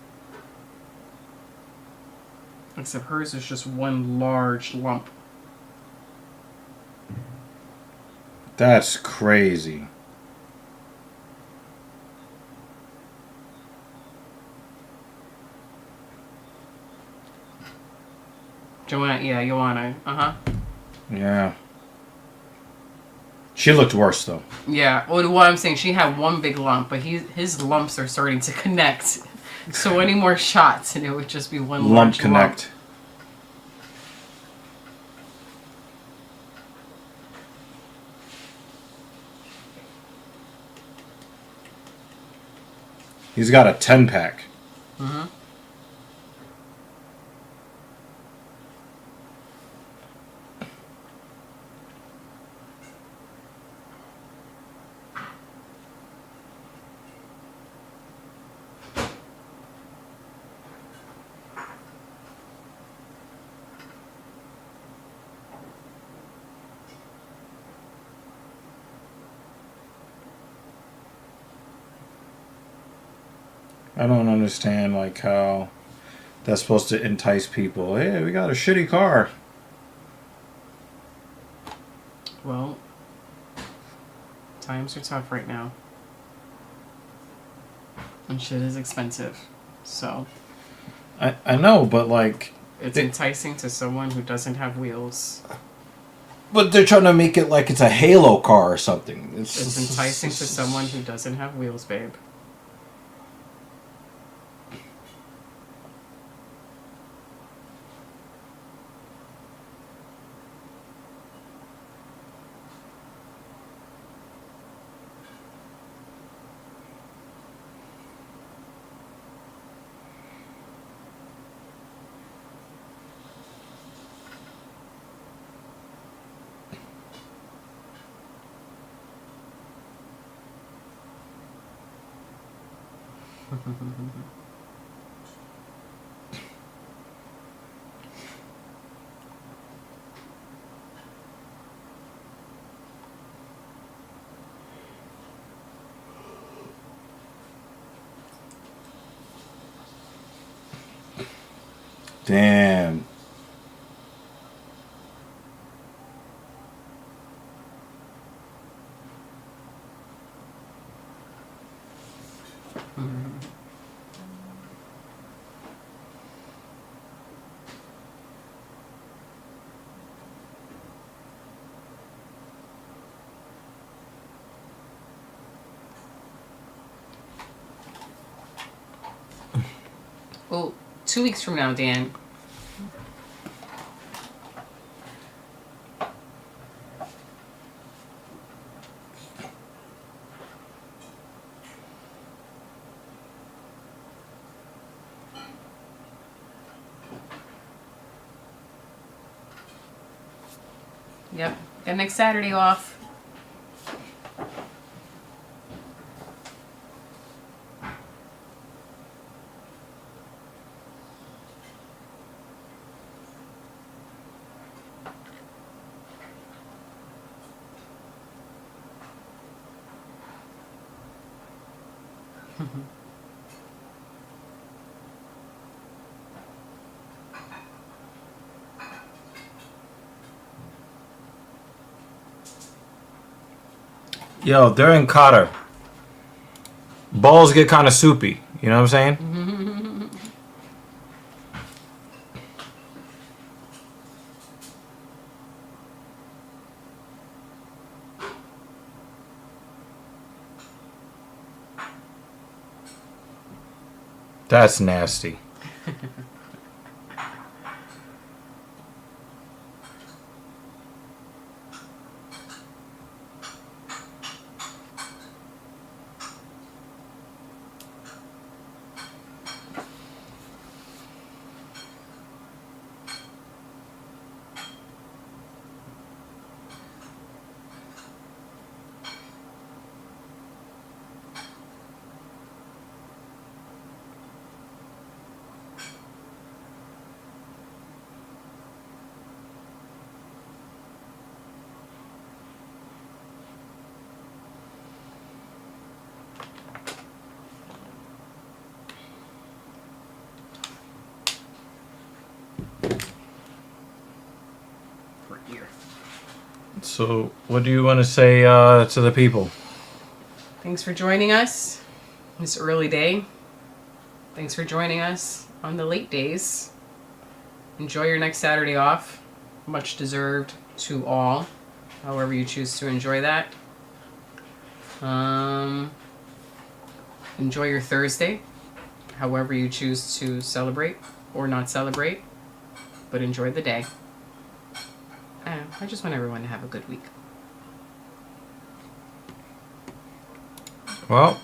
Except hers is just one large lump. That's crazy. Joanna. Uh-huh. Yeah. She looked worse, though. Yeah, well, what I'm saying, she had one big lump, but his lumps are starting to connect. So any more shots, and it would just be one Lump large connect. lump. He's got a 10-pack. Mm-hmm. I don't understand, like, how that's supposed to entice people. Hey, we got a shitty car. Well, times are tough right now. And shit is expensive. So, I know, but, like... it's enticing to someone who doesn't have wheels. But they're trying to make it like it's a Halo car or something. It's enticing to someone who doesn't have wheels, babe. Damn. Well, 2 weeks from now, Dan. Yep. Got next Saturday off. Yo, they're in Qatar. Balls get kind of soupy. You know what I'm saying? That's nasty. For ear. So, what do you want to say to the people? Thanks for joining us this early day. Thanks for joining us on the late days. Enjoy your next Saturday off. Much deserved to all, however you choose to enjoy that. Enjoy your Thursday, however you choose to celebrate or not celebrate, but enjoy the day. I just want everyone to have a good week. Well,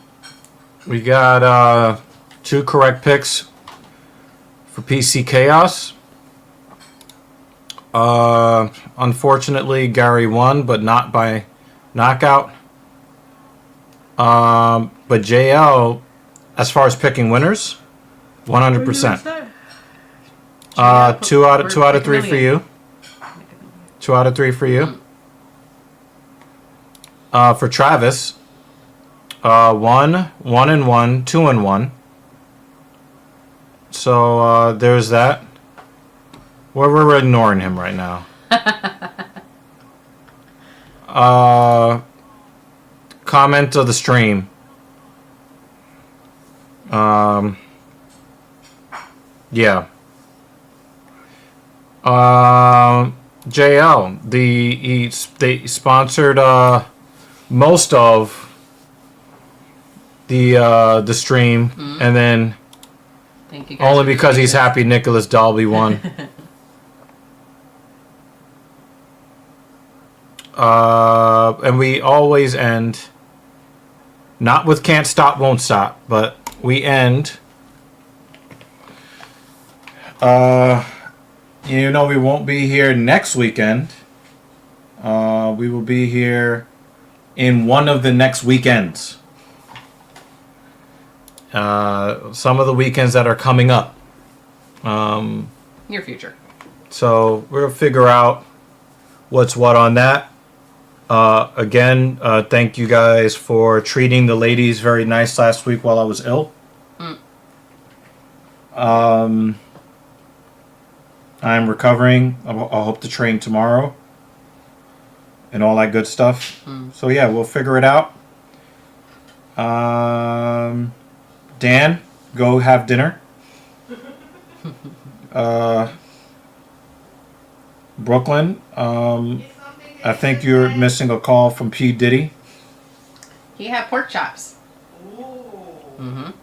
we got 2 correct picks for PC Chaos. Unfortunately, Gary won, but not by knockout. But JL, as far as picking winners, 100%. 2 out of 3 for you. 2 out of 3 for you. For Travis, 1-1, 2-1. So there's that. Well, we're ignoring him right now. Comment of the stream. Yeah. JL, they sponsored most of the stream, and then Thank you guys only for because doing he's this. happy Nicholas Dalby won. And we always end not with can't stop, won't stop, but we end. You know, we won't be here next weekend. We will be here in one of the next weekends. Some of the weekends that are coming up. Near future. So we'll figure out what's what on that. Again, thank you guys for treating the ladies very nice last week while I was ill. I'm recovering. I'll hope to train tomorrow. And all that good stuff. So yeah, we'll figure it out. Dan, go have dinner. Brooklyn, I think you're missing a call from P. Diddy. He had pork chops. Ooh.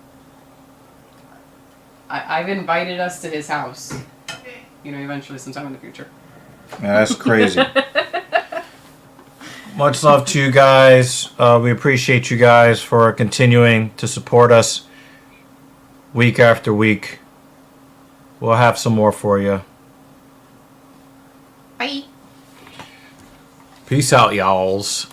I've invited us to his house. Okay. You know, eventually, sometime in the future. Yeah, that's crazy. Much love to you guys. We appreciate you guys for continuing to support us week after week. We'll have some more for you. Bye. Peace out, y'alls.